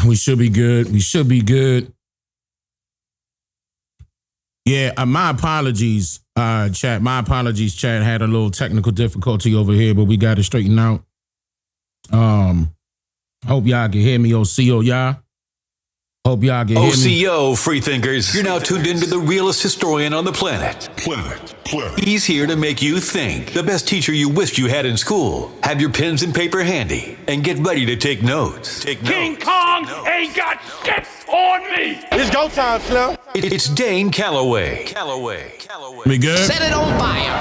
We should be good. We should be good. Yeah, my apologies, chat. My apologies, chat. Had a little technical difficulty over here, but we got it straightened out. Hope y'all can hear me, OCO, y'all. Hope y'all can hear me. OCO, freethinkers, you're now tuned into the realest historian on the planet. He's here to make you think. The best teacher you wished you had in school. Have your pens and paper handy and get ready to take notes. King Kong ain't got shit on me. It's go time, Slim. It's Dane Calloway. We good? Set it on fire.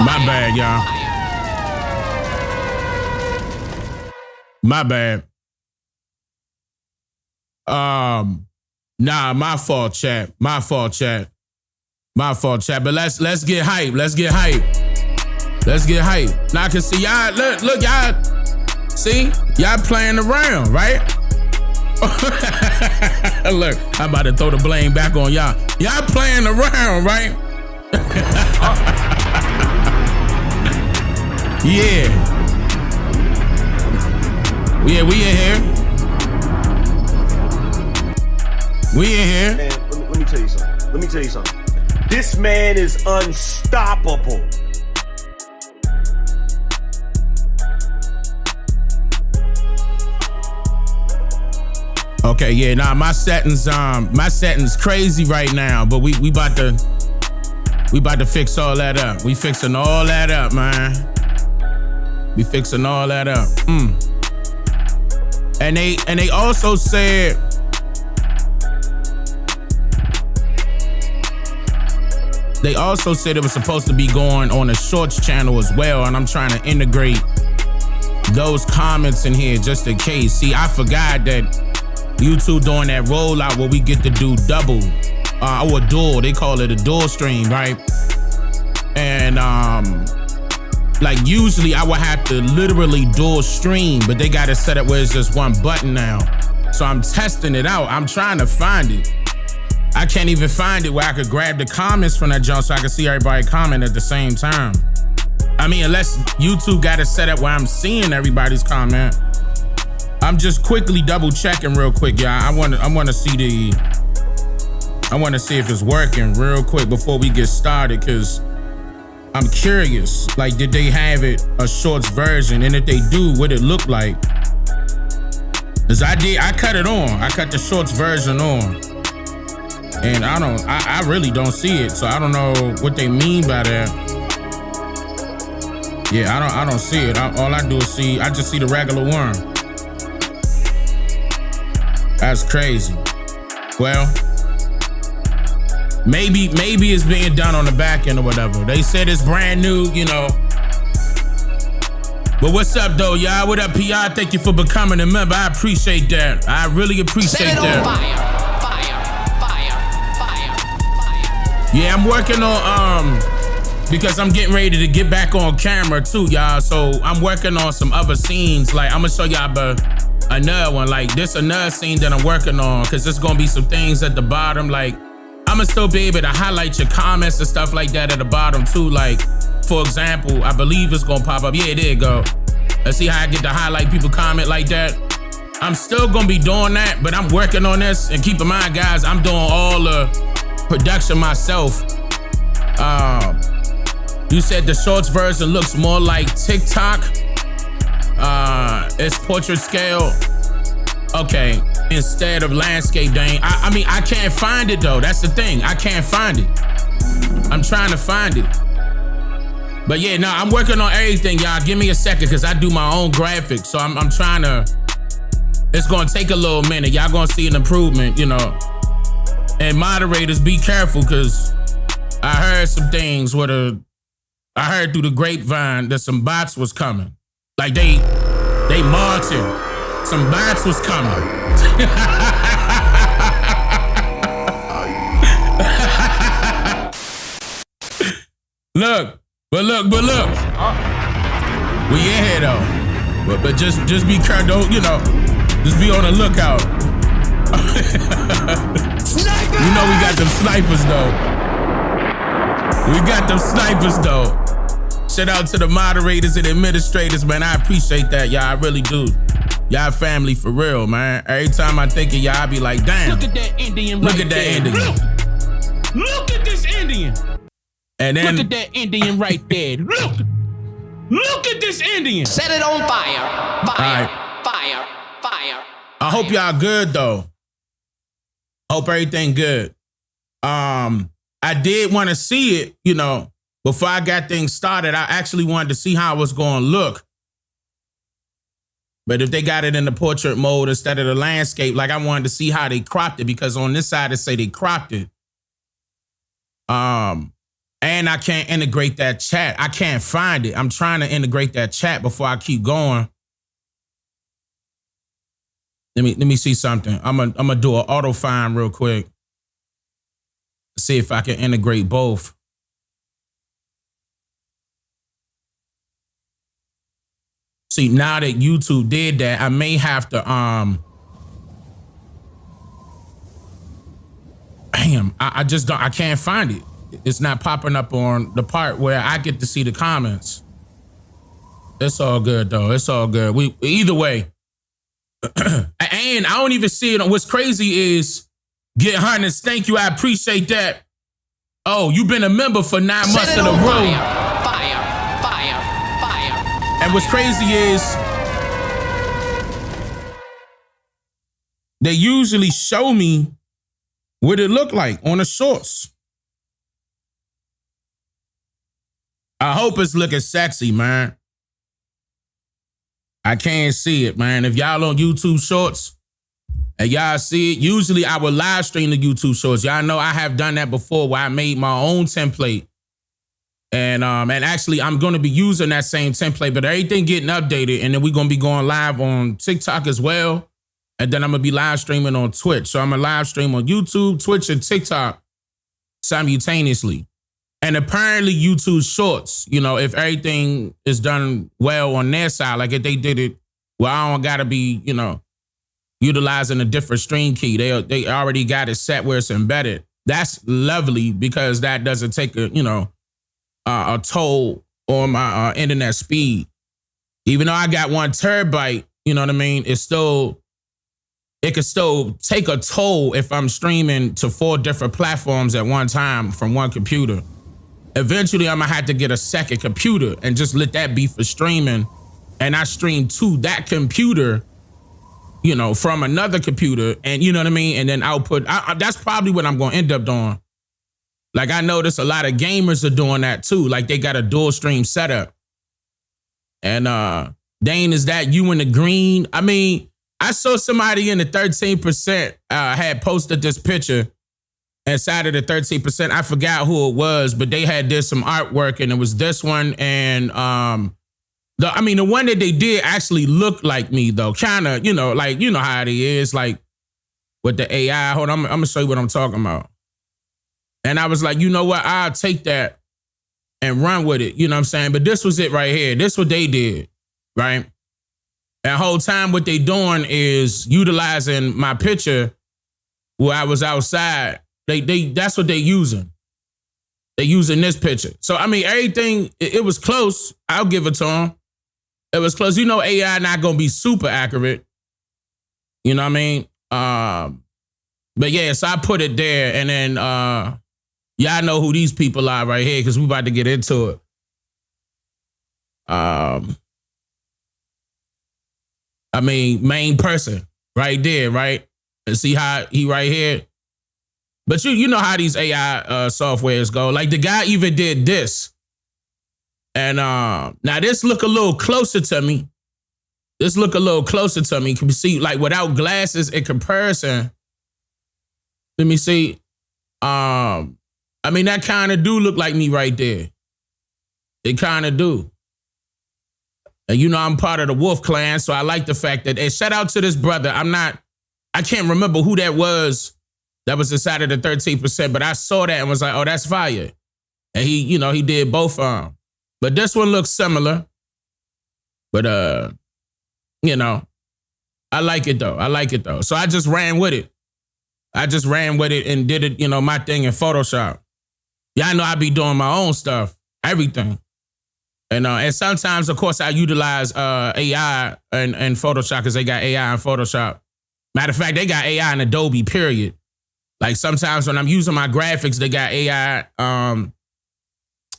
My bad, y'all. My bad. Nah, my fault, chat. But let's get hype. Let's get hype. Now I can see y'all. Look, y'all. See, y'all playing around, right? Look, I'm about to throw the blame back on y'all. Y'all playing around, right? Yeah, we in here. Man, let me tell you something. This man is unstoppable. Okay, yeah, nah, my setting's crazy right now, but we about to fix all that up. We fixing all that up, man. We fixing all that up. And they also said it was supposed to be going on a shorts channel as well, and I'm trying to integrate those comments in here just in case. See, I forgot that YouTube doing that rollout where we get to do double or dual. They call it a dual stream, right? And like usually I would have to literally dual stream, but they got it set up where it's just one button now. So I'm testing it out. I'm trying to find it. I can't even find it where I could grab the comments from that jump so I can see everybody comment at the same time. I mean, unless YouTube got it set up where I'm seeing everybody's comment. I'm just quickly double checking real quick, y'all. I want to see if it's working real quick before we get started, because I'm curious. Like, did they have it a shorts version? And if they do, what it look like? Cause I cut it on. I cut the shorts version on. And I really don't see it. So I don't know what they mean by that. Yeah, I don't see it. All I do is I just see the regular one. That's crazy. Well, maybe it's being done on the back end or whatever. They said it's brand new, you know. But what's up, though, y'all? What up, PR? Thank you for becoming a member. I appreciate that. I really appreciate that. Yeah, I'm working on, because I'm getting ready to get back on camera too, y'all. So I'm working on some other scenes. Like, I'm gonna show y'all another one. Like, this another scene that I'm working on, because there's gonna be some things at the bottom. Like, I'm gonna still be able to highlight your comments and stuff like that at the bottom too. Like, for example, I believe it's gonna pop up. Yeah, there you go. Let's see how I get to highlight people comment like that. I'm still gonna be doing that, but I'm working on this. And keep in mind, guys, I'm doing all the production myself. You said the shorts version looks more like TikTok. It's portrait scale. Okay, instead of landscape, Dane. I mean, I can't find it though. That's the thing. I can't find it. I'm trying to find it. But yeah, no, I'm working on everything, y'all. Give me a second, because I do my own graphics. So I'm trying to, it's gonna take a little minute. Y'all gonna see an improvement, you know. And moderators, be careful, because I heard some things I heard through the grapevine that some bots was coming. Like they marching. Some bots was coming. Look. We in here though. But just be careful, don't, you know, just be on the lookout. You know we got them snipers though. Shout out to the moderators and administrators, man. I appreciate that, y'all. I really do. Y'all family for real, man. Every time I think of y'all, I be like, damn. Look at that Indian right Look at that there. Indian. Look at this Indian. And then, Look at that Indian right there. Look at this Indian. Set it on fire. Fire. Right. Fire. Fire. I hope y'all good though. Hope everything good. I did want to see it, you know, before I got things started. I actually wanted to see how it was going to look. But if they got it in the portrait mode instead of the landscape, like I wanted to see how they cropped it, because on this side it say they cropped it. And I can't integrate that chat. I can't find it. I'm trying to integrate that chat before I keep going. Let me see something. I'm gonna do an auto find real quick. See if I can integrate both. See, now that YouTube did that, I may have to damn, I just don't, I can't find it. It's not popping up on the part where I get to see the comments. It's all good though. It's all good. We either way. And I don't even see it. What's crazy is Get Harness. Thank you. I appreciate that. Oh, you've been a member for 9 months in a row. Fire. Fire. Fire. And what's crazy is they usually show me what it look like on the shorts. I hope it's looking sexy, man. I can't see it, man. If y'all on YouTube Shorts and y'all see it, usually I will live stream the YouTube Shorts. Y'all know I have done that before where I made my own template. And actually I'm going to be using that same template, but everything getting updated, and then we're going to be going live on TikTok as well. And then I'm going to be live streaming on Twitch. So I'm going to live stream on YouTube, Twitch, and TikTok simultaneously. And apparently YouTube Shorts, you know, if everything is done well on their side, like if they did it, well, I don't got to be, you know, utilizing a different stream key. They already got it set where it's embedded. That's lovely because that doesn't take a, you know, a toll on my internet speed. Even though I got 1 terabyte, you know what I mean? It could still take a toll if I'm streaming to 4 different platforms at one time from one computer. Eventually, I'm gonna have to get a second computer and just let that be for streaming. And I stream to that computer, you know, from another computer, and you know what I mean? And then output, that's probably what I'm gonna end up doing. Like I notice a lot of gamers are doing that too. Like they got a dual stream setup. And Dane, is that you in the green? I mean, I saw somebody in the 13% had posted this picture inside of the 13%. I forgot who it was, but they did some artwork, and it was this one. And the one that they did actually looked like me though. Kind of, you know, like, you know how it is, like with the AI. Hold on, I'm gonna show you what I'm talking about. And I was like, you know what? I'll take that and run with it. You know what I'm saying? But this was it right here. This what they did, right? And the whole time what they doing is utilizing my picture where I was outside. That's what they using. They using this picture. So, I mean, everything, it was close. I'll give it to them. It was close. You know, AI not going to be super accurate. You know what I mean? But yeah, so I put it there, and then y'all know who these people are right here because we about to get into it. I mean, main person right there, right? And see how he right here? But you know how these AI softwares go. Like the guy even did this. And now this look a little closer to me. This look a little closer to me. Can you see, like without glasses in comparison? Let me see. I mean, that kind of do look like me right there. It kind of do. And you know, I'm part of the Wolf Clan, so I like the fact that, and shout out to this brother. I can't remember who that was inside of the 13%, but I saw that and was like, oh, that's fire. And he, you know, he did both of them. But this one looks similar. But, you know, I like it though. So I just ran with it. And did it, you know, my thing in Photoshop. Y'all know I be doing my own stuff, everything. And sometimes, of course, I utilize AI and Photoshop because they got AI in Photoshop. Matter of fact, they got AI in Adobe, period. Like sometimes when I'm using my graphics, they got AI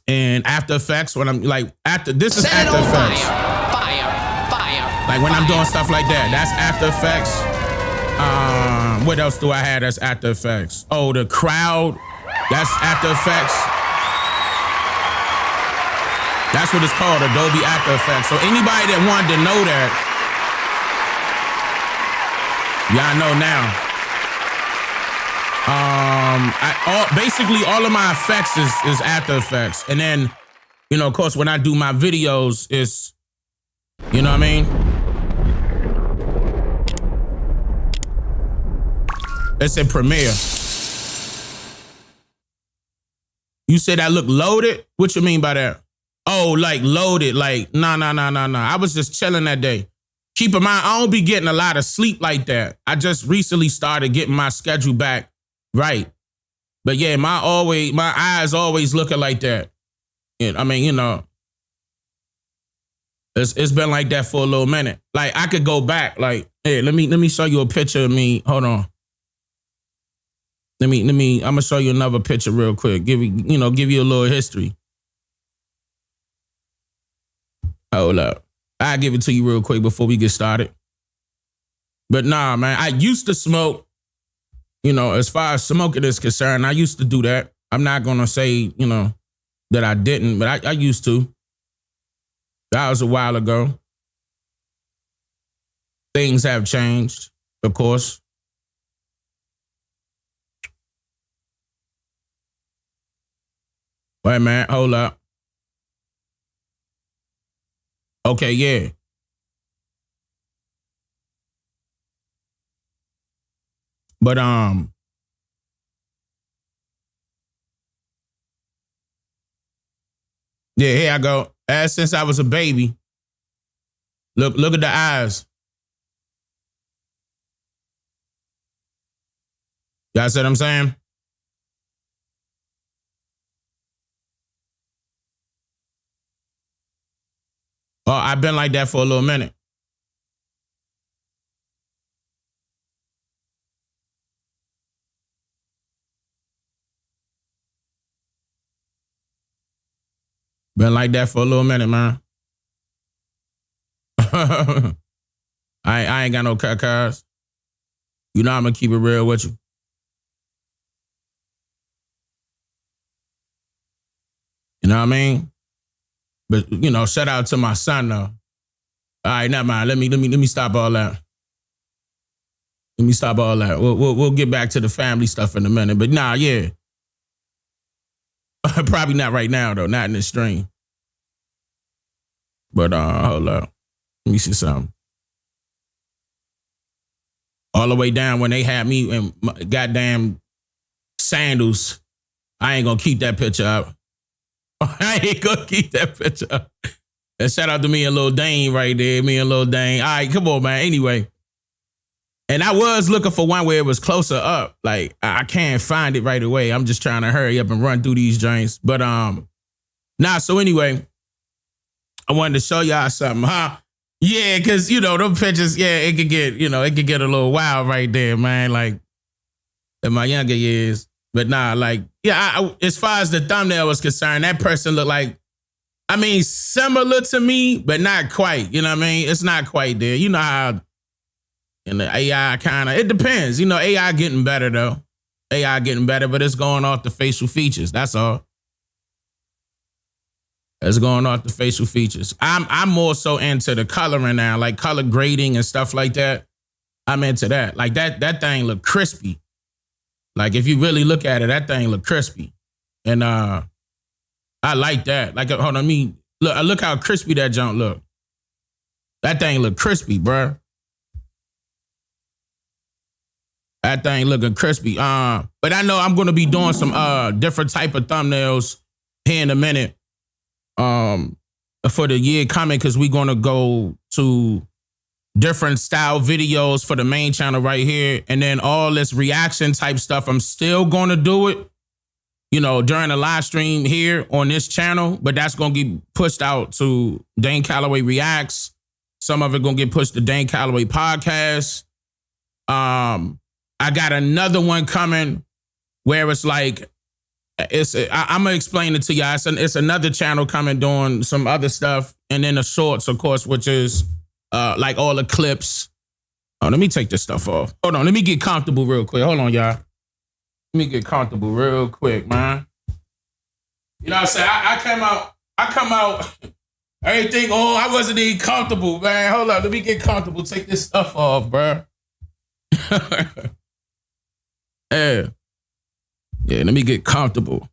in After Effects. When I'm like, this is Set it After on Effects. Fire. Like when I'm doing stuff like that, that's After Effects. What else do I have that's After Effects? Oh, the crowd, that's After Effects. That's what it's called, Adobe After Effects. So anybody that wanted to know that, y'all know now. Basically all of my effects is After Effects. And then, of course, when I do my videos, it's, you know what I mean? It's in Premiere. You said I look loaded? What you mean by that? Oh, like loaded, like, nah. I was just chilling that day. Keep in mind, I don't be getting a lot of sleep like that. I just recently started getting my schedule back right. But yeah, my eyes always looking like that. I mean, it's been like that for a little minute. Like I could go back, like, hey, let me show you a picture of me. Hold on. I'm gonna show you another picture real quick. Give you a little history. Hold up. I'll give it to you real quick before we get started. But nah, man, I used to smoke, as far as smoking is concerned, I used to do that. I'm not going to say, that I didn't, but I used to. That was a while ago. Things have changed, of course. Wait, man, hold up. Okay, yeah. But yeah, here I go. Ever since I was a baby. Look at the eyes. Y'all see what I'm saying? Oh, I've been like that for a little minute. Been like that for a little minute, man. I ain't got no cut cards. I'm gonna keep it real with you. You know what I mean? But shout out to my son though. All right, never mind. Let me stop all that. Let me stop all that. We'll get back to the family stuff in a minute. But nah, yeah. Probably not right now though. Not in the stream. But hold up. Let me see something. All the way down when they had me in goddamn sandals. I ain't gonna keep that picture up. I ain't gonna keep that picture up. And shout out to me and Lil Dane right there. Me and Lil Dane. All right, come on, man. Anyway. And I was looking for one where it was closer up. Like, I can't find it right away. I'm just trying to hurry up and run through these joints. But so anyway, I wanted to show y'all something, huh? Yeah, because, them pictures, yeah, it could get a little wild right there, man. Like, in my younger years. But nah, like, yeah, as far as the thumbnail was concerned, that person looked like, similar to me, but not quite. You know what I mean? It's not quite there. You know how in the AI kind of, it depends. AI getting better, though. AI getting better, but it's going off the facial features. That's all. It's going off the facial features. I'm more so into the coloring now, like color grading and stuff like that. I'm into that. Like that thing look crispy. Like if you really look at it, that thing look crispy. And I like that. Like, hold on, look how crispy that junk look. That thing look crispy, bruh. That thing looking crispy. But I know I'm gonna be doing some different type of thumbnails here in a minute. For the year coming, because we're gonna go to different style videos for the main channel right here, and then all this reaction type stuff. I'm still gonna do it, during the live stream here on this channel, but that's gonna get pushed out to Dane Calloway Reacts. Some of it gonna get pushed to Dane Calloway Podcast. I got another one coming where it's like, I'm gonna explain it to y'all. It's another channel coming doing some other stuff, and then the shorts, of course, which is like all the clips. Oh, let me take this stuff off. Hold on, let me get comfortable real quick. Hold on, y'all. Let me get comfortable real quick, man. You know what I'm saying? I come out, everything, I wasn't even comfortable, man. Hold on, let me get comfortable. Take this stuff off, bro. Yeah, let me get comfortable.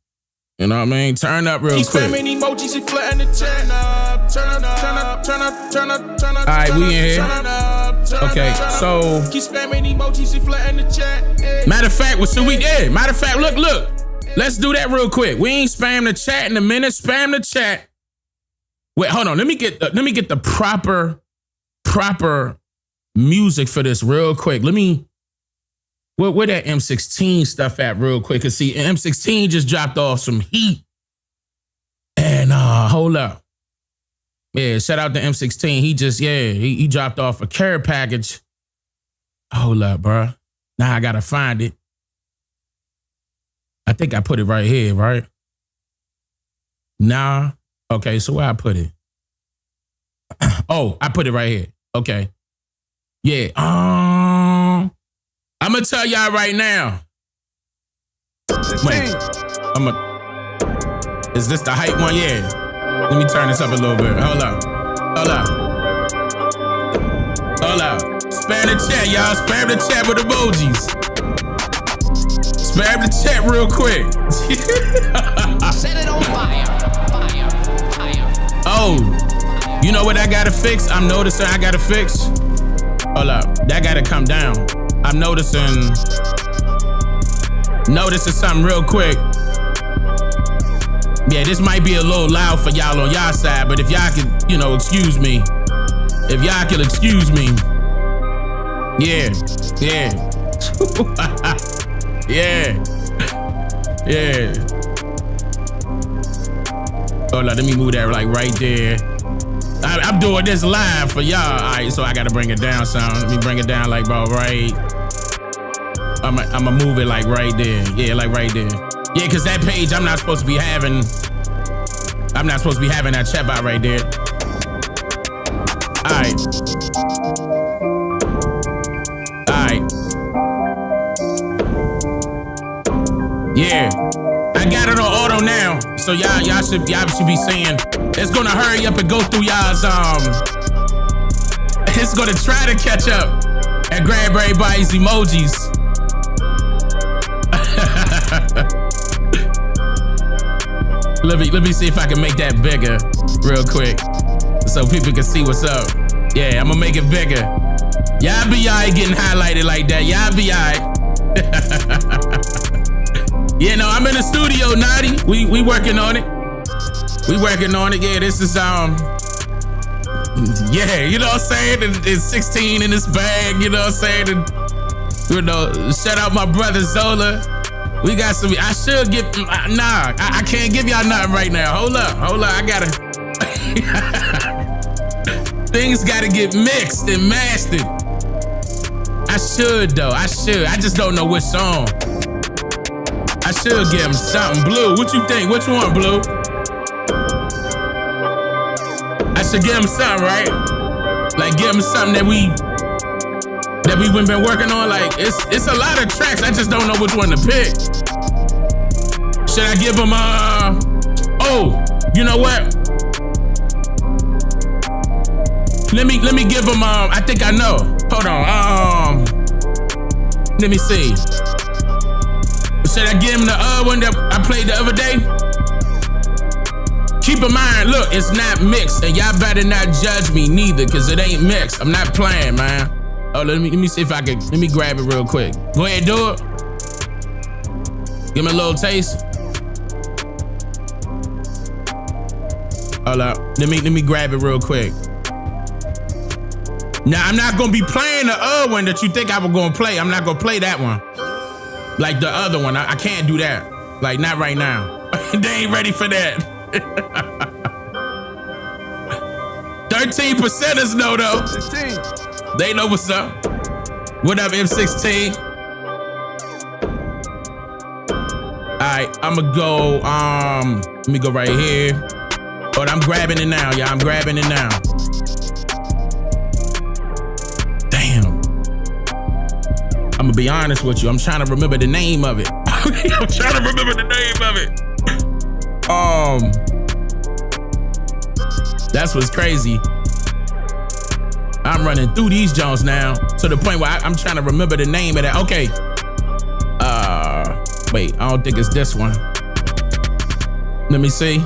You know what I mean? Turn up real quick. Spamming emojis and flattening the chat. Turn up. All right, we in here. Okay, so keep spamming emojis and flattening the chat. matter of fact, what should we do? Matter of fact, look. Let's do that real quick. We ain't spam the chat in a minute. Spam the chat. Wait, hold on. Let me get the proper music for this real quick. Where that M16 stuff at real quick? Cause see, M16 just dropped off some heat. And hold up. Yeah, shout out to M16. He dropped off a care package. Hold up, bro. Now I gotta find it. I think I put it right here, right? Nah. Okay, so where I put it? Oh, I put it right here. Okay. Yeah. I'm gonna tell y'all right now. Wait. Is this the hype one? Yeah. Let me turn this up a little bit. Hold up. Spam the chat, y'all. Spam the chat with emojis. Spam the chat real quick. Set it on fire. Oh, you know what I gotta fix? I'm noticing I gotta fix. Hold up. That gotta come down. I'm noticing something real quick. Yeah, this might be a little loud for y'all on y'all side, but if y'all could, excuse me. If y'all could excuse me. Yeah. Yeah. Hold on, let me move that like right there. I'm doing this live for y'all. All right, so I gotta bring it down some. Let me bring it down like about right. I'ma move it like right there. Yeah, like right there. Yeah, cause that page I'm not supposed to be having that chat bot right there. Alright. Yeah. I got it on auto now. So y'all should be saying it's gonna hurry up and go through y'all's it's gonna try to catch up and grab everybody's emojis. Let me see if I can make that bigger real quick so people can see what's up. Yeah, I'm gonna make it bigger. Y'all be alright getting highlighted like that. Y'all be alright. Yeah, no, I'm in the studio, Naughty. We working on it. Yeah, this is yeah, you know what I'm saying? It's 16 in this bag, you know what I'm saying? Shout out my brother Zola. We got some, I should get, I can't give y'all nothing right now. Hold up, I gotta, things gotta get mixed and mastered. I should though, I just don't know which song. I should give him something. Blue, what you think? Which one, Blue? I should give him something, right? Like give him something that we've been working on. Like it's a lot of tracks. I just don't know which one to pick. Should I give him oh, you know what? Let me give him I think I know. Hold on. Let me see. Should I give him the one that I played the other day? Keep in mind, look, it's not mixed, and y'all better not judge me neither, cause it ain't mixed. I'm not playing, man. Oh, let me see if I can. Let me grab it real quick. Go ahead, do it. Give me a little taste. Hold up. Let me grab it real quick. Now I'm not gonna be playing the other one that you think I was gonna play. I'm not gonna play that one. Like the other one, I can't do that. Like, not right now. They ain't ready for that. 13%ers know, though. 16. They know what's up. What up, M16? All right, I'ma go, let me go right here. But I'm grabbing it now, y'all. I'm grabbing it now. Damn. I'm gonna be honest with you. I'm trying to remember the name of it. I'm trying to remember the name of it. That's what's crazy. I'm running through these Jones now to the point where I'm trying to remember the name of that. Okay. Wait, I don't think it's this one. Let me see.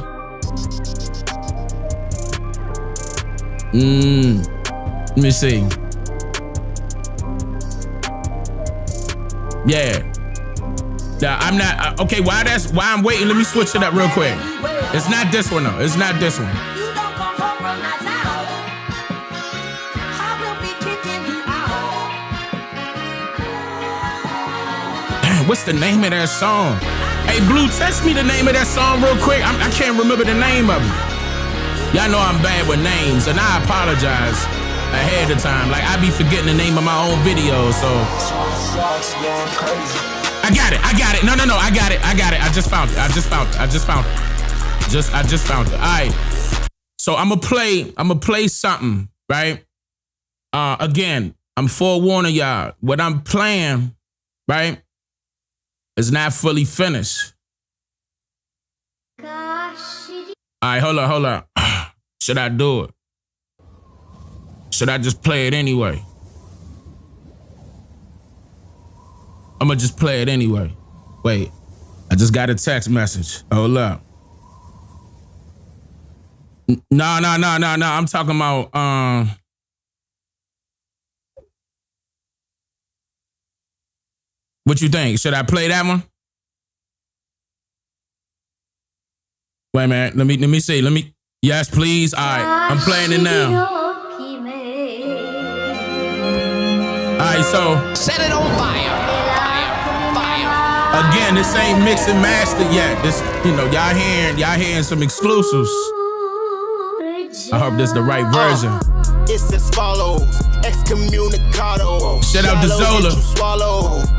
Let me see. Yeah. I'm not, okay, why I'm waiting, let me switch it up real quick. It's not this one though, it's not this one. Damn, what's the name of that song? Hey, Blue, text me the name of that song real quick. I can't remember the name of it. Y'all know I'm bad with names, and I apologize ahead of time. Like, I be forgetting the name of my own videos, so. I got it. No, I got it. I just found it. I just found it. All right. So I'm gonna play something, right? Again, I'm forewarning y'all. What I'm playing, right, is not fully finished. All right, hold on. Should I do it? Should I just play it anyway? I'm gonna just play it anyway. Wait, I just got a text message. Hold up. No. I'm talking about, what you think? Should I play that one? Wait, man, let me see. Yes, please. All right, I'm playing it now. All right, so. Set it on fire. Again, this ain't mixed and mastered yet. This, y'all hearing some exclusives. I hope this is the right version. It's as follows, excommunicado. Shout out to Zola.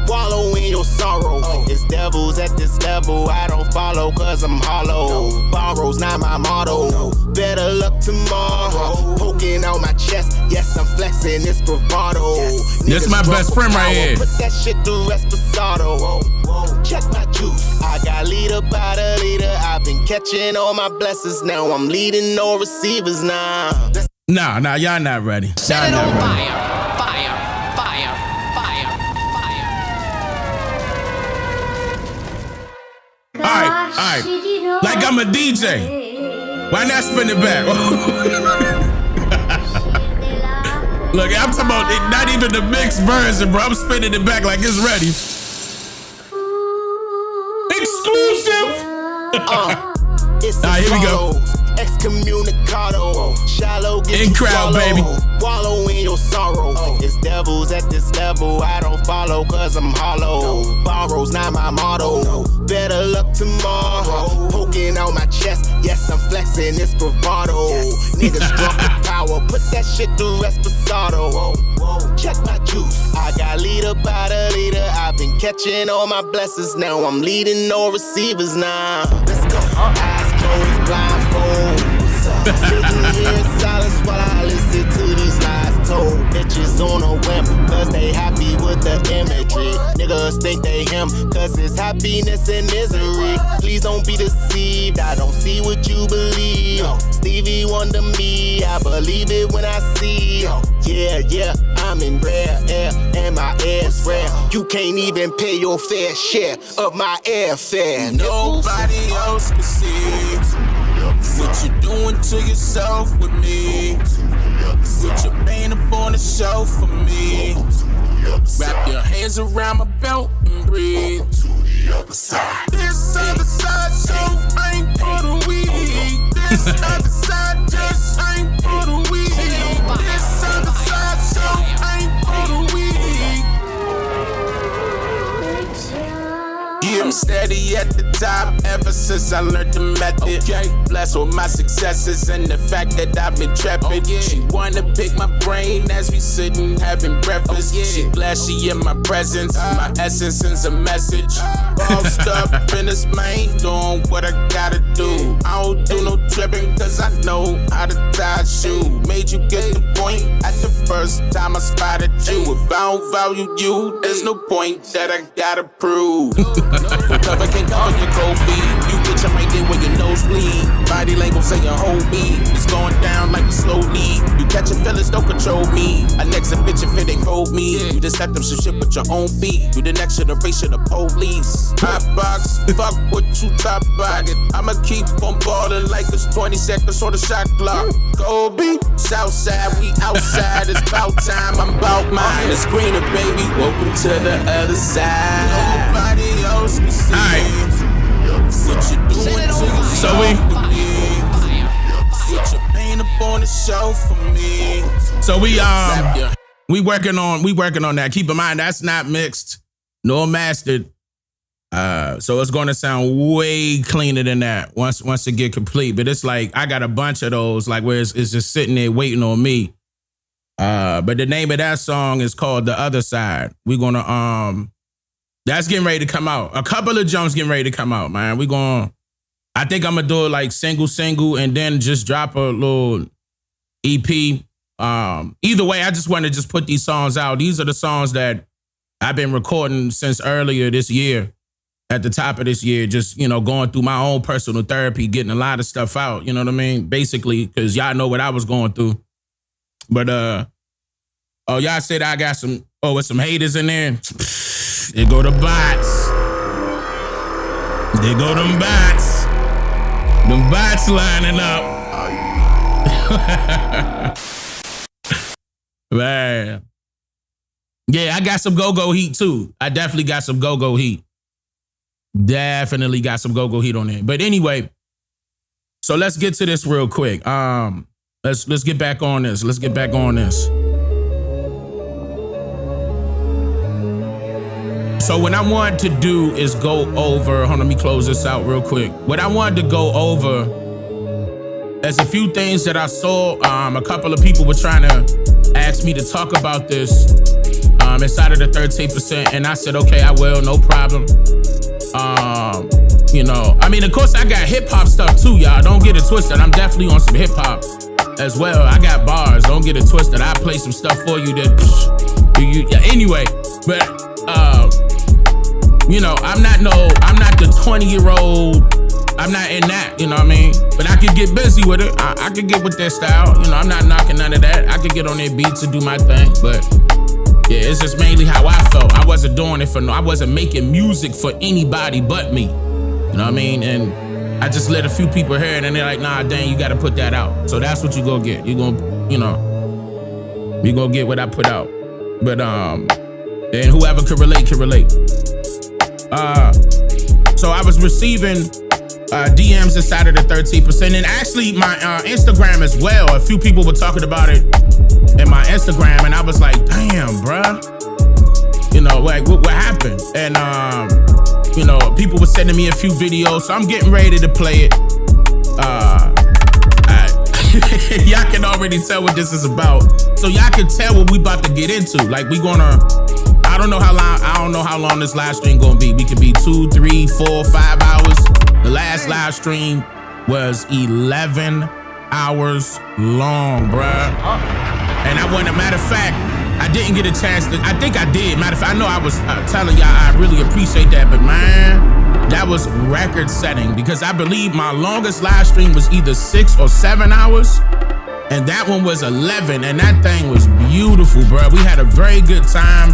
Wallow in your sorrow. It's devils at this level, I don't follow cause I'm hollow. Borrow's not my motto. Better luck tomorrow. Poking out my chest, yes, I'm flexing this bravado. This my best friend right here. Put that shit to Esposado. Check my juice. I got leader by the leader. I've been catching all my blessings. Now I'm leading no receivers now. Nah, y'all not ready. Set it on fire. All right. Like I'm a DJ. Why not spin it back? Look, I'm talking about not even the mixed version, bro. I'm spinning it back like it's ready. Exclusive. Alright, here we go. Excommunicado. Shallow get in crowd, baby. Wallow in your sorrow. It's devils at this level. I don't follow cause I'm hollow. Borrow's not my motto. Better luck tomorrow. Poking out my chest. Yes, I'm flexing this bravado. Niggas drunk with power. Put that shit to Esposado. Check my juice. I got leader by the leader. I've been catching all my blessings. Now I'm leading no receivers now. Let's go. Eyes closed, blindfold. Sitting here in silence while I listen to these lies told. Bitches on a whim, cause they happy with the imagery. Niggas think they him, cause it's happiness and misery. Please don't be deceived, I don't see what you believe. Stevie Wonder me, I believe it when I see. Yeah, I'm in rare air, and my air's rare. You can't even pay your fair share of my airfare. Nobody else can see what you doing to yourself with me. Put your pain up on the shelf for me. Wrap your hands around my belt and breathe. This other side, so ain't for the weak. This other side just ain't for the weak. This other side, so ain't for the weak. Yeah, I'm already at the top ever since I learned the method. Blessed with my successes and the fact that I've been trapping. She wanna pick my brain as we sitting having breakfast. She glad she in my presence. My essence sends a message. Bossed up in this main, doing what I gotta do. I don't do no tripping cause I know how to tie a shoe. Made you get the point at the first time I spotted you. If I don't value you, there's no point that I gotta prove. Cover can cover your cold feet. You get your right there where your nose bleed. Body language say your whole beat. It's going down like a slow lead. You catch your feelings, don't control me. I next a bitch if it ain't hold me. You just step them some shit with your own feet. You the next generation of police. Hot box, fuck what you top pocket. I'ma keep on ballin' like it's 20 seconds on the shot clock. Kobe, Southside, we outside. It's about time, I'm about mine. It's greener, baby. Welcome to the other side. Nobody else can see. What you doing to yourself? So Put your pain up on the shelf for me. So we working on that. Keep in mind that's not mixed nor mastered. So it's gonna sound way cleaner than that once it get complete. But it's like I got a bunch of those like where it's just sitting there waiting on me. But the name of that song is called The Other Side. We're gonna that's getting ready to come out. A couple of jumps getting ready to come out, man. I think I'm gonna do it like single and then just drop a little EP. Either way, I just want to just put these songs out. These are the songs that I've been recording since earlier this year. At the top of this year, just, going through my own personal therapy, getting a lot of stuff out, you know what I mean? Basically, because y'all know what I was going through. But, y'all said I got with some haters in there. There go the bots. There go them bots. Them bots lining up. Man. Yeah, I got some go-go heat too. I definitely got some go-go heat. Definitely got some go-go heat on it. But anyway, so let's get to this real quick. Let's get back on this. Let's get back on this. So what I wanted to do is go over, hold on, let me close this out real quick. What I wanted to go over is a few things that I saw. A couple of people were trying to ask me to talk about this inside of the 13%, and I said, okay, I will, no problem. Of course I got hip hop stuff too, y'all. Don't get it twisted. I'm definitely on some hip hop as well. I got bars. Don't get it twisted. I play some stuff for you that, anyway, but, I'm not the 20-year-old. I'm not in that, you know what I mean? But I could get busy with it. I could get with their style. I'm not knocking none of that. I could get on their beats and do my thing, but yeah, it's just mainly how I felt. I wasn't doing it I wasn't making music for anybody but me. You know what I mean? And I just let a few people hear it and they're like, nah, Dane, you gotta put that out. So that's what you gonna get. You gonna get what I put out. But and whoever can relate can relate. So I was receiving DMs inside of the 13%, and actually my Instagram as well. A few people were talking about it in my Instagram, and I was like, damn, bruh. Like what happened? And people were sending me a few videos, so I'm getting ready to play it. Y'all can already tell what this is about. So y'all can tell what we about to get into. Like I don't know how long this live stream gonna be. We could be 2, 3, 4, 5 hours. The last live stream was 11 hours long, bruh. And matter of fact, I didn't get a chance to, I think I did. Matter of fact, I know I was telling y'all I really appreciate that, but man, that was record setting because I believe my longest live stream was either 6 or 7 hours. And that one was 11, and that thing was beautiful, bruh. We had a very good time.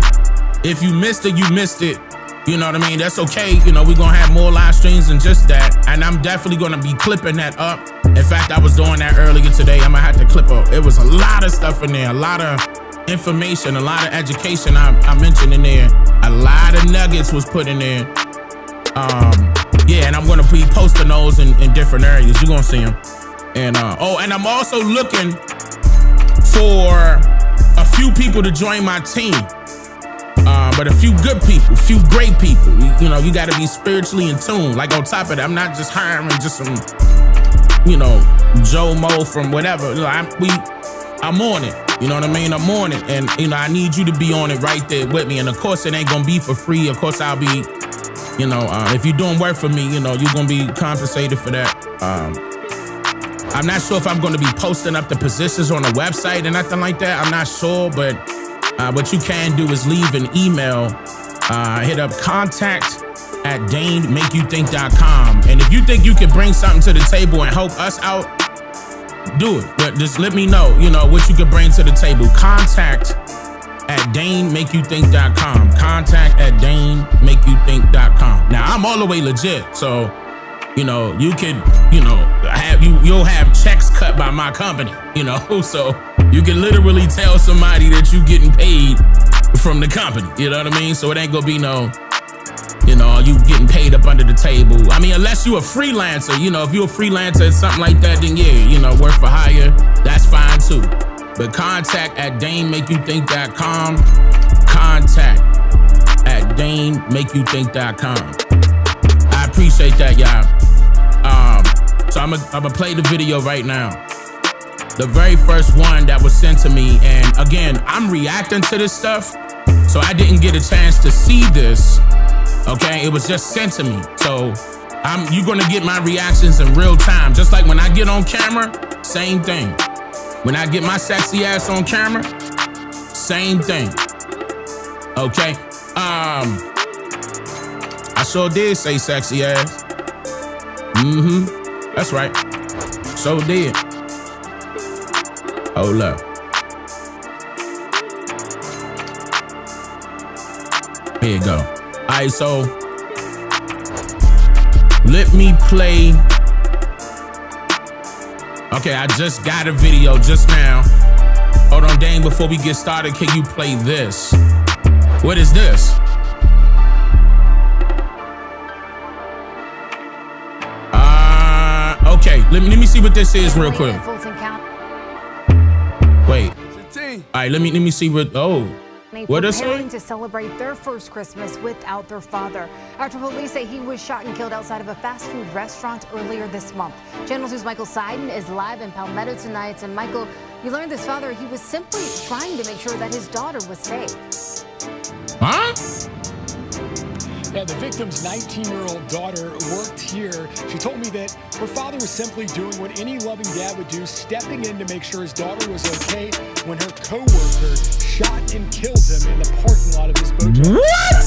If you missed it, you missed it. You know what I mean? That's okay. We're gonna have more live streams than just that. And I'm definitely gonna be clipping that up. In fact, I was doing that earlier today. I'm gonna have to clip up. It was a lot of stuff in there, a lot of information, a lot of education I mentioned in there. A lot of nuggets was put in there. And I'm gonna be posting those in different areas. You're gonna see them. And and I'm also looking for a few people to join my team. but a few good people, a few great people. You know, you got to be spiritually in tune. Like on top of that, I'm not just hiring just some, you know, Joe Mo from whatever. You know, I'm on it. You know what I mean? I'm on it, and you know, I need you to be on it right there with me. And of course, it ain't gonna be for free. Of course, I'll be, you know, if you're doing work for me, you know, you're gonna be compensated for that. I'm not sure if I'm gonna be posting up the positions on the website and nothing like that. I'm not sure, but what you can do is leave an email. Hit up contact@DaneMakeYouThink.com. And if you think you can bring something to the table and help us out, do it. But just let me know, you know, what you can bring to the table. Contact@DaneMakeYouThink.com. Contact@DaneMakeYouThink.com. Now, I'm all the way legit, so, you know, you could, you know, you'll have checks cut by my company, you know, so you can literally tell somebody that you getting paid from the company, you know what I mean? So it ain't gonna be no, you know, you getting paid up under the table. I mean, unless you a freelancer, you know, if you're a freelancer or something like that, then yeah, you know, work for hire, that's fine too. But contact@DaneMakeYouThink.com. Contact@DaneMakeYouThink.com. I appreciate that, y'all. So I'm gonna play the video right now. The very first one that was sent to me, and again, I'm reacting to this stuff, so I didn't get a chance to see this. Okay, it was just sent to me. So you're gonna get my reactions in real time. Just like when I get on camera, same thing. When I get my sexy ass on camera, same thing. Okay. I sure did say sexy ass. That's right. So did. Hold up. Here you go. All right, so let me play. Okay, I just got a video just now. Hold on, Dane, before we get started, can you play this? What is this? Okay, let me see what this is real quick. Wait. All right, let me see what, what is it? To celebrate their first Christmas without their father, after police say he was shot and killed outside of a fast food restaurant earlier this month. Channel 2's Michael Seiden is live in Palmetto tonight. And Michael, you learned this father, he was simply trying to make sure that his daughter was safe. Huh? Yeah, the victim's 19-year-old daughter worked here. She told me that her father was simply doing what any loving dad would do, stepping in to make sure his daughter was okay when her co-worker shot and killed him in the parking lot of his Bojangles. What?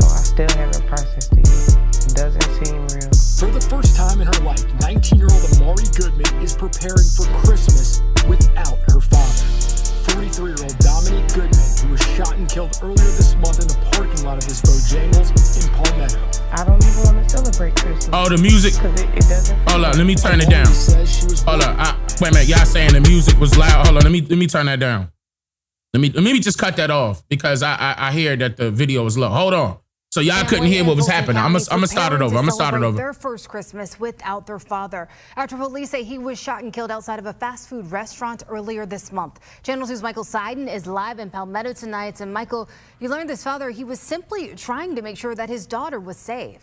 Oh, I still haven't processed it yet. It doesn't seem real. For the first time in her life, 19-year-old Amari Goodman is preparing for Christmas without her father. 43-year-old Dominique Goodman, who was shot and killed earlier this month in the parking lot of his Bojangles in Palmetto. I don't even want to celebrate Christmas. Oh, the music. Because it doesn't. Hold up, let me turn it down. Hold up, wait a minute. Y'all saying the music was loud. Hold on, let me turn that down. Let me just cut that off because I hear that the video was low. Hold on. So y'all couldn't hear what was happening. I'm gonna start it over. Their first Christmas without their father, after police say he was shot and killed outside of a fast food restaurant earlier this month. Channel 2's Michael Seiden is live in Palmetto tonight. And Michael, you learned this father, he was simply trying to make sure that his daughter was safe.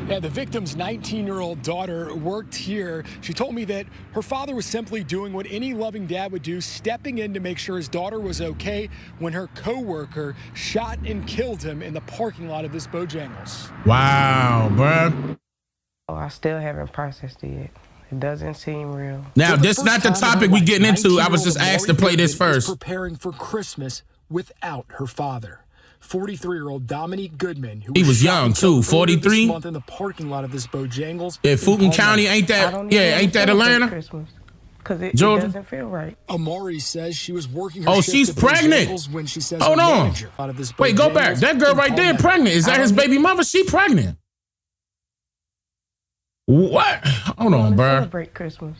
Yeah, the victim's 19-year-old daughter worked here. She told me that her father was simply doing what any loving dad would do, stepping in to make sure his daughter was okay when her co-worker shot and killed him in the parking lot of this Bojangles. Wow, bruh. Oh, I still haven't processed it yet. It doesn't seem real. Now, this is not the topic we getting into. I was just asked to play this first. Preparing for Christmas without her father. 43-year-old Dominique Goodman, who he was young too, 43. Month in the parking lot of this Bojangles. Yeah, Fulton County ain't that? Yeah, ain't that Atlanta? Because it doesn't feel right. Amari says she was working. Her she's pregnant. When she says hold on. Wait, go back. That girl right there pregnant. Is that his baby mother? She pregnant. What? Hold on, bro. Celebrate Christmas.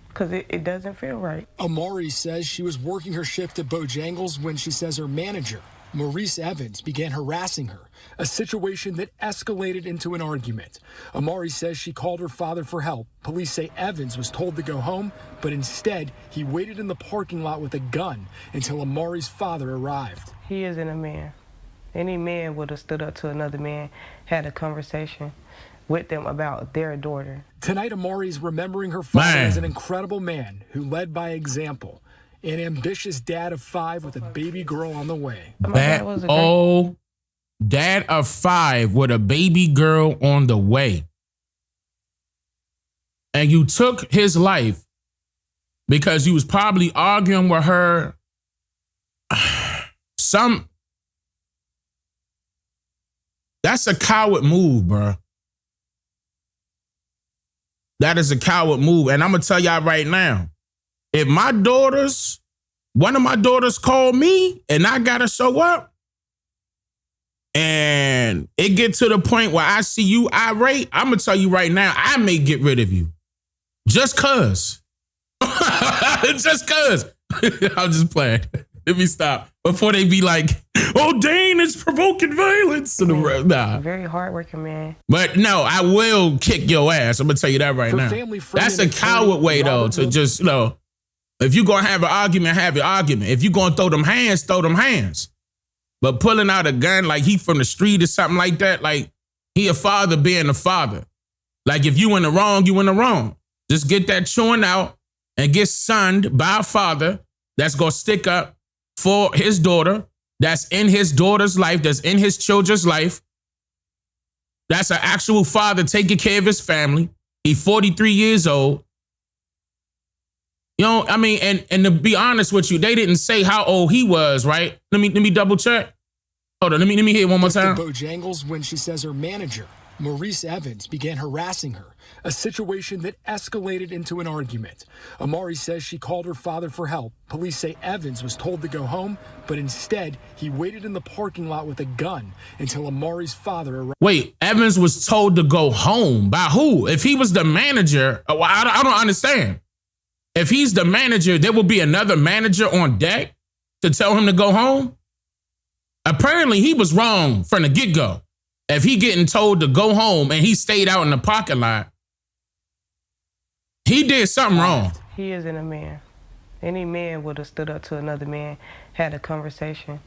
Because it doesn't feel right. Amari says she was working her shift at Bojangles when she says her manager Maurice Evans began harassing her, a situation that escalated into an argument. Amari says she called her father for help. Police say Evans was told to go home, but instead he waited in the parking lot with a gun until Amari's father arrived. He isn't a man. Any man would have stood up to another man, had a conversation with them about their daughter. Tonight, Amari is remembering her father as an incredible man who led by example. An ambitious dad of 5 with a baby girl on the way. Dad of 5 with a baby girl on the way. And you took his life because you was probably arguing with her. That's a coward move, bro. That is a coward move. And I'm going to tell y'all right now, if one of my daughters called me and I got to show up and it get to the point where I see you irate, I'm going to tell you right now, I may get rid of you. Just cause. Just cause. I'm just playing. Let me stop. Before they be like, oh, Dane is provoking violence. Nah. Very hardworking man. But no, I will kick your ass. I'm going to tell you that right now. That's a coward way, though, to just, if you're going to have an argument, have your argument. If you're going to throw them hands. But pulling out a gun like he from the street or something like that, like he a father being a father. Like if you in the wrong, you in the wrong. Just get that chewing out and get sunned by a father that's going to stick up for his daughter, that's in his daughter's life, that's in his children's life. That's an actual father taking care of his family. He's 43 years old. You know, I mean, and to be honest with you, they didn't say how old he was, right? Let me double check. Hold on, let me hear it one more time. Bojangles when she says her manager, Maurice Evans, began harassing her, a situation that escalated into an argument. Amari says she called her father for help. Police say Evans was told to go home, but instead he waited in the parking lot with a gun until Amari's father arrived. Wait, Evans was told to go home by who? If he was the manager, I don't understand. If he's the manager, there will be another manager on deck to tell him to go home? Apparently he was wrong from the get-go. If he getting told to go home and he stayed out in the parking lot, he did something wrong. He isn't a man. Any man would have stood up to another man, had a conversation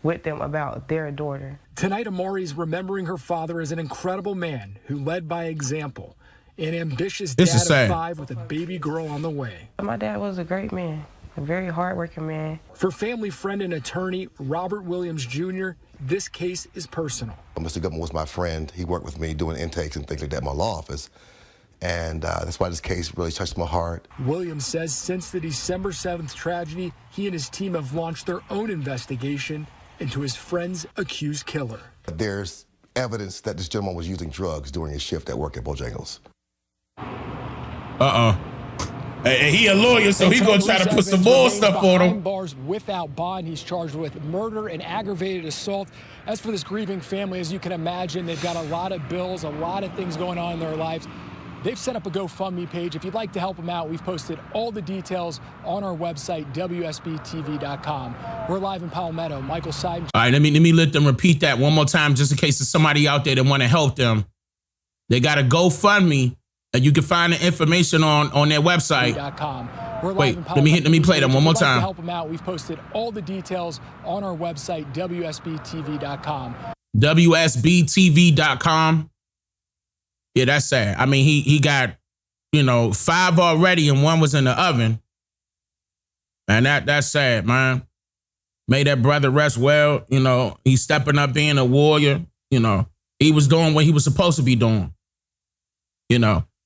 with them about their daughter. Tonight, Amari is remembering her father as an incredible man who led by example. An ambitious dad of 5 with a baby girl on the way. My dad was a great man, a very hardworking man. For family friend and attorney Robert Williams Jr., this case is personal. Mr. Goodman was my friend. He worked with me doing intakes and things like that in my law office. And that's why this case really touched my heart. Williams says since the December 7th tragedy, he and his team have launched their own investigation into his friend's accused killer. There's evidence that this gentleman was using drugs during his shift at work at Bojangles. He a lawyer, so he's going to try to put some more stuff on him. Bars without bond. He's charged with murder and aggravated assault. As for this grieving family, as you can imagine, they've got a lot of bills, a lot of things going on in their lives. They've set up a GoFundMe page. If you'd like to help them out, we've posted all the details on our website, WSBTV.com. We're live in Palmetto. Michael Seiden. All right, let me let them repeat that one more time just in case there's somebody out there that want to help them. They got a GoFundMe. And you can find the information on their website. Wait, let me play them one more time. To help them out, we've posted all the details on our website, WSBTV.com. WSBTV.com. Yeah, that's sad. I mean, he got, 5 already and 1 was in the oven. And that's sad, man. May that brother rest well. He's stepping up being a warrior. He was doing what he was supposed to be doing.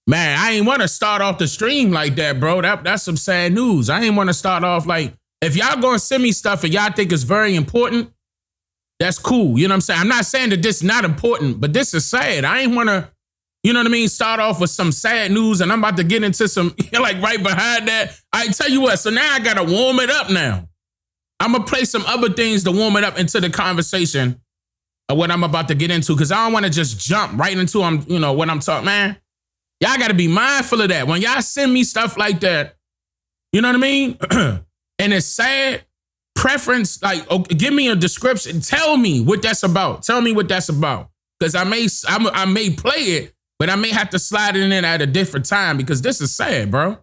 Man, I ain't want to start off the stream like that, bro. That's some sad news. I ain't want to start off like, if y'all going to send me stuff and y'all think it's very important, that's cool. You know what I'm saying? I'm not saying that this is not important, but this is sad. I ain't want to, start off with some sad news and I'm about to get into some, like right behind that. I tell you what, so now I got to warm it up now. I'm going to play some other things to warm it up into the conversation of what I'm about to get into because I don't want to just jump right into what I'm talking, man. Y'all got to be mindful of that. When y'all send me stuff like that, you know what I mean? And it's sad, preference, like, give me a description. Tell me what that's about. Tell me what that's about. Because I may play it, but I may have to slide it in at a different time because this is sad, bro.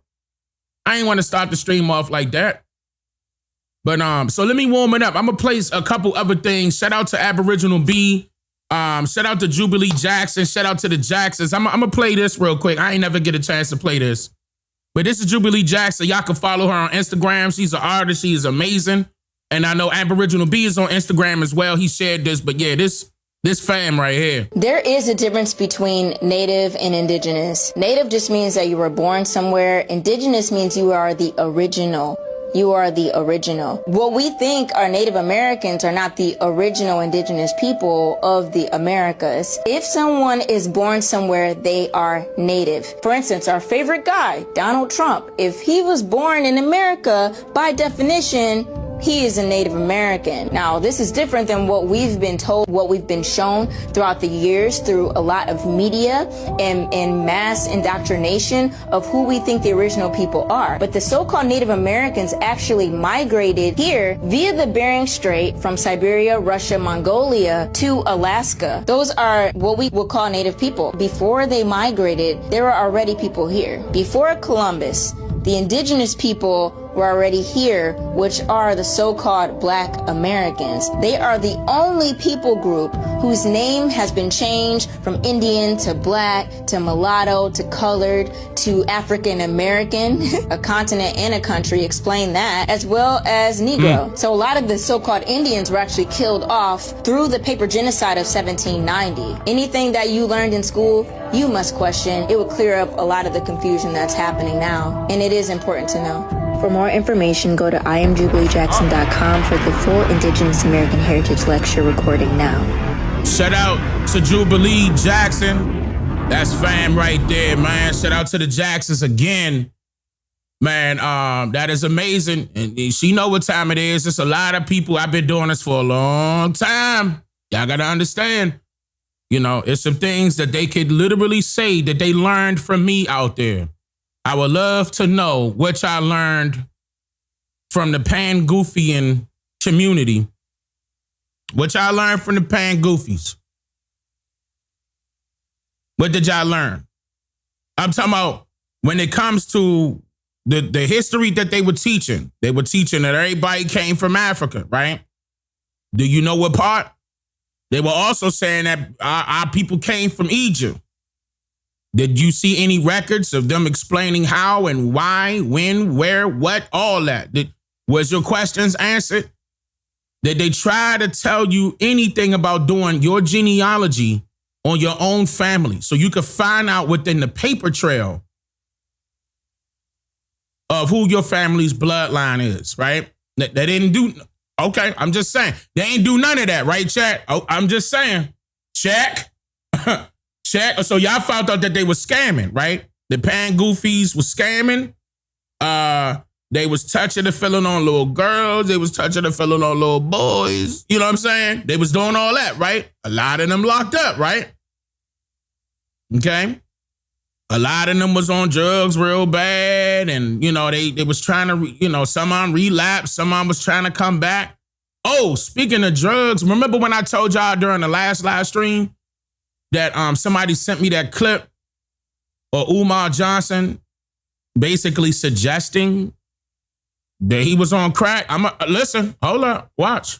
I ain't want to start the stream off like that. But so let me warm it up. I'm gonna play a couple other things. Shout out to Aboriginal B. Shout out to Jubilee Jackson. Shout out to the Jacksons. I'm gonna play this real quick. I ain't never get a chance to play this. But this is Jubilee Jackson. Y'all can follow her on Instagram. She's an artist. She is amazing. And I know Aboriginal B is on Instagram as well. He shared this. But yeah, this fam right here. There is a difference between native and indigenous. Native just means that you were born somewhere. Indigenous means you are the original. You are the original. What we think are Native Americans are not the original indigenous people of the Americas. If someone is born somewhere, they are native. For instance, our favorite guy, Donald Trump, if he was born in America, by definition, he is a Native American. Now, this is different than what we've been told, what we've been shown throughout the years through a lot of media and mass indoctrination of who we think the original people are. But the so-called Native Americans actually migrated here via the Bering Strait from Siberia, Russia, Mongolia to Alaska. Those are what we would call native people. Before they migrated, there were already people here. Before Columbus, the indigenous people were already here, which are the so-called Black Americans. They are the only people group whose name has been changed from Indian to Black to mulatto to colored to African American, a continent and a country, explain that, as well as Negro. So a lot of the so-called Indians were actually killed off through the paper genocide of 1790. Anything that you learned in school, you must question. It would clear up a lot of the confusion that's happening now, and it is important to know. For more information, go to IamJubileeJackson.com for the full Indigenous American Heritage Lecture recording now. Shout out to Jubilee Jackson. That's fam right there, man. Shout out to the Jacksons again. Man, that is amazing. And she know what time it is. There's a lot of people. I've been doing this for a long time. Y'all got to understand. You know, it's some things that they could literally say that they learned from me out there. I would love to know what y'all learned from the Pan-Goofian community. What y'all learned from the Pan-Goofies. What did y'all learn? I'm talking about when it comes to the history that they were teaching. They were teaching that everybody came from Africa, right? Do you know what part? They were also saying that our people came from Egypt. Did you see any records of them explaining how and why, when, where, what, all that? Was your questions answered? Did they try to tell you anything about doing your genealogy on your own family so you could find out within the paper trail of who your family's bloodline is, right? They didn't do, okay, I'm just saying. They ain't do none of that, right, chat? Oh, I'm just saying. Check. Check. So y'all found out that they were scamming, right? The Pan-Goofies was scamming. They was touching and feeling on little girls. They was touching and feeling on little boys. You know what I'm saying? They was doing all that, right? A lot of them locked up, right? Okay? A lot of them was on drugs real bad. And, you know, they was trying to, some of them relapsed. Some of them was trying to come back. Oh, speaking of drugs, remember when I told y'all during the last live stream that somebody sent me that clip of Umar Johnson basically suggesting that he was on crack? Listen, hold up, watch.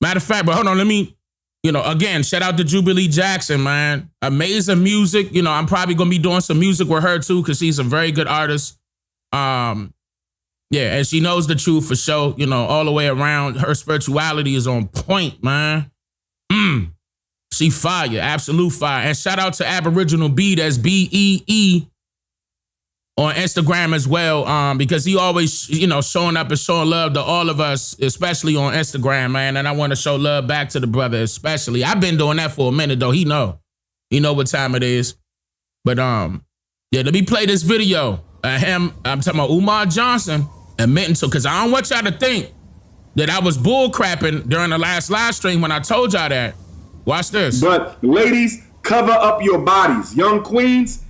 Matter of fact, but hold on, let me, again, shout out to Jubilee Jackson, man. Amazing music. I'm probably going to be doing some music with her too because she's a very good artist. Yeah, and she knows the truth for sure, all the way around. Her spirituality is on point, man. She fire, absolute fire. And shout out to Aboriginal B, that's BEE on Instagram as well, because he always, showing up and showing love to all of us, especially on Instagram, man. And I want to show love back to the brother, especially. I've been doing that for a minute, though. He know what time it is. But yeah, let me play this video of him. I'm talking about Umar Johnson admitting to, because I don't want y'all to think that I was bull crapping during the last live stream when I told y'all that. Watch this. But ladies, cover up your bodies. Young queens,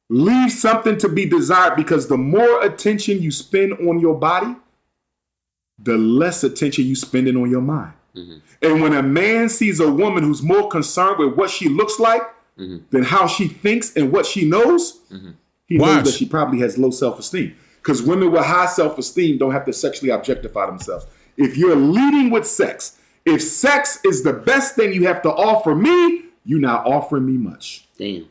leave something to be desired, because the more attention you spend on your body, the less attention you spending on your mind. And when a man sees a woman who's more concerned with what she looks like than how she thinks and what she knows, he knows that she probably has low self-esteem. Because women with high self-esteem don't have to sexually objectify themselves. If you're leading with sex, if sex is the best thing you have to offer me, you're not offering me much. Damn.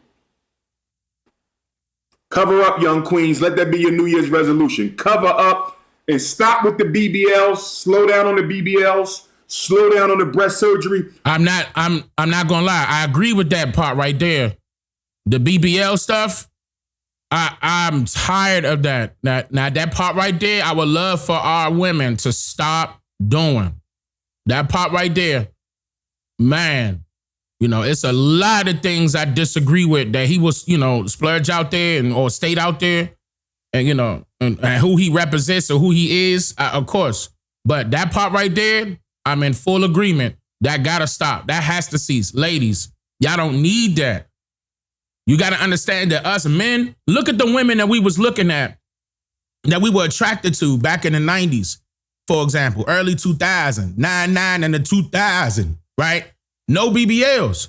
Cover up, young queens. Let that be your New Year's resolution. Cover up and stop with the BBLs. Slow down on the BBLs. Slow down on the breast surgery. I'm not gonna lie. I agree with that part right there. The BBL stuff, I'm tired of that. Now that part right there, I would love for our women to stop doing. That part right there, man, you know, it's a lot of things I disagree with that he was, you know, splurge out there or stayed out there and, you know, and who he represents or who he is, of course. But that part right there, I'm in full agreement. That gotta stop. That has to cease. Ladies, y'all don't need that. You gotta understand that us men, look at the women that we was looking at, that we were attracted to back in the 90s, for example, early 2000, 99 and the 2000, right? No BBLs.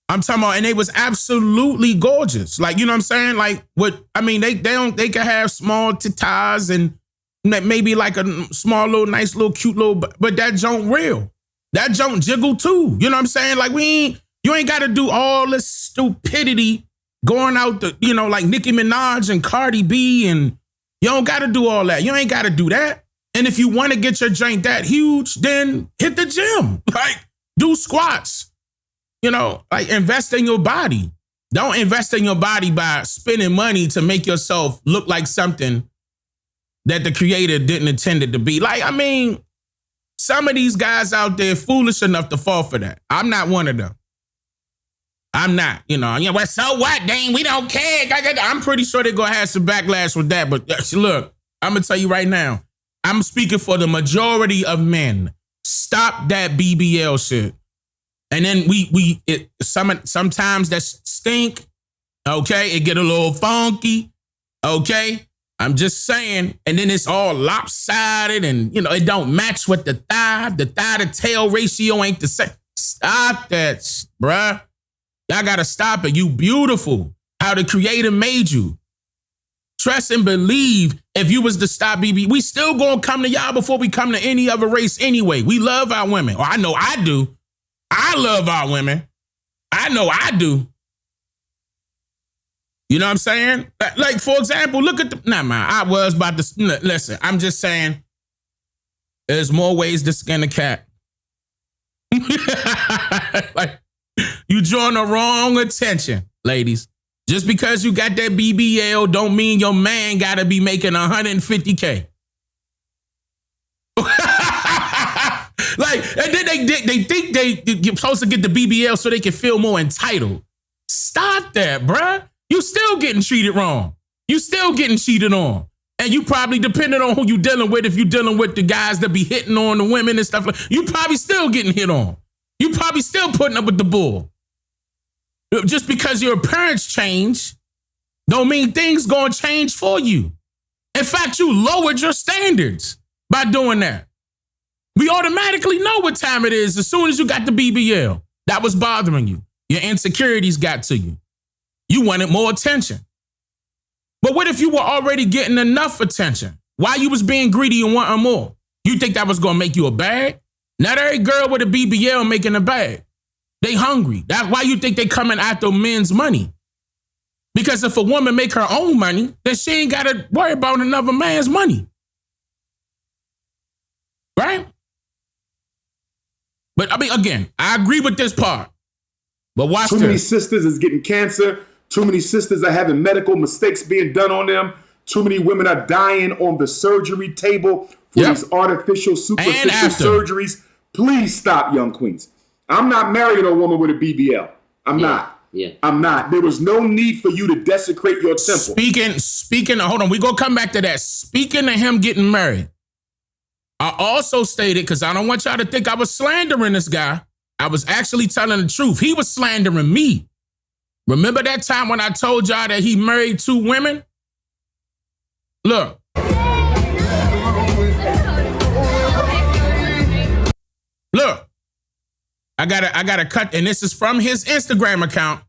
I'm talking about, and they was absolutely gorgeous. Like, you know what I'm saying? Like, they can have small tatas and maybe like a small little, nice little, cute little, but that joint real. That joint jiggle too. You know what I'm saying? Like you ain't got to do all this stupidity going out the, you know, like Nicki Minaj and Cardi B, and you don't got to do all that. You ain't got to do that. And if you want to get your joint that huge, then hit the gym. Like, do squats. You know, like invest in your body. Don't invest in your body by spending money to make yourself look like something that the creator didn't intend it to be. Like, I mean, some of these guys out there foolish enough to fall for that. I'm not one of them. I'm not, you know, well, so what, Dane? We don't care. I'm pretty sure they're going to have some backlash with that. But look, I'm going to tell you right now, I'm speaking for the majority of men. Stop that BBL shit. And then sometimes that stink. Okay. It get a little funky. Okay. I'm just saying. And then it's all lopsided and, you know, it don't match with the thigh to tail ratio ain't the same. Stop that, bruh. Y'all gotta stop it. You beautiful. How the creator made you. Trust and believe. If you was to stop BB, we still gonna come to y'all before we come to any other race anyway. We love our women. Or I know I do. I love our women. I know I do. You know what I'm saying? Like, for example, look at the, I was about to, listen, I'm just saying, there's more ways to skin a cat. Like, you drawing the wrong attention, ladies. Just because you got that BBL don't mean your man gotta be making $150K. Like, and then they think you're supposed to get the BBL so they can feel more entitled. Stop that, bruh. You still getting treated wrong. You still getting cheated on. And you probably, depending on who you dealing with, if you dealing with the guys that be hitting on the women and stuff, you probably still getting hit on. You probably still putting up with the bull. Just because your appearance change don't mean things gonna change for you. In fact, you lowered your standards by doing that. We automatically know what time it is as soon as you got the BBL. That was bothering you. Your insecurities got to you. You wanted more attention. But what if you were already getting enough attention? Why you was being greedy and wanting more? You think that was gonna make you a bag? Not every girl with a BBL making a bag. They hungry. That's why you think they coming after men's money. Because if a woman make her own money, then she ain't gotta worry about another man's money. Right? But I mean, again, I agree with this part. But watch Too many sisters is getting cancer. Too many sisters are having medical mistakes being done on them. Too many women are dying on the surgery table for these artificial, superficial surgeries. Please stop, young queens. I'm not marrying a woman with a BBL. I'm not. Yeah. I'm not. There was no need for you to desecrate your temple. Speaking of, hold on, we gonna come back to that. Speaking of him getting married, I also stated, because I don't want y'all to think I was slandering this guy. I was actually telling the truth. He was slandering me. Remember that time when I told y'all that he married 2 women? Look. I gotta cut, and this is from his Instagram account.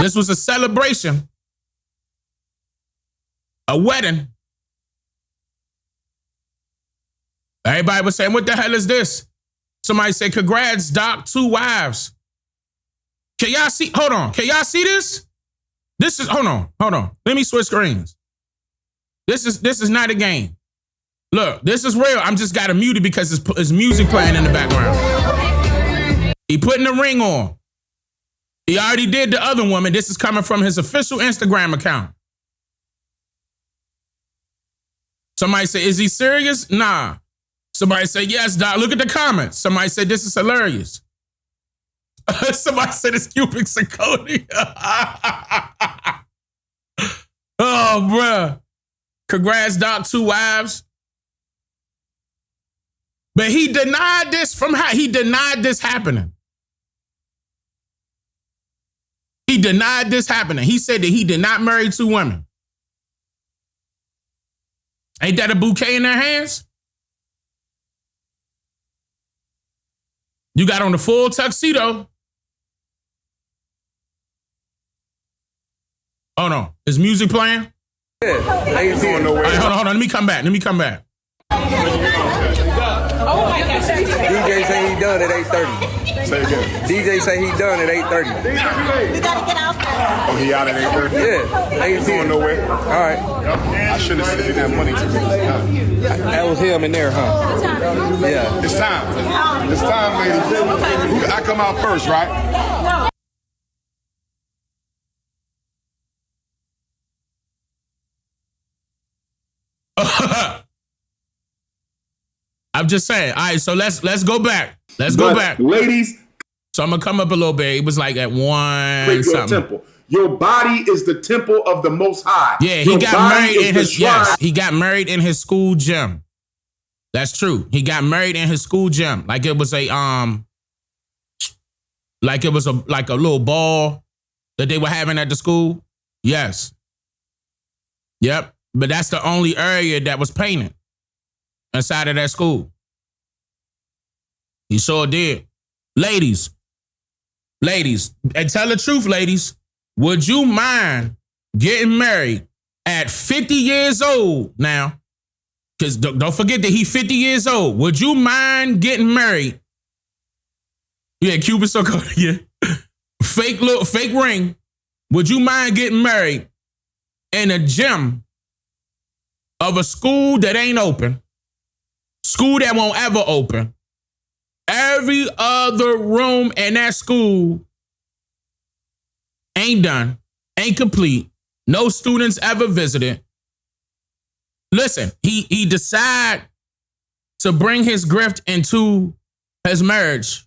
This was a celebration, a wedding. Everybody was saying, what the hell is this? Somebody said, congrats, Doc, 2 wives. Can y'all see? Hold on. Can y'all see this? This is, hold on. Let me switch screens. This is not a game. Look, this is real. I'm just got to mute it because it's music playing in the background. He putting the ring on. He already did the other woman. This is coming from his official Instagram account. Somebody said, is he serious? Nah. Somebody said, yes, Doc. Look at the comments. Somebody said, this is hilarious. Somebody said it's cubic zirconia. Oh, bruh. Congrats, Doc, 2 wives. But he denied this he denied this happening. He denied this happening. He said that he did not marry 2 women. Ain't that a bouquet in their hands? You got on the full tuxedo. Oh no, is music playing? Yeah, I ain't going nowhere. All right, hold on. Let me come back. DJ say he done at 8:30. Say again. DJ say he done at 8:30. We gotta get out there. Oh, he out at 8:30? Yeah, I ain't going nowhere. All right. I should have said that money to me. That was him in there, huh? Yeah. It's time. It's time, ladies. I come out first, right? I'm just saying. All right, so let's go back. Let's go back. Ladies. So I'm going to come up a little bit. It was like at 1 your something. Temple. Your body is the temple of the Most High. Yeah, he got married in his, he got married in his school gym. That's true. He got married in his school gym. Like it was a little ball that they were having at the school. Yes. Yep. But that's the only area that was painted inside of that school. He sure did. Ladies, and tell the truth, ladies, would you mind getting married at 50 years old now? Because don't forget that he's 50 years old. Would you mind getting married? Yeah, cubic zirconia. Fake ring. Would you mind getting married in a gym of a school that ain't open? School that won't ever open. Every other room in that school ain't done, ain't complete. No students ever visited. Listen, he decided to bring his grift into his marriage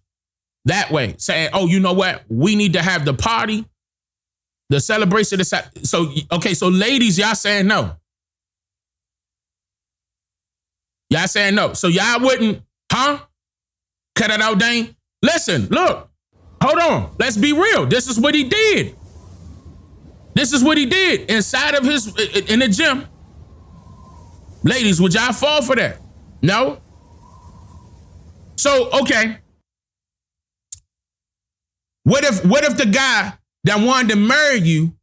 that way, saying, oh, you know what? We need to have the party, the celebration. So ladies, y'all saying no. Y'all saying no. So y'all wouldn't, huh? Cut it out, Dane. Listen, look, hold on. Let's be real. This is what he did. This is what he did inside of in the gym. Ladies, would y'all fall for that? No? So, okay. What if the guy that wanted to marry you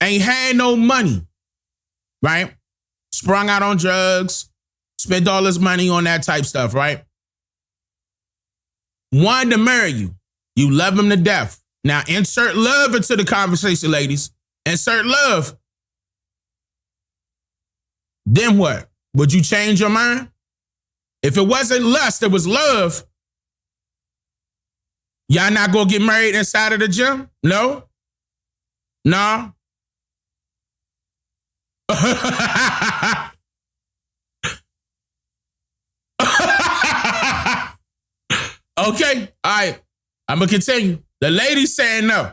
ain't had no money, right? Sprung out on drugs, spent all his money on that type stuff, right? Wanted to marry you. You love him to death. Now, insert love into the conversation, ladies. Insert love. Then what? Would you change your mind? If it wasn't lust, it was love. Y'all not gonna get married inside of the gym? No? No? Okay, all right. I'm gonna continue. The lady's saying no.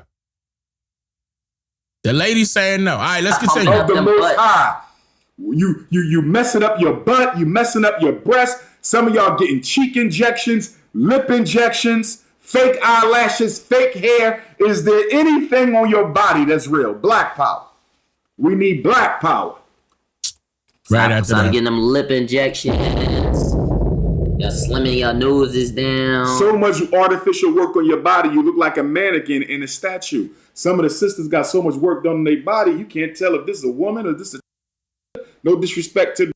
The lady's saying no. All right, let's continue. Of the Most High. You messing up your butt, you messing up your breast. Some of y'all getting cheek injections, lip injections, fake eyelashes, fake hair. Is there anything on your body that's real? Black power. We need black power. Right after Stop that. getting them lip injections. Y'all slimming your noses down. So much artificial work on your body, you look like a mannequin in a statue. Some of the sisters got so much work done on their body, you can't tell if this is a woman or this is no disrespect to,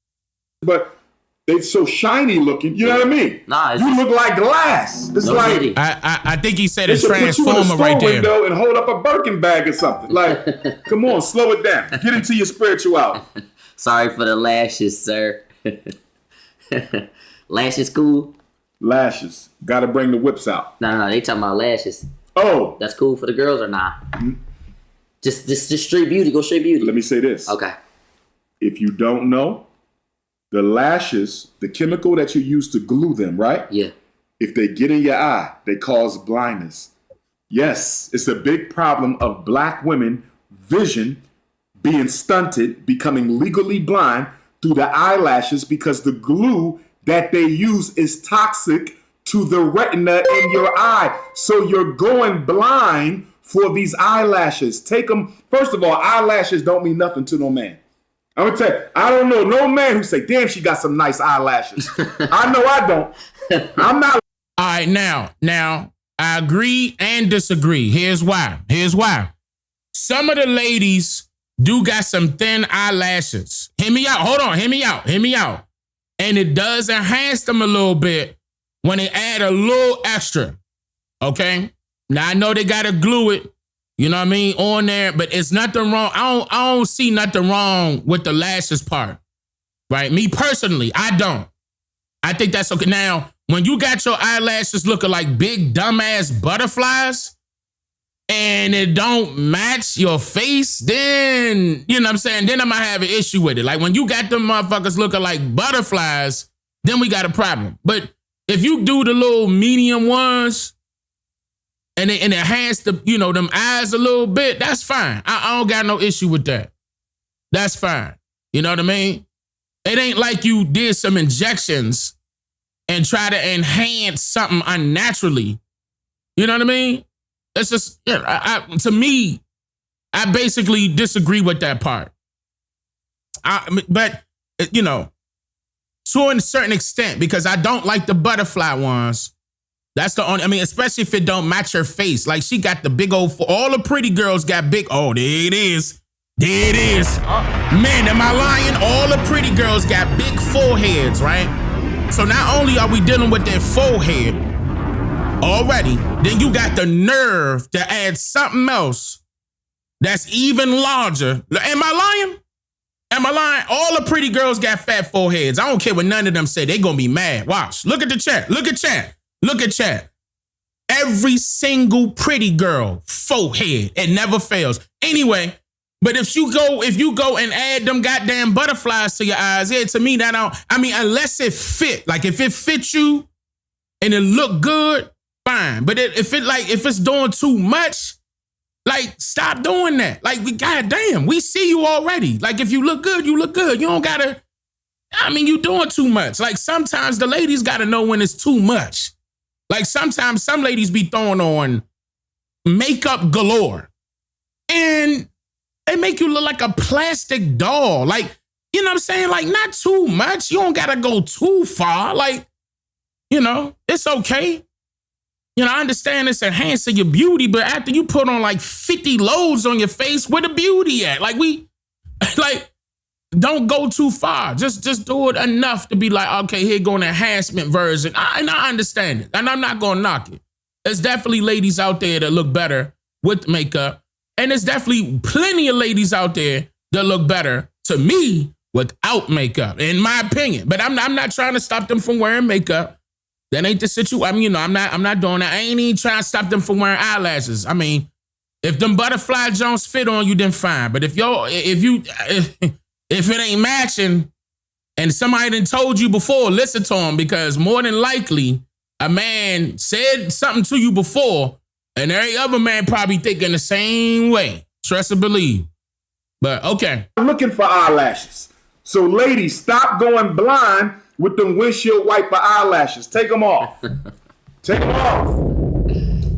but they so shiny looking. You know what I mean? Nah, you look like glass. It's like I think he said a they should put you in a transformer store right there. window and hold up a Birkin bag or something. Like, come on, slow it down. Get into your spirituality. Sorry for the lashes, sir. Lashes cool? Lashes. Got to bring the whips out. No, they talking about lashes. Oh. That's cool for the girls or not? Just straight beauty. Go straight beauty. Let me say this. Okay. If you don't know, the lashes, the chemical that you use to glue them, right? Yeah. If they get in your eye, they cause blindness. Yes, it's a big problem of black women vision being stunted, becoming legally blind through the eyelashes because the glue that they use is toxic to the retina in your eye. So you're going blind for these eyelashes. Take them. First of all, eyelashes don't mean nothing to no man. I'm gonna tell you, I don't know no man who say, damn, she got some nice eyelashes. I know I don't. I'm not. All right, now, I agree and disagree. Here's why. Some of the ladies do got some thin eyelashes. Hear me out. Hold on. Hear me out. And it does enhance them a little bit when they add a little extra. Okay? Now, I know they got to glue it, you know what I mean, on there, but it's nothing wrong. I don't see nothing wrong with the lashes part, right? Me personally, I don't. I think that's okay. Now, when you got your eyelashes looking like big dumbass butterflies and it don't match your face, then, you know what I'm saying, then I might have an issue with it. Like when you got them motherfuckers looking like butterflies, then we got a problem. But if you do the little medium ones and it enhance the, you know, them eyes a little bit, that's fine. I don't got no issue with that. That's fine. You know what I mean? It ain't like you did some injections and try to enhance something unnaturally. You know what I mean? It's just, to me, I basically disagree with that part. But, you know, to a certain extent, because I don't like the butterfly ones. That's the only, I mean, especially if it don't match her face. Like she got the big old, all the pretty girls got big, oh, there it is. There it is. Man, am I lying? All the pretty girls got big foreheads, right? So not only are we dealing with their forehead already, then you got the nerve to add something else that's even larger. Am I lying? All the pretty girls got fat foreheads. I don't care what none of them say. They gonna be mad. Watch. Look at the chat. Look at chat. Every single pretty girl, forehead. It never fails. Anyway, but if you go and add them goddamn butterflies to your eyes, yeah, to me, unless it fit. Like if it fits you and it look good, fine. But if it's doing too much, like stop doing that. Like goddamn, we see you already. Like if you look good, you look good. You don't gotta, you doing too much. Like sometimes the ladies gotta know when it's too much. Like sometimes some ladies be throwing on makeup galore. And they make you look like a plastic doll. Like, you know what I'm saying? Like, not too much. You don't gotta go too far. Like, you know, it's okay. You know, I understand it's enhancing your beauty, but after you put on like 50 loads on your face, where the beauty at? Like, don't go too far. Just do it enough to be like, okay, here go an enhancement version. And I understand it. And I'm not gonna knock it. There's definitely ladies out there that look better with makeup. And there's definitely plenty of ladies out there that look better to me without makeup, in my opinion. But I'm not trying to stop them from wearing makeup. That ain't the situation. I'm not doing that. I ain't even trying to stop them from wearing eyelashes. I mean, if them butterfly joints fit on you, then fine. But if it ain't matching and somebody done told you before, listen to them, because more than likely a man said something to you before and every other man probably thinking the same way. Trust and believe. But okay. I'm looking for eyelashes. So ladies, stop going blind with them windshield wiper eyelashes. Take them off. Take them off.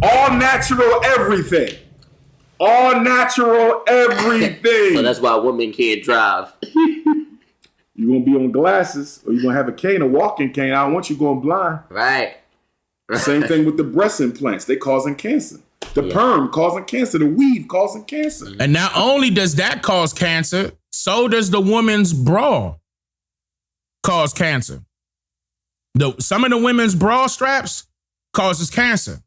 All natural everything. All natural everything. So that's why women can't drive. You're going to be on glasses, or you're going to have a cane, a walking cane. I don't want you going blind. Right. Same thing with the breast implants. They causing cancer. The perm causing cancer. The weave causing cancer. And not only does that cause cancer, so does the woman's bra cause cancer. Some of the women's bra straps causes cancer.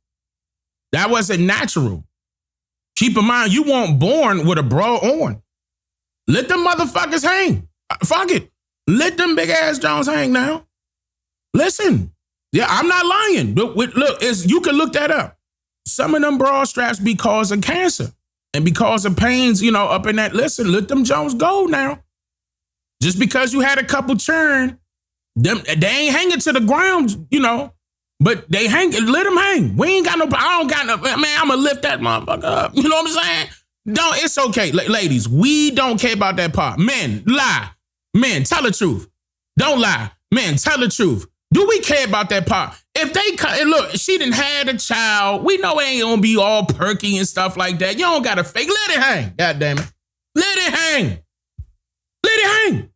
That wasn't natural. Keep in mind, you weren't born with a bra on. Let them motherfuckers hang. Fuck it. Let them big ass Jones hang now. Listen. Yeah, I'm not lying. Look, you can look that up. Some of them bra straps be causing cancer. And because of pains, up in that, listen, let them Jones go now. Just because you had a couple churn, they ain't hanging to the ground, but they hang, let them hang. We ain't got no, I don't got no, man, I'm gonna lift that motherfucker up. You know what I'm saying? Don't, it's okay. Ladies, we don't care about that part. Men, lie. Men, tell the truth. Don't lie. Men, tell the truth. Do we care about that part? If they, look, she done had a child. We know it ain't gonna be all perky and stuff like that. You don't gotta fake. Let it hang. God damn it. Let it hang. Let it hang.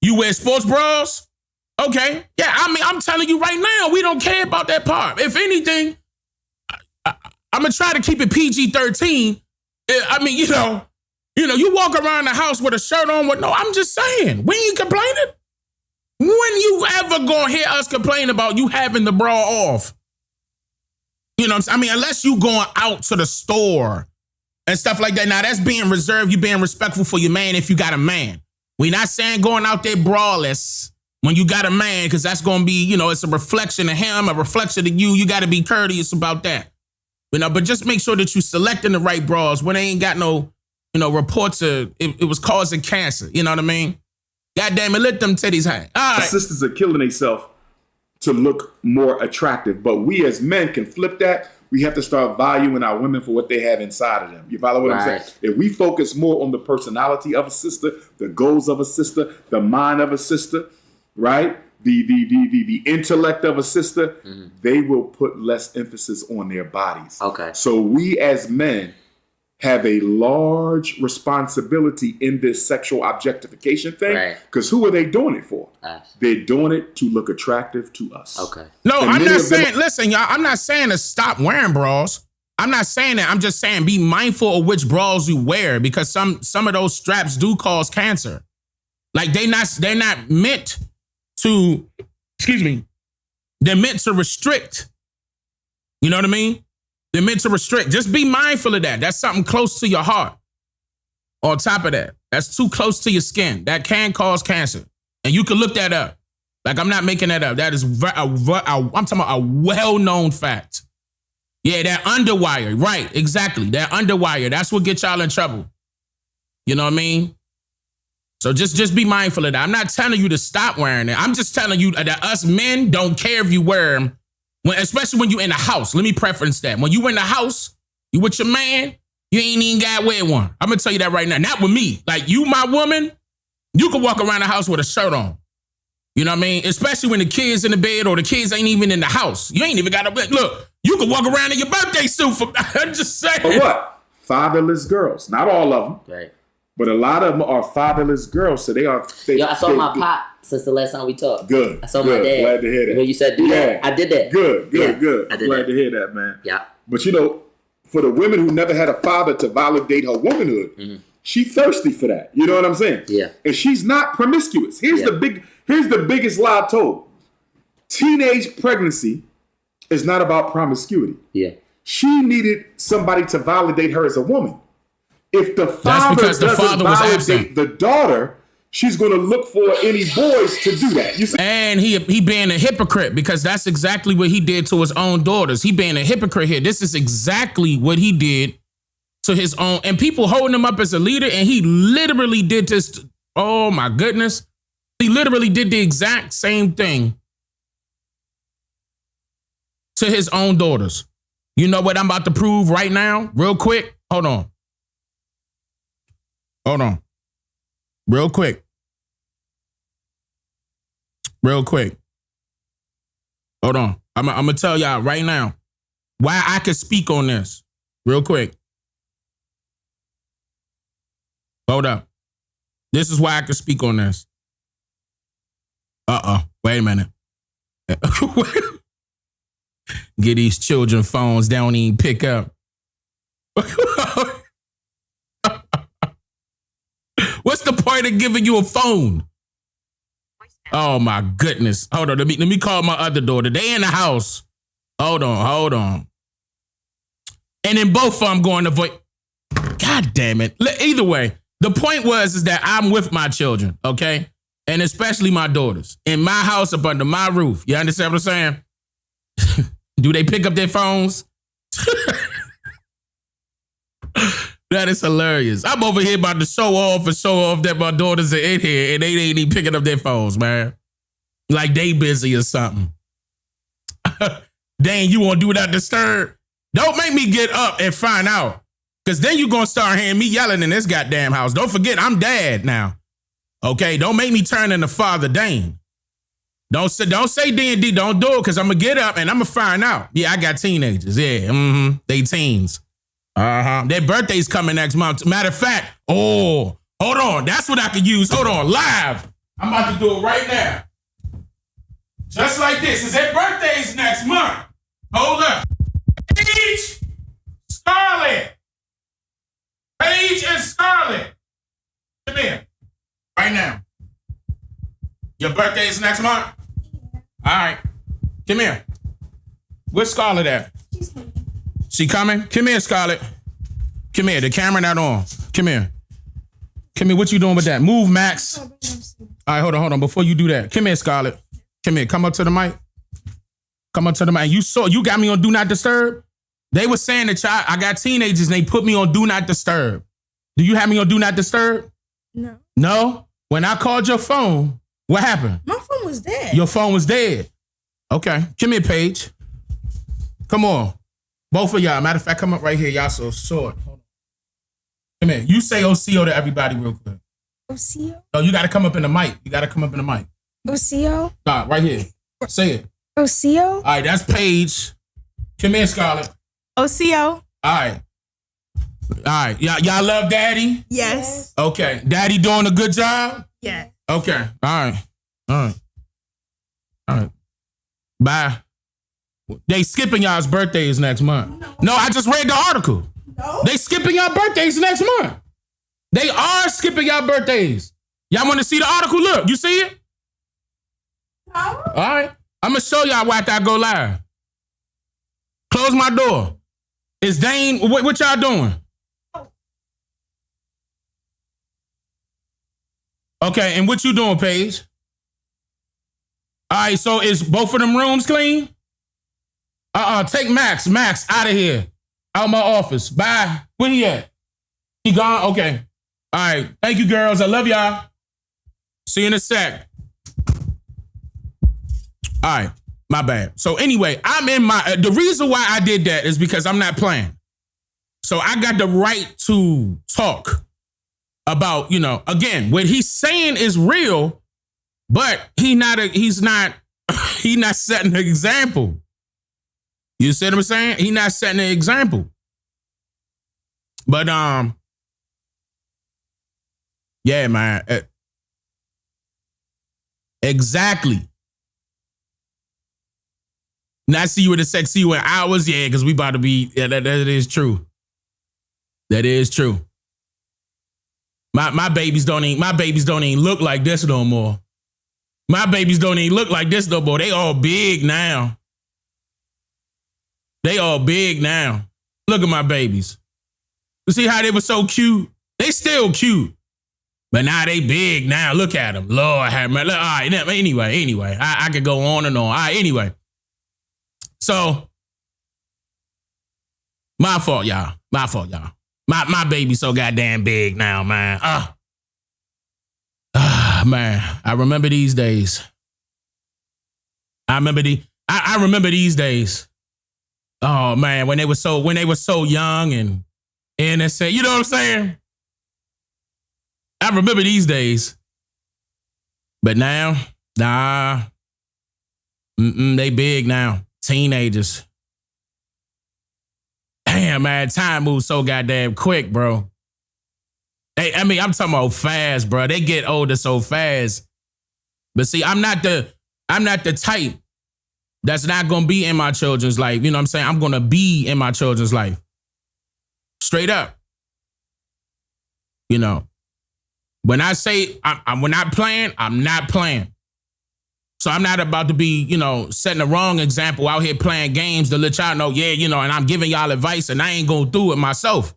You wear sports bras? Okay. Yeah, I mean, I'm telling you right now, we don't care about that part. If anything, I'm gonna try to keep it PG-13. I mean, you walk around the house with a shirt on with I'm just saying, we ain't complaining. When you ever gonna hear us complain about you having the bra off? You know what I'm saying? I mean, unless you going out to the store and stuff like that. Now, that's being reserved. You being respectful for your man if you got a man. We not saying going out there braless when you got a man, because that's going to be, it's a reflection of him, a reflection of you. You got to be courteous about that. But just make sure that you selecting the right bras when they ain't got no, reports of it was causing cancer. You know what I mean? God damn it, let them titties hang. All right. Sisters are killing themselves to look more attractive. But we as men can flip that. We have to start valuing our women for what they have inside of them. You follow what I'm saying? If we focus more on the personality of a sister, the goals of a sister, the mind of a sister, right? The intellect of a sister, they will put less emphasis on their bodies. Okay. So we as men have a large responsibility in this sexual objectification thing. Because who are they doing it for? Us. They're doing it to look attractive to us. Okay. No, I'm not saying, listen, y'all, I'm not saying to stop wearing bras. I'm not saying that. I'm just saying be mindful of which bras you wear, because some of those straps do cause cancer. Like they're not meant to, they're meant to restrict. You know what I mean? They're meant to restrict. Just be mindful of that. That's something close to your heart. On top of that, that's too close to your skin. That can cause cancer. And you can look that up. Like, I'm not making that up. That is, I'm talking about a well-known fact. Yeah, that underwire. Right, exactly. That underwire. That's what gets y'all in trouble. You know what I mean? So just be mindful of that. I'm not telling you to stop wearing it. I'm just telling you that us men don't care if you wear them. Especially when you in the house. Let me preference that. When you in the house, you with your man, you ain't even got to wear one. I'm going to tell you that right now. Not with me. Like, you, my woman, you can walk around the house with a shirt on. You know what I mean? Especially when the kids in the bed or the kids ain't even in the house. You ain't even got to, look, you can walk around in your birthday suit. I'm just saying. But what? Fatherless girls. Not all of them. Right. But a lot of them are fatherless girls. So they are. Yo, I saw my pop since the last time we talked. Good. I saw my dad. Glad to hear that. When you said do that, I did that. Good. I did Glad that. to hear that, man. Yeah. But for the women who never had a father to validate her womanhood, she thirsty for that. You know what I'm saying? Yeah. And she's not promiscuous. Here's the biggest lie told. Teenage pregnancy is not about promiscuity. Yeah. She needed somebody to validate her as a woman. If the father doesn't validate the daughter, she's going to look for any boys to do that. You see? And he being a hypocrite, because that's exactly what he did to his own daughters. He being a hypocrite here. This is exactly what he did to his own. And people holding him up as a leader, and he literally did this. Oh, my goodness. He literally did the exact same thing to his own daughters. You know what I'm about to prove right now? Real quick. Hold on. Real quick. Hold on. I'm going to tell y'all right now why I can speak on this. Real quick. Hold up. This is why I can speak on this. Wait a minute. Get these children phones, they don't even pick up. What's the point of giving you a phone? Oh my goodness. Hold on, let me call my other daughter. They in the house. Hold on. And then both of them going to voice. God damn it. Either way, the point is that I'm with my children, okay? And especially my daughters. In my house, up under my roof. You understand what I'm saying? Do they pick up their phones? That is hilarious. I'm over here about to show off that my daughters are in here and they ain't even picking up their phones, man. Like they busy or something. Dane, you want to do that disturb? Don't make me get up and find out. Because then you're going to start hearing me yelling in this goddamn house. Don't forget, I'm dad now. Okay? Don't make me turn into Father Dane. Don't say D&D. Don't do it because I'm going to get up and I'm going to find out. Yeah, I got teenagers. Yeah, they teens. Their birthday's coming next month. Matter of fact, hold on. That's what I could use. Hold on, live. I'm about to do it right now. Just like this. It's their birthdays next month. Hold up. Paige, Scarlett. Paige and Scarlett. Come here. Right now. Your birthday's next month? All right. Come here. Where's Scarlett at? She's coming. She coming? Come here, Scarlett. Come here. The camera not on. Come here. Come here. What you doing with that? Move, Max. All right, hold on. Before you do that, come here, Scarlett. Come here. Come up to the mic. Come up to the mic. You got me on Do Not Disturb? They were saying that I got teenagers and they put me on Do Not Disturb. Do you have me on Do Not Disturb? No. No? When I called your phone, what happened? My phone was dead. Your phone was dead. Okay. Come here, Paige. Come on. Both of y'all. Matter of fact, come up right here. Y'all so short. Hold on. Come here. You say OCO to everybody real quick. OCO? No, you got to come up in the mic. OCO? Nah, right here. Say it. OCO? All right, that's Paige. Come here, Scarlett. OCO? All right. Y'all love Daddy? Yes. Okay. Daddy doing a good job? Yeah. Okay. All right. Bye. They skipping y'all's birthdays next month. No, I just read the article. No. They skipping y'all birthdays next month. They are skipping y'all birthdays. Y'all want to see the article? Look, you see it? No. All right. I'm going to show y'all after I go live. Close my door. Is Dane, what y'all doing? Okay, and what you doing, Paige? All right, so is both of them rooms clean? Take Max out of here. Out of my office. Bye. Where he at? He gone? Okay. All right. Thank you, girls. I love y'all. See you in a sec. All right. My bad. So anyway, the reason why I did that is because I'm not playing. So I got the right to talk about, again, what he's saying is real, but he's not setting an example. You see what I'm saying? He's not setting an example. But yeah, man. Exactly. Not see you in a sec, see you in hours, yeah, because we about to be. Yeah, that is true. That is true. My babies don't even look like this no more. My babies don't even look like this no more. They all big now. Look at my babies. You see how they were so cute? They still cute. But now they big now. Look at them. Lord have mercy. All right, anyway. I could go on and on. All right, anyway. So, my fault, y'all. My baby's so goddamn big now, man. Man, I remember these days. I remember these days. Oh man, when they were so young and innocent, you know what I'm saying? I remember these days. But now, nah. They big now. Teenagers. Damn, man, time moves so goddamn quick, bro. Hey, I mean, I'm talking about fast, bro. They get older so fast. But see, I'm not the type that's not gonna be in my children's life. You know what I'm saying? I'm gonna be in my children's life. Straight up. You know. When I say we're not playing, I'm not playing. So I'm not about to be, you know, setting the wrong example out here playing games to let y'all know, yeah, you know, and I'm giving y'all advice and I ain't gonna do it myself.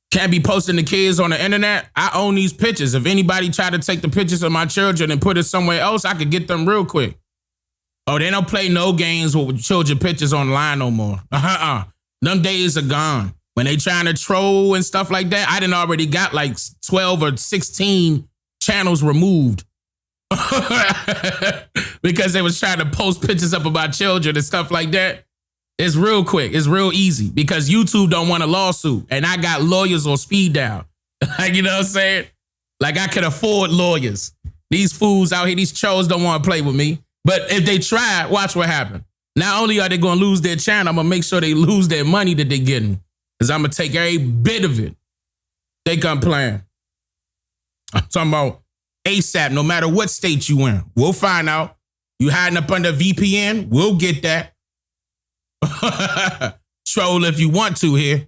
Can't be posting the kids on the internet. I own these pictures. If anybody try to take the pictures of my children and put it somewhere else, I could get them real quick. Oh, they don't play no games with children pictures online no more. Them days are gone. When they trying to troll and stuff like that, I done already got like 12 or 16 channels removed. Because they was trying to post pictures up about children and stuff like that. It's real quick. It's real easy because YouTube don't want a lawsuit. And I got lawyers on speed dial. Like, you know what I'm saying? Like I can afford lawyers. These fools out here, these trolls don't want to play with me. But if they try, watch what happens. Not only are they going to lose their channel, I'm going to make sure they lose their money that they're getting. Because I'm going to take every bit of it. They come playing. I'm talking about ASAP, no matter what state you in. We'll find out. You hiding up under VPN? We'll get that. Troll if you want to here.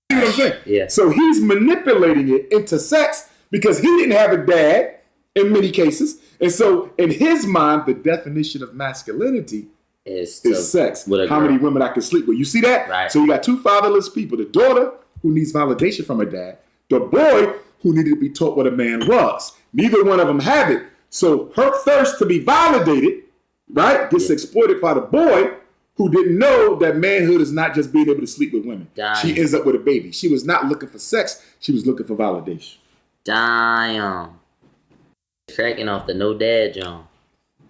You know what I'm saying? Yeah. So he's manipulating it into sex because he didn't have a dad in many cases. And so in his mind, the definition of masculinity is sex. How many women I can sleep with. You see that? Right. So you got two fatherless people. The daughter who needs validation from her dad. The boy who needed to be taught what a man was. Neither one of them have it. So her thirst to be validated, right, gets exploited by the boy who didn't know that manhood is not just being able to sleep with women. Damn. She ends up with a baby. She was not looking for sex. She was looking for validation. Damn. Cracking off the no dad, John.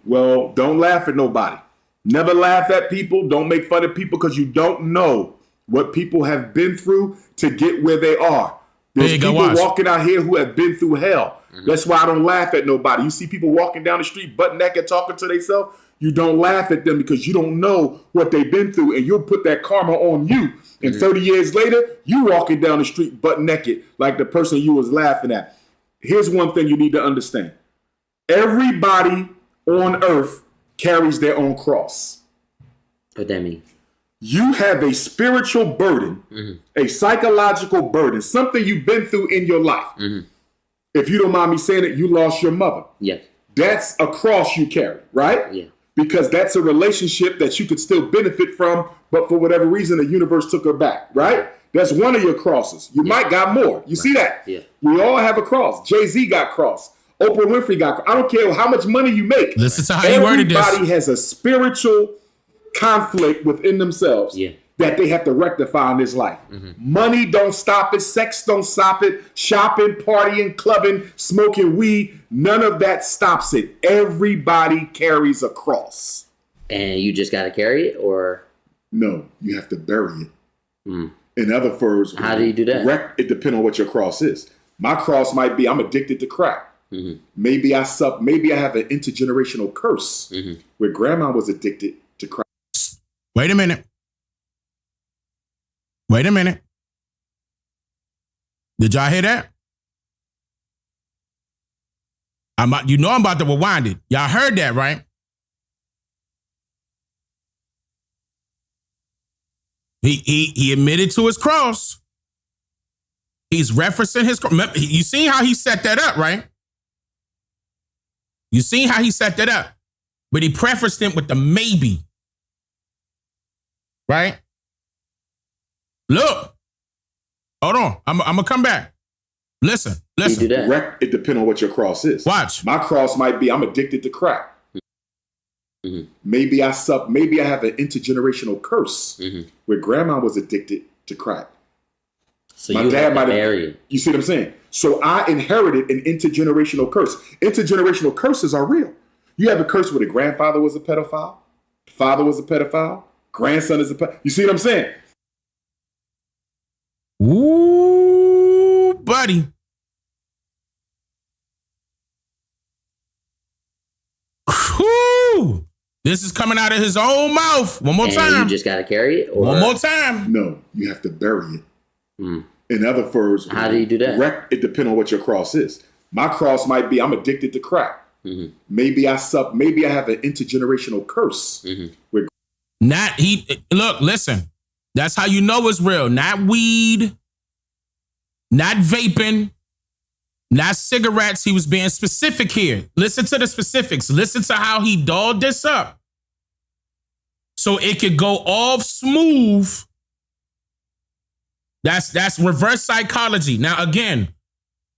Well, don't laugh at nobody. Never laugh at people. Don't make fun of people because you don't know what people have been through to get where they are. There's people walking out here who have been through hell. Mm-hmm. That's why I don't laugh at nobody. You see people walking down the street butt naked talking to themselves. You don't laugh at them because you don't know what they've been through, and you'll put that karma on you. And 30 years later, you walking down the street butt naked like the person you was laughing at. Here's one thing you need to understand. Everybody on earth carries their own cross. What that mean? You have a spiritual burden, a psychological burden, something you've been through in your life. If you don't mind me saying it, you lost your mother. Yes. That's a cross you carry, right? Yeah. Because that's a relationship that you could still benefit from, but for whatever reason, the universe took her back, right? That's one of your crosses. You might got more. You see that? Yeah. We all have a cross. Jay-Z got cross. Oprah Winfrey got cross. I don't care how much money you make. Listen to how you worded this. Everybody has a spiritual conflict within themselves that they have to rectify in this life. Money don't stop it. Sex don't stop it. Shopping, partying, clubbing, smoking weed, none of that stops it. Everybody carries a cross. And you just got to carry it, or? No, you have to bury it. In other words, how do you do that? It depends on what your cross is. My cross might be I'm addicted to crack. Maybe I have an intergenerational curse where grandma was addicted to crack. Wait a minute. Did y'all hear that? I'm about to rewind it. Y'all heard that, right? He admitted to his cross. He's referencing his cross. You seen how he set that up, right? You seen how he set that up. But he prefaced it with the maybe. Right? Look. Hold on. I'm going to come back. Listen. It depends on what your cross is. Watch. My cross might be I'm addicted to crack. Maybe I have an intergenerational curse where grandma was addicted to crack. So my dad might have. You see what I'm saying? So I inherited an intergenerational curse. Intergenerational curses are real. You have a curse where the grandfather was a pedophile, the father was a pedophile, grandson is a pedophile. You see what I'm saying? Ooh, buddy. Whew. This is coming out of his own mouth. One more time. You just got to carry it? Or? One more time. No, you have to bury it. In other words, how do you do that? It depends on what your cross is. My cross might be I'm addicted to crack. Mm-hmm. Maybe I have an intergenerational curse. Mm-hmm. Listen, that's how you know it's real. Not weed, not vaping, not cigarettes. He was being specific here. Listen to the specifics. Listen to how he dolled this up so it could go off smooth. That's reverse psychology. Now, again,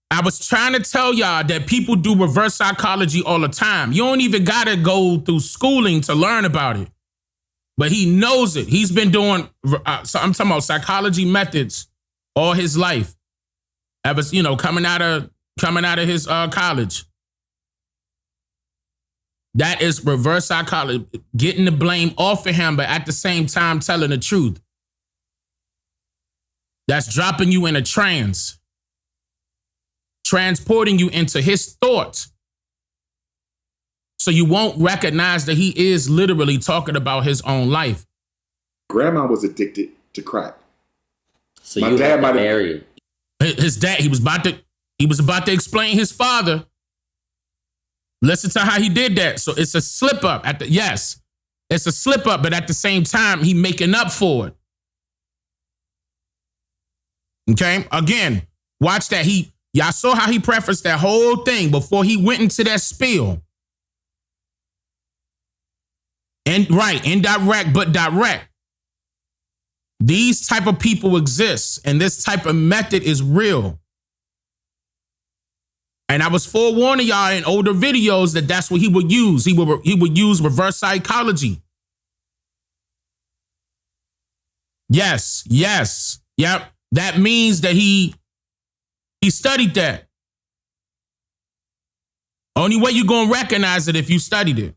I was trying to tell y'all that people do reverse psychology all the time. You don't even got to go through schooling to learn about it. But he knows it. He's been doing, so I'm talking about psychology methods all his life. Ever, coming out of his college. That is reverse psychology, getting the blame off of him, but at the same time telling the truth. That's dropping you in a trance. Transporting you into his thoughts. So you won't recognize that he is literally talking about his own life. Grandma was addicted to crack. So my dad might have married. His dad, he was about to explain his father. Listen to how he did that. So it's a slip up it's a slip up, but at the same time, he making up for it. Okay, again, watch that. Y'all saw how he prefaced that whole thing before he went into that spiel. And right, indirect but direct. These type of people exist, and this type of method is real. And I was forewarning y'all in older videos that that's what he would use. He would use reverse psychology. Yes, yep. That means that he studied that. Only way you're going to recognize it if you studied it.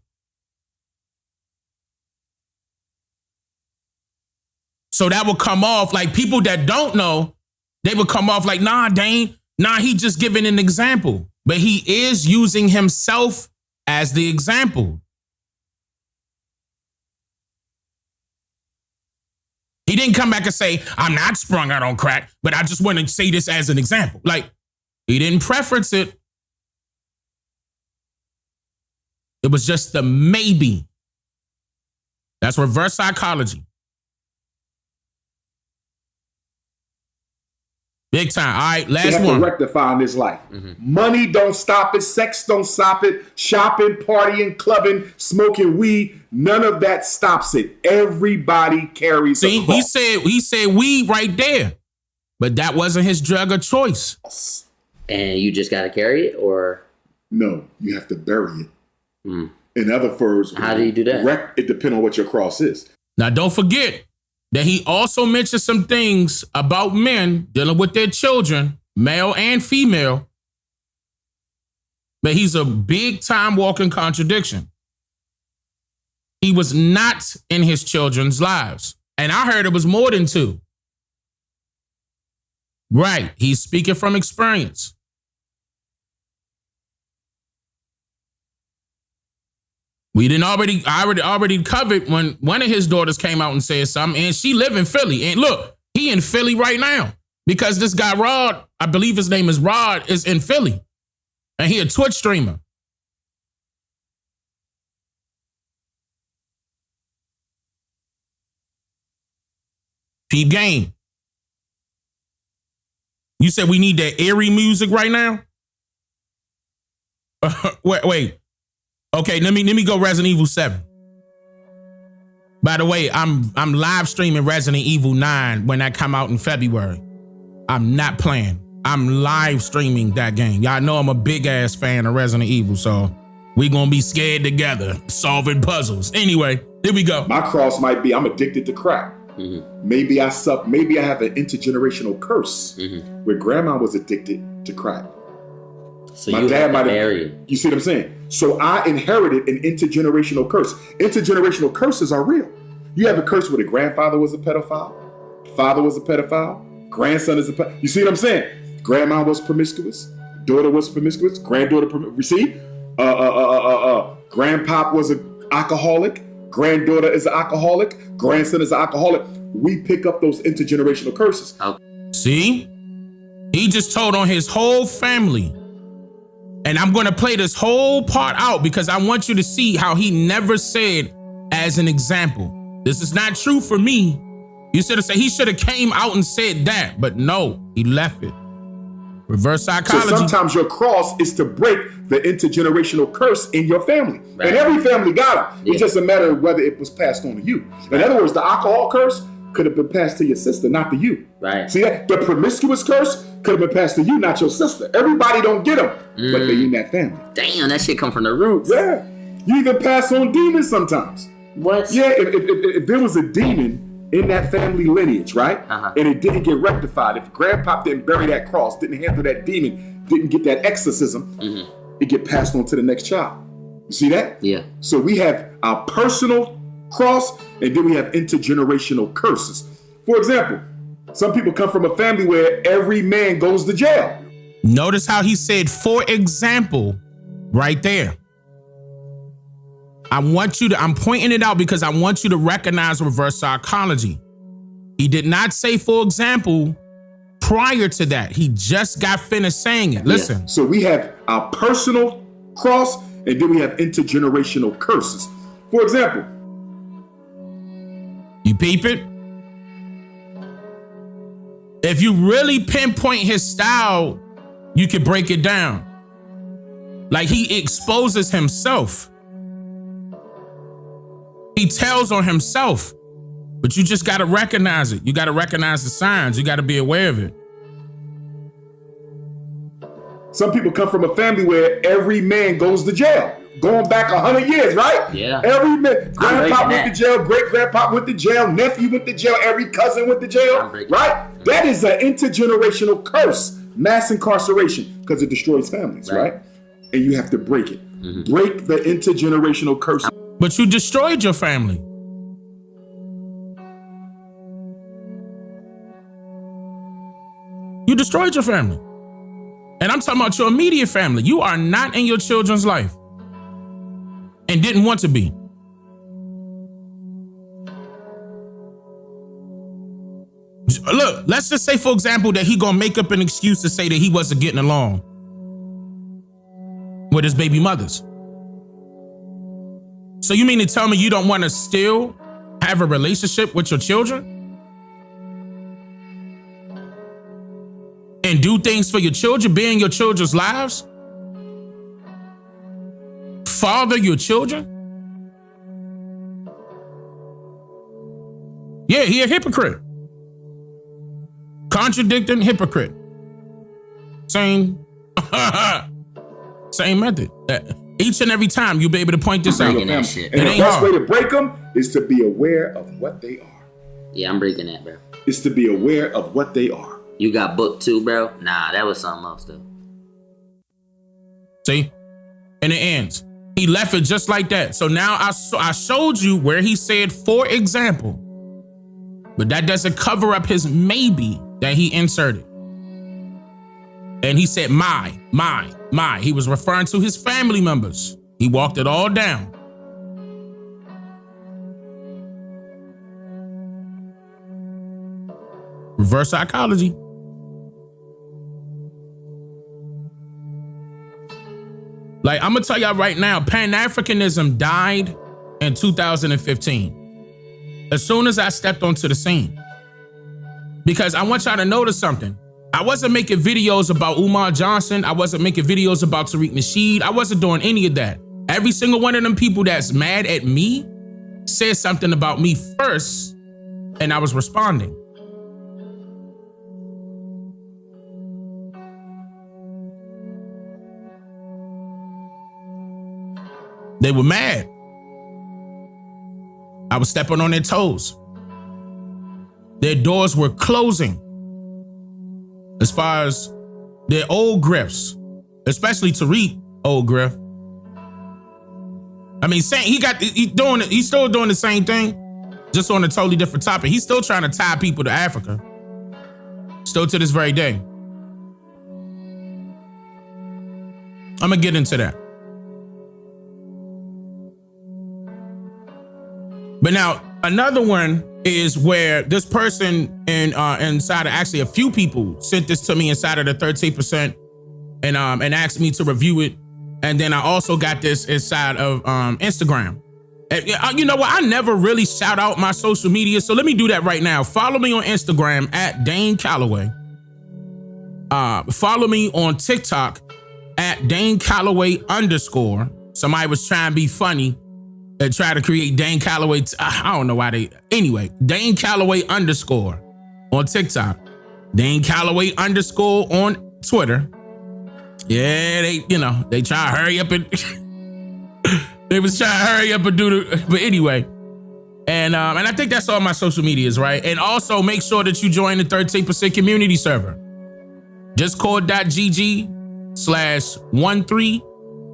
So that will come off like people that don't know, they would come off like, nah, Dane, he just giving an example. But he is using himself as the example. He didn't come back and say, I'm not sprung out on crack, but I just want to say this as an example. Like, he didn't preference it. It was just the maybe. That's reverse psychology. Big time. All right, last one. To rectify in this life. Mm-hmm. Money don't stop it. Sex don't stop it. Shopping, partying, clubbing, smoking weed. None of that stops it. Everybody carries a cross. He said weed right there. But that wasn't his drug of choice. And you just got to carry it, or? No, you have to bury it. Mm. In other words, how do you do that? It depends on what your cross is. Now, don't forget that he also mentioned some things about men dealing with their children, male and female. But he's a big time walking contradiction. He was not in his children's lives. And I heard it was more than 2. Right. He's speaking from experience. We didn't already covered when one of his daughters came out and said something, and she live in Philly. And look, he in Philly right now because this guy Rod, I believe his name is Rod, is in Philly, and he a Twitch streamer. Peep game. You said we need that eerie music right now? Wait. Okay, let me go Resident Evil 7. By the way, I'm live streaming Resident Evil 9 when that come out in February. I'm not playing. I'm live streaming that game. Y'all know I'm a big ass fan of Resident Evil, so we gonna be scared together, solving puzzles. Anyway, here we go. My cross might be I'm addicted to crack. Mm-hmm. Maybe I have an intergenerational curse where grandma was addicted to crack. So my dad might have married. You see what I'm saying? So I inherited an intergenerational curse. Intergenerational curses are real. You have a curse where the grandfather was a pedophile, father was a pedophile, grandson is a pedophile. You see what I'm saying? Grandma was promiscuous, daughter was promiscuous, granddaughter promiscuous. You see? Grandpop was an alcoholic, granddaughter is an alcoholic, grandson is an alcoholic. We pick up those intergenerational curses. See? He just told on his whole family. And I'm going to play this whole part out because I want you to see how he never said as an example. This is not true for me. You should have said he should have came out and said that, but no, he left it. Reverse psychology. So sometimes your cross is to break the intergenerational curse in your family. Right. And every family got it. It's just a matter of whether it was passed on to you. In other words, the alcohol curse could have been passed to your sister, not to you. Right. See that? The promiscuous curse could have been passed to you, not your sister. Everybody don't get them, but they in that family. Damn, that shit come from the roots. Yeah. You even pass on demons sometimes. What? Yeah, if there was a demon in that family lineage, right? And it didn't get rectified, if grandpa didn't bury that cross, didn't handle that demon, didn't get that exorcism, it get passed on to the next child. You see that? Yeah. So we have our personal cross, and then we have intergenerational curses. For example, some people come from a family where every man goes to jail. Notice how he said, for example, right there. I'm pointing it out because I want you to recognize reverse psychology. He did not say, for example, prior to that. He just got finished saying it. Listen. Yeah. So we have our personal cross, and then we have intergenerational curses. For example, you peep it? If you really pinpoint his style, you can break it down. Like he exposes himself. He tells on himself, but you just got to recognize it. You got to recognize the signs. You got to be aware of it. Some people come from a family where every man goes to jail. Going back 100 years, right? Yeah. Every man, grandpa went to jail, great grandpa went to jail, nephew went to jail, every cousin went to jail, right? That is an intergenerational curse, mass incarceration, because it destroys families, right? And you have to break it. Break the intergenerational curse. But you destroyed your family. You destroyed your family. And I'm talking about your immediate family. You are not in your children's life. And didn't want to be. Look, let's just say, for example, that he gonna make up an excuse to say that he wasn't getting along with his baby mothers. So you mean to tell me you don't want to still have a relationship with your children? And do things for your children, be in your children's lives? Father your children? Yeah, he a hypocrite. Contradicting hypocrite. Same method. Each and every time you'll be able to point this out. And the best way to break them is to be aware of what they are. Yeah, I'm breaking that, bro. Is to be aware of what they are. You got booked too, bro? Nah, that was something else, though. See? And it ends. He left it just like that. So now I showed you where he said, for example. But that doesn't cover up his maybe that he inserted. And he said, my. He was referring to his family members. He walked it all down. Reverse psychology. Like, I'm gonna tell y'all right now, Pan-Africanism died in 2015. As soon as I stepped onto the scene. Because I want y'all to notice something. I wasn't making videos about Umar Johnson. I wasn't making videos about Tariq Nasheed. I wasn't doing any of that. Every single one of them people that's mad at me said something about me first, and I was responding. They were mad. I was stepping on their toes. Their doors were closing. As far as their old grifts, especially Tariq old grift. I mean, he's still doing the same thing, just on a totally different topic. He's still trying to tie people to Africa. Still to this very day. I'm gonna get into that. But now, another one is where this person inside of actually a few people sent this to me inside of the 13% and asked me to review it. And then I also got this inside of Instagram. And, you know what? I never really shout out my social media, so let me do that right now. Follow me on Instagram at Dane Calloway. Follow me on TikTok at Dane Calloway _ Somebody was trying to be funny and try to create Dane Calloway. I don't know why they. Anyway, Dane Calloway _ on TikTok. Dane Calloway _ on Twitter. Yeah, they try to hurry up and they was trying to hurry up and do the. But anyway, and I think that's all my social medias, right? And also make sure that you join the 13% community server. Discord.gg/13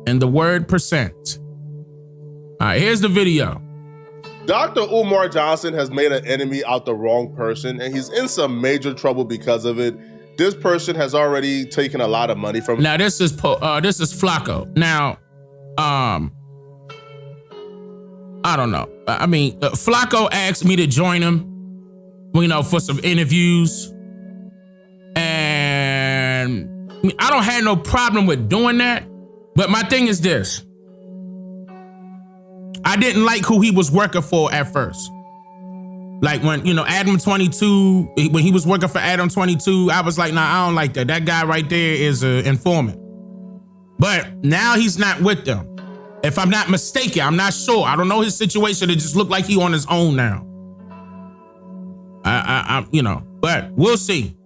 and the word %. All right, here's the video. Dr. Umar Johnson has made an enemy out the wrong person, and he's in some major trouble because of it. This person has already taken a lot of money from him. Now this is Flacco. Now, I don't know. I mean, Flacco asked me to join him, for some interviews, and I don't have no problem with doing that. But my thing is this. I didn't like who he was working for at first. Like when, Adam 22, when he was working for Adam 22, I was like, nah, I don't like that. That guy right there is an informant. But now he's not with them. If I'm not mistaken, I'm not sure. I don't know his situation. It just looked like he on his own now. But we'll see.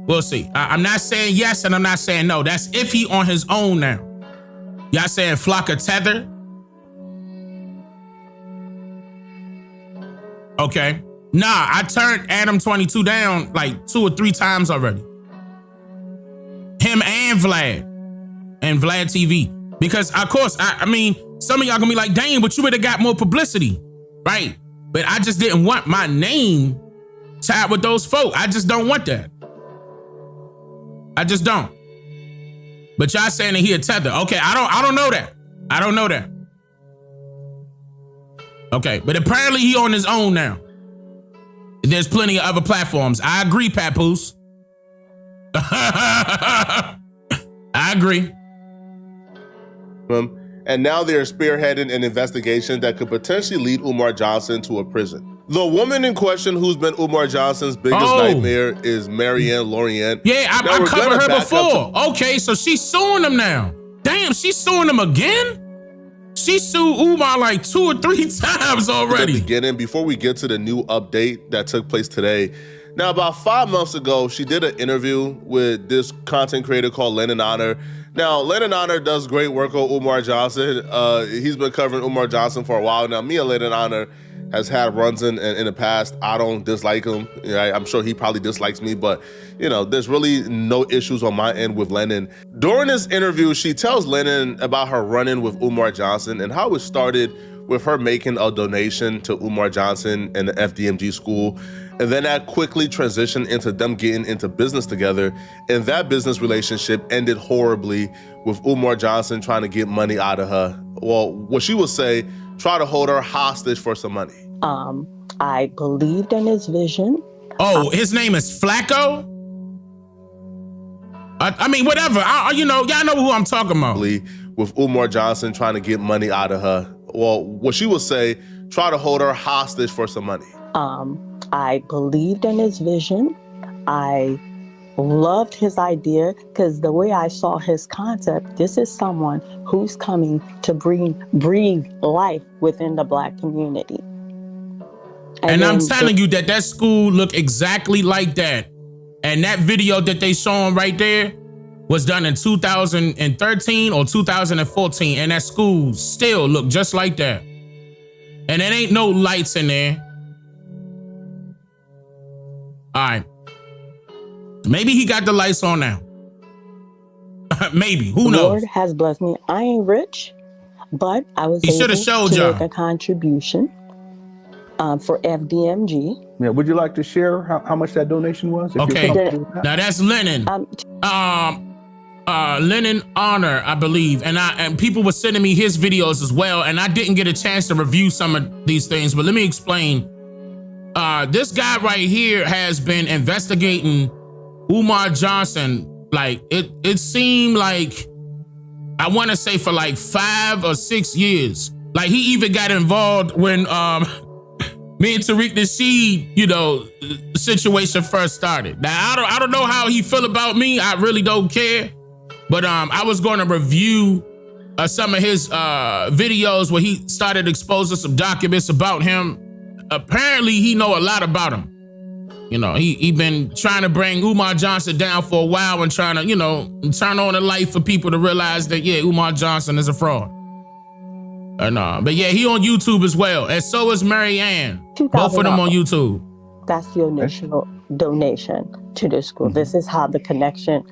We'll see. I'm not saying yes and I'm not saying no. That's if he on his own now. Y'all saying Flocka tether? Okay. Nah, I turned Adam 22 down like 2 or 3 times already. Him and Vlad TV. Because of course, I mean, some of y'all gonna be like, dang, but you would have got more publicity, right? But I just didn't want my name tied with those folk. I just don't want that. I just don't. But y'all saying that he a tether. Okay, I don't know that. I don't know that. Okay, but apparently he on his own now. There's plenty of other platforms. I agree, Papoose. I agree. And now they're spearheading an investigation that could potentially lead Umar Johnson to a prison. The woman in question who's been Umar Johnson's biggest nightmare is Marianne Lorient. Yeah, I covered her before. Okay, so she's suing him now. Damn, she's suing him again? She sued Umar like 2 or 3 times already. At the beginning, before we get to the new update that took place today. Now, about 5 months ago, she did an interview with this content creator called Lennon Honor. Now, Lennon Honor does great work on Umar Johnson. He's been covering Umar Johnson for a while now. Me and Lennon Honor has had runs in the past. I don't dislike him. I'm sure he probably dislikes me, but there's really no issues on my end with Lennon. During this interview, she tells Lennon about her run-in with Umar Johnson and how it started with her making a donation to Umar Johnson and the FDMG school. And then that quickly transitioned into them getting into business together. And that business relationship ended horribly with Umar Johnson trying to get money out of her. Well, what she would say, try to hold her hostage for some money. I believed in his vision. Oh, his name is Flacco? I mean, whatever. Y'all know who I'm talking about. With Umar Johnson trying to get money out of her. Well, what she would say, try to hold her hostage for some money. I believed in his vision. I loved his idea because the way I saw his concept, this is someone who's coming to breathe life within the Black community. And I'm telling you that school looked exactly like that. And that video that they showing right there was done in 2013 or 2014. And that school still looked just like that. And there ain't no lights in there. All right. Maybe he got the lights on now. Maybe. Who knows? The Lord has blessed me. I ain't rich, but I was able to make a contribution for FDMG. Yeah, would you like to share how much that donation was? Okay. Now that's Lennon. Lennon Honor, I believe. And people were sending me his videos as well. And I didn't get a chance to review some of these things, but let me explain. this guy right here has been investigating Umar Johnson. Like it seemed like, I want to say for like 5 or 6 years. Like he even got involved when me and Tariq Nasheed, situation first started. Now I don't know how he feel about me. I really don't care. But I was going to review some of his videos where he started exposing some documents about him. Apparently he know a lot about him. He been trying to bring Umar Johnson down for a while and trying to, turn on the light for people to realize that, yeah, Umar Johnson is a fraud. But yeah, he on YouTube as well. And so is Mary Ann. Both of them on YouTube. That's the initial donation to the school. This is how the connection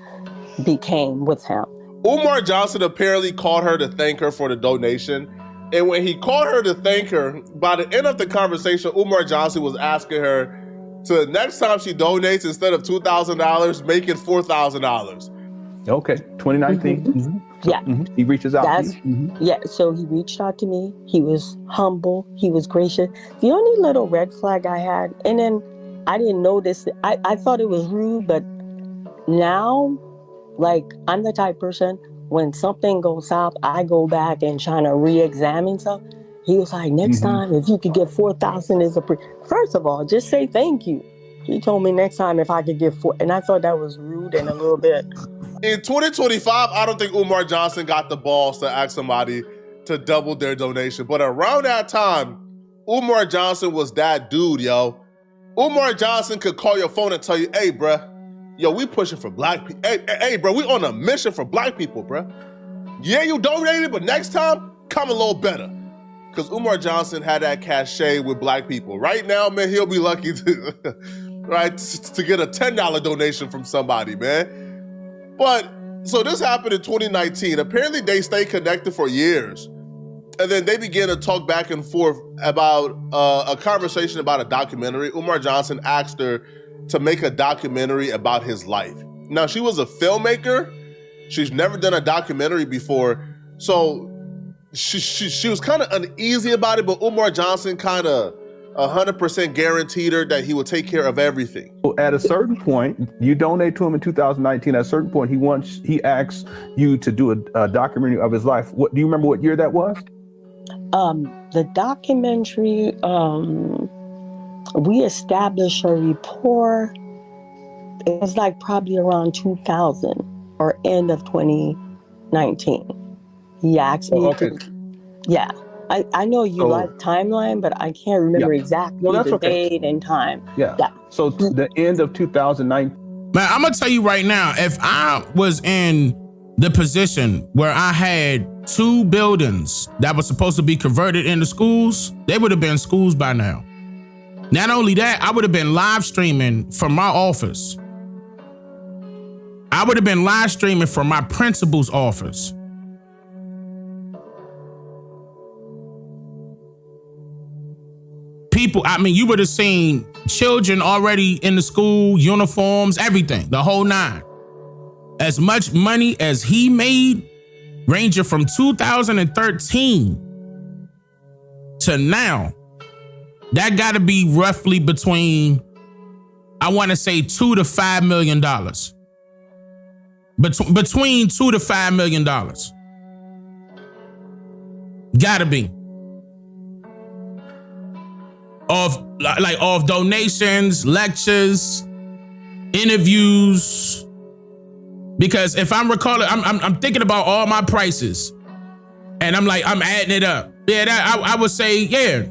became with him. Umar Johnson apparently called her to thank her for the donation. And when he called her to thank her, by the end of the conversation, Umar Johnson was asking her to, next time she donates, instead of $2,000, make it $4,000. Okay, 2019. Yeah. He reaches out to you. Yeah, so he reached out to me. He was humble. He was gracious. The only little red flag I had, and then I didn't notice, I thought it was rude, but now, like, I'm the type person, when something goes south, I go back and try to re-examine stuff. He was like, next time, if you could get 4,000 is first of all, just say thank you. He told me next time if I could get 4, and I thought that was rude and a little bit. In 2025, I don't think Umar Johnson got the balls to ask somebody to double their donation. But around that time, Umar Johnson was that dude, yo. Umar Johnson could call your phone and tell you, hey, bruh, yo, we pushing for black people. Hey, bro, we on a mission for black people, bruh. Yeah, you donated, but next time, come a little better. Because Umar Johnson had that cachet with black people. Right now, man, he'll be lucky to, to get a $10 donation from somebody, man. But, so this happened in 2019. Apparently, they stayed connected for years. And then they began to talk back and forth about a conversation about a documentary. Umar Johnson asked her to make a documentary about his life. Now, she was a filmmaker. She's never done a documentary before. So she was kind of uneasy about it, but Umar Johnson kind of 100% guaranteed her that he would take care of everything. At a certain point, you donate to him in 2019. At a certain point, he asks you to do a documentary of his life. Do you remember what year that was? The documentary, we established a rapport. It was like probably around 2000 or end of 2019. He asked me yeah. I know you like timeline, but I can't remember exactly the date and time. Yeah. So the end of 2009. Man, I'm gonna tell you right now, if I was in the position where I had 2 buildings that were supposed to be converted into schools, they would have been schools by now. Not only that, I would have been live streaming from my office. I would have been live streaming from my principal's office. People, I mean, you would have seen children already in the school, uniforms, everything, the whole 9. As much money as he made, ranging from 2013 to now, that got to be roughly between, I want to say, $2 to $5 million. Between $2 to $5 million. Gotta be. Of donations, lectures, interviews. Because if I'm recalling, I'm thinking about all my prices, and I'm adding it up. Yeah, I would say, yeah.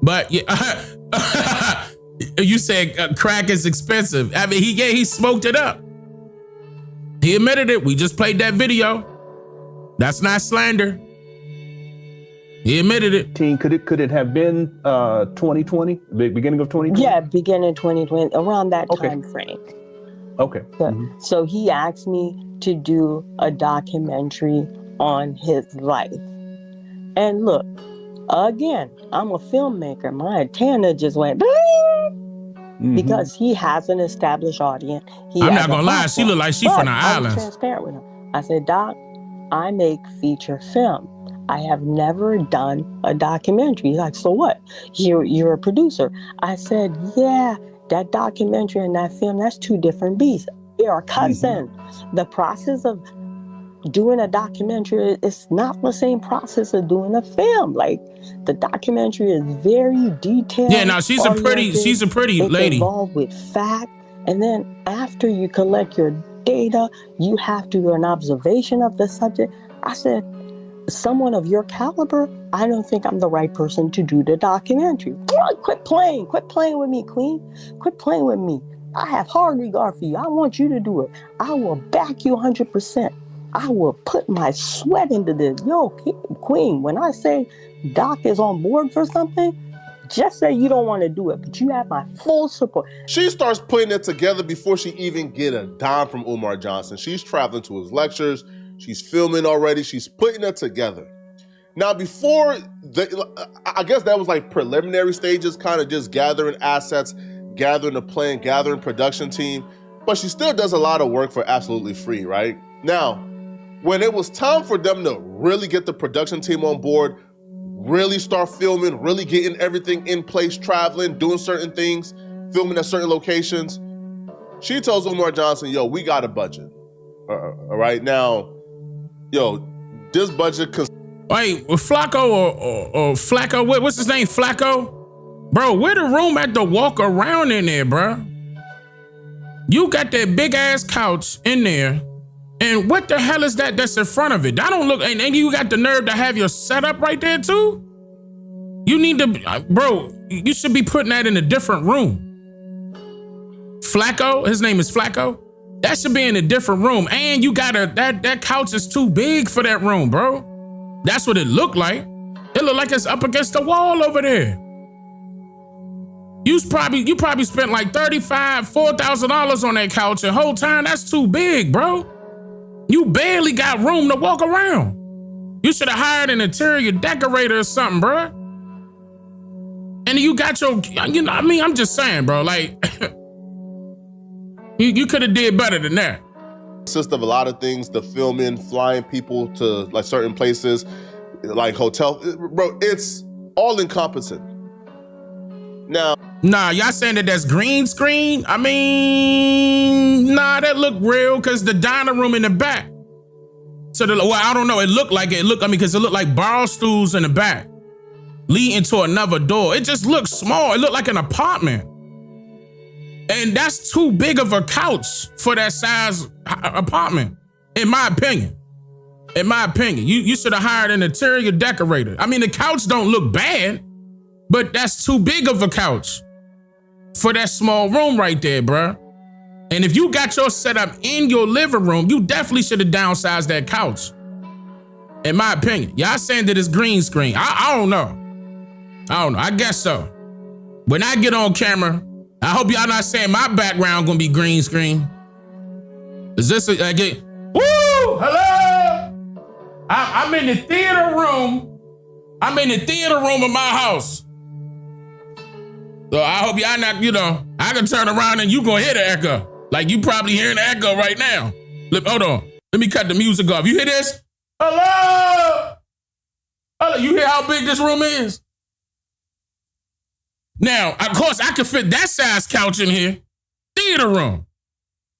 But yeah, you said crack is expensive. I mean, he smoked it up. He admitted it. We just played that video. That's not slander. He admitted it. Could it have been 2020, the beginning of 2020? Yeah, beginning 2020, around that time frame. Okay. So he asked me to do a documentary on his life. And look, again, I'm a filmmaker. My antenna just went because he has an established audience. I'm not gonna lie, she look like she from the islands. I was transparent with him. I said, Doc, I make feature film. I have never done a documentary. He's like, so what? You're a producer. I said, yeah, that documentary and that film, that's two different beasts. They are cousins. The process of doing a documentary is not the same process of doing a film. Like, the documentary is very detailed. Yeah, now she's a pretty lady. Involved with fact. And then after you collect your data, you have to do an observation of the subject. I said, someone of your caliber, I don't think I'm the right person to do the documentary. Quit playing with me, queen. Quit playing with me. I have hard regard for you. I want you to do it. I will back you 100%. I will put my sweat into this. Yo, queen, when I say Doc is on board for something, just say you don't want to do it, but you have my full support. She starts putting it together before she even get a dime from Umar Johnson. She's traveling to his lectures. She's filming already. She's putting it together. Now, before, I guess that was like preliminary stages, kind of just gathering assets, gathering a plan, gathering production team. But she still does a lot of work for absolutely free, right? Now, when it was time for them to really get the production team on board, really start filming, really getting everything in place, traveling, doing certain things, filming at certain locations, she tells Umar Johnson, yo, we got a budget. All right, now, yo, this budget... Wait, Flacco or Flacco, what's his name, Flacco? Bro, where the room at to walk around in there, bro? You got that big ass couch in there, and what the hell is that that's in front of it? That don't look, and you got the nerve to have your setup right there too? You need to, bro, you should be putting that in a different room. Flacco, his name is Flacco. That should be in a different room. And you got that couch is too big for that room, bro. That's what it looked like. It looked like it's up against the wall over there. You probably spent like $4,000 on that couch the whole time. That's too big, bro. You barely got room to walk around. You should have hired an interior decorator or something, bro. And you got your, I'm just saying, bro, like, you could have did better than that. Consists of a lot of things, the filming, flying people to like certain places, like hotel, bro, it's all encompassing. Now, nah, y'all saying that's green screen? I mean, nah, that look real because the dining room in the back. So, I don't know. It looked like because it looked like bar stools in the back leading to another door. It just looked small. It looked like an apartment. And that's too big of a couch for that size apartment, in my opinion. In my opinion, you should have hired an interior decorator. I mean, the couch don't look bad, but that's too big of a couch for that small room right there, bruh. And if you got your setup in your living room, you definitely should have downsized that couch. In my opinion. Y'all saying that it's green screen. I don't know. I guess so. When I get on camera, I hope y'all not saying my background gonna be green screen. Is this woo, hello? I'm in the theater room. I'm in the theater room of my house. So I hope y'all not, I can turn around and you gonna hear the echo. Like you probably hearing the echo right now. Look, hold on. Let me cut the music off. You hear this? Hello? Hello, you hear how big this room is? Now, of course, I can fit that size couch in here. Theater room.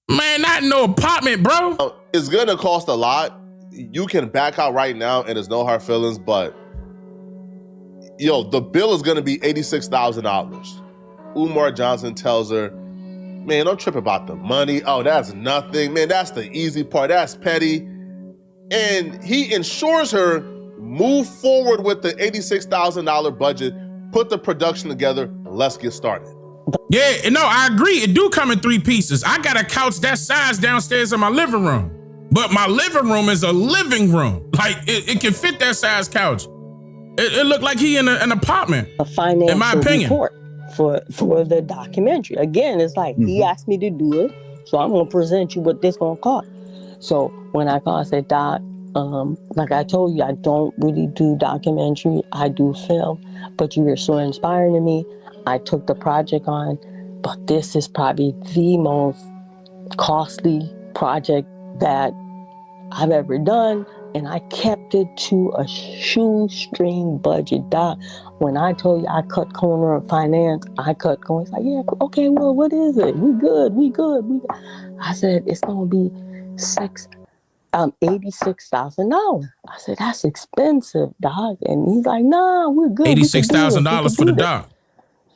Man, not no apartment, bro. It's gonna cost a lot. You can back out right now and there's no hard feelings, but the bill is gonna be $86,000. Umar Johnson tells her, man, don't trip about the money. Oh, that's nothing. Man, that's the easy part. That's petty. And he ensures her move forward with the $86,000 budget, put the production together, and let's get started. Yeah, no, I agree. It do come in 3 pieces. I got a couch that size downstairs in my living room, but my living room is a living room. Like it can fit that size couch. It looked like he in an apartment. A financial in my opinion. report for the documentary. Again, it's like he asked me to do it, so I'm gonna present you what this gonna cost. So when I called, I said, Doc, like I told you, I don't really do documentary. I do film, but you were so inspiring to me. I took the project on, but this is probably the most costly project that I've ever done. and I kept it to a shoestring budget. Doc, when I told you I cut corner of finance, I cut corner. It's like, yeah, okay, well, what is it? We good. I said, it's going to be $86,000. I said, that's expensive, Doc. And he's like, nah, we're good. $86,000 for the doc.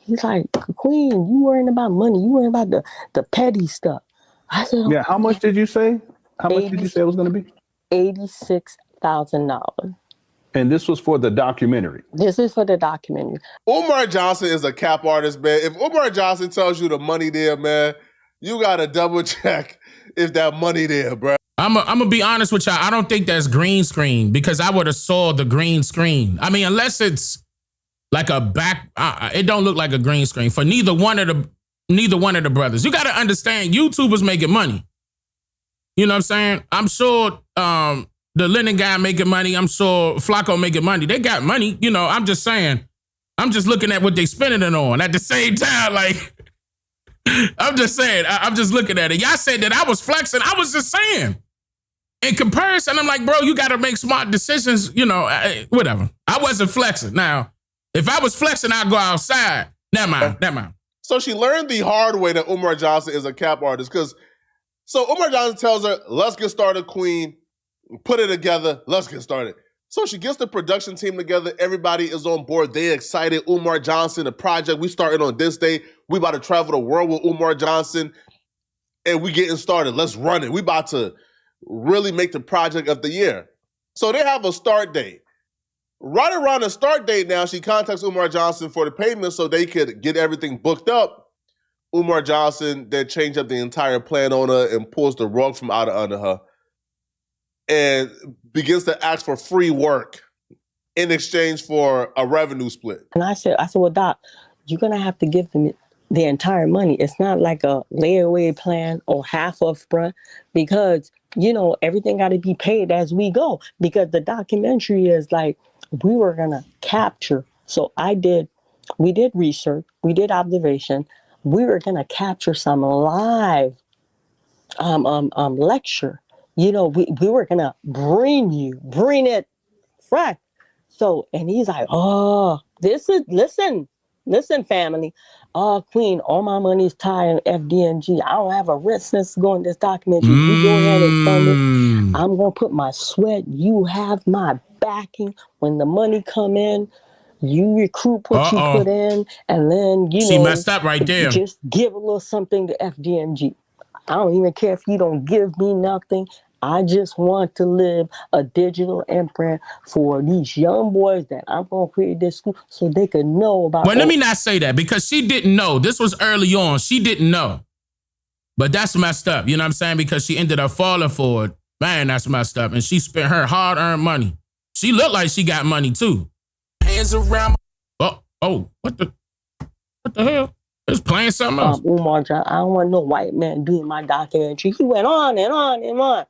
He's like, Queen, you worrying about money. You worrying about the petty stuff. I said, yeah, how much did you say? How much did you say it was going to be? $86,000. And this was for the documentary. This is for the documentary. Umar Johnson is a cap artist, man. If Umar Johnson tells you the money there, man, you got to double check if that money there, bro. I'm gonna be honest with y'all. I don't think that's green screen because I would have saw the green screen. I mean, unless it's like a back, it don't look like a green screen for neither one of the brothers. You got to understand, YouTube was making money. You know what I'm saying? I'm sure the Lennon guy making money. I'm sure Flacco making money. They got money. You know, I'm just saying. I'm just looking at what they spending it on at the same time. Like, I'm just saying. I'm just looking at it. Y'all said that I was flexing. I was just saying. In comparison, I'm like, bro, you got to make smart decisions. You know, whatever. I wasn't flexing. Now, if I was flexing, I'd go outside. Never mind. So she learned the hard way that Umar Johnson is a cap artist because. So Umar Johnson tells her, let's get started, Queen. Put it together. Let's get started. So she gets the production team together. Everybody is on board. They excited. Umar Johnson, the project. We started on this day. We about to travel the world with Umar Johnson. And we getting started. Let's run it. We about to really make the project of the year. So they have a start date. Right around the start date now, she contacts Umar Johnson for the payment so they could get everything booked up. Umar Johnson then changed up the entire plan on her and pulls the rug from out of under her and begins to ask for free work in exchange for a revenue split. And I said, well, Doc, you're going to have to give them the entire money. It's not like a layaway plan or half up front because, you know, everything got to be paid as we go because the documentary is like, we were going to capture. So we did research, we did observation. We were going to capture some live lecture. You know, we were going to bring it fresh. So, and he's like, oh, listen, family. Oh, Queen, all my money's tied in FDNG. I don't have a risk since going this documentary. You go ahead and fund it. I'm going to put my sweat. You have my backing. When the money come in, you recruit what you put in, and then, you know. She messed up right there. Just give a little something to FDNG. I don't even care if you don't give me nothing. I just want to live a digital imprint for these young boys that I'm going to create this school so they can know about. Well, let me not say that because she didn't know. This was early on. She didn't know. But that's messed up. You know what I'm saying? Because she ended up falling for it. Man, that's messed up. And she spent her hard-earned money. She looked like she got money too. Hands around. Oh, what the hell? It's playing something else. Umar Johnson, I don't want no white man doing my documentary. He went on and on and on.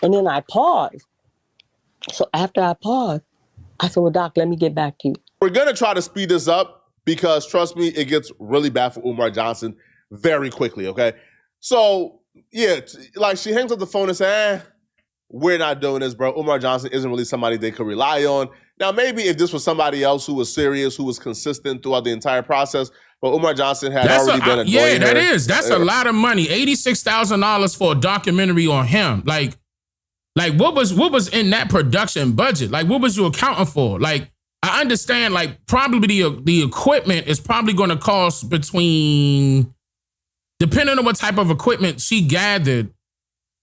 And then I paused. So after I paused, I said, well, Doc, let me get back to you. We're going to try to speed this up because, trust me, it gets really bad for Umar Johnson very quickly, okay? So, yeah, like she hangs up the phone and says, we're not doing this, bro. Umar Johnson isn't really somebody they could rely on. Now, maybe if this was somebody else who was serious, who was consistent throughout the entire process, but Umar Johnson had already been annoying yeah, that her. is. That's a lot of money. $86,000 for a documentary on him. Like what was in that production budget? Like, what was you accounting for? Like, I understand, like, probably the equipment is probably going to cost between, depending on what type of equipment she gathered,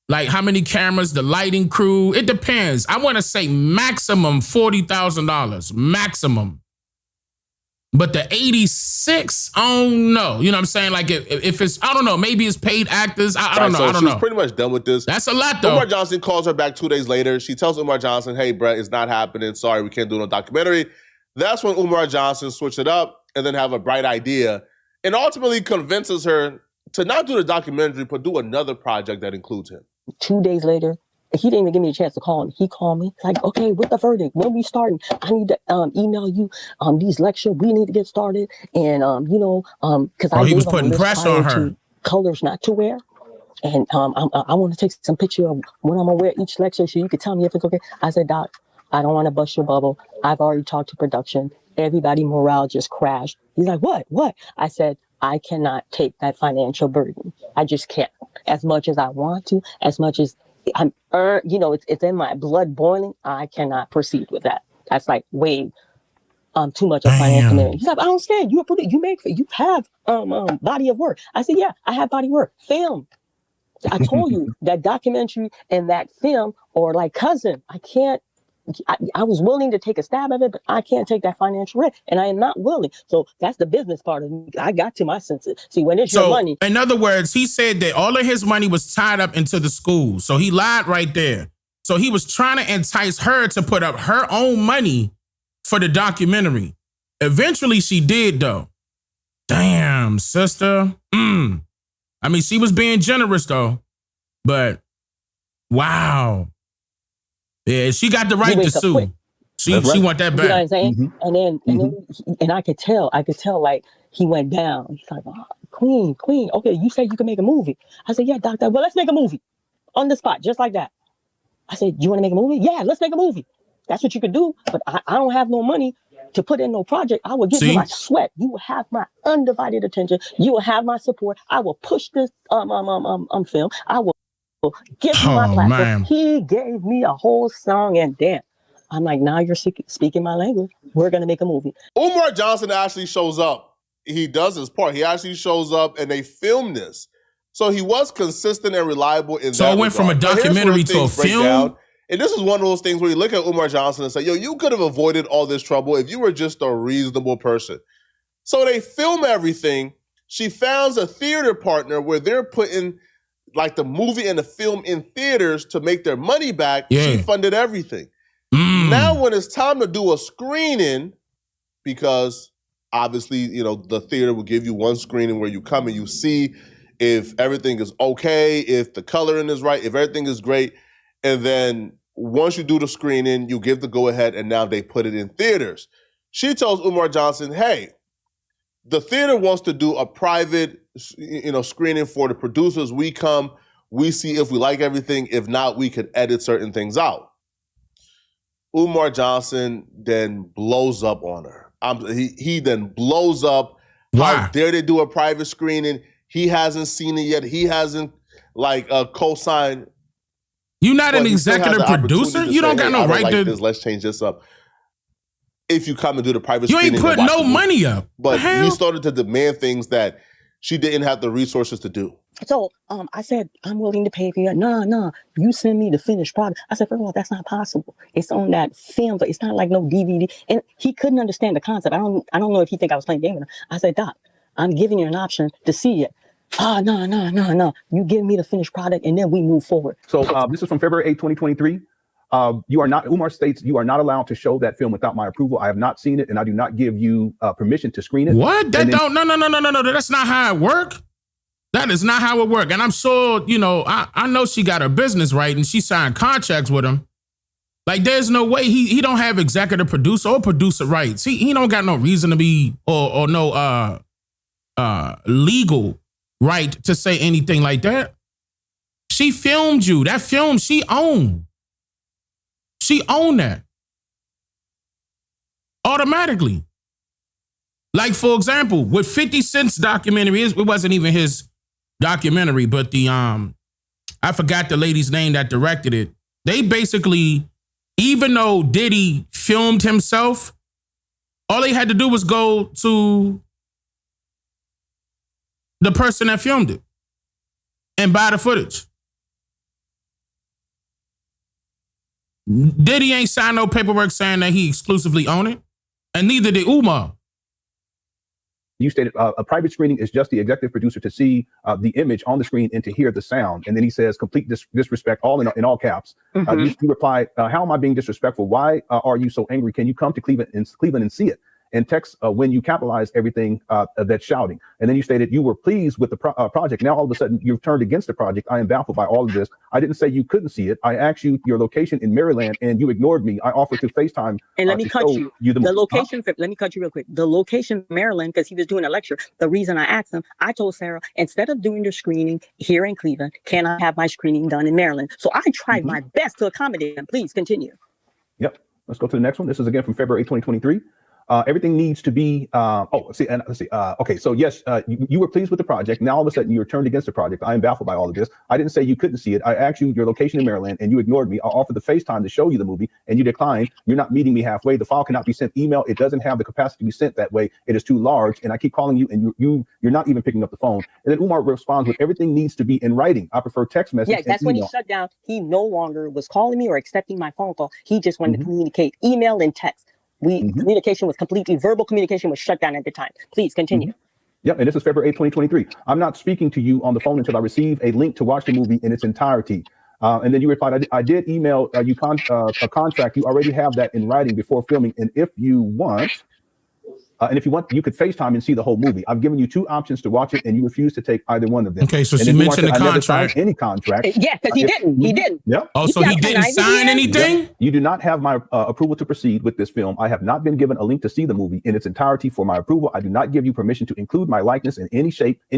like how many cameras, the lighting crew, it depends. I want to say maximum $40,000, maximum. But the 86, I don't know. You know what I'm saying? Like if it's, I don't know, maybe it's paid actors. I don't know. So I don't she's know. pretty much done with this. That's a lot though. Umar Johnson calls her back 2 days later. She tells Umar Johnson, hey, Brett, it's not happening. Sorry, we can't do no documentary. That's when Umar Johnson switched it up and then have a bright idea and ultimately convinces her to not do the documentary, but do another project that includes him. 2 days later, he didn't even give me a chance to call him. He called me like, okay, with the verdict, when we starting? I need to email you these lectures. We need to get started. And, because he was putting pressure on her. Colors not to wear. And I want to take some picture of what I'm gonna wear each lecture so you can tell me if it's okay. I said, Doc, I don't want to bust your bubble. I've already talked to production. Everybody morale just crashed. He's like, what? I said, I cannot take that financial burden. I just can't. As much as I want to, as much as I'm, it's in my blood boiling. I cannot proceed with that. That's like way too much of financial commitment. He's like, I don't understand. You have body of work. I said, yeah, I have body work. Film. I told you that documentary and that film or like Cousin. I was willing to take a stab at it, but I can't take that financial risk, and I am not willing. So that's the business part of me. I got to my senses. See, when it's your money. In other words, he said that all of his money was tied up into the school. So he lied right there. So he was trying to entice her to put up her own money for the documentary. Eventually she did though. Damn, sister. I mean, she was being generous though, but wow. Yeah, she got the right to sue. She want that back. You know what I'm saying? And I could tell like he went down. He's like, oh, Queen. Okay, you said you can make a movie. I said, yeah, doctor. Well, let's make a movie on the spot, just like that. I said, you want to make a movie? Yeah, let's make a movie. That's what you could do. But I don't have no money to put in no project. I will give you my sweat. You will have my undivided attention. You will have my support. I will push this film. I will give you my platform. Man. He gave me a whole song and dance. I'm like, now you're speaking my language. We're going to make a movie. Umar Johnson actually shows up. He does his part. He actually shows up and they film this. So he was consistent and reliable in that. So it went from a documentary to a film? And this is one of those things where you look at Umar Johnson and say, yo, you could have avoided all this trouble if you were just a reasonable person. So they film everything. She founds a theater partner where they're putting like the movie and the film in theaters to make their money back. Yeah. She funded everything. Now when it's time to do a screening, because obviously, the theater will give you one screening where you come and you see if everything is okay, if the coloring is right, if everything is great. And then once you do the screening, you give the go-ahead, and now they put it in theaters. She tells Umar Johnson, hey, the theater wants to do a private, screening for the producers. We come, we see if we like everything. If not, we could edit certain things out. Umar Johnson then blows up on her. He then blows up. Why? How dare they do a private screening? He hasn't seen it yet. He hasn't co-signed. You're not an executive producer? You don't got no right to. Let's change this up. If you come and do the private screening. You ain't put no money up. But he started to demand things that she didn't have the resources to do. So I said, I'm willing to pay for you. No, you send me the finished product. I said, first of all, that's not possible. It's on that film, but it's not like no DVD. And he couldn't understand the concept. I don't know if he think I was playing game with him. I said, Doc, I'm giving you an option to see it. No. You give me the finished product and then we move forward. So this is from February 8, 2023. Umar states, you are not allowed to show that film without my approval. I have not seen it and I do not give you permission to screen it. What? No. That's not how it works. That is not how it works. And I'm sure, I know she got her business right and she signed contracts with him. Like, there's no way he don't have executive producer or producer rights. He don't got no reason to be or no legal right to say anything like that. She filmed you. That film she owned. She owned that. Automatically. Like, for example, with 50 Cent's documentary, it wasn't even his documentary, but the I forgot the lady's name that directed it. They basically, even though Diddy filmed himself, all they had to do was go to the person that filmed it and buy the footage. Diddy ain't signed no paperwork saying that he exclusively owned it, and neither did Umar. You stated a private screening is just the executive producer to see the image on the screen and to hear the sound. And then he says, complete disrespect, all in all caps. You replied, how am I being disrespectful? Why are you so angry? Can you come to Cleveland and see it? in text when you capitalize everything that's shouting. And then you stated you were pleased with the project. Now all of a sudden you've turned against the project. I am baffled by all of this. I didn't say you couldn't see it. I asked you your location in Maryland and you ignored me. I offered to FaceTime. And let me cut you. The location, let me cut you real quick. The location, Maryland, because he was doing a lecture. The reason I asked him, I told Sarah, instead of doing the screening here in Cleveland, can I have my screening done in Maryland? So I tried my best to accommodate him. Please continue. Yep. Let's go to the next one. This is again from February 2023. Everything needs to be, okay, so yes, you were pleased with the project. Now all of a sudden you're turned against the project. I am baffled by all of this. I didn't say you couldn't see it. I asked you your location in Maryland and you ignored me. I offered the FaceTime to show you the movie and you declined. You're not meeting me halfway. The file cannot be sent email. It doesn't have the capacity to be sent that way. It is too large. And I keep calling you and you're not even picking up the phone. And then Umar responds with everything needs to be in writing. I prefer text message. Yeah, that's when he shut down. He no longer was calling me or accepting my phone call. He just wanted to communicate email and text. Communication was completely verbal communication was shut down at the time. Please continue. Yep, and this is February 8, 2023. I'm not speaking to you on the phone until I receive a link to watch the movie in its entirety. And then you replied, I did email you a contract. You already have that in writing before filming. And if you want, you could FaceTime and see the whole movie. I've given you two options to watch it, and you refuse to take either one of them. Okay, so she mentioned the contract. Any contract? Yeah, because he didn't. He didn't. Yep. Oh, so he didn't sign anything? Yep. You do not have my approval to proceed with this film. I have not been given a link to see the movie in its entirety for my approval. I do not give you permission to include my likeness in any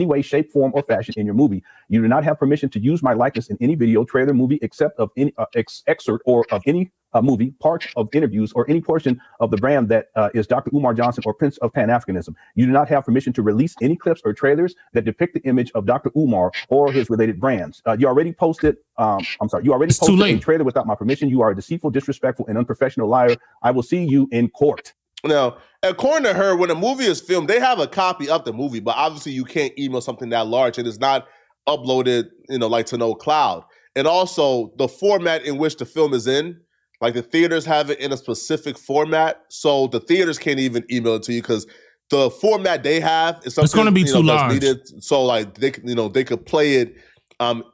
way, shape, form, or fashion in your movie. You do not have permission to use my likeness in any video, trailer, movie, except of any excerpt or of any movie, parts of interviews, or any portion of the brand that is Dr. Umar Johnson or Prince of Pan-Africanism. You do not have permission to release any clips or trailers that depict the image of Dr. Umar or his related brands. You already posted, posted a trailer without my permission. You are a deceitful, disrespectful, and unprofessional liar. I will see you in court. Now, according to her, when a movie is filmed, they have a copy of the movie, but obviously you can't email something that large and it's not uploaded, to no cloud. And also the format in which the film is in, like the theaters have it in a specific format, so the theaters can't even email it to you because the format they have is something. It's going to be too large. Needed, so like they could play it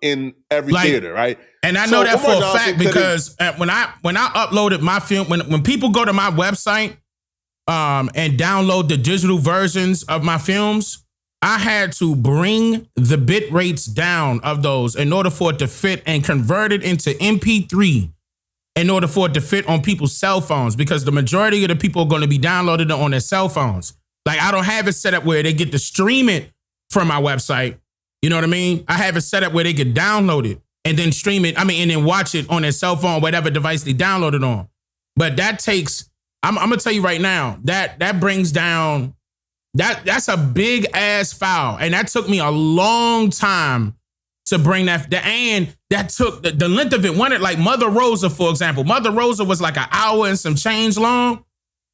in every theater, right? And I know that for a fact because when I uploaded my film, when people go to my website and download the digital versions of my films, I had to bring the bit rates down of those in order for it to fit and convert it into MP3. In order for it to fit on people's cell phones, because the majority of the people are going to be downloading it on their cell phones. Like I don't have it set up where they get to stream it from my website. You know what I mean? I have it set up where they could download it and then stream it. And then watch it on their cell phone, whatever device they download it on. But that takes, I'm going to tell you right now, that brings down, that's a big ass file. And that took me a long time to bring that, and that took the length of it. Wanted like Mother Rosa, for example. Mother Rosa was like an hour and some change long.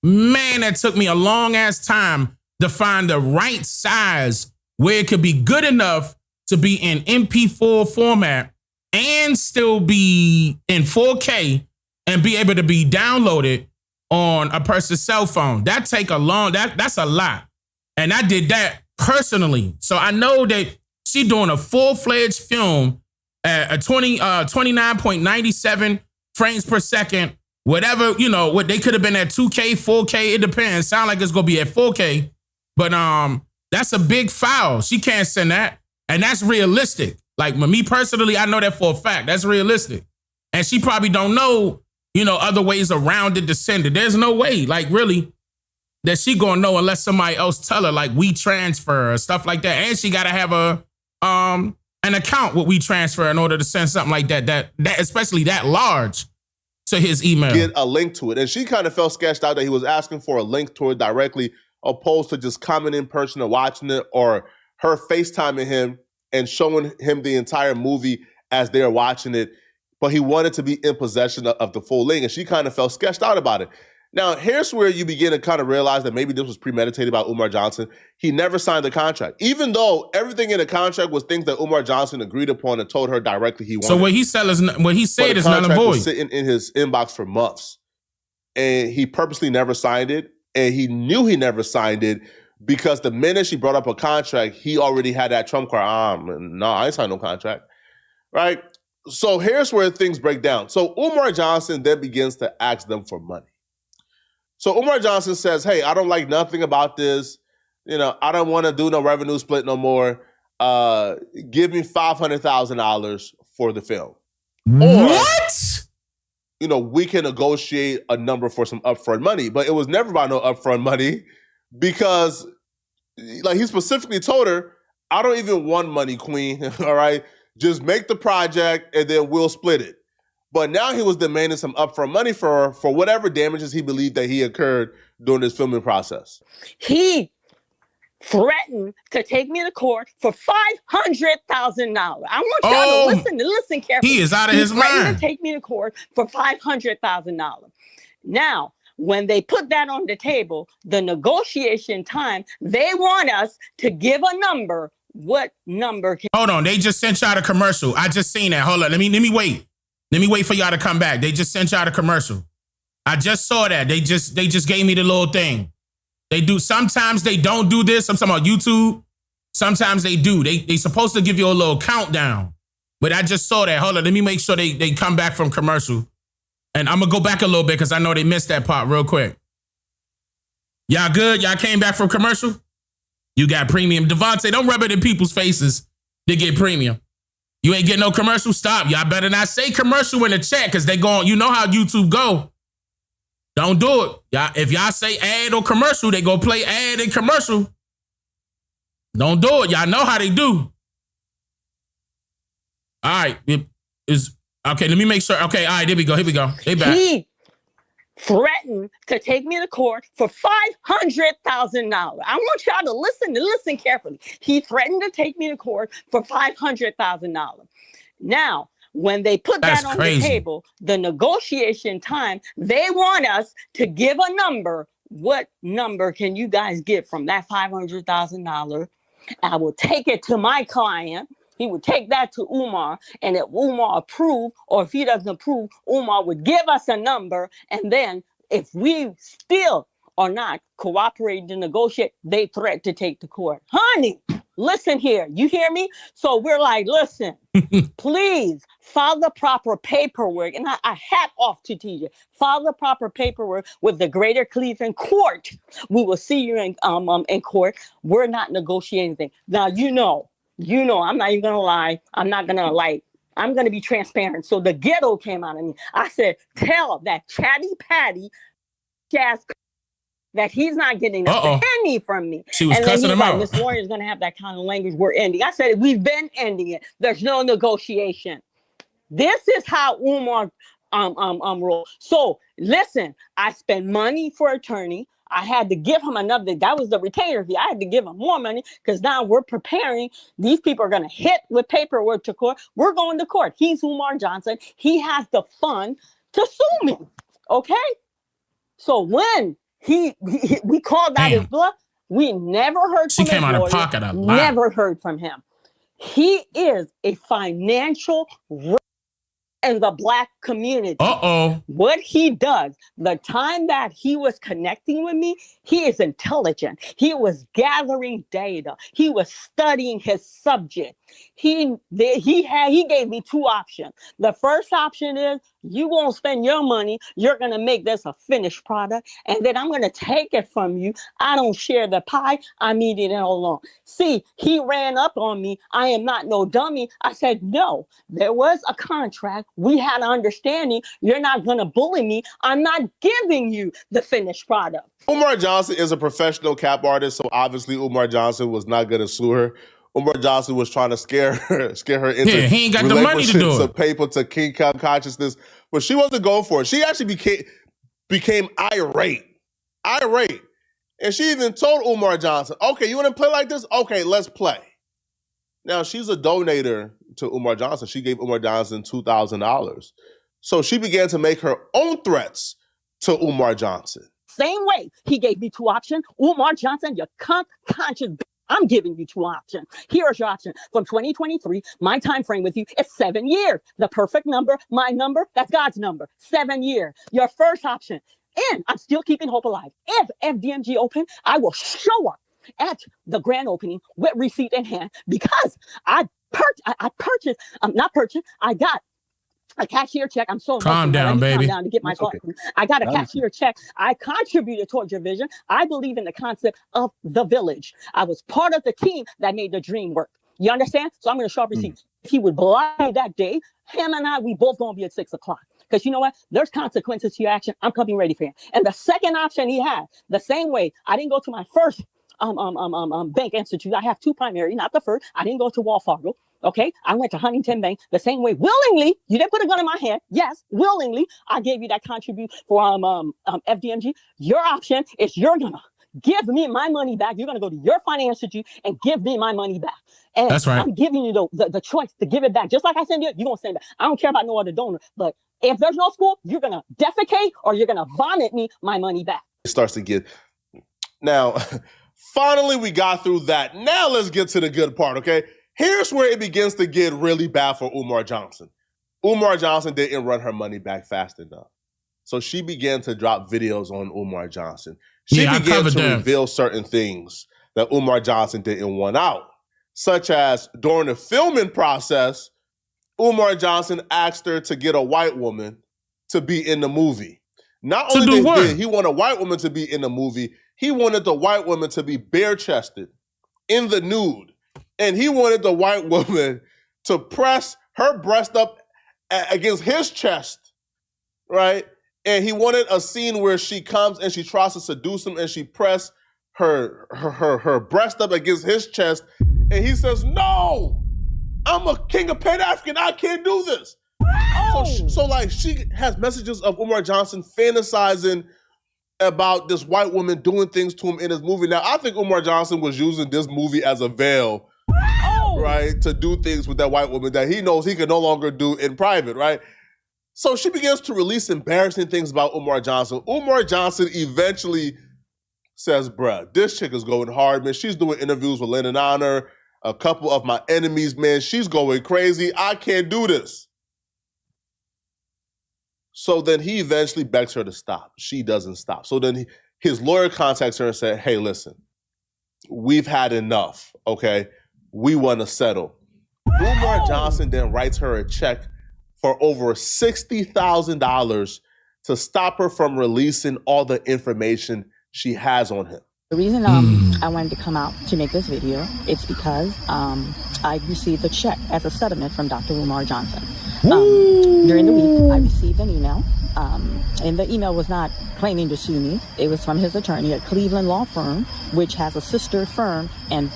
Man, that took me a long ass time to find the right size where it could be good enough to be in MP4 format and still be in 4K and be able to be downloaded on a person's cell phone. That take a long, that's a lot. And I did that personally. So I know that she doing a full-fledged film at a 29.97 frames per second, whatever, what they could have been at 2K, 4K, it depends. Sound like it's going to be at 4K, but that's a big file. She can't send that, and that's realistic. Like me personally, I know that for a fact. That's realistic. And she probably don't know, other ways around it to send it. There's no way, like really, that she going to know unless somebody else tell her, like WeTransfer or stuff like that. And she got to have an account with WeTransfer in order to send something like that especially that large to his email. Get a link to it. And she kind of felt sketched out that he was asking for a link to it directly, opposed to just coming in person and watching it, or her FaceTiming him and showing him the entire movie as they're watching it. But he wanted to be in possession of the full link, and she kind of felt sketched out about it. Now, here's where you begin to kind of realize that maybe this was premeditated by Umar Johnson. He never signed the contract, even though everything in the contract was things that Umar Johnson agreed upon and told her directly he wanted. So what he said is null and void. Was sitting in his inbox for months, and he purposely never signed it, and he knew he never signed it because the minute she brought up a contract, he already had that trump card. No, I ain't signed no contract, right? So here's where things break down. So Umar Johnson then begins to ask them for money. So Umar Johnson says, hey, I don't like nothing about this. You know, I don't want to do no revenue split no more. Give me $500,000 for the film. What? You know, we can negotiate a number for some upfront money, but it was never about no upfront money because, like, he specifically told her, I don't even want money, queen, all right? Just make the project and then we'll split it. But now he was demanding some upfront money for whatever damages he believed that he incurred during this filming process. He threatened to take me to court for $500,000. I want y'all to listen carefully. He is out of his mind. He threatened to take me to court for $500,000. Now, when they put that on the table, the negotiation time, they want us to give a number. What number? Hold on, they just sent y'all a commercial. I just seen that. Hold on, let me wait. Let me wait for y'all to come back. They just sent y'all a commercial. I just saw that. They just gave me the little thing. They do. Sometimes they don't do this. I'm talking about YouTube. Sometimes they do. They supposed to give you a little countdown. But I just saw that. Hold on. Let me make sure they come back from commercial. And I'm going to go back a little bit because I know they missed that part real quick. Y'all good? Y'all came back from commercial? You got premium. Devontae, don't rub it in people's faces to get premium. You ain't getting no commercial? Stop. Y'all better not say commercial in the chat because they going, you know how YouTube go. Don't do it. Y'all, if y'all say ad or commercial, they go play ad and commercial. Don't do it. Y'all know how they do. All right. Okay, let me make sure. Okay, all right, here we go. They back. He threatened to take me to court for $500,000. I want y'all to listen carefully. He threatened to take me to court for $500,000. Now, when they put that on the table, the negotiation time, they want us to give a number. What number can you guys get from that $500,000? I will take it to my client. He would take that to Umar, and if Umar approved, or if he doesn't approve, Umar would give us a number, and then if we still are not cooperating to negotiate, they threat to take to court. Honey, listen here. You hear me? So we're like, listen, please file the proper paperwork. And I hat off to TJ. File the proper paperwork with the Greater Cleveland Court. We will see you in court. We're not negotiating anything. Now, you know, I'm not even going to lie. I'm going to be transparent. So the ghetto came out of me. I said, tell that chatty patty jazz that he's not getting a penny from me. She was cussing him out. Miss Warrior's going to have that kind of language. We're ending. I said, we've been ending it. There's no negotiation. This is how Umar roll. So listen, I spent money for attorney. I had to give him another. That was the retainer fee. I had to give him more money because now we're preparing. These people are going to hit with paperwork to court. We're going to court. He's Umar Johnson. He has the fund to sue me. Okay? So when we called out his bluff, we never heard from him. She came out of pocket a lot. Never heard from him. He is a financial in the Black community. What he does, the time that he was connecting with me, he is intelligent. He was gathering data. He was studying his subject. He gave me two options. The first option is you won't spend your money. You're going to make this a finished product. And then I'm going to take it from you. I don't share the pie. I'm eating it alone. See, he ran up on me. I am not no dummy. I said, no, there was a contract. We had an understanding. You're not going to bully me. I'm not giving you the finished product. Umar Johnson is a professional cap artist, so obviously Umar Johnson was not going to sue her. Umar Johnson was trying to scare her into he ain't got the money to do it. Of paper to King Cup consciousness, but she wasn't going for it. She actually became irate, and she even told Umar Johnson, "Okay, you want to play like this? Okay, let's play." Now she's a donator to Umar Johnson. She gave Umar Johnson $2,000, so she began to make her own threats to Umar Johnson. Same way, he gave me two options. Umar Johnson, you conscious. I'm giving you two options. Here's your option. From 2023, my time frame with you is 7 years. The perfect number, my number, that's God's number. 7 years. Your first option. And I'm still keeping hope alive. If FDMG open, I will show up at the grand opening with receipt in hand because I got a cashier check. I'm so Calm emotional. down, Let me baby. calm down to get my That's thoughts. okay. I got a I understand. cashier check. I contributed towards your vision. I believe in the concept of the village. I was part of the team that made the dream work. You understand? So I'm going to show up receipts. If he would lie that day, him and I, we both going to be at 6 o'clock. Because you know what? There's consequences to your action. I'm coming ready for him. And the second option he had, the same way, I didn't go to my first bank institute. I have 2 primary, not the first. I didn't go to Wells Fargo. Okay, I went to Huntington Bank the same way. Willingly, you didn't put a gun in my hand. Yes, willingly, I gave you that contribute for FDMG. Your option is you're gonna give me my money back. You're gonna go to your financial institute and give me my money back. And That's right. I'm giving you the choice to give it back. Just like I send you, you're gonna send it back. I don't care about no other donor. But if there's no school, you're gonna defecate or you're gonna vomit me my money back. It starts to get now. Finally, we got through that. Now let's get to the good part. Okay. Here's where it begins to get really bad for Umar Johnson. Umar Johnson didn't run her money back fast enough. So she began to drop videos on Umar Johnson. She began to reveal certain things that Umar Johnson didn't want out, such as during the filming process, Umar Johnson asked her to get a white woman to be in the movie. Not only did he want a white woman to be in the movie, he wanted the white woman to be bare-chested, in the nude. And he wanted the white woman to press her breast up against his chest, right? And he wanted a scene where she comes and she tries to seduce him and she pressed her breast up against his chest. And he says, no, I'm a king of Pan-African. I can't do this. So like she has messages of Umar Johnson fantasizing about this white woman doing things to him in his movie. Now, I think Umar Johnson was using this movie as a veil, right, to do things with that white woman that he knows he can no longer do in private, right? So she begins to release embarrassing things about Umar Johnson. Umar Johnson eventually says, bruh, this chick is going hard, man. She's doing interviews with Lennon Honor, a couple of my enemies, man. She's going crazy. I can't do this. So then he eventually begs her to stop. She doesn't stop. So then his lawyer contacts her and said, hey, listen, we've had enough, okay? We want to settle. Umar Johnson then writes her a check for over $60,000 to stop her from releasing all the information she has on him. The reason I wanted to come out to make this video, it's because I received a check as a settlement from Dr. Umar Johnson. During the week, I received an email, and the email was not claiming to sue me. It was from his attorney at Cleveland Law Firm, which has a sister firm and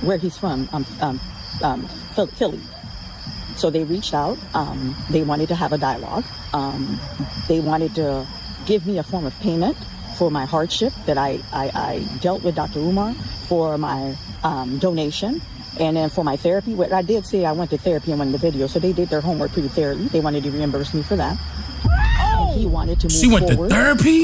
where he's from, Philly. So they reached out. They wanted to have a dialogue. They wanted to give me a form of payment for my hardship that I dealt with Dr. Umar, for my donation, and then for my therapy. What I did say, I went to therapy in one of the videos, so they did their homework pretty thoroughly. They wanted to reimburse me for that. And he wanted to move forward. She went to therapy?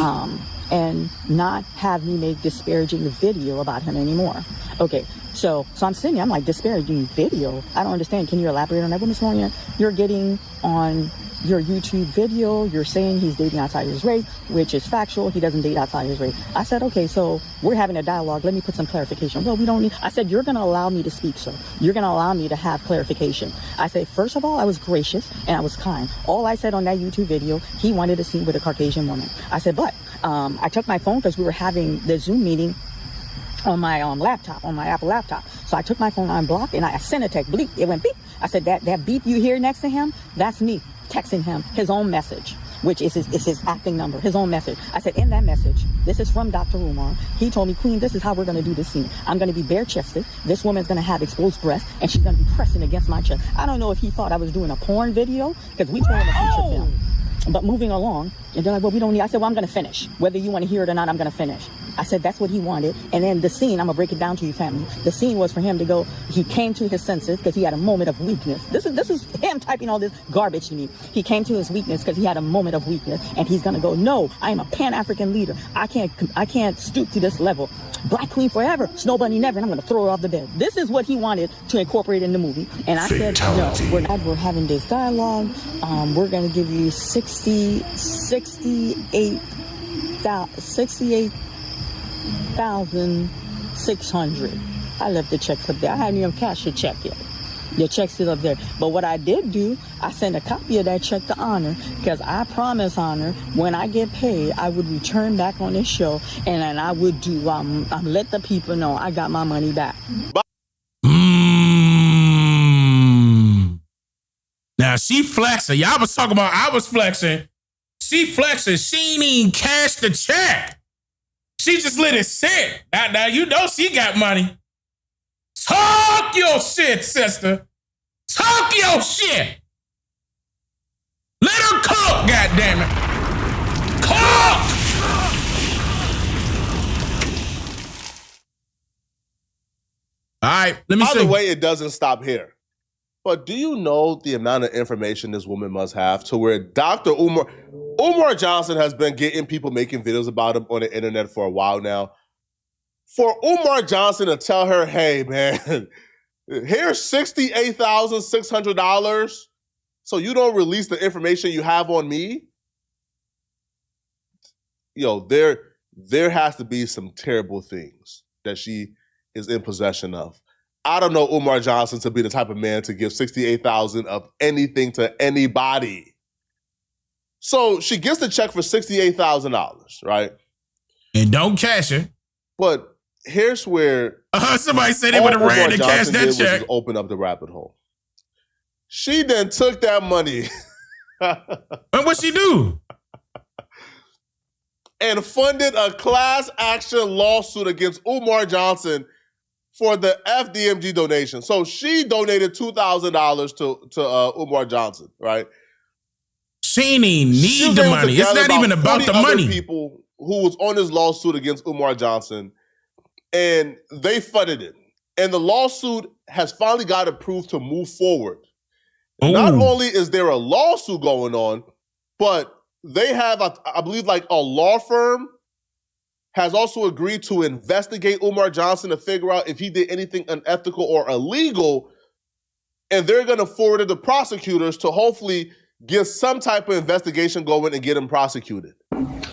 And not have me make disparaging video about him anymore. Okay, so I'm sitting here, I'm like, disparaging video? I don't understand. Can you elaborate on that? Well, Ms. Lawyer, you're getting on your YouTube video, you're saying he's dating outside his race, which is factual. He doesn't date outside his race. I said, okay, so we're having a dialogue. Let me put some clarification. Well, we don't need, I said, you're going to allow me to speak, sir. You're going to allow me to have clarification. I said, first of all, I was gracious and I was kind. All I said on that YouTube video, he wanted to see with a Caucasian woman. I said, but I took my phone because we were having the Zoom meeting on my laptop, on my Apple laptop. So I took my phone on block and I sent a text, bleep. It went beep. I said, that beep you hear next to him, that's me texting him his own message, which is his acting number, his own message. I said, in that message, this is from Dr. Umar. He told me, Queen, this is how we're going to do this scene. I'm going to be bare-chested. This woman's going to have exposed breasts, and she's going to be pressing against my chest. I don't know if he thought I was doing a porn video, because we told him a feature film. But moving along, and they're like, well, we don't need, I said, well, I'm going to finish. Whether you want to hear it or not, I'm going to finish. I said, that's what he wanted. And then the scene, I'm going to break it down to you, family. The scene was for him to go, he came to his senses because he had a moment of weakness. This is him typing all this garbage to me. He came to his weakness because he had a moment of weakness. And he's going to go, no, I am a Pan-African leader. I can't stoop to this level. Black Queen forever, Snow Bunny never, and I'm going to throw her off the bed. This is what he wanted to incorporate in the movie. And I said, no, we're having this dialogue. We're going to give you 68,600. I left the checks up there. I hadn't even cashed a check yet. Your check's still up there. But what I did do, I sent a copy of that check to Honor, because I promised Honor when I get paid, I would return back on this show, and then I would do let the people know I got my money back. Now she flexing. Y'all was talking about I was flexing. She flexing. She ain't even cashed the check. She just let it sit. Now you know she got money. Talk your shit, sister. Talk your shit. Let her cook, goddammit. Cook! All right, let me see. By the way, it doesn't stop here. But do you know the amount of information this woman must have to where Dr. Umar Johnson has been getting people making videos about him on the internet for a while now. For Umar Johnson to tell her, hey, man, here's $68,600 so you don't release the information you have on me? Yo, there has to be some terrible things that she is in possession of. I don't know Umar Johnson to be the type of man to give $68,000 of anything to anybody. So she gets the check for $68,000, right? And don't cash it. But here's where somebody said they would have ran to cash that check. Open up the rabbit hole. She then took that money. And what'd she do? And funded a class action lawsuit against Umar Johnson for the FDMG donation. So she donated $2,000 to Umar Johnson, right? She ain't need the money. It's not even about the money. People who was on this lawsuit against Umar Johnson, and they funded it. And the lawsuit has finally got approved to move forward. Ooh. Not only is there a lawsuit going on, but they have, I believe, like a law firm has also agreed to investigate Umar Johnson to figure out if he did anything unethical or illegal. And they're going to forward it to prosecutors to hopefully get some type of investigation going and get him prosecuted.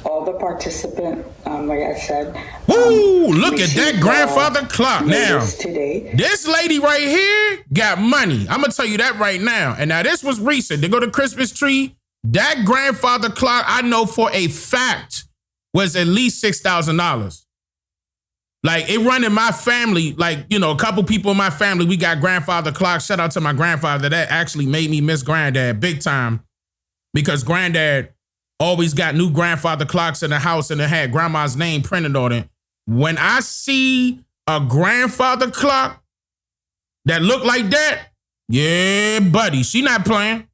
All the participants, like I said. Woo! Look at that grandfather clock. Now, today. This lady right here got money. I'm going to tell you that right now. And now this was recent. They go to Christmas tree. That grandfather clock, I know for a fact, was at least $6,000. Like, it run in my family, like, you know, a couple people in my family, we got grandfather clocks. Shout out to my grandfather. That actually made me miss granddad big time, because granddad always got new grandfather clocks in the house and it had grandma's name printed on it. When I see a grandfather clock that look like that, yeah, buddy, she not playing.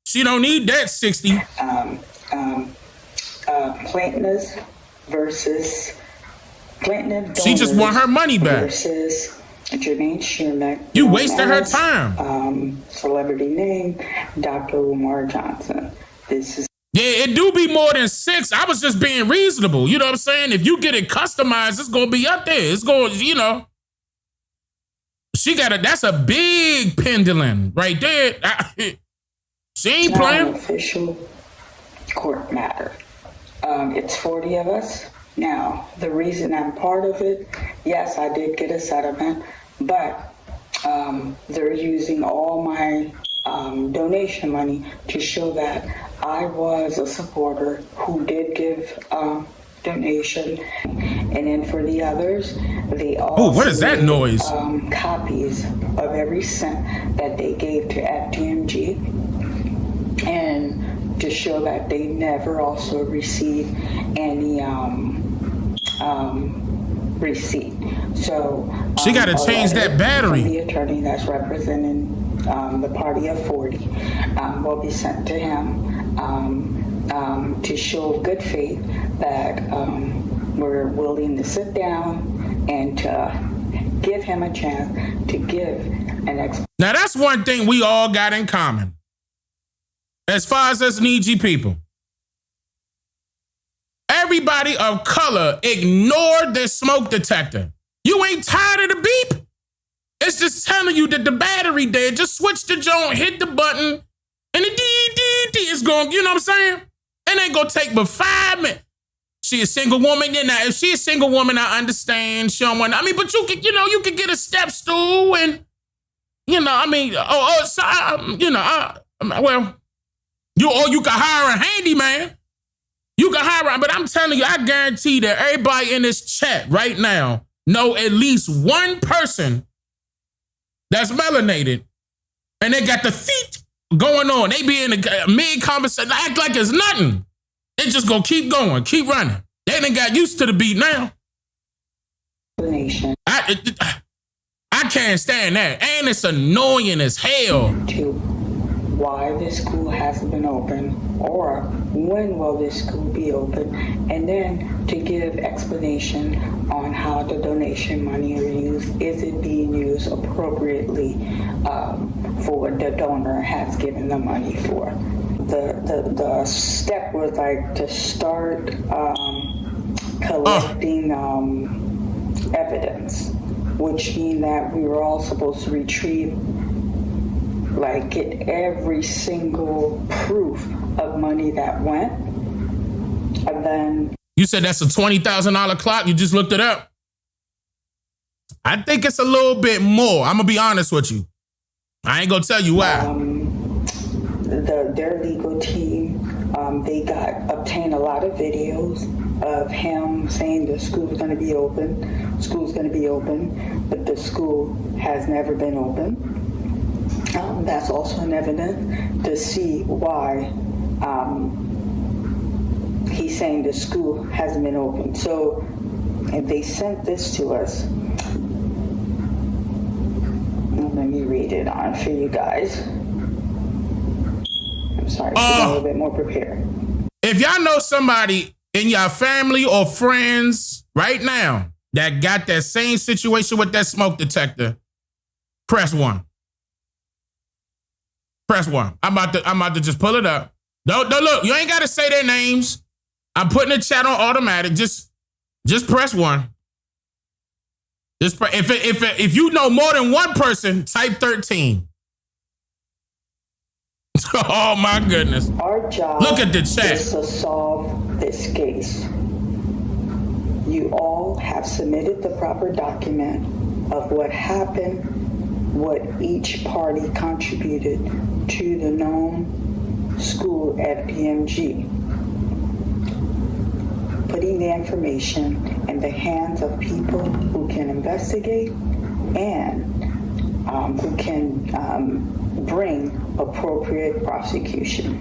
She don't need that 60. Plaintiffs versus plaintiff. She just want her money back. Versus Jermaine Shermack. You wasted her time. Celebrity name, Dr. Umar Johnson. This is. Yeah, it do be more than 6. I was just being reasonable. You know what I'm saying? If you get it customized, it's going to be up there. It's going, you know. She got that's a big pendulum right there. She ain't playing. An official court matter. It's 40 of us. Now, the reason I'm part of it, yes, I did get a settlement, but they're using all my donation money to show that I was a supporter who did give donation. And then for the others, they also what is that noise? Copies of every cent that they gave to FDMG, and to show that they never also received any receipt. So she got to change that battery. The attorney that's representing the party of 40 will be sent to him to show good faith that we're willing to sit down and to give him a chance to give an explanation. Now that's one thing we all got in common. As far as us needy people, everybody of color ignored the smoke detector. You ain't tired of the beep? It's just telling you that the battery dead. Just switch the joint, hit the button, and the dee is going, you know what I'm saying? It ain't gonna take but 5 minutes. She a single woman, you know. If she a single woman, I understand. She don't want, I mean, but you could, you know, you could get a step stool and I mean, well, you can hire a handyman. You can hire, but I'm telling you, I guarantee that everybody in this chat right now know at least one person that's melanated, and they got the feet going on. They be in a mid-conversation, act like it's nothing. They just gonna keep going, keep running. They done got used to the beat now. I can't stand that. And it's annoying as hell. Why this school hasn't been open, or when will this school be open, and then to give explanation on how the donation money is used. Is it being used appropriately for what the donor has given the money for? The step was like to start collecting evidence, which means that we were all supposed to retrieve, get every single proof of money that went. And then... You said that's a $20,000 clock? You just looked it up? I think it's a little bit more. I'm going to be honest with you. I ain't going to tell you why. Their legal team, they obtained a lot of videos of him saying the school's going to be open, but the school has never been open. That's also an evidence to see why he's saying the school hasn't been open. So they sent this to us. Let me read it on for you guys. I'm sorry, I'm a little bit more prepared. If y'all know somebody in your family or friends right now that got that same situation with that smoke detector, press 1. Press 1. I'm about to just pull it up. Don't look. You ain't got to say their names. I'm putting the chat on automatic. Just press 1. If you know more than one person, type 13. Oh my goodness. Our job Look at the chat. is to solve this case. You all have submitted the proper document of what happened, what each party contributed to the known school at PMG. Putting the information in the hands of people who can investigate and who can bring appropriate prosecution.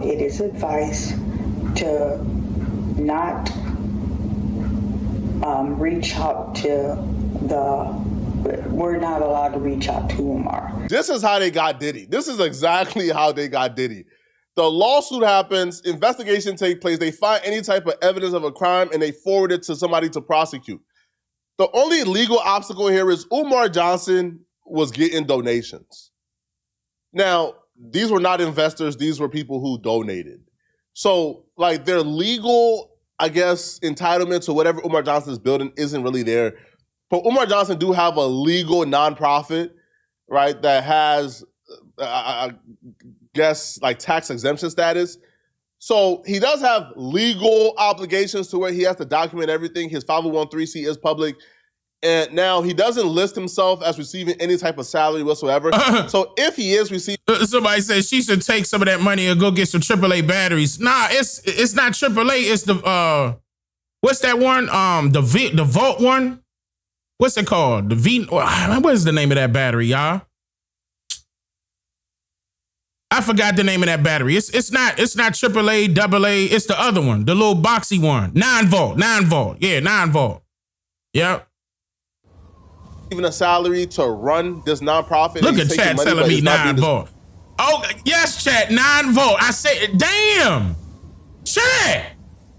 It is advice to not reach out to we're not allowed to reach out to Umar. This is how they got Diddy. This is exactly how they got Diddy. The lawsuit happens, investigation takes place, they find any type of evidence of a crime, and they forward it to somebody to prosecute. The only legal obstacle here is Umar Johnson was getting donations. Now, these were not investors, these were people who donated. So, their legal, I guess, entitlement to whatever Umar Johnson is building isn't really there. But Umar Johnson do have a legal nonprofit, right, that has, I guess, tax exemption status. So he does have legal obligations to where he has to document everything. His 501(c)(3) is public. And now he doesn't list himself as receiving any type of salary whatsoever. So if he is receiving... Somebody says she should take some of that money and go get some AAA batteries. Nah, it's not AAA. It's the, what's that one? The Volt one? What's it called? What is the name of that battery, y'all? I forgot the name of that battery. It's not AAA, AA. It's the other one, the little boxy one. 9 volt. Yeah, 9 volt. Yep. Even a salary to run this nonprofit. Look at chat telling me 9 volt. Oh, yes, chat, 9 volt. I said, damn. Chat.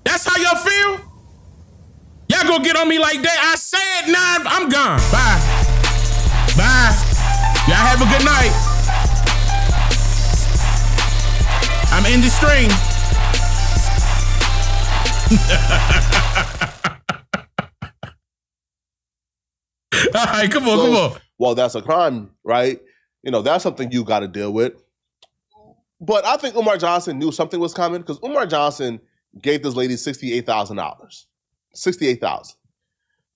That's how y'all feel? Y'all gonna get on me like that? I said 9. I'm gone. Bye. Bye. Y'all have a good night. I'm in the stream. All right, come on. Well, that's a crime, right? That's something you got to deal with. But I think Umar Johnson knew something was coming because Umar Johnson gave this lady $68,000. $68,000.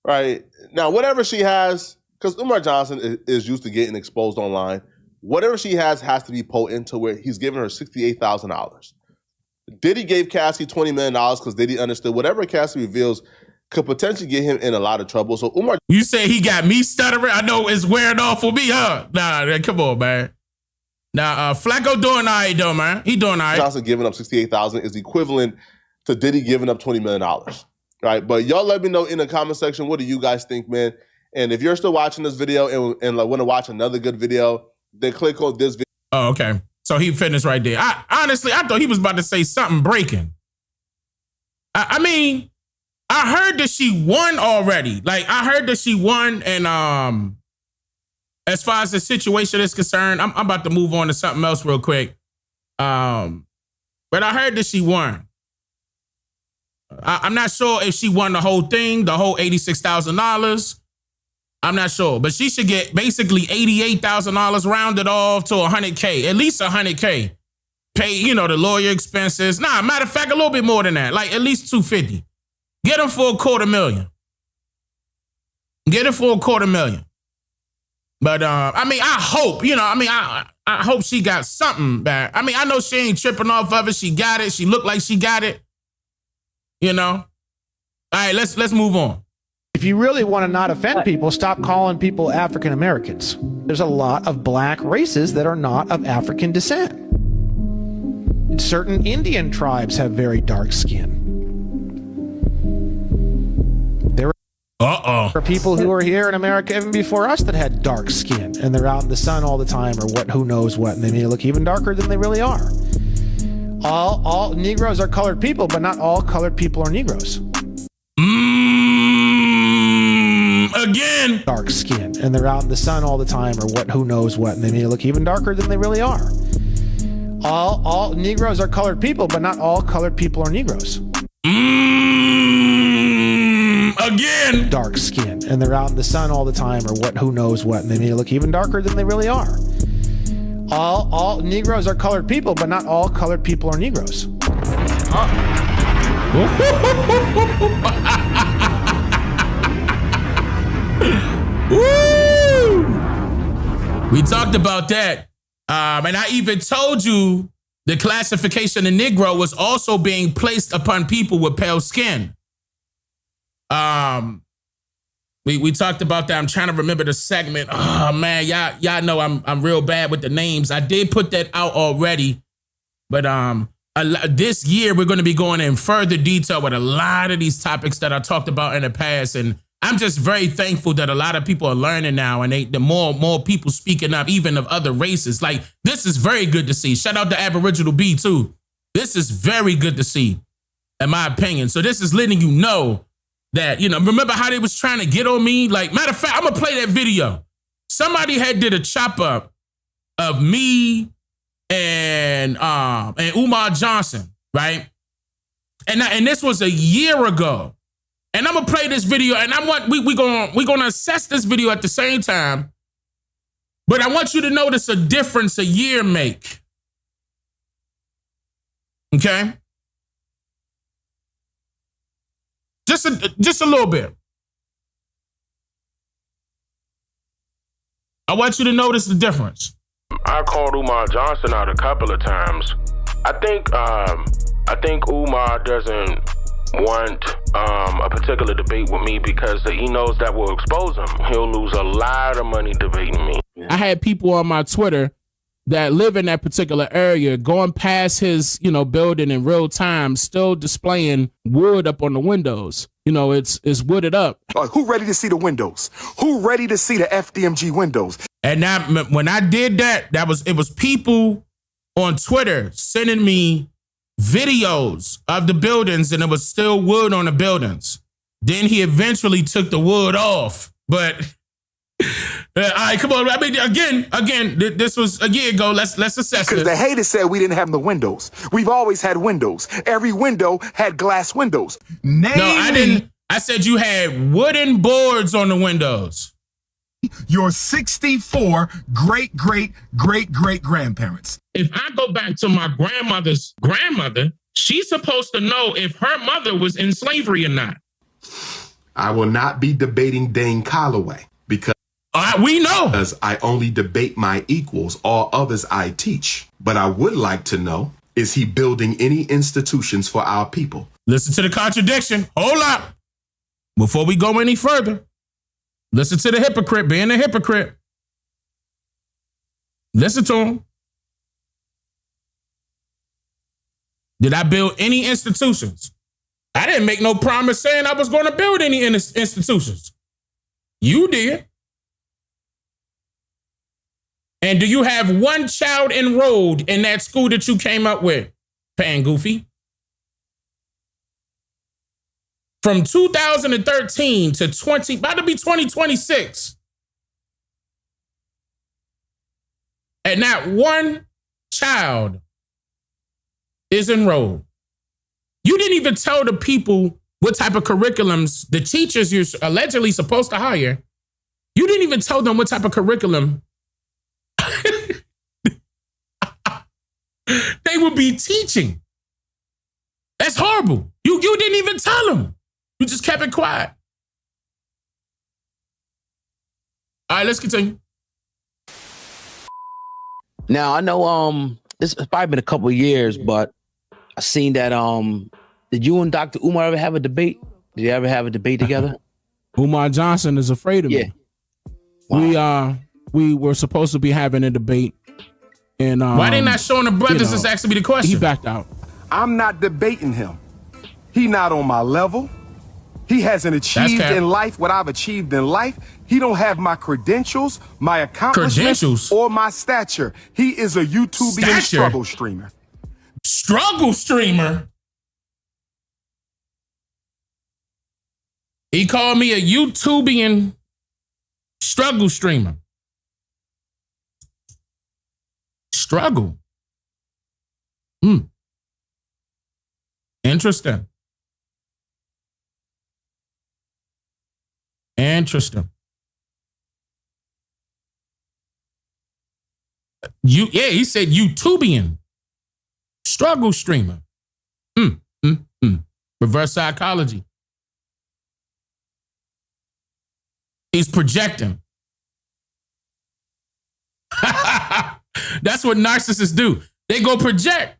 Right? Now, whatever she has, because Umar Johnson is used to getting exposed online. Whatever she has to be potent to where he's giving her $68,000. Diddy gave Cassie $20 million because Diddy understood whatever Cassie reveals could potentially get him in a lot of trouble. So Umar, you say he got me stuttering? I know it's wearing off for me, huh? Nah, come on, man. Nah, Flacco doing all right, though, man. He doing all right. Johnson giving up $68,000 is equivalent to Diddy giving up $20 million. Right? But y'all let me know in the comment section, what do you guys think, man? And if you're still watching this video and like want to watch another good video, then click on this video. Oh, okay. So he finished right there. I thought he was about to say something breaking. I mean, I heard that she won already. Like, I heard that she won, and as far as the situation is concerned, I'm about to move on to something else real quick. But I heard that she won. I'm not sure if she won the whole thing, the whole $86,000. I'm not sure, but she should get basically $88,000 rounded off to $100K, at least $100K. Pay, the lawyer expenses. Nah, matter of fact, a little bit more than that, like at least $250,000. Get him for $250,000. Get it for $250,000. But I mean, I hope, I hope she got something back. I mean, I know she ain't tripping off of it. She got it. She looked like she got it. All right, let's move on. If you really want to not offend people, stop calling people African Americans. There's a lot of black races that are not of African descent. Certain Indian tribes have very dark skin. There are people who are here in America even before us that had dark skin, and they're out in the sun all the time, or who knows what, and they may look even darker than they really are. All Negroes are colored people, but not all colored people are Negroes. Again. Dark skin, and they're out in the sun all the time, or who knows what, and they may look even darker than they really are. All Negroes are colored people, but not all colored people are Negroes. Again. Dark skin, and they're out in the sun all the time, or who knows what, and they may look even darker than they really are. All Negroes are colored people, but not all colored people are Negroes. Woo! We talked about that. And I even told you the classification of Negro was also being placed upon people with pale skin. We talked about that. I'm trying to remember the segment. Oh man, y'all know I'm real bad with the names. I did put that out already, but this year we're going to be going in further detail with a lot of these topics that I talked about in the past, and I'm just very thankful that a lot of people are learning now, and the more people speaking up, even of other races. Like, this is very good to see. Shout out to Aboriginal B too. This is very good to see, in my opinion. So this is letting you know that, remember how they was trying to get on me? Like, matter of fact, I'm gonna play that video. Somebody had did a chop up of me and Umar Johnson, right? And this was a year ago. And I'm gonna play this video, and we're gonna assess this video at the same time. But I want you to notice a difference a year make. Okay? Just a little bit. I want you to notice the difference. I called Umar Johnson out a couple of times. I think Umar doesn't want a particular debate with me because he knows that will expose him. He'll lose a lot of money debating me. I had people on my Twitter that live in that particular area going past his, building in real time, still displaying wood up on the windows. It's wooded up. Who ready to see the windows? Who ready to see the FDMG windows? And now, when I did that, it was people on Twitter sending me videos of the buildings, and it was still wood on the buildings. Then he eventually took the wood off. But all right, come on. I mean, again, this was a year ago. Let's assess this. Because the haters said we didn't have the windows. We've always had windows. Every window had glass windows. No, I didn't. I said you had wooden boards on the windows. Your 64 great-great-great-great-grandparents. If I go back to my grandmother's grandmother, she's supposed to know if her mother was in slavery or not. I will not be debating Dane Calloway because... We know. Because I only debate my equals, all others I teach. But I would like to know, is he building any institutions for our people? Listen to the contradiction. Hold up. Before we go any further, listen to the hypocrite being a hypocrite. Listen to him. Did I build any institutions? I didn't make no promise saying I was going to build any institutions. You did. And do you have one child enrolled in that school that you came up with, Pan Goofy? From 2013 to about to be 2026. And not one child is enrolled. You didn't even tell the people what type of curriculums the teachers you're allegedly supposed to hire. You didn't even tell them what type of curriculum they would be teaching. That's horrible. You didn't even tell them. You just kept it quiet. All right, let's continue. Now I know it's probably been a couple of years, but I seen that did you and Dr. Umar ever have a debate? Did you ever have a debate together? Umar Johnson is afraid of me. Wow. We were supposed to be having a debate. And why they not showing the brothers is asking me the question? He backed out. I'm not debating him. He not on my level. He hasn't achieved in life what I've achieved in life. He don't have my credentials, my accomplishments, or my stature. He is a YouTubian struggle streamer. Struggle streamer? He called me a YouTubian struggle streamer. Struggle. Interesting. Interesting. He said YouTubian struggle streamer. Reverse psychology. He's projecting. That's what narcissists do. They go project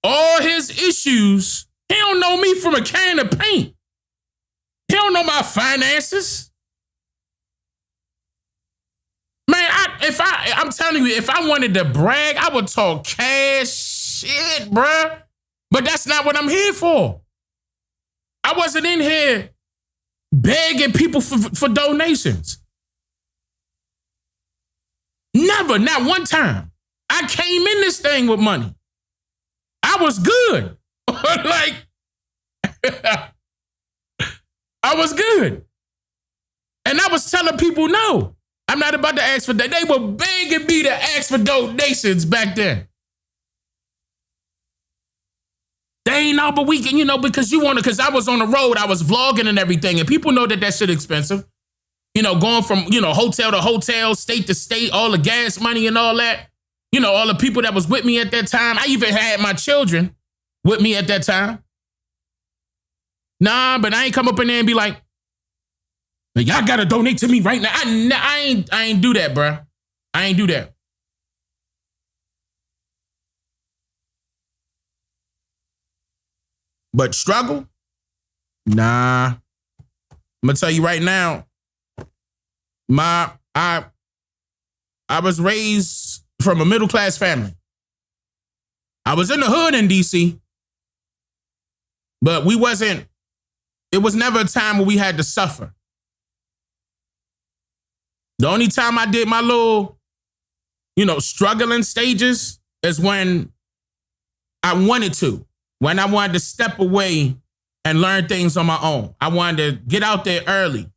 all his issues. He don't know me from a can of paint. He don't know my finances. Man, I'm telling you, if I wanted to brag, I would talk cash shit, bruh. But that's not what I'm here for. I wasn't in here begging people for donations. Never, not one time. I came in this thing with money. I was good. I was good. And I was telling people, no, I'm not about to ask for that. They were begging me to ask for donations back then. They ain't all but we can, because because I was on the road, I was vlogging and everything, and people know that shit expensive. Going from, hotel to hotel, state to state, all the gas money and all that. All the people that was with me at that time. I even had my children with me at that time. Nah, but I ain't come up in there and be like, y'all gotta donate to me right now. I ain't do that, bruh. I ain't do that. But struggle? Nah. I'm gonna tell you right now, I was raised from a middle-class family. I was in the hood in DC, but it was never a time where we had to suffer. The only time I did my little, struggling stages is when I wanted to. When I wanted to step away and learn things on my own. I wanted to get out there early,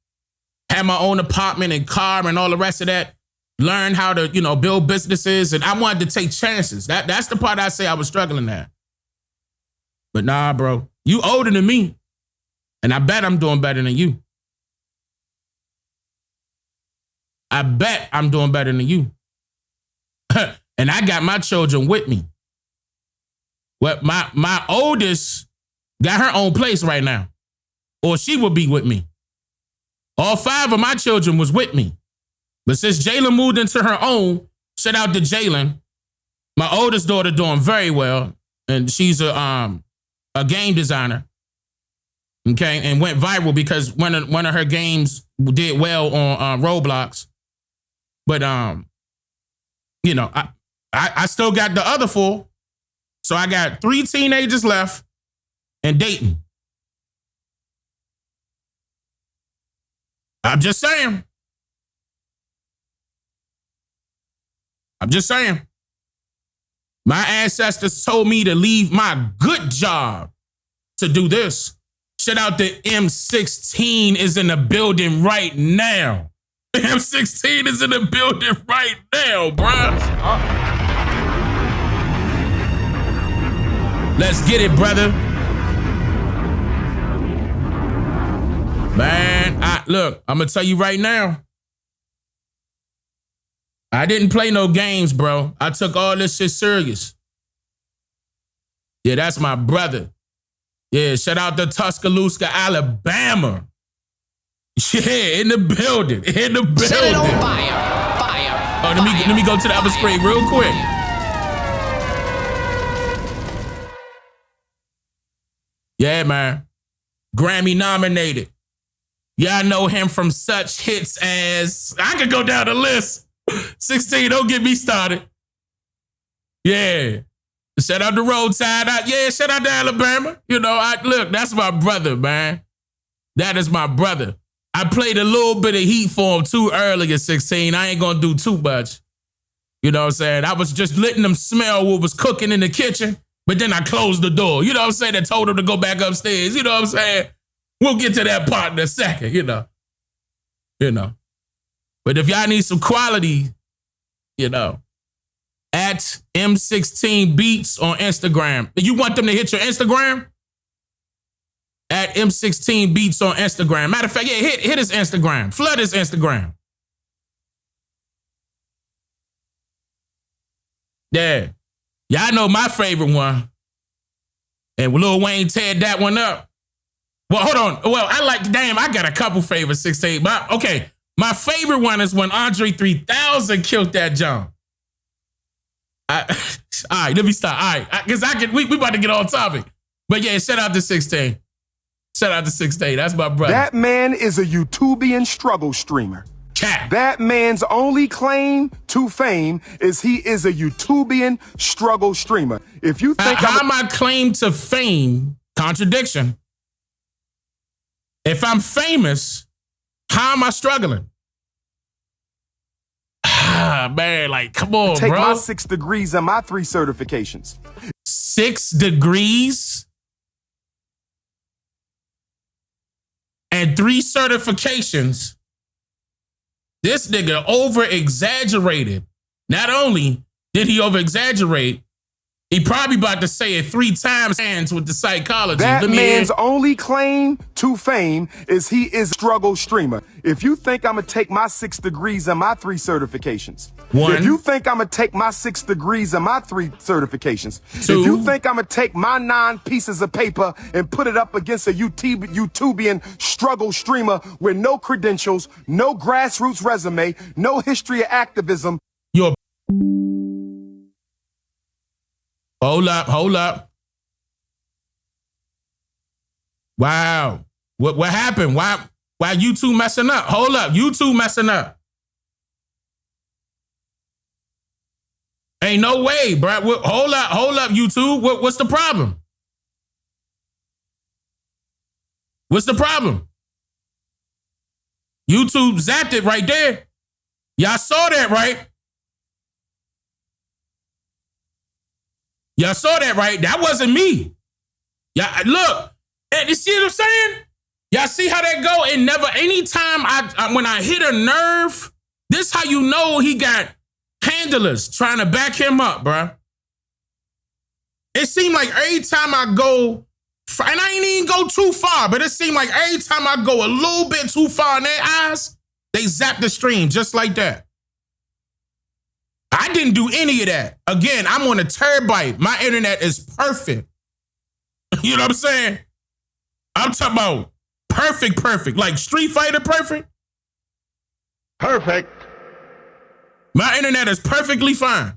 have my own apartment and car and all the rest of that, learn how to, build businesses, and I wanted to take chances. That's the part I say I was struggling at. But nah, bro, you older than me, and I bet I'm doing better than you. I bet I'm doing better than you. And I got my children with me. Well, my oldest got her own place right now, or she would be with me. All 5 of my children was with me. But since Jalen moved into her own, shout out to Jalen. My oldest daughter doing very well, and she's a game designer. Okay, and went viral because one of her games did well on Roblox. But you know, I still got the other 4, so I got 3 teenagers left and dating. I'm just saying. My ancestors told me to leave my good job to do this. Shout out to M16 is in the building right now. M16 is in the building right now, bruh. Let's get it, brother. Man, look, I'm going to tell you right now. I didn't play no games, bro. I took all this shit serious. Yeah, that's my brother. Yeah, shout out to Tuscaloosa, Alabama. Yeah, in the building. In the building. Set it on fire. Oh, let me go to the other screen real quick. Yeah, man. Grammy nominated. Yeah, I know him from such hits as, I could go down the list. 16, don't get me started. Yeah. Shout out to Roadside. Shout out to Alabama. You know, look, that's my brother, man. That is my brother. I played a little bit of heat for him too early at 16. I ain't gonna do too much. You know what I'm saying? I was just letting them smell what was cooking in the kitchen, but then I closed the door. You know what I'm saying? I told him to go back upstairs. You know what I'm saying? We'll get to that part in a second, you know. But if y'all need some quality, you know, at M16 Beats on Instagram. You want them to hit your Instagram? At M16 Beats on Instagram. Matter of fact, yeah, hit his Instagram. Flood his Instagram. Yeah. Y'all know my favorite one. And Lil Wayne teared that one up. Well, hold on. Well, I got a couple favorites, 16. But okay, my favorite one is when Andre 3000 killed that jump. All right, let me stop. All right, because we about to get on topic. But yeah, shout out to 16. Shout out to 16. That's my brother. That man is a YouTubian struggle streamer. That man's only claim to fame is he is a YouTubian struggle streamer. If you think how my claim to fame, contradiction. If I'm famous, how am I struggling? Man, like, come on, take bro. My 6 degrees and my 3 certifications. 6 degrees and 3 certifications. This nigga over-exaggerated. Not only did he over-exaggerate, he probably about to say it 3 times hands with the psychology. That man's only claim to fame is he is a struggle streamer. If you think I'm going to take my 6 degrees and my 3 certifications. 1. If you think I'm going to take my 6 degrees and my 3 certifications. 2. If you think I'm going to take my 9 pieces of paper and put it up against a YouTubian struggle streamer with no credentials, no grassroots resume, no history of activism. You're Hold up. Wow. What happened? Why you two messing up? Hold up. You two messing up. Ain't no way, bro. Hold up, you two. What's the problem? What's the problem? YouTube zapped it right there. Y'all saw that, right? Y'all saw that, right? That wasn't me. Y'all, look, you see what I'm saying? Y'all see how that go? And never, anytime when I hit a nerve, this how you know he got handlers trying to back him up, bruh. It seemed like every time I go, and I ain't even go too far, but it seemed like every time I go a little bit too far in their eyes, they zap the stream just like that. I didn't do any of that. Again, I'm on a terabyte. My internet is perfect. You know what I'm saying? I'm talking about perfect. Like Street Fighter perfect. Perfect. My internet is perfectly fine.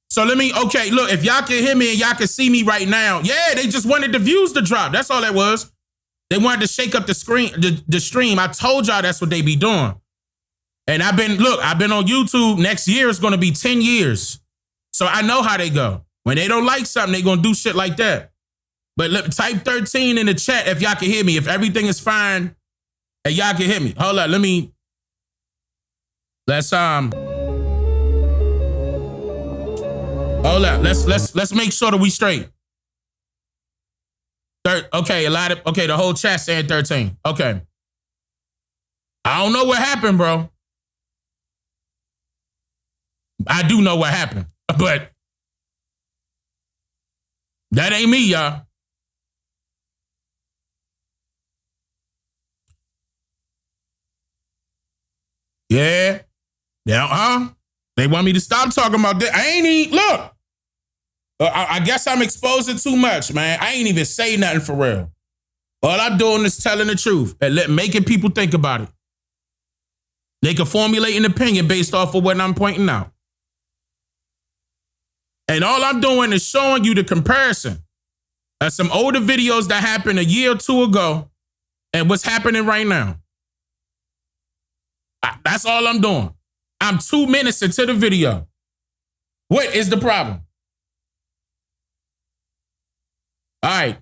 So okay, look, if y'all can hear me and y'all can see me right now, yeah, they just wanted the views to drop. That's all that was. They wanted to shake up the stream. I told y'all that's what they be doing. And I've been on YouTube. Next year is going to be 10 years. So I know how they go. When they don't like something, they going to do shit like that. But look, type 13 in the chat if y'all can hear me. If everything is fine and y'all can hear me. Hold up, let's hold up. Let's make sure that we straight. Okay, the whole chat saying 13. Okay. I don't know what happened, bro. I do know what happened, but that ain't me, y'all. Yeah. They want me to stop talking about that. I ain't even, look. I guess I'm exposing too much, man. I ain't even say nothing for real. All I'm doing is telling the truth and making people think about it. They can formulate an opinion based off of what I'm pointing out. And all I'm doing is showing you the comparison of some older videos that happened a year or two ago and what's happening right now. That's all I'm doing. I'm 2 minutes into the video. What is the problem? All right.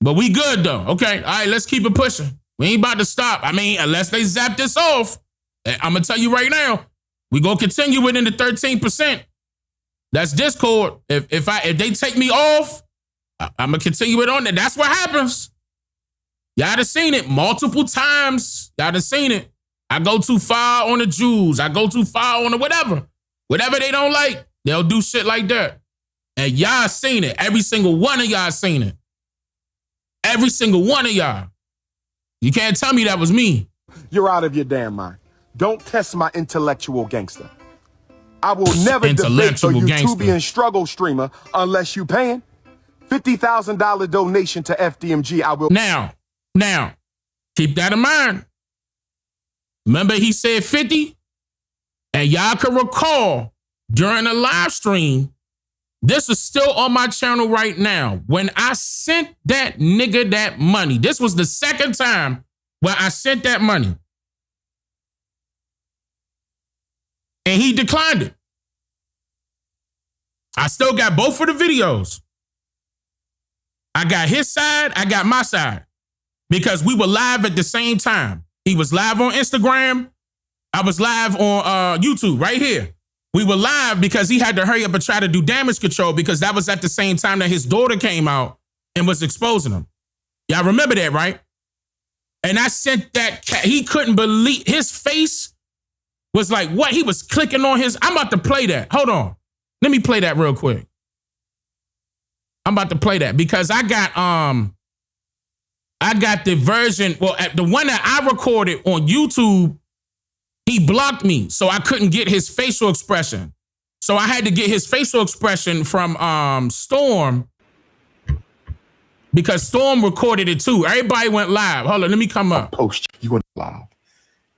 But we good though. Okay. All right, let's keep it pushing. We ain't about to stop. I mean, unless they zap this off. I'm gonna tell you right now, we gonna continue within the 13%. That's Discord. If they take me off, I'm gonna continue it on there. That's what happens. Y'all done seen it multiple times. Y'all done seen it. I go too far on the Jews. I go too far on the whatever. Whatever they don't like, they'll do shit like that. And y'all seen it. Every single one of y'all seen it. Every single one of y'all. You can't tell me that was me. You're out of your damn mind. Don't test my intellectual gangster. I will never debate a YouTubian struggle streamer unless you paying. $50,000 donation to FDMG. I will. Now, keep that in mind. Remember he said 50? And y'all can recall during the live stream, this is still on my channel right now. When I sent that nigga that money, this was the second time where I sent that money. And he declined it. I still got both of the videos. I got his side, I got my side. Because we were live at the same time. He was live on Instagram. I was live on YouTube right here. We were live because he had to hurry up and try to do damage control because that was at the same time that his daughter came out and was exposing him. Y'all remember that, right? And I sent that cat. He couldn't believe his face was like, what? He was clicking on his. I'm about to play that. Hold on. Let me play that real quick. I'm about to play that because I got the version, well, the one that I recorded on YouTube, he blocked me, so I couldn't get his facial expression. So I had to get his facial expression from Storm because Storm recorded it too. Everybody went live. Hold on, let me come up. Post you went live.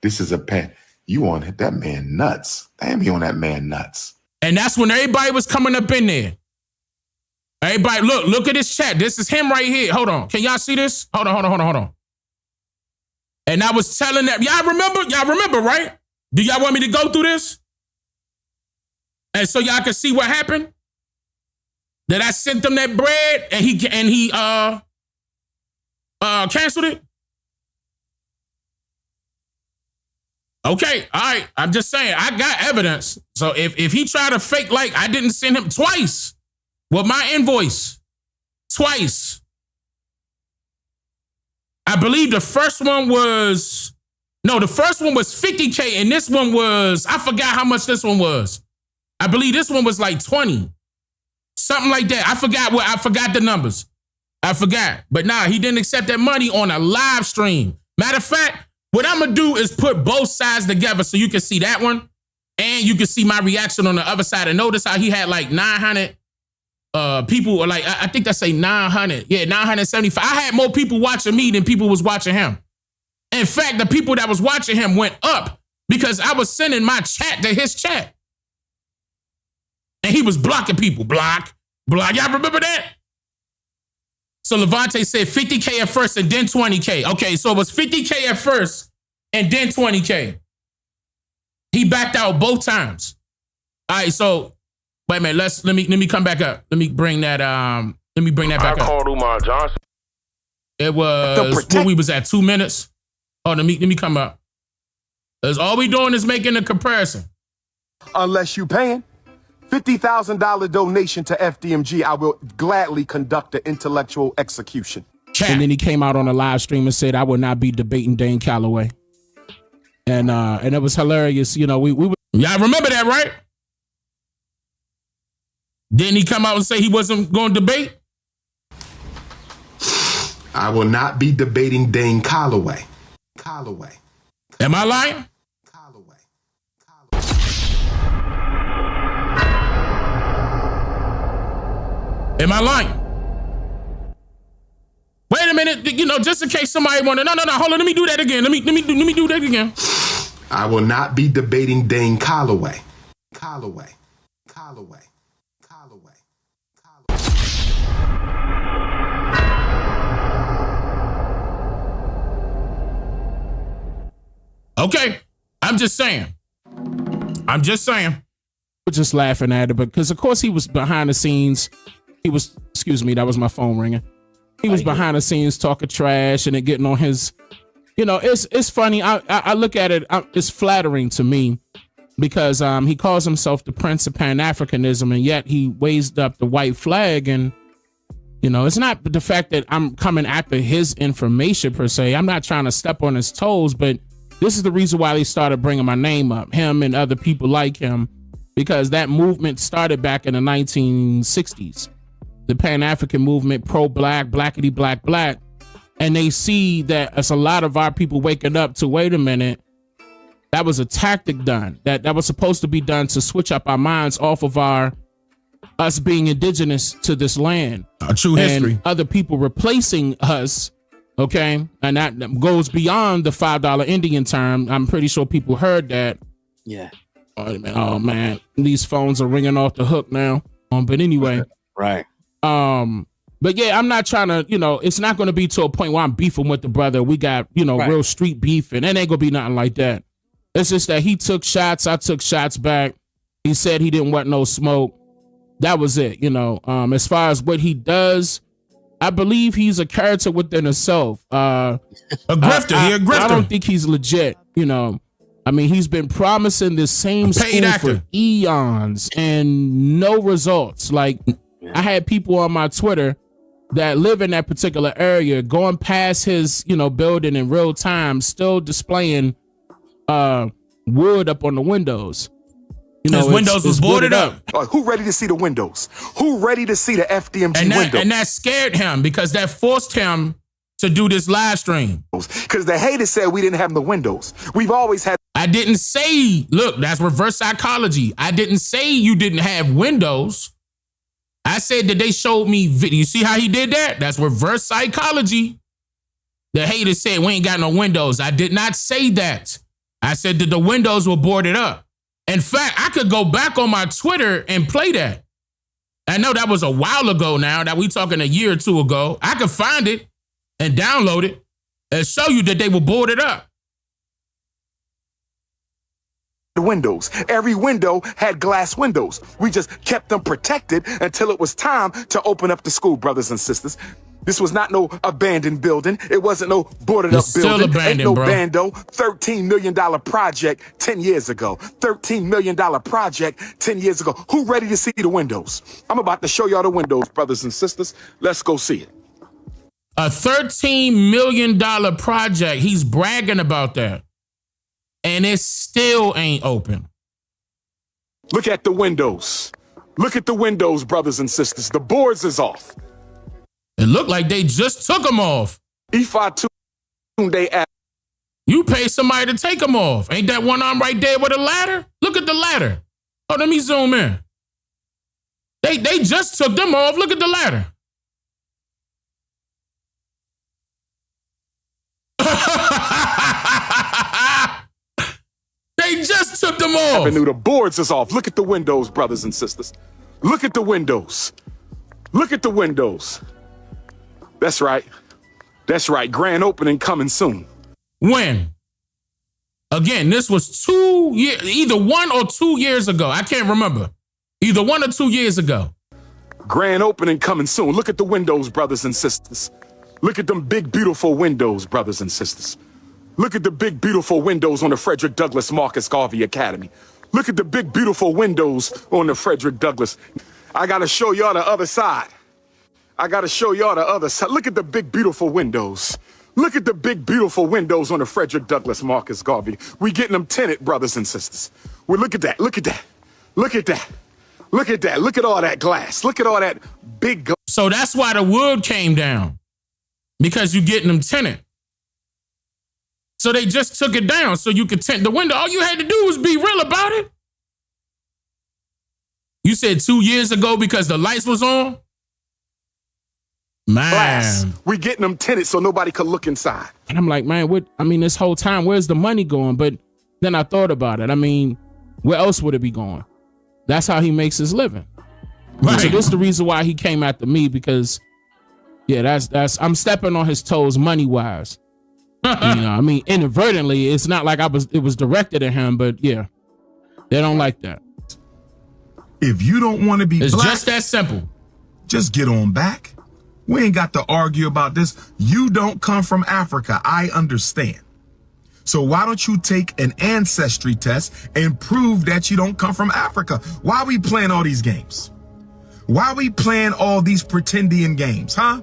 This is a pen. You on that man nuts. Damn, you on that man nuts. And that's when everybody was coming up in there. Everybody, look at this chat. This is him right here. Hold on. Can y'all see this? Hold on. And I was telling them, y'all remember, right? Do y'all want me to go through this? And so y'all can see what happened? That I sent them that bread and he canceled it? Okay, all right. I'm just saying, I got evidence. So if he tried to fake like I didn't send him twice with my invoice, twice. I believe the first one was 50K and this one was, I forgot how much this one was. I believe this one was like 20. Something like that. I forgot the numbers. I forgot. But nah, he didn't accept that money on a live stream. Matter of fact, what I'm going to do is put both sides together so you can see that one and you can see my reaction on the other side. And notice how he had like 900 people, or like, I think that's say 900. Yeah, 975. I had more people watching me than people was watching him. In fact, the people that was watching him went up because I was sending my chat to his chat. And he was blocking people. Block. Y'all remember that? So Levante said 50K at first and then 20K. Okay, so it was 50K at first and then 20K. He backed out both times. All right, so wait a minute. Let me come back up. Let me bring that back up. I called Umar Johnson. It was when we was at 2 minutes. Oh, let me come up. Because all we doing is making a comparison. Unless you paying $50,000 donation to FDMG, I will gladly conduct an intellectual execution. And then he came out on a live stream and said, I will not be debating Dane Calloway. And it was hilarious. You know, we y'all remember that, right? Didn't he come out and say he wasn't going to debate? I will not be debating Dane Calloway. Am I lying? Am I lying? Wait a minute, you know, just in case somebody wanted. No, hold on, let me do that again. Let me do that again. I will not be debating Dane Calloway. Okay, I'm just saying. We're just laughing at it, because of course he was behind the scenes. He was, excuse me, that was my phone ringing. He was behind the scenes talking trash and then getting on his, you know, it's funny. I look at it, it's flattering to me because he calls himself the Prince of Pan-Africanism, and yet he raised up the white flag. And, you know, it's not the fact that I'm coming after his information per se. I'm not trying to step on his toes, but this is the reason why they started bringing my name up, him and other people like him, because that movement started back in the 1960s. The Pan-African movement, pro-black, blackity black, black. And they see that as a lot of our people waking up to, wait a minute, that was a tactic done. That was supposed to be done to switch up our minds off of us being indigenous to this land. A true history. And other people replacing us, okay? And that goes beyond the $5 Indian term. I'm pretty sure people heard that. Yeah. Oh man, these phones are ringing off the hook now. But anyway. Right. But yeah, I'm not trying to, you know, it's not going to be to a point where I'm beefing with the brother. We got, you know, real street beef, and it ain't going to be nothing like that. It's just that he took shots. I took shots back. He said he didn't want no smoke. That was it. You know, as far as what he does, I believe he's a character within himself. A grifter. He a grifter. I don't think he's legit. You know, I mean, he's been promising the same school for eons and no results. Like, I had people on my Twitter that live in that particular area going past his, you know, building in real time, still displaying wood up on the windows. You know, his windows was boarded up. Who ready to see the windows? Who ready to see the FDMG windows? And that scared him, because that forced him to do this live stream. Because the haters said we didn't have the windows. We've always had. I didn't say, look, that's reverse psychology. I didn't say you didn't have windows. I said that they showed me video. You see how he did that? That's reverse psychology. The haters said we ain't got no windows. I did not say that. I said that the windows were boarded up. In fact, I could go back on my Twitter and play that. I know that was a while ago now, that we talking a year or two ago. I could find it and download it and show you that they were boarded up. The windows. Every window had glass windows. We just kept them protected until it was time to open up the school, brothers and sisters. This was not no abandoned building. It wasn't no boarded up building. Still abandoned, Ain't no bro. bando. $13 million project 10 years ago. $13 million project 10 years ago. Who ready to see the windows? I'm about to show y'all the windows, brothers and sisters. Let's go see it. A $13 million project. He's bragging about that. And it still ain't open. Look at the windows. Look at the windows, brothers and sisters. The boards is off. It looked like they just took them off. You pay somebody to take them off. Ain't that one arm right there with a ladder? Look at the ladder. Oh, let me zoom in. They just took them off. Look at the ladder. just took them off. Avenue, the boards is off. Look at the windows, brothers and sisters. Look at the windows. Look at the windows. That's right. That's right. Grand opening coming soon. When? Again, this was 2 years, either 1 or 2 years ago. I can't remember. Either 1 or 2 years ago. Grand opening coming soon. Look at the windows, brothers and sisters. Look at them big, beautiful windows, brothers and sisters. Look at the big, beautiful windows on the Frederick Douglass Marcus Garvey Academy. Look at the big, beautiful windows on the Frederick Douglass. I got to show y'all the other side. I got to show y'all the other side. Look at the big, beautiful windows. Look at the big, beautiful windows on the Frederick Douglass Marcus Garvey. We getting them tinted, brothers and sisters. Well, look at that. Look at that. Look at that. Look at that. Look at all that glass. Look at all that big glass. So that's why the wood came down. Because you're getting them tinted. So they just took it down so you could tint the window. All you had to do was be real about it. You said 2 years ago because the lights was on? Man. Glass. We getting them tinted so nobody could look inside. And I'm like, man, this whole time, where's the money going? But then I thought about it. I mean, where else would it be going? That's how he makes his living. Right. So this is the reason why he came after me, because that's I'm stepping on his toes money wise. I mean, inadvertently, it's not like it was directed at him, but yeah, they don't like that. If you don't want to be it's just that simple. Just get on back. We ain't got to argue about this. You don't come from Africa. I understand. So why don't you take an ancestry test and prove that you don't come from Africa? Why are we playing all these games? Why are we playing all these pretendian games, huh?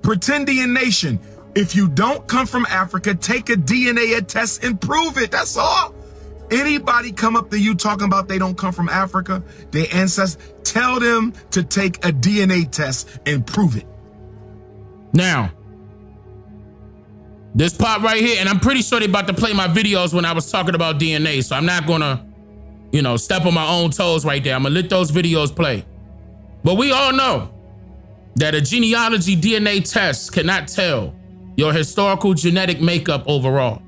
Pretendian nation. If you don't come from Africa, take a DNA test and prove it. That's all. Anybody come up to you talking about they don't come from Africa, their ancestors, tell them to take a DNA test and prove it. Now, this part right here, and I'm pretty sure they're about to play my videos when I was talking about DNA, so I'm not gonna, step on my own toes right there. I'm gonna let those videos play. But we all know that a genealogy DNA test cannot tell your historical genetic makeup overall.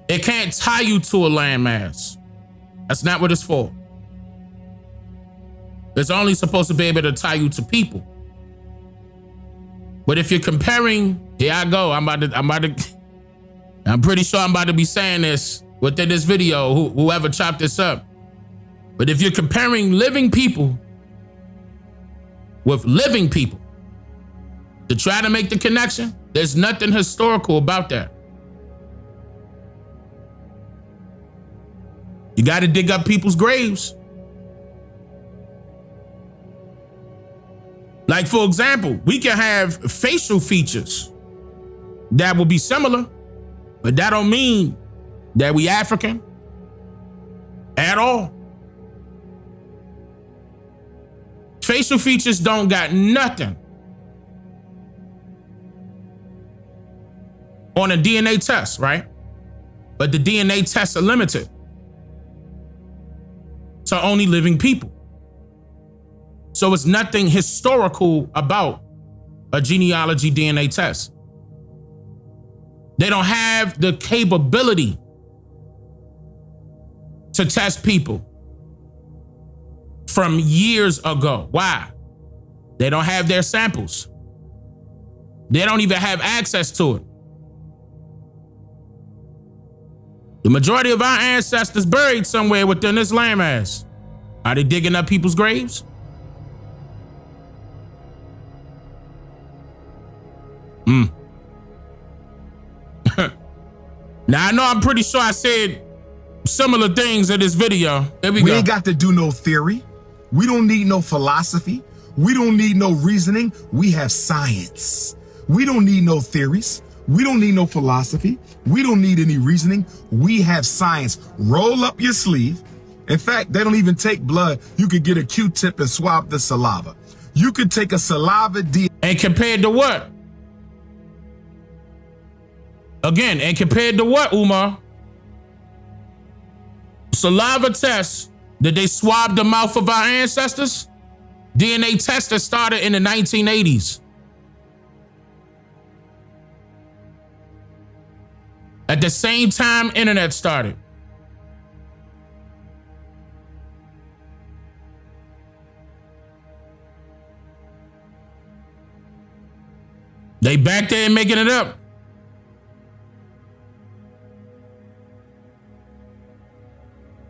It can't tie you to a landmass. That's not what it's for. It's only supposed to be able to tie you to people. But if you're comparing, here I go. I'm pretty sure I'm about to be saying this within this video, whoever chopped this up. But if you're comparing living people with living people to try to make the connection, there's nothing historical about that. You got to dig up people's graves. Like, for example, we can have facial features that will be similar, but that don't mean that we African at all. Facial features don't got nothing on a DNA test, right? But the DNA tests are limited to only living people. So it's nothing historical about a genealogy DNA test. They don't have the capability to test people from years ago. Why? They don't have their samples. They don't even have access to it. The majority of our ancestors buried somewhere within this landmass. Are they digging up people's graves? Now, I know I'm pretty sure I said similar things in this video. Here we go. We ain't got to do no theory. We don't need no philosophy. We don't need no reasoning. We have science. We don't need no theories. We don't need no philosophy. We don't need any reasoning. We have science. Roll up your sleeve. In fact, they don't even take blood. You could get a Q-tip and swab the saliva. You could take a saliva DNA. And compared to what? Again, and compared to what, Umar? Saliva tests. Did they swab the mouth of our ancestors? DNA tests that started in the 1980s. At the same time, internet started. They back there making it up.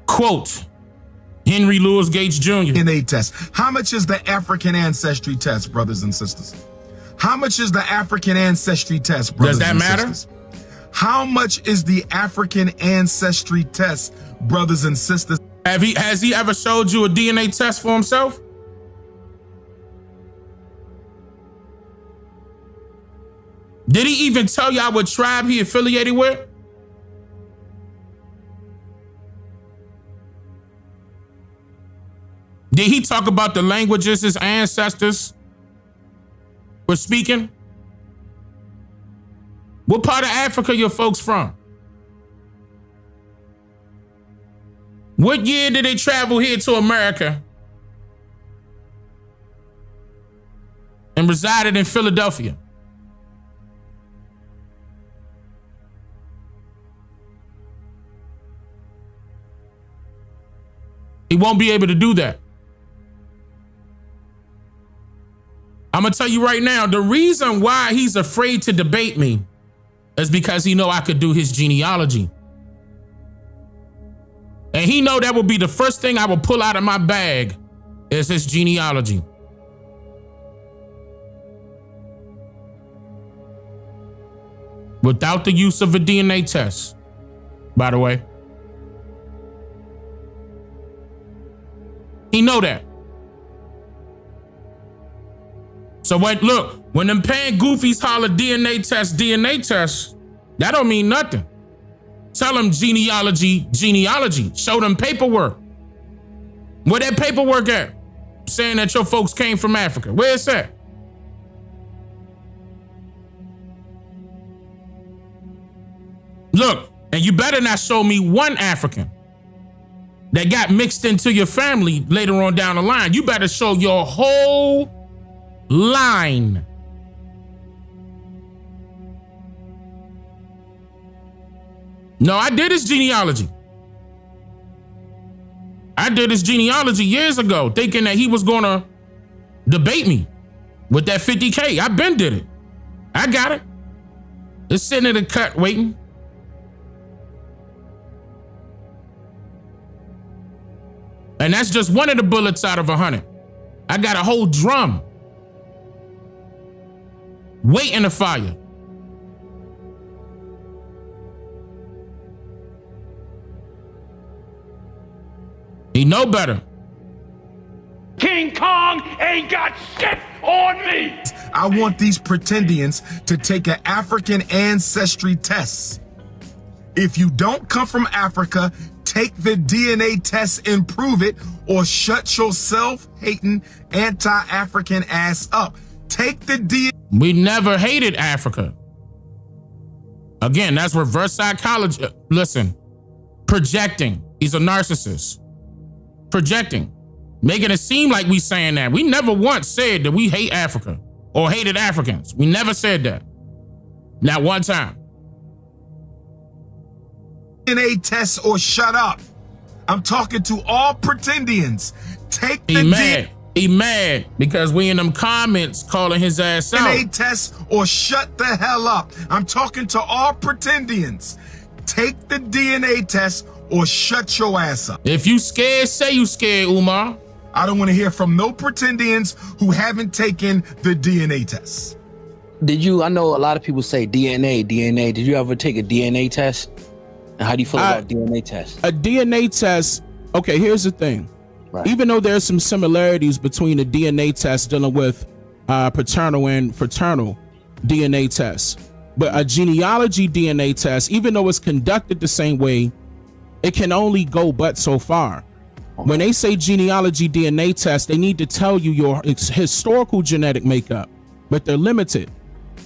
Quote, Henry Louis Gates Jr. DNA test. How much is the African ancestry test, brothers and sisters? How much is the African ancestry test, brothers and sisters? Does that matter? How much is the African ancestry test, brothers and sisters? Has he ever showed you a DNA test for himself? Did he even tell y'all what tribe he affiliated with? Did he talk about the languages his ancestors were speaking? What part of Africa your folks from? What year did they travel here to America and resided in Philadelphia? He won't be able to do that. I'm gonna tell you right now, the reason why he's afraid to debate me is because he know I could do his genealogy. And he know that will be the first thing I will pull out of my bag is his genealogy. Without the use of a DNA test, by the way. He know that. So when them paying goofies holler DNA test, that don't mean nothing. Tell them genealogy. Show them paperwork. Where that paperwork at? Saying that your folks came from Africa. Where is that? Look, and you better not show me one African that got mixed into your family later on down the line. You better show your whole line. No, I did his genealogy. I did his genealogy years ago, thinking that he was gonna debate me with that 50K. I been did it. I got it. It's sitting in the cut waiting. And that's just one of the bullets out of 100. I got a whole drum waiting to fire. He know better. King Kong ain't got shit on me. I want these pretendians to take an African ancestry test. If you don't come from Africa, take the DNA test and prove it, or shut your self-hating anti-African ass up. Take the DNA. We never hated Africa. Again, that's reverse psychology. Listen, projecting. He's a narcissist. Projecting. Making it seem like we saying that. We never once said that we hate Africa or hated Africans. We never said that. Not one time. DNA test or shut up. I'm talking to all pretendians. Take the He mad because we in them comments calling his ass out. DNA test or shut the hell up. I'm talking to all pretendians. Take the DNA test or shut your ass up. If you scared, say you scared, Umar. I don't want to hear from no pretendians who haven't taken the DNA test. I know a lot of people say DNA. Did you ever take a DNA test? And how do you feel about DNA tests? A DNA test, okay, here's the thing. Right. Even though there's some similarities between the DNA test dealing with paternal and fraternal DNA tests, but a genealogy DNA test, even though it's conducted the same way, it can only go but so far. When they say genealogy DNA test, they need to tell you your historical genetic makeup, but they're limited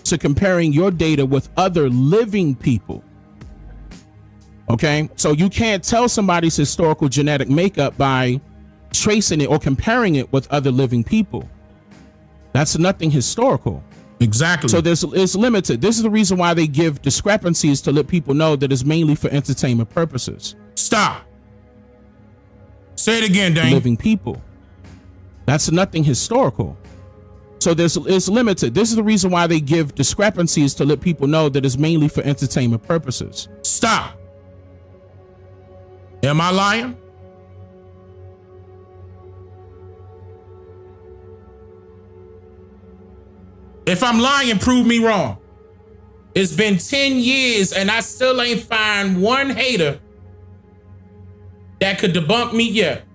to comparing your data with other living people. Okay, so you can't tell somebody's historical genetic makeup by tracing it or comparing it with other living people. That's nothing historical. Exactly. So it's limited. This is the reason why they give discrepancies to let people know that it's mainly for entertainment purposes. Stop. Say it again, Dane. Living people. That's nothing historical. So it's limited. This is the reason why they give discrepancies to let people know that it's mainly for entertainment purposes. Stop. Am I lying? If I'm lying, prove me wrong. It's been 10 years and I still ain't find one hater that could debunk me yet.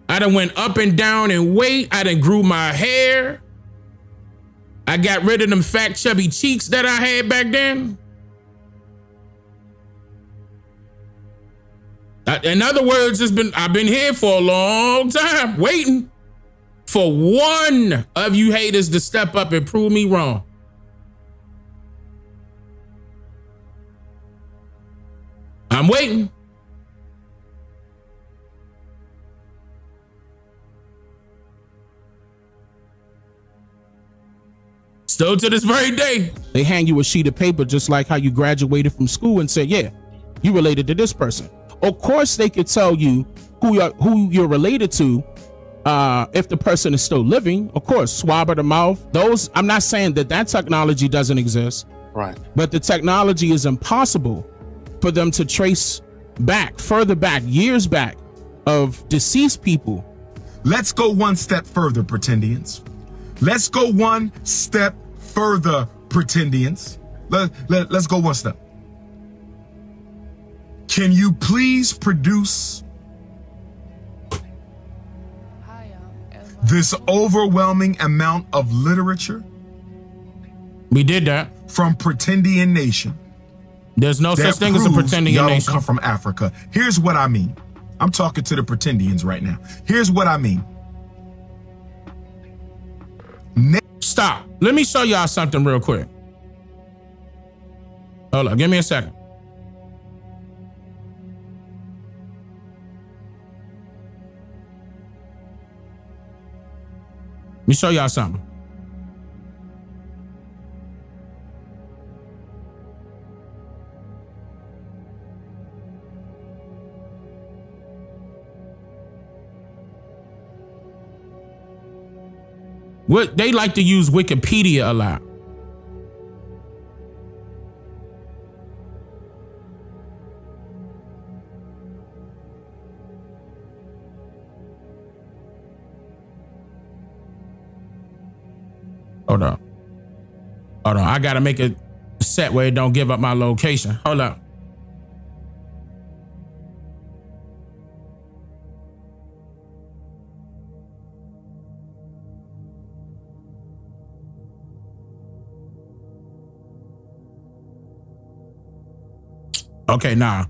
I done went up and down in weight. I done grew my hair. I got rid of them fat chubby cheeks that I had back then. In other words, I've been here for a long time, waiting for one of you haters to step up and prove me wrong. I'm waiting. Still to this very day. They hand you a sheet of paper just like how you graduated from school and say, yeah, you related to this person. Of course, they could tell you who you're related to if the person is still living. Of course, swab of the mouth. Those, I'm not saying that technology doesn't exist. Right. But the technology is impossible for them to trace back, further back, years back of deceased people. Let's go one step further, pretendians. Let's go one step further, pretendians. Let's go one step. Can you please produce this overwhelming amount of literature? We did that. From Pretendian Nation. There's no such thing as a Pretendian y'all Nation. Don't come from Africa. Here's what I mean. I'm talking to the Pretendians right now. Here's what I mean. Stop. Let me show y'all something real quick. Hold on. Give me a second. Let me show y'all something. What they like to use Wikipedia a lot. Hold on. I gotta make a set where it don't give up my location. Hold up. Okay, nah.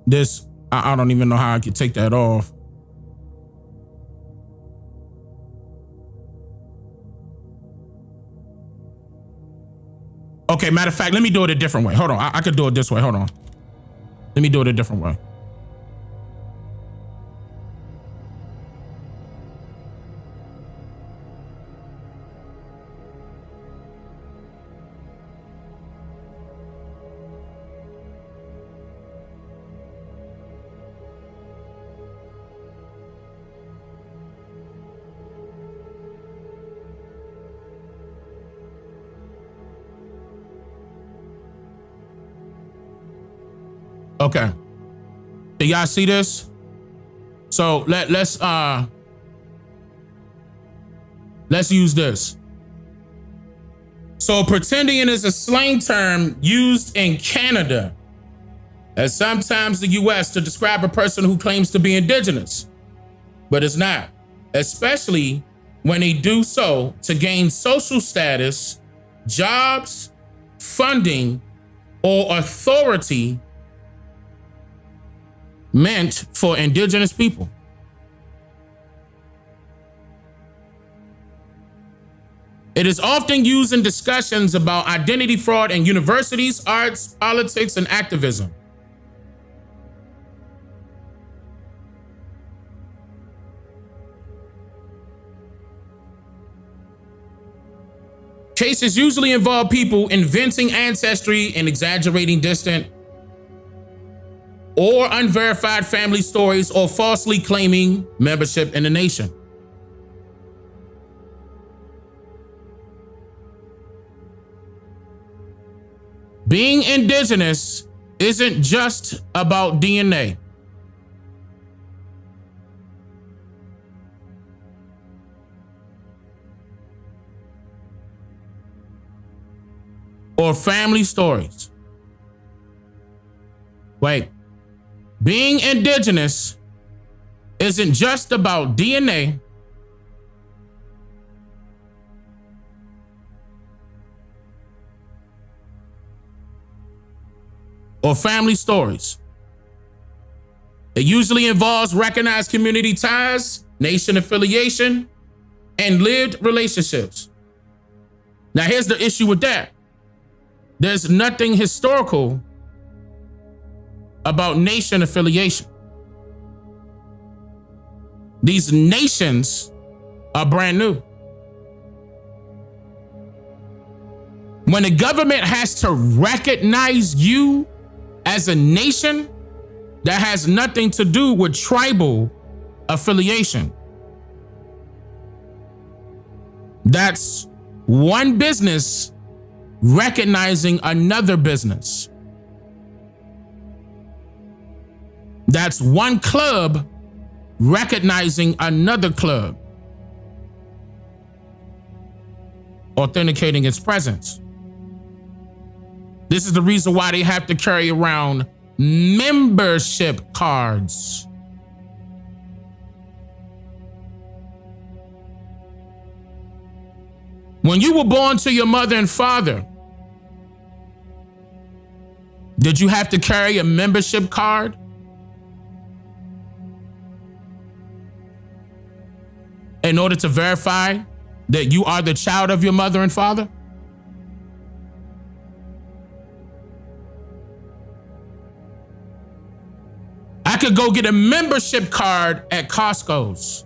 This, I don't even know how I could take that off. Okay, matter of fact, let me do it a different way. Hold on, I could do it this way. Hold on. Let me do it a different way. Okay. Do y'all see this? So let's use this. So pretendian is a slang term used in Canada and sometimes the US to describe a person who claims to be indigenous, but it's not, especially when they do so to gain social status, jobs, funding, or authority meant for indigenous people. It is often used in discussions about identity fraud in universities, arts, politics, and activism. Cases usually involve people inventing ancestry and exaggerating distant or unverified family stories or falsely claiming membership in the nation. Being indigenous isn't just about DNA. Or family stories. Wait. Being indigenous isn't just about DNA. Or family stories. It usually involves recognized community ties, nation affiliation, and lived relationships. Now, here's the issue with that. There's nothing historical about nation affiliation. These nations are brand new. When the government has to recognize you as a nation, that has nothing to do with tribal affiliation. That's one business recognizing another business. That's one club recognizing another club, authenticating its presence. This is the reason why they have to carry around membership cards. When you were born to your mother and father, did you have to carry a membership card? In order to verify that you are the child of your mother and father? I could go get a membership card at Costco's.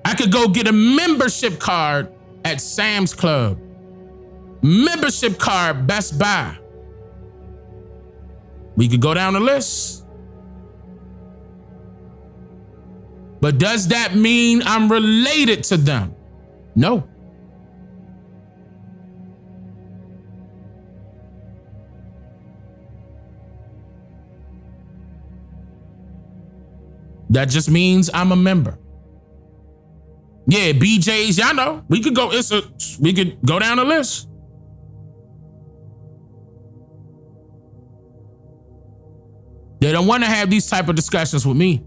I could go get a membership card at Sam's Club. Membership card, Best Buy. We could go down the list. But does that mean I'm related to them? No. That just means I'm a member. Yeah, BJ's, y'all know. We could go down the list. They don't want to have these type of discussions with me.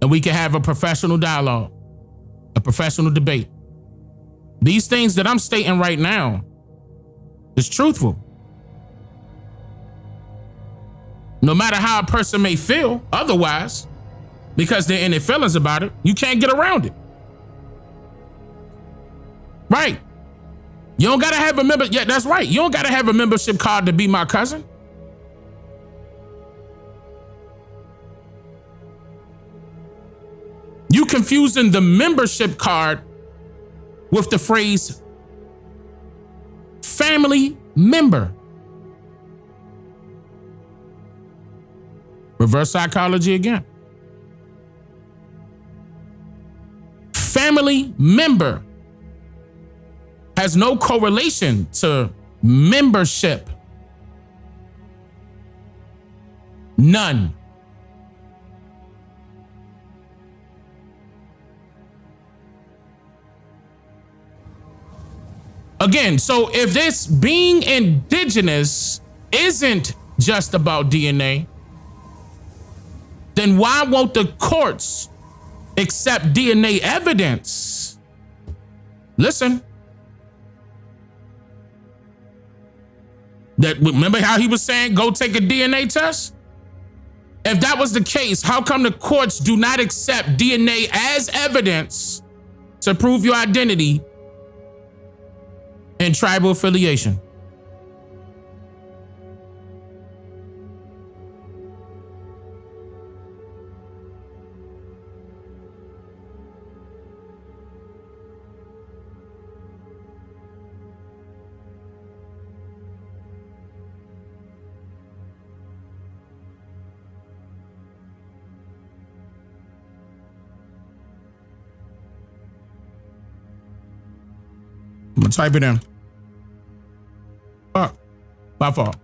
And we can have a professional dialogue, a professional debate. These things that I'm stating right now is truthful. No matter how a person may feel otherwise, because they're in their feelings about it, you can't get around it. Right. You don't gotta have a member. Yeah, that's right. You don't gotta have a membership card to be my cousin. You confusing the membership card with the phrase family member. Reverse psychology again. Family member has no correlation to membership. None. Again, so if this being indigenous isn't just about DNA, then why won't the courts accept DNA evidence? Listen. Remember how he was saying, go take a DNA test? If that was the case, how come the courts do not accept DNA as evidence to prove your identity and tribal affiliation? gonna type it in. Fuck. My fault.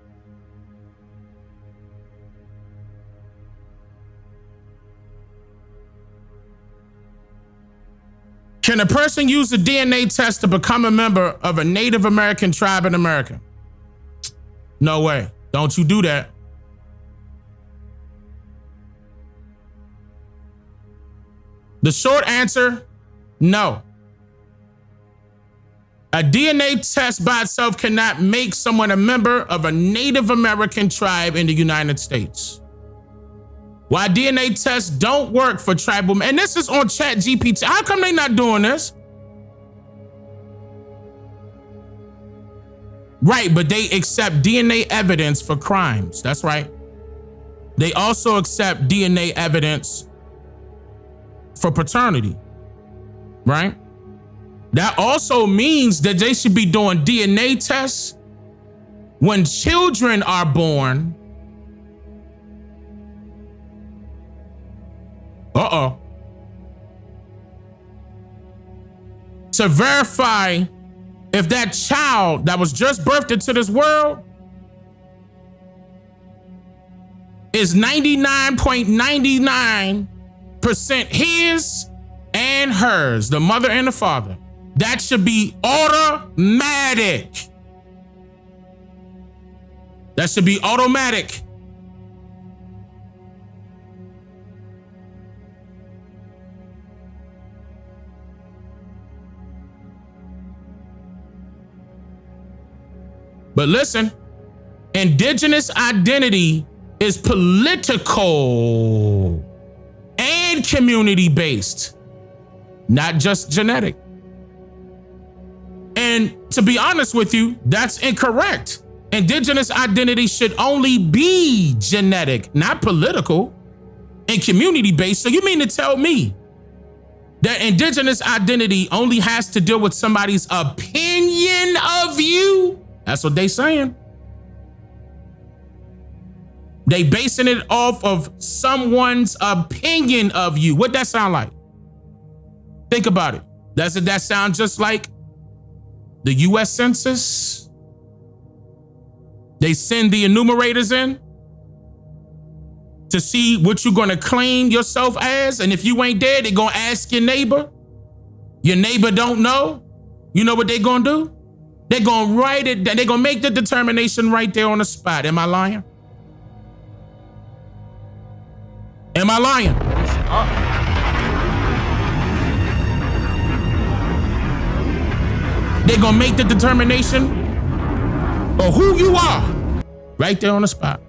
Can a person use a DNA test to become a member of a Native American tribe in America? No way. Don't you do that. The short answer, no. A DNA test by itself cannot make someone a member of a Native American tribe in the United States. Why DNA tests don't work for tribal, and this is on ChatGPT. How come they not doing this? Right, but they accept DNA evidence for crimes. That's right. They also accept DNA evidence for paternity, right? That also means that they should be doing DNA tests when children are born. To verify if that child that was just birthed into this world is 99.99% his and hers, the mother and the father. That should be automatic. That should be automatic. But listen, indigenous identity is political and community-based, not just genetic. And to be honest with you, that's incorrect. Indigenous identity should only be genetic, not political and community-based. So you mean to tell me that indigenous identity only has to deal with somebody's opinion of you? That's what they saying. They basing it off of someone's opinion of you. What that sound like? Think about it. Doesn't that sound just like the US Census? They send the enumerators in to see what you're gonna claim yourself as. And if you ain't there, they're gonna ask your neighbor. Your neighbor don't know. You know what they're gonna do? They're gonna write it, they're gonna make the determination right there on the spot. Am I lying? Am I lying? They're gonna make the determination of who you are right there on the spot.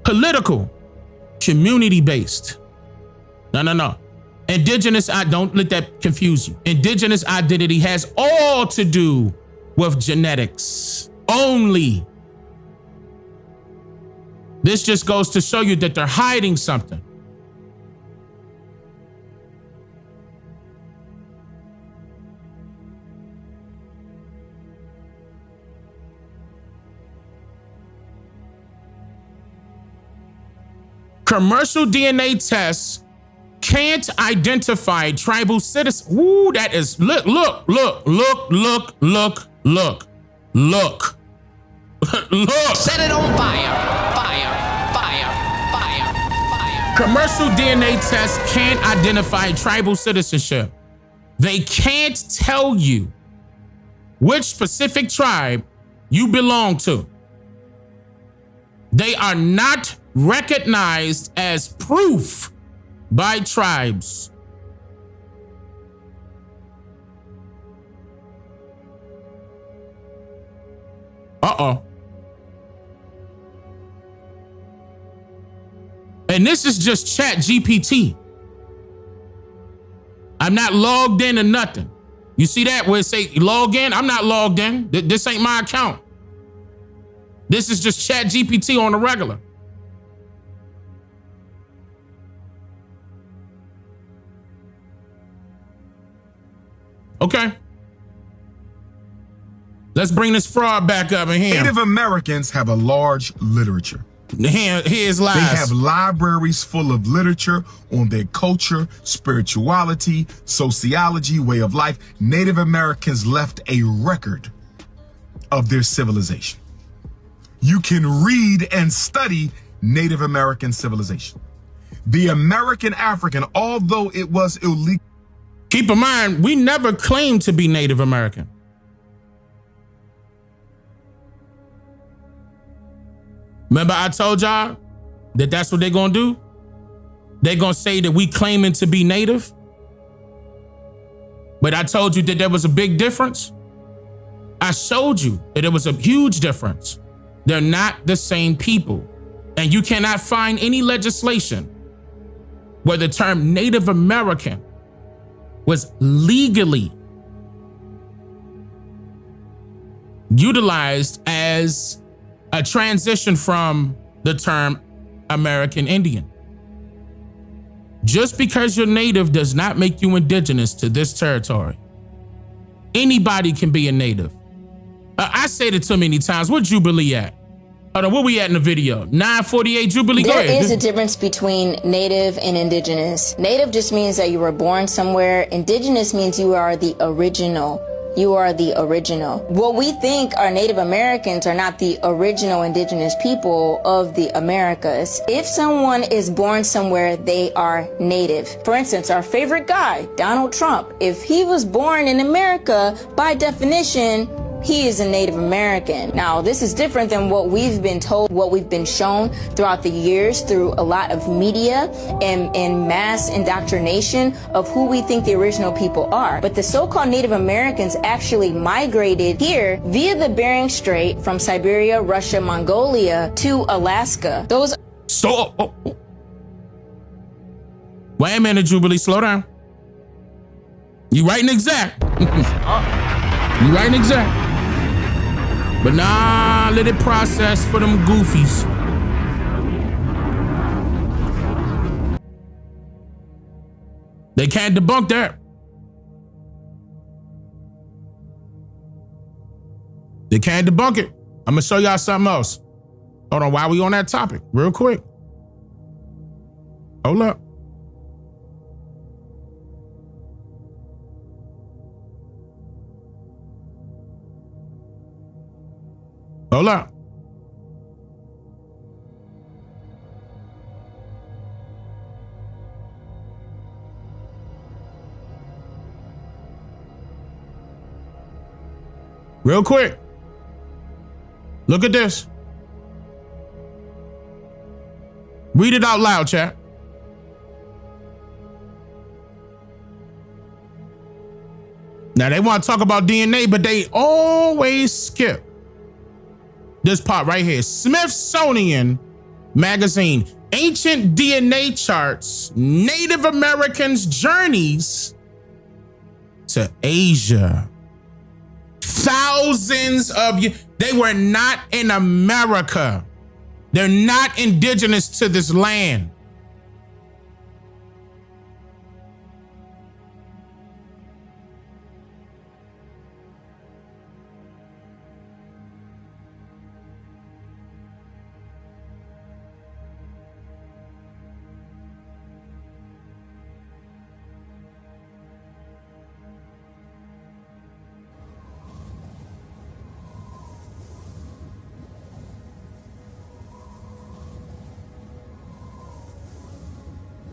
Political, community-based. No. Indigenous, don't let that confuse you. Indigenous identity has all to do with genetics only. This just goes to show you that they're hiding something. Commercial DNA tests can't identify tribal citizens. Ooh, that is, look. Set it on fire. Commercial DNA tests can't identify tribal citizenship. They can't tell you which specific tribe you belong to. They are not recognized as proof by tribes. And this is just ChatGPT. I'm not logged in or nothing. You see that where it say log in? I'm not logged in. This ain't my account. This is just ChatGPT on the regular. Okay. Let's bring this fraud back up in here. Native Americans have a large literature. Here's lies. They have libraries full of literature on their culture, spirituality, sociology, way of life. Native Americans left a record of their civilization. You can read and study Native American civilization. The American African, although it was illegal. Keep in mind, we never claimed to be Native American. Remember I told y'all that that's what they're going to do? They're going to say that we claiming to be Native. But I told you that there was a big difference. I showed you that there was a huge difference. They're not the same people. And you cannot find any legislation where the term Native American was legally utilized as a transition from the term American Indian. Just because you're Native does not make you indigenous to this territory. Anybody can be a Native. I said it too many times. What Jubilee at? Hold on, where we at in the video? 948 Jubilee, go ahead. There is a difference between native and indigenous. Native just means that you were born somewhere. Indigenous means you are the original. You are the original. What we think are Native Americans are not the original indigenous people of the Americas. If someone is born somewhere, they are native. For instance, our favorite guy, Donald Trump, if he was born in America, by definition, he is a Native American. Now, this is different than what we've been told, what we've been shown throughout the years through a lot of media and mass indoctrination of who we think the original people are. But the so-called Native Americans actually migrated here via the Bering Strait from Siberia, Russia, Mongolia to Alaska. Those. So, wait a minute, Jubilee, slow down. You writing exact. You writing exact. But nah, let it process for them goofies. They can't debunk that. They can't debunk it. I'm gonna show y'all something else. Hold on, while we on that topic, real quick. Hold up. Hold up. Real quick. Look at this. Read it out loud, chat. Now they want to talk about DNA, but they always skip this part right here. Smithsonian Magazine, Ancient DNA Charts, Native Americans' Journeys to Asia. Thousands of you, they were not in America. They're not indigenous to this land.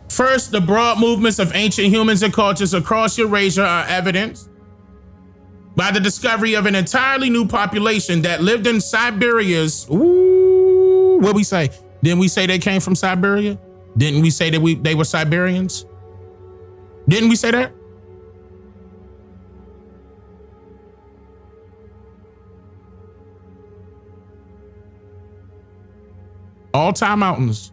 First, the broad movements of ancient humans and cultures across Eurasia are evidenced by the discovery of an entirely new population that lived in Siberia's, what we say? Didn't we say they came from Siberia? Didn't we say that they were Siberians? Didn't we say that? Altai Mountains.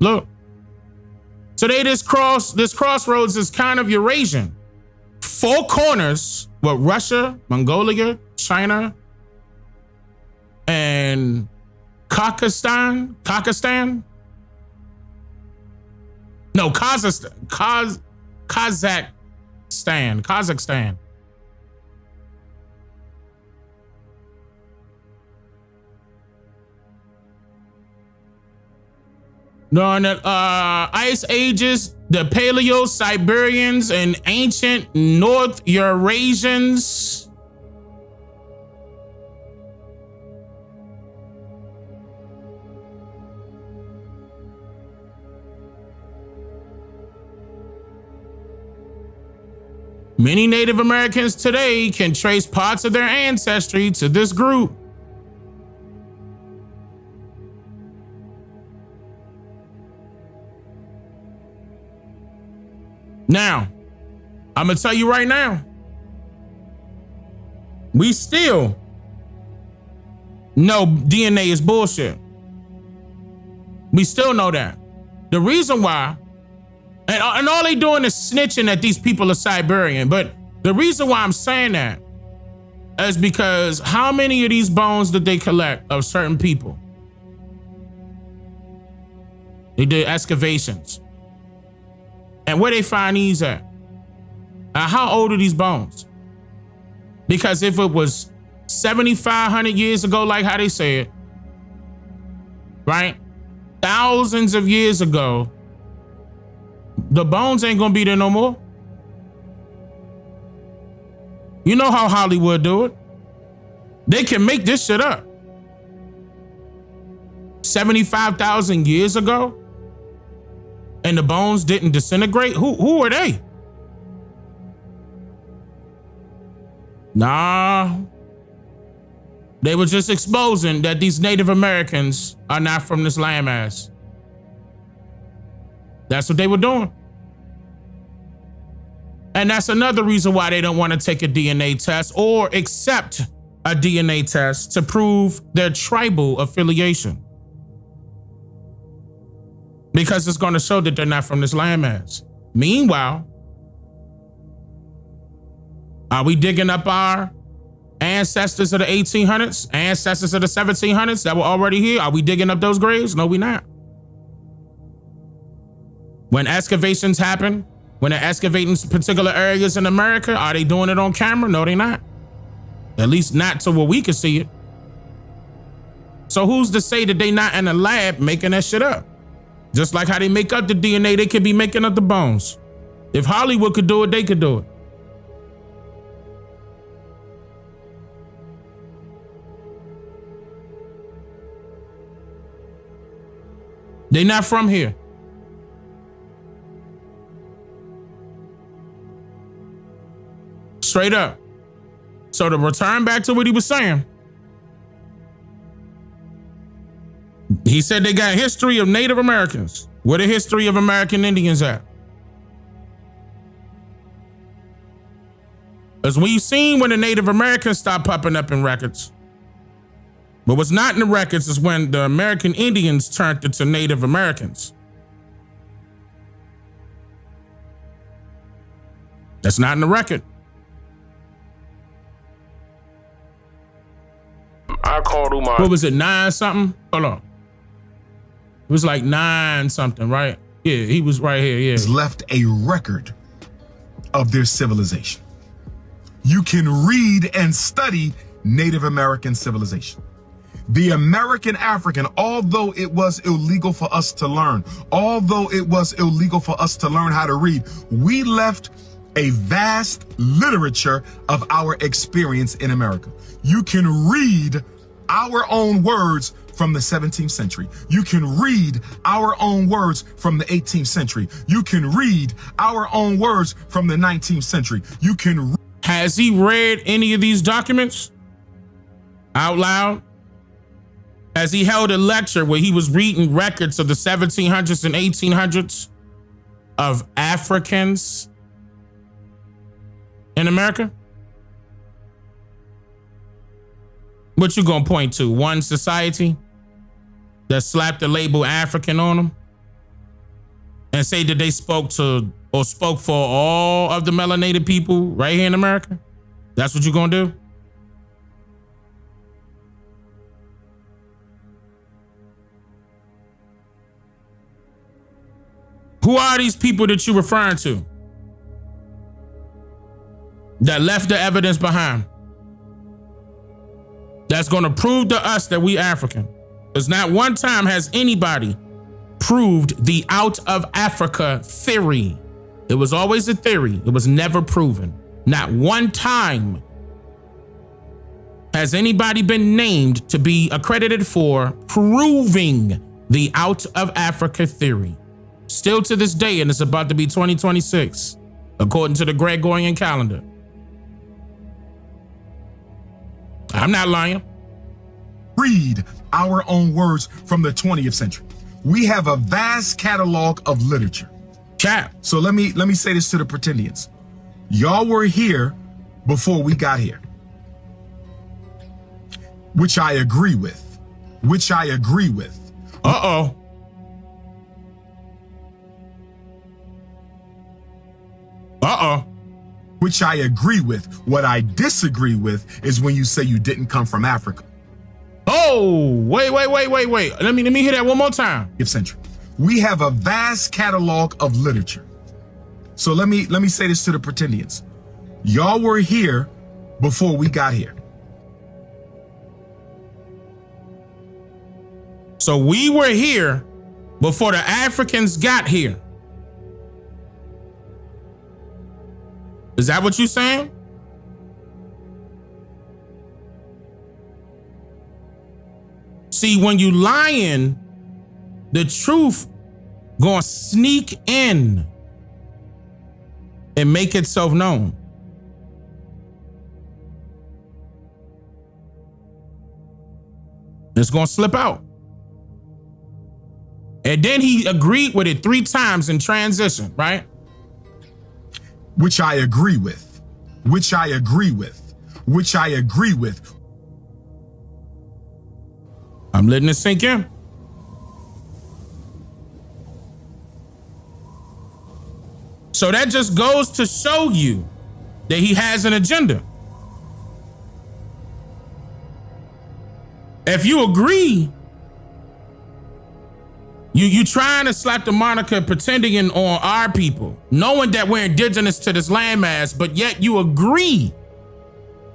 Look, so this crossroads is kind of Eurasian. Four corners with Russia, Mongolia, China, and Kazakhstan. No, Kazakhstan. During the ice ages, the Paleo Siberians and ancient North Eurasians. Many Native Americans today can trace parts of their ancestry to this group. Now, I'm gonna tell you right now, we still know DNA is bullshit. We still know that. The reason why, and all they doing is snitching that these people are Siberian, but the reason why I'm saying that is because how many of these bones did they collect of certain people? They did excavations. And where they find these at? How old are these bones? Because if it was 7,500 years ago, like how they said, right? Thousands of years ago, the bones ain't gonna be there no more. You know how Hollywood do it. They can make this shit up. 75,000 years ago, and the bones didn't disintegrate? Who are they? Nah. They were just exposing that these Native Americans are not from this landmass. That's what they were doing. And that's another reason why they don't want to take a DNA test or accept a DNA test to prove their tribal affiliation. Because it's going to show that they're not from this landmass. Meanwhile, are we digging up our ancestors of the 1800s, ancestors of the 1700s that were already here? Are we digging up those graves? No, we're not. When excavations happen, when they're excavating particular areas in America, are they doing it on camera? No, they're not. At least not to where we can see it. So who's to say that they not in a lab making that shit up? Just like how they make up the DNA, they could be making up the bones. If Hollywood could do it, they could do it. They not from here. Straight up. So to return back to what he was saying, he said they got history of Native Americans. Where the history of American Indians at? Because we've seen when the Native Americans stopped popping up in records. But what's not in the records is when the American Indians turned into Native Americans. That's not in the record. I called Umar. What was it, 9 something? Hold on. It was like 9 something, right? Yeah, he was right here, yeah. Has left a record of their civilization. You can read and study Native American civilization. The American African, although it was illegal for us to learn, although it was illegal for us to learn how to read, we left a vast literature of our experience in America. You can read our own words from the 17th century. You can read our own words from the 18th century. You can read our own words from the 19th century. You can. Has he read any of these documents out loud? Has he held a lecture where he was reading records of the 1700s and 1800s of Africans in America? What you gonna point to? One society that slapped the label African on them and say that they spoke to or spoke for all of the melanated people right here in America? That's what you gonna do? Who are these people that you're referring to that left the evidence behind? That's going to prove to us that we African. Because not one time has anybody proved the out of Africa theory. It was always a theory. It was never proven. Not one time has anybody been named to be accredited for proving the out of Africa theory. Still to this day, and it's about to be 2026, according to the Gregorian calendar. I'm not lying. Read our own words from the 20th century. We have a vast catalog of literature. Cap. So let me say this to the pretendians. Y'all were here before we got here. Which I agree with. Which I agree with. Uh-oh. Uh-oh. Which I agree with. What I disagree with is when you say you didn't come from Africa. Oh, wait. Let me hear that one more time. Century. We have a vast catalog of literature. So let me say this to the pretendians. Y'all were here before we got here. So we were here before the Africans got here. Is that what you're saying? See, when you lying, the truth gonna sneak in and make itself known. It's gonna slip out. And then he agreed with it 3 times in transition, right? Which I agree with. Which I agree with. Which I agree with. I'm letting it sink in. So that just goes to show you that he has an agenda. If you agree, you trying to slap the moniker pretending on our people, knowing that we're indigenous to this landmass, but yet you agree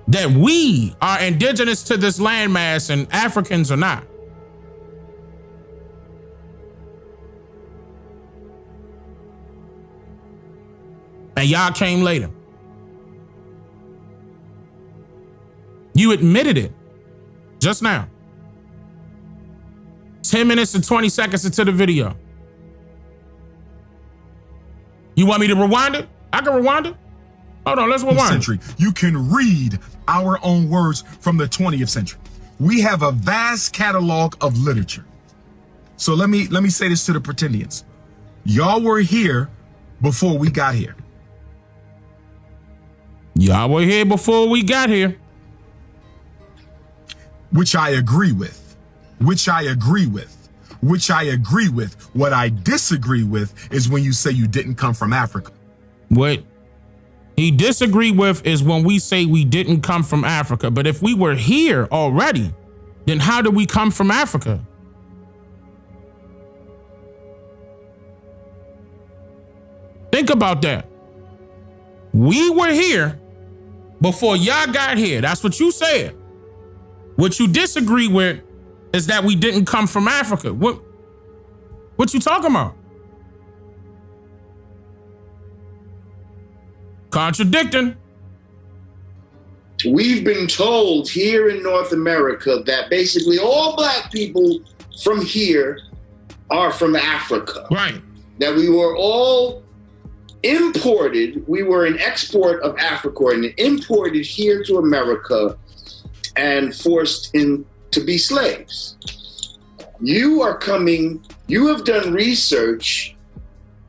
that we are indigenous to this landmass and Africans are not. And y'all came later. You admitted it just now. 10 minutes and 20 seconds into the video. You want me to rewind it? I can rewind it. Hold on, let's rewind. Century. You can read our own words from the 20th century. We have a vast catalog of literature. So let me say this to the pretendians. Y'all were here before we got here. Y'all were here before we got here. Which I agree with. Which I agree with. Which I agree with. What I disagree with is when you say you didn't come from Africa. What he disagreed with is when we say we didn't come from Africa. But if we were here already, then how did we come from Africa? Think about that. We were here before y'all got here. That's what you said. What you disagree with is that we didn't come from Africa. What you talking about? Contradicting. We've been told here in North America that basically all black people from here are from Africa. Right. That we were all imported. We were an export of Africa and imported here to America and forced in to be slaves. You have done research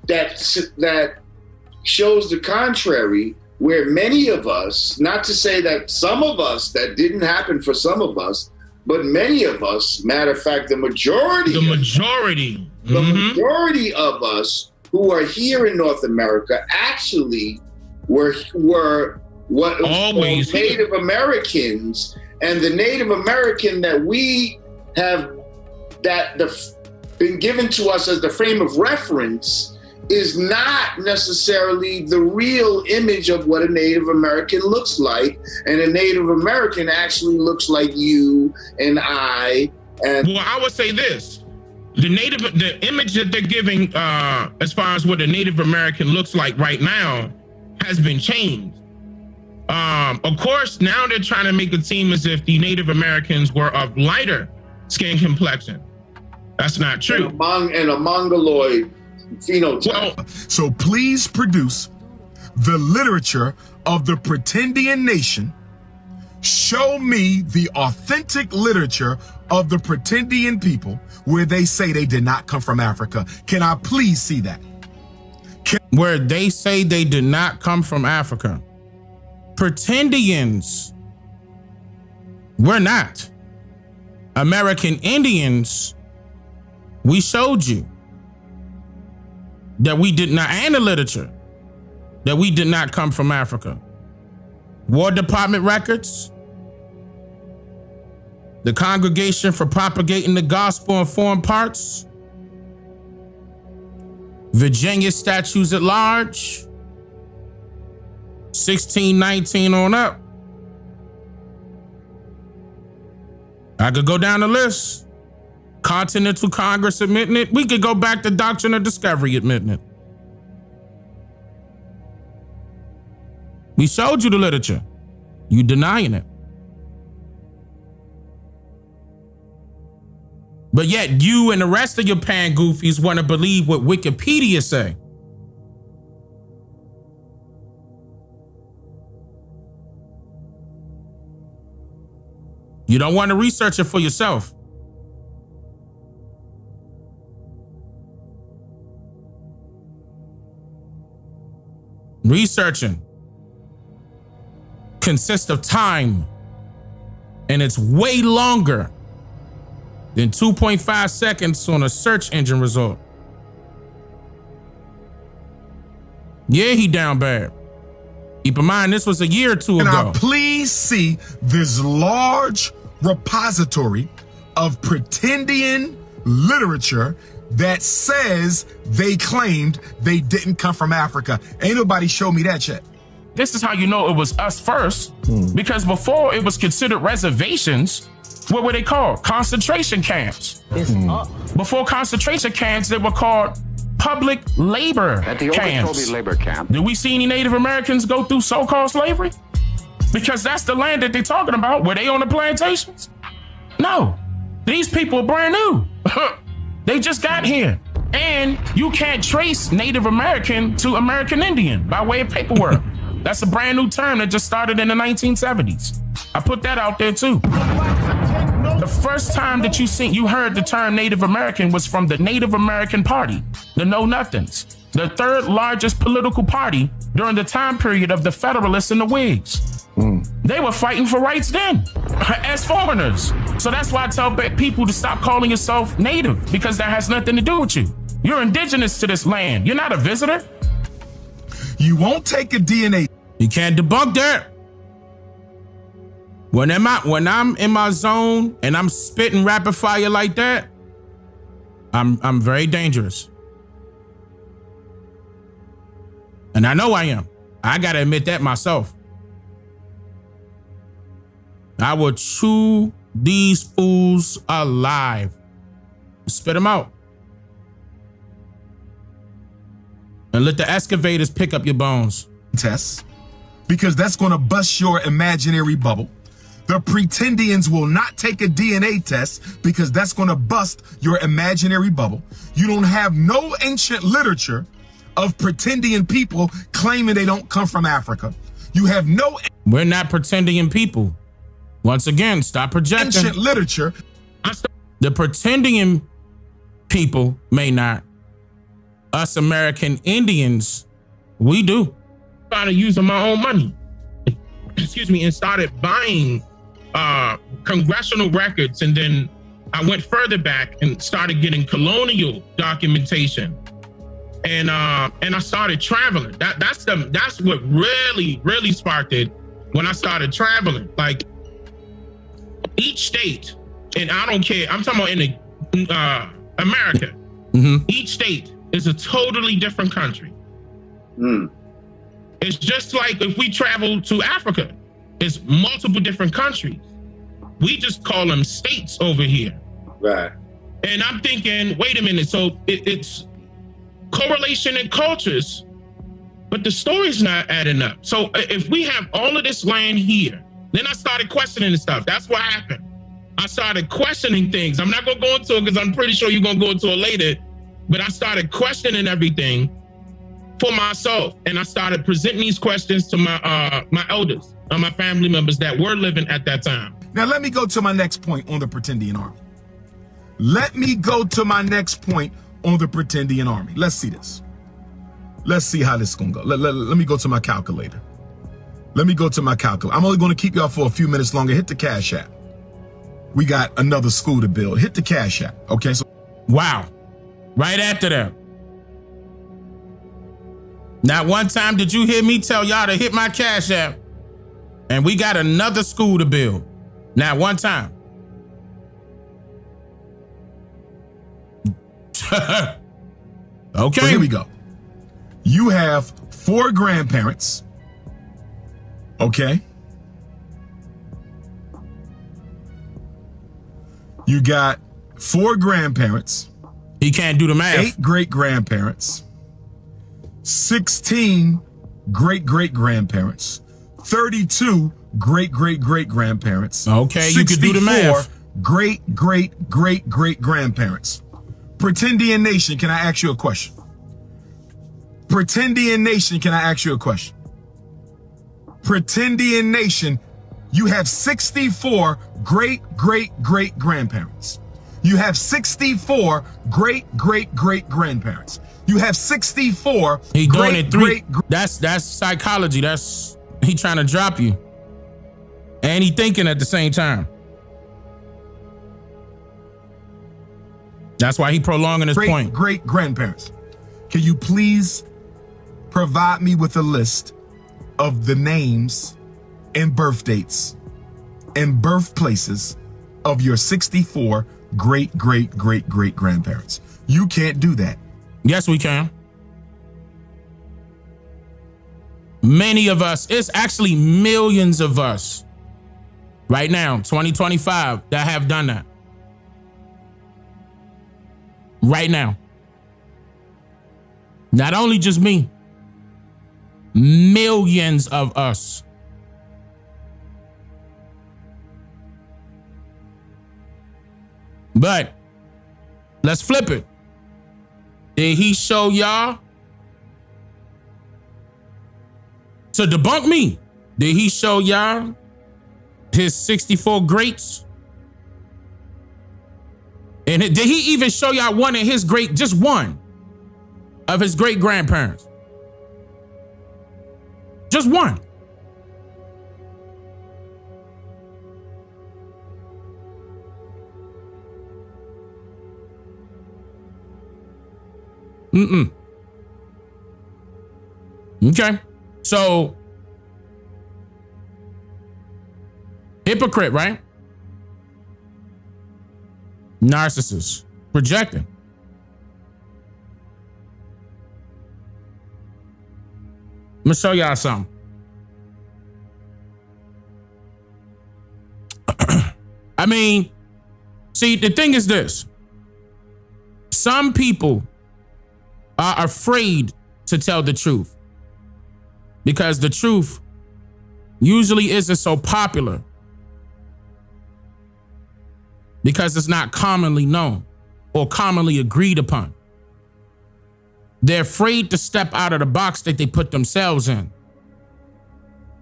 that shows the contrary, where many of us, not to say that some of us, that didn't happen for some of us, but many of us, matter of fact, the majority of us who are here in North America actually were what was Native Americans. And the Native American that we have been given to us as the frame of reference is not necessarily the real image of what a Native American looks like. And a Native American actually looks like you and I. And well, I would say this. The image that they're giving as far as what a Native American looks like right now has been changed. Of course, now they're trying to make it seem as if the Native Americans were of lighter skin complexion. That's not true. And a mongoloid phenotype. Well, so please produce the literature of the Pretendian nation. Show me the authentic literature of the Pretendian people where they say they did not come from Africa. Can I please see that? Where they say they did not come from Africa. Pretendians, we're not. American Indians, we showed you that we did not, and the literature, that we did not come from Africa. War Department records, the Congregation for Propagating the Gospel in Foreign Parts, Virginia Statutes at Large, 1619 on up. I could go down the list. Continental Congress admitting it. We could go back to Doctrine of Discovery admitting it. We showed you the literature. You denying it. But yet you and the rest of your pan goofies want to believe what Wikipedia say. You don't want to research it for yourself. Researching consists of time, and it's way longer than 2.5 seconds on a search engine result. Yeah, he down bad. Keep in mind, this was a year or two ago. Can I please see this large repository of Pretendian literature that says they claimed they didn't come from Africa? Ain't nobody show me that yet. This is how you know it was us first, because before it was considered reservations. What were they called? Concentration camps. Before concentration camps, they were called public labor camps. Labor camp. Do we see any Native Americans go through so-called slavery? Because that's the land that they're talking about. Were they on the plantations? No. These people are brand new. They just got here. And you can't trace Native American to American Indian by way of paperwork. That's a brand new term that just started in the 1970s. I put that out there too. The first time that you heard the term Native American was from the Native American Party, the Know Nothings, the third largest political party during the time period of the Federalists and the Whigs. They were fighting for rights then as foreigners. So that's why I tell people to stop calling yourself Native, because that has nothing to do with you. You're indigenous to this land. You're not a visitor. You won't take a DNA. You can't debunk that. When I'm in my zone and I'm spitting rapid fire like that, I'm very dangerous. And I know I am. I gotta admit that myself. I will chew these fools alive. Spit them out. And let the excavators pick up your bones. Tests, because that's gonna bust your imaginary bubble. The Pretendians will not take a DNA test because that's going to bust your imaginary bubble. You don't have no ancient literature of Pretendian people claiming they don't come from Africa. You have no... We're not Pretendian people. Once again, stop projecting. Ancient literature. The Pretendian people may not. Us American Indians, we do. I started using my own money. Excuse me, and started buying congressional records, and then I went further back and started getting colonial documentation, and I started traveling. That's what really sparked it when I started traveling. Like each state, and I don't care. I'm talking about in America. Each state is a totally different country. It's just like if we travel to Africa, it's multiple different countries. We just call them states over here. Right. And I'm thinking, wait a minute, so it's correlation in cultures, but the story's not adding up. So if we have all of this land here, then I started questioning the stuff. That's what happened. I started questioning things. I'm not gonna go into it because I'm pretty sure you're gonna go into it later, but I started questioning everything for myself. And I started presenting these questions to my elders, my family members that were living at that time. Now let me go to my next point on the Pretendian Army. Let me go to my next point on the Pretendian Army. Let's see this. Let's see how this is gonna go. Let me go to my calculator. Let me go to my calculator. I'm only gonna keep y'all for a few minutes longer. Hit the Cash App. We got another school to build. Hit the Cash App. Okay, so. Wow. Right after that. Not one time did you hear me tell y'all to hit my Cash App. And we got another school to build. Not one time. Okay. So here we go. You have 4 grandparents. Okay. You got 4 grandparents. He can't do the math. 8 great-grandparents. 16 great-great-grandparents. 32 great-great-great-grandparents. Okay, you can do the math. 64 great-great-great-great-grandparents. Pretendian Nation, can I ask you a question? Pretendian Nation, can I ask you a question? Pretendian Nation, you have 64 great-great-great-grandparents. You have 64 great-great-great-grandparents. You have 64 He doing it 3. That's psychology. He trying to drop you. And he thinking at the same time. That's why he prolonging his point. Great-grandparents. Can you please provide me with a list of the names and birth dates and birthplaces of your 64 great-great-great-great-grandparents? You can't do that. Yes, we can. Many of us, it's actually millions of us right now, 2025, that have done that. Right now. Not only just me, millions of us. But let's flip it. Did he show y'all to debunk me? Did he show y'all his 64 greats? And did he even show y'all one of his just one of his great grandparents? Just one. Okay. So, hypocrite, right? Narcissist. Projecting. I'm gonna show y'all something. I mean, see, the thing is this. Some people are afraid to tell the truth because the truth usually isn't so popular because it's not commonly known or commonly agreed upon. They're afraid to step out of the box that they put themselves in,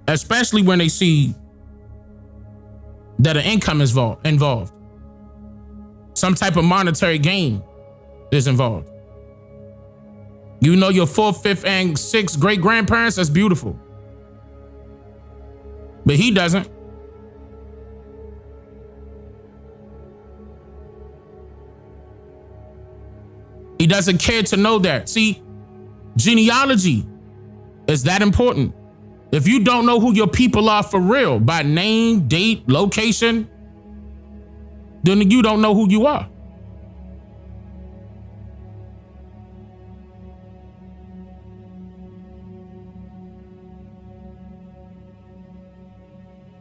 especially when they see that an income is involved. Some type of monetary gain is involved. You know your 4th, 5th, and 6th great-grandparents, that's beautiful. But he doesn't. He doesn't care to know that. See, genealogy is that important. If you don't know who your people are for real, by name, date, location, then you don't know who you are.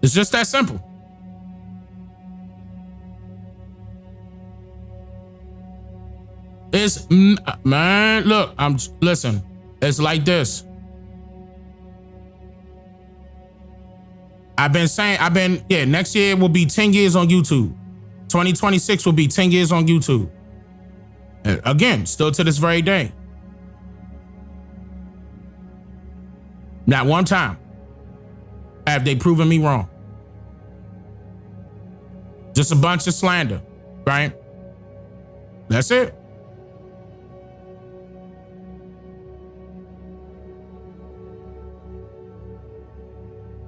It's just that simple. It's, man, look, listen, it's like this. Next year will be 10 years on YouTube. 2026 will be 10 years on YouTube. Again, still to this very day. Not one time have they proven me wrong. Just a bunch of slander, right? That's it.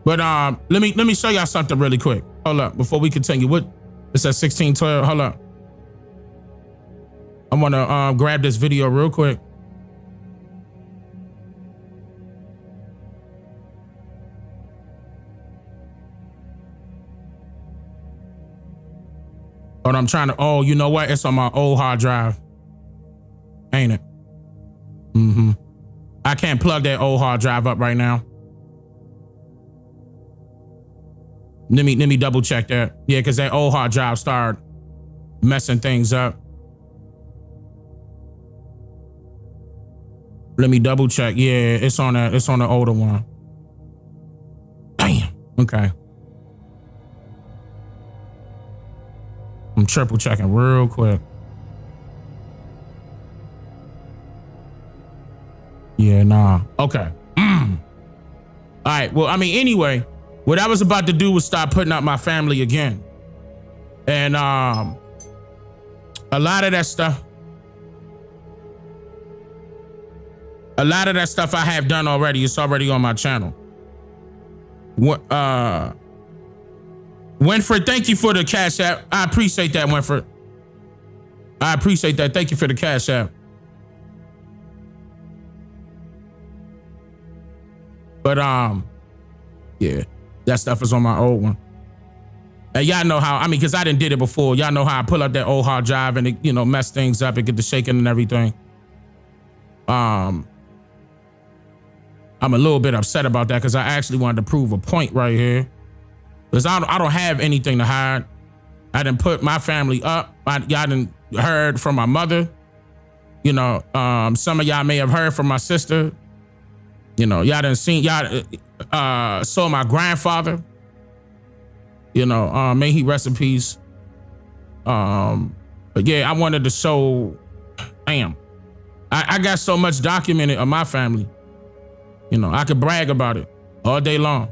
But let me show y'all something really quick. Hold up, before we continue. What? It's at 16:12. Hold up. I want to grab this video real quick. But I'm trying to. Oh, you know what? It's on my old hard drive, ain't it? Mm-hmm. I can't plug that old hard drive up right now. Let me double check that. Yeah, because that old hard drive started messing things up. Let me double check. Yeah, it's on the older one. Damn. Okay. I'm triple checking real quick. Yeah, nah. Okay. All right. Well, I mean, anyway. What I was about to do was start putting out my family again. And a lot of that stuff I have done already. It's already on my channel. Winfred, thank you for the Cash App. I appreciate that, Winfred. I appreciate that. Thank you for the Cash App. But yeah. That stuff is on my old one. And y'all know how, because I didn't did it before. Y'all know how I pull up that old hard drive and it, mess things up and get the shaking and everything. I'm a little bit upset about that because I actually wanted to prove a point right here. Because I don't have anything to hide. I didn't put my family up. Y'all didn't heard from my mother. Some of y'all may have heard from my sister. Y'all done seen, saw my grandfather. May he rest in peace. But yeah, I wanted to show, I got so much documented of my family. I could brag about it all day long.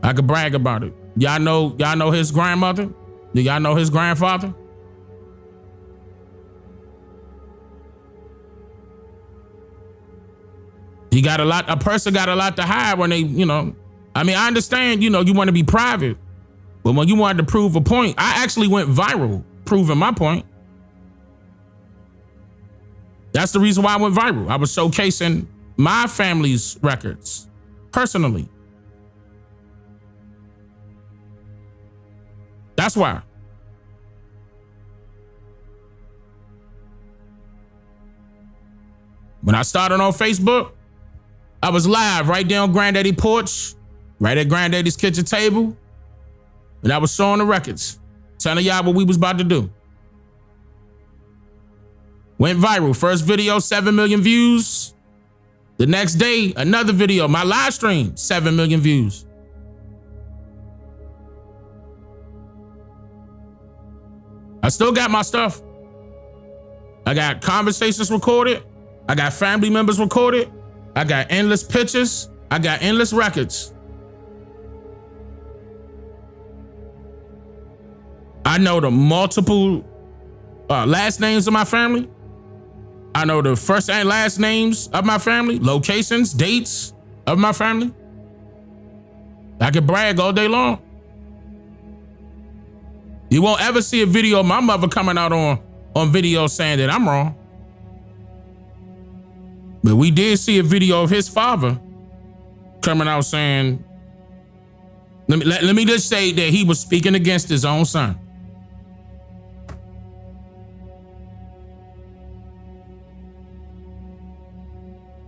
I could brag about it. Y'all know his grandmother? Do y'all know his grandfather? A person got a lot to hide when they, I understand, you want to be private, but when you wanted to prove a point, I actually went viral proving my point. That's the reason why I went viral. I was showcasing my family's records personally. That's why. When I started on Facebook, I was live right there on Granddaddy porch, right at Granddaddy's kitchen table. And I was showing the records, telling y'all what we was about to do. Went viral. First video, 7 million views. The next day, another video, my live stream, 7 million views. I still got my stuff. I got conversations recorded. I got family members recorded. I got endless pictures. I got endless records. I know the multiple last names of my family. I know the first and last names of my family, locations, dates of my family. I can brag all day long. You won't ever see a video of my mother coming out on video saying that I'm wrong. But we did see a video of his father coming out saying, let me just say that he was speaking against his own son.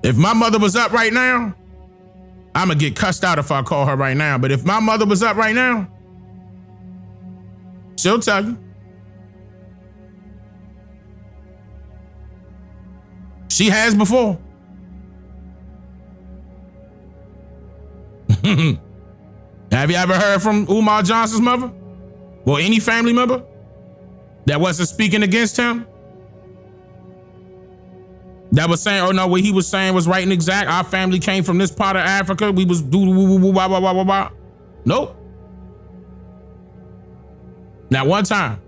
If my mother was up right now, I'm gonna get cussed out if I call her right now. But if my mother was up right now, she'll tell you. She has before. Have you ever heard from Umar Johnson's mother? Or any family member that wasn't speaking against him? That was saying, oh no, what he was saying was right and exact. Our family came from this part of Africa. We was Nope. Not one time.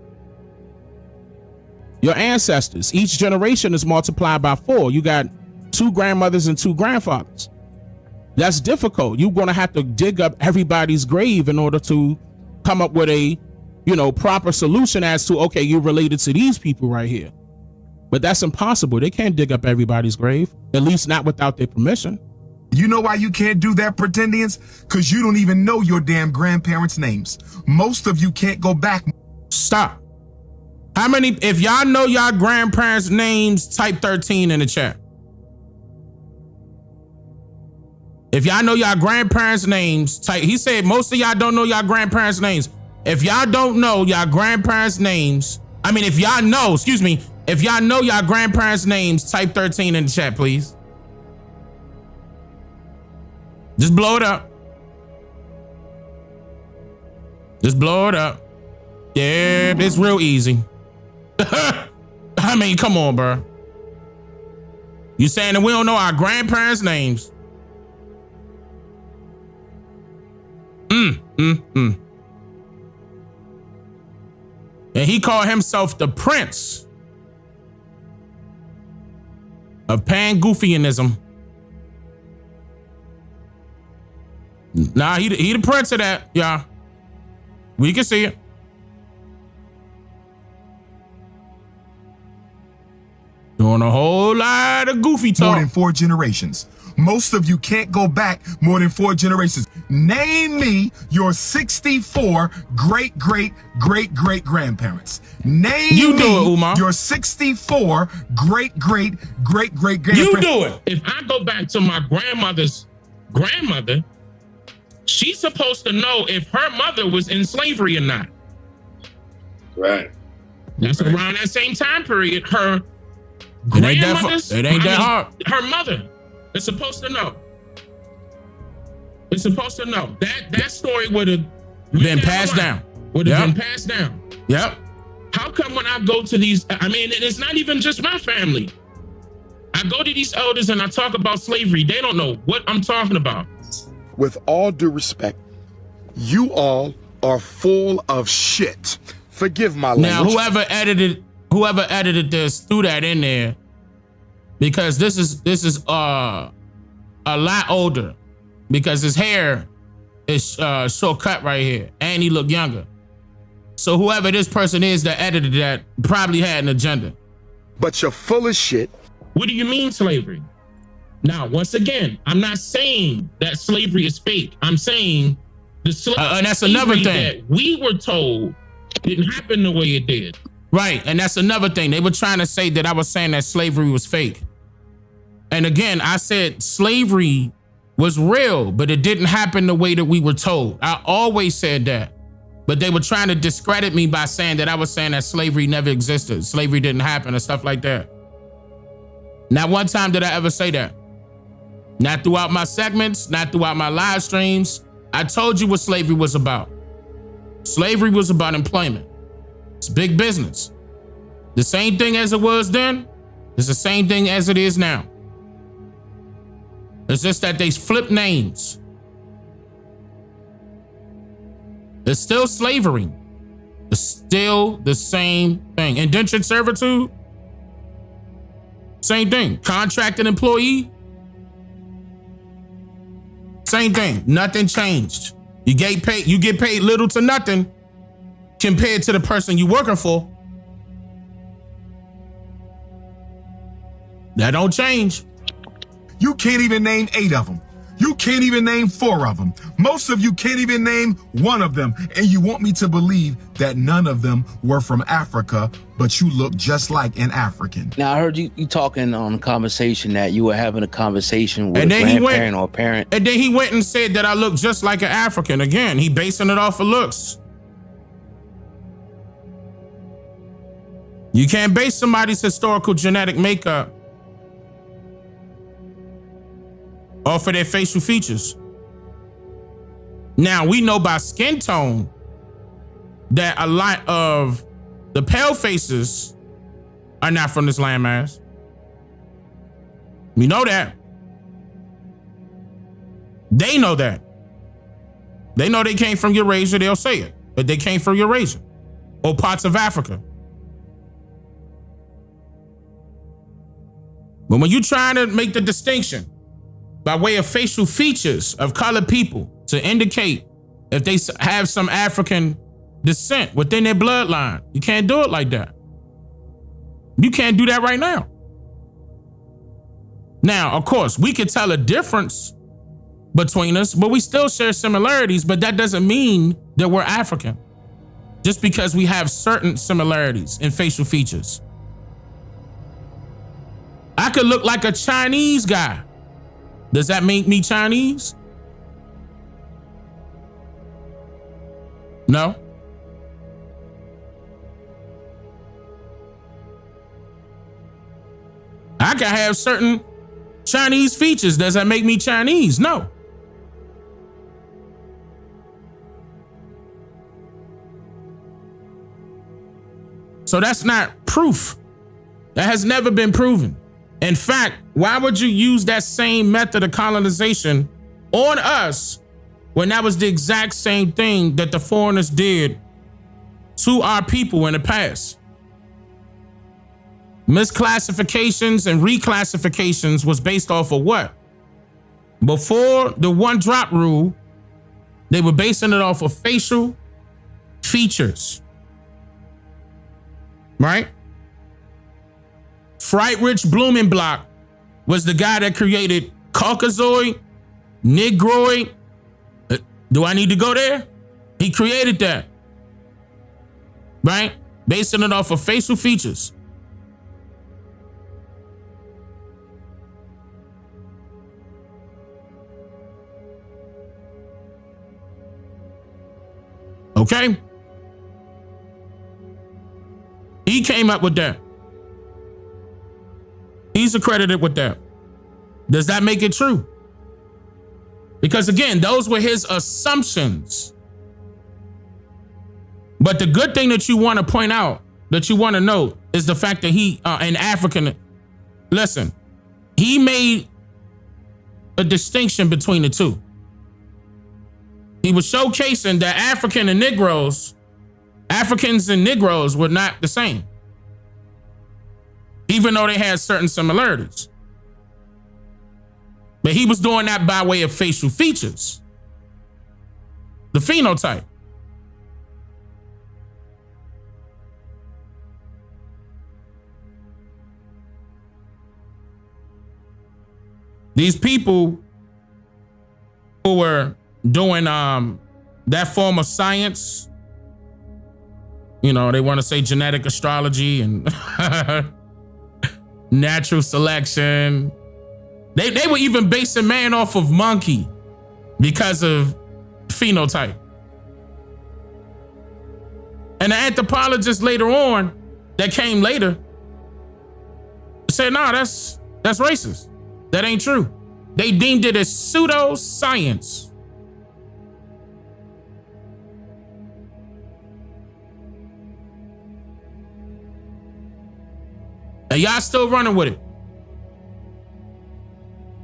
Your ancestors, each generation is multiplied by 4. You got 2 grandmothers and 2 grandfathers. That's difficult. You're going to have to dig up everybody's grave in order to come up with a, proper solution as to, okay, you're related to these people right here. But that's impossible. They can't dig up everybody's grave, at least not without their permission. You know why you can't do that, Pretendians? Because you don't even know your damn grandparents' names. Most of you can't go back. Stop. How many, if y'all know y'all grandparents' names, type 13 in the chat. If y'all know y'all grandparents' names, type, he said most of y'all don't know y'all grandparents' names. If y'all don't know y'all grandparents' names, if y'all know, if y'all know y'all grandparents' names, type 13 in the chat, please. Just blow it up. Just blow it up. Yeah, it's real easy. Come on, bro. You saying that we don't know our grandparents' names? And he called himself the prince of pan-goofianism. Nah, he the prince of that, yeah. We can see it. Doing a whole lot of goofy talk. More than 4 generations. Most of you can't go back more than 4 generations. Name me your 64 great-great-great-great-grandparents. Name me your 64 great-great-great-great-grandparents. You do it. If I go back to my grandmother's grandmother, she's supposed to know if her mother was in slavery or not. Right. That's around that same time period. Her grandmother's, it ain't that hard. Her mother is supposed to know. It's supposed to know. That story would have been passed down. Yep. Been passed down. Yep. How come when I go to these, it's not even just my family. I go to these elders and I talk about slavery. They don't know what I'm talking about. With all due respect, you all are full of shit. Forgive my language. Now, whoever edited this, threw that in there because this is a lot older because his hair is short cut right here and he look younger. So whoever this person is that edited that probably had an agenda. But you're full of shit. What do you mean slavery? Now, once again, I'm not saying that slavery is fake. I'm saying the slavery and that's another thing that we were told didn't happen the way it did. Right, and that's another thing. They were trying to say that I was saying that slavery was fake. And again, I said slavery was real, but it didn't happen the way that we were told. I always said that. But they were trying to discredit me by saying that I was saying that slavery never existed. Slavery didn't happen and stuff like that. Not one time did I ever say that. Not throughout my segments, not throughout my live streams. I told you what slavery was about. Slavery was about employment. It's big business. The same thing as it was then, it's the same thing as it is now. It's just that they flip names. It's still slavery. It's still the same thing. Indentured servitude, same thing. Contracted employee, same thing. Nothing changed. You get paid little to nothing compared to the person you're working for. That don't change. You can't even name 8 of them. You can't even name 4 of them. Most of you can't even name 1 of them. And you want me to believe that none of them were from Africa, but you look just like an African. Now, I heard you talking on a conversation that you were having a conversation with a grandparent or a parent. And then he went and said that I look just like an African. Again, he basing it off of looks. You can't base somebody's historical genetic makeup off of their facial features. Now, we know by skin tone that a lot of the pale faces are not from this landmass. We know that. They know that. They know they came from Eurasia, they'll say it, but they came from Eurasia or parts of Africa. But when you're trying to make the distinction by way of facial features of colored people to indicate if they have some African descent within their bloodline, you can't do it like that. You can't do that right now. Now, of course, we could tell a difference between us, but we still share similarities, but that doesn't mean that we're African. Just because we have certain similarities in facial features. I could look like a Chinese guy. Does that make me Chinese? No. I can have certain Chinese features. Does that make me Chinese? No. So that's not proof. That has never been proven. In fact, why would you use that same method of colonization on us when that was the exact same thing that the foreigners did to our people in the past? Misclassifications and reclassifications was based off of what? Before the 1-drop rule, they were basing it off of facial features. Right? Friedrich Blumenbach was the guy that created Caucasoid, Negroid. Do I need to go there? He created that. Right? Basing it off of facial features. Okay? He came up with that. He's accredited with that. Does that make it true? Because again, those were his assumptions. But the good thing that you want to point out, that you want to note, is the fact that he, an African, listen, he made a distinction between the two. He was showcasing that Africans and Negroes were not the same, even though they had certain similarities. But he was doing that by way of facial features, the phenotype. These people who were doing that form of science, you know, they want to say genetic astrology and natural selection. They were even basing man off of monkey because of phenotype. And the anthropologist later on, that came later, said, no, that's racist. That ain't true. They deemed it as pseudoscience. And y'all still running with it.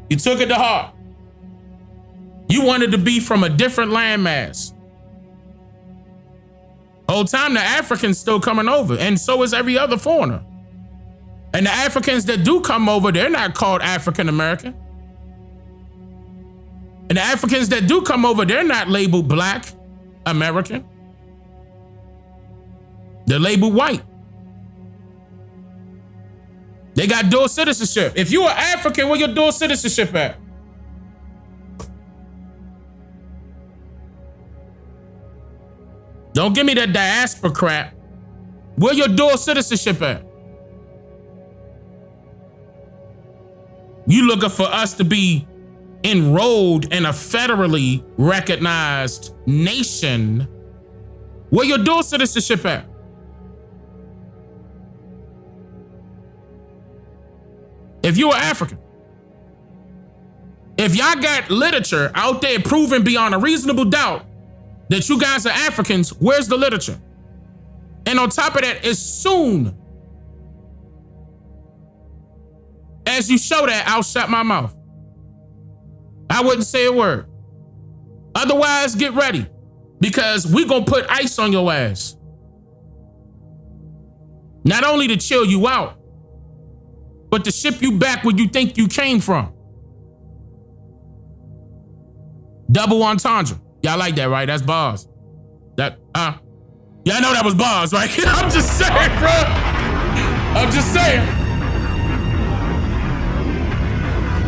You took it to heart. You wanted to be from a different landmass. Whole time the Africans still coming over, and so is every other foreigner. And the Africans that do come over, they're not called African American. And the Africans that do come over, they're not labeled Black American. They're labeled white. They got dual citizenship. If you are African, where your dual citizenship at? Don't give me that diaspora crap. Where your dual citizenship at? You looking for us to be enrolled in a federally recognized nation? Where your dual citizenship at? If you are African, if y'all got literature out there proving beyond a reasonable doubt that you guys are Africans, where's the literature? And on top of that, as soon as you show that, I'll shut my mouth. I wouldn't say a word. Otherwise, get ready, because we're gonna put ice on your ass. Not only to chill you out, but to ship you back where you think you came from. Double entendre. Y'all like that, right? That's bars. Y'all know that was bars, right? I'm just saying, bro. I'm just saying.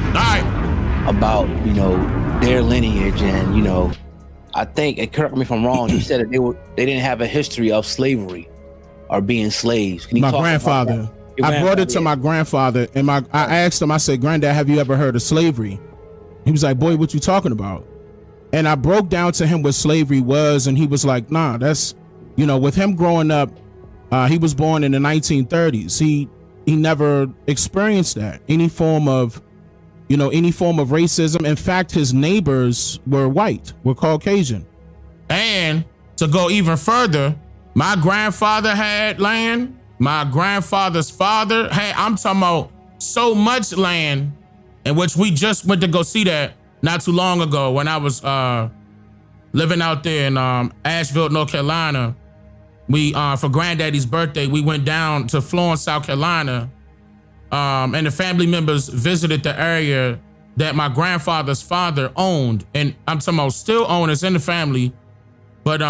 All right. About, their lineage and, I think, and correct me if I'm wrong, you said that they didn't have a history of slavery or being slaves. Can you My talk grandfather. about that? I brought it to my grandfather, and I asked him, I said, Granddad, have you ever heard of slavery? He was like, boy, what you talking about? And I broke down to him what slavery was, and he was like, nah, that's, with him growing up, he was born in the 1930s. He never experienced that, any form of racism. In fact, his neighbors were white, were Caucasian. And to go even further, my grandfather had land. My grandfather's father had, I'm talking about so much land, in which we just went to go see that not too long ago when I was living out there in Asheville, North Carolina. We, for Granddaddy's birthday, we went down to Florence, South Carolina, and the family members visited the area that my grandfather's father owned. And I'm talking about still own, it's in the family, but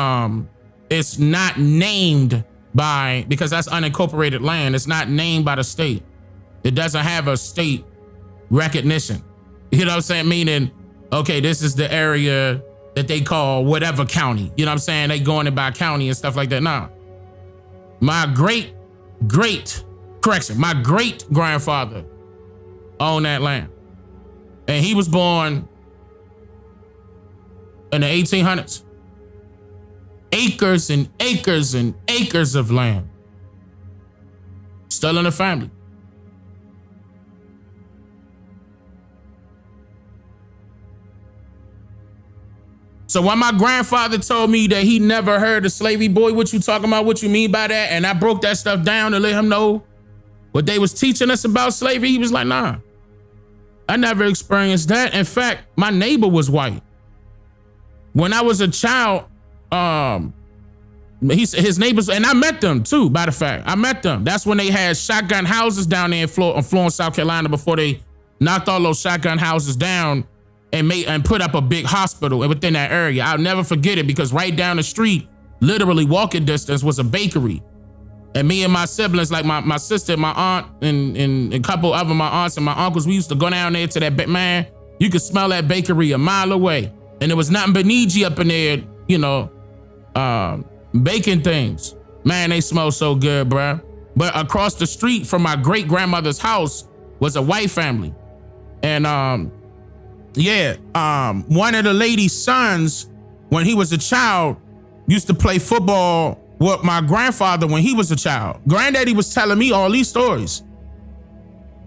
it's not named by, because that's unincorporated land. It's not named by the state. It doesn't have a state recognition. You know what I'm saying? Meaning, okay, this is the area that they call whatever county. You know what I'm saying? They going in by county and stuff like that. Nah. My great grandfather owned that land. And he was born in the 1800s. Acres and acres and acres of land. Still in the family. So when my grandfather told me that he never heard of slavery, boy, what you talking about? What you mean by that? And I broke that stuff down to let him know what they was teaching us about slavery. He was like, nah, I never experienced that. In fact, my neighbor was white. When I was a child, his neighbors, and I met them too, by the fact. I met them. That's when they had shotgun houses down there in Florence, South Carolina, before they knocked all those shotgun houses down and put up a big hospital within that area. I'll never forget it, because right down the street, literally walking distance, was a bakery. And me and my siblings, like my sister, my aunt, and a couple of my aunts and my uncles, we used to go down there to that, man, you could smell that bakery a mile away. And there was nothing but Niji up in there, baking things. Man, they smell so good, bruh. But across the street from my great grandmother's house was a white family. And one of the lady's sons, when he was a child, used to play football with my grandfather when he was a child. Granddaddy was telling me all these stories.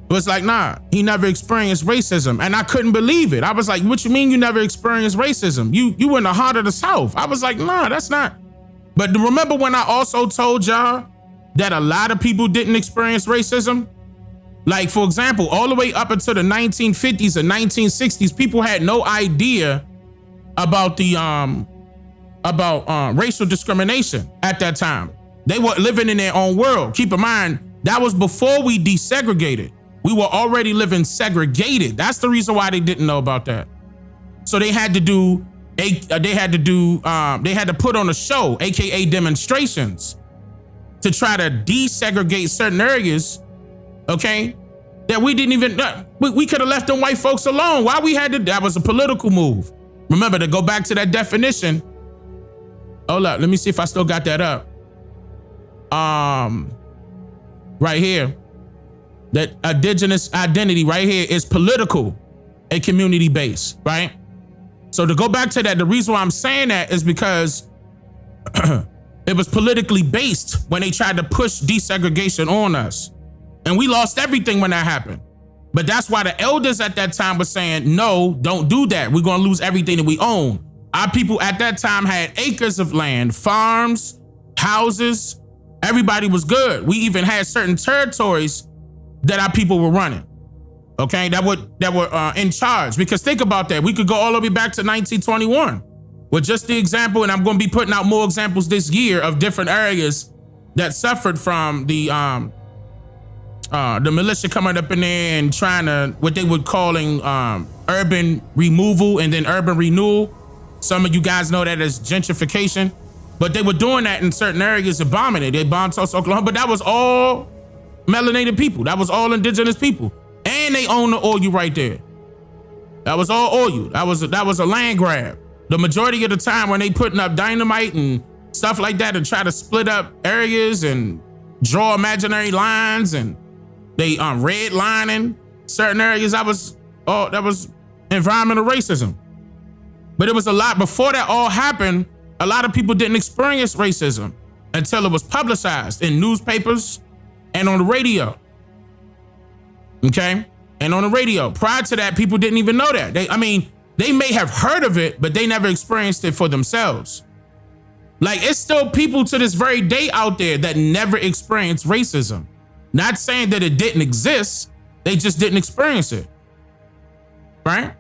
It was like, nah, he never experienced racism. And I couldn't believe it. I was like, what you mean you never experienced racism? You were in the heart of the South. I was like, nah, that's not. But remember when I also told y'all that a lot of people didn't experience racism? Like, for example, all the way up until the 1950s and 1960s, people had no idea about the racial discrimination at that time. They were living in their own world. Keep in mind, that was before we desegregated. We were already living segregated. That's the reason why they didn't know about that. So they had to put on a show, aka demonstrations, to try to desegregate certain areas, okay, that we didn't even, we could have left them white folks alone. Why we had to, that was a political move. Remember, to go back to that definition, Hold up, let me see if I still got that up. Right here. That indigenous identity right here is political and community based, right? So to go back to that, the reason why I'm saying that is because it was politically based when they tried to push desegregation on us. And we lost everything when that happened. But that's why the elders at that time were saying, no, don't do that. We're gonna lose everything that we own. Our people at that time had acres of land, farms, houses. Everybody was good. We even had certain territories that our people were running. Okay, that were in charge. Because think about that. We could go all the way back to 1921 with just the example, and I'm going to be putting out more examples this year of different areas that suffered from the militia coming up in there and trying to, what they were calling urban removal and then urban renewal. Some of you guys know that as gentrification, but they were doing that in certain areas and bombing it. They bombed Tulsa, Oklahoma, but that was all melanated people. That was all indigenous people. And they own the oil right there. That was all oil. That was a land grab. The majority of the time when they putting up dynamite and stuff like that and try to split up areas and draw imaginary lines and they redlining certain areas, that was environmental racism. But it was a lot before that all happened. A lot of people didn't experience racism until it was publicized in newspapers and on the radio. Okay? And on the radio. Prior to that, people didn't even know that. They may have heard of it, but they never experienced it for themselves. Like, it's still people to this very day out there that never experienced racism. Not saying that it didn't exist, they just didn't experience it. Right?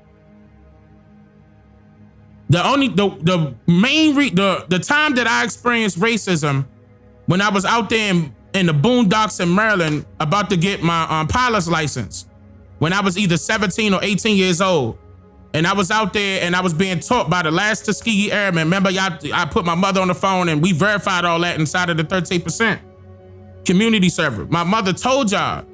The time that I experienced racism when I was out there in the boondocks in Maryland about to get my pilot's license, when I was either 17 or 18 years old. And I was out there and I was being taught by the last Tuskegee Airmen. Remember, I put my mother on the phone and we verified all that inside of the 13% community server. My mother told y'all,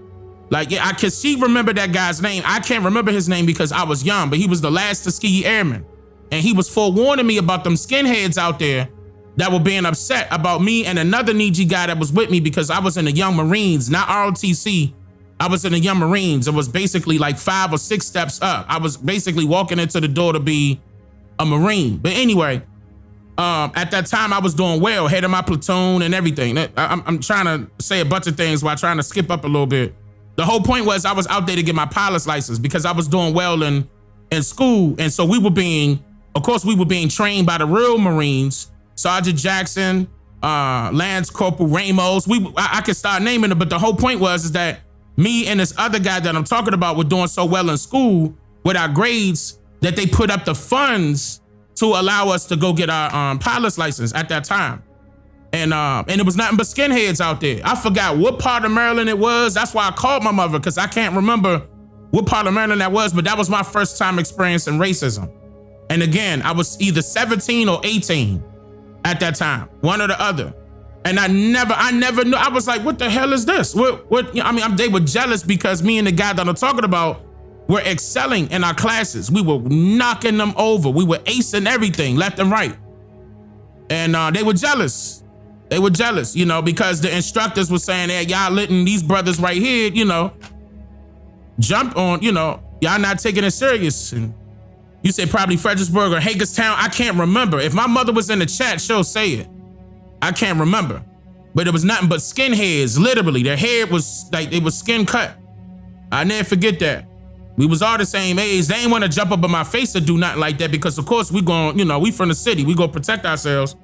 she remember that guy's name. I can't remember his name because I was young, but he was the last Tuskegee Airman. And he was forewarning me about them skinheads out there that were being upset about me and another Niji guy that was with me because I was in the Young Marines, not ROTC. I was in the Young Marines. It was basically like 5 or 6 steps up. I was basically walking into the door to be a Marine. But anyway, at that time I was doing well, head of my platoon and everything. I'm trying to say a bunch of things while trying to skip up a little bit. The whole point was I was out there to get my pilot's license because I was doing well in school. And so we were being trained by the real Marines, Sergeant Jackson, Lance Corporal Ramos. I could start naming them, but the whole point was that me and this other guy that I'm talking about were doing so well in school with our grades that they put up the funds to allow us to go get our pilot's license at that time. And it was nothing but skinheads out there. I forgot what part of Maryland it was. That's why I called my mother, because I can't remember what part of Maryland that was, but that was my first time experiencing racism. And again, I was either 17 or 18 at that time, one or the other. And I never knew. I was like, what the hell is this? They were jealous because me and the guy that I'm talking about were excelling in our classes. We were knocking them over. We were acing everything left and right. And they were jealous. They were jealous, because the instructors were saying, hey, y'all letting these brothers right here, jump on, y'all not taking it serious. And you said probably Fredericksburg or Hagerstown. I can't remember. If my mother was in the chat, she'll say it. I can't remember. But it was nothing but skinheads, literally. Their hair was like, it was skin cut. I never forget that. We was all the same age. They ain't want to jump up in my face or do nothing like that because, of course, we going, we from the city. We go protect ourselves.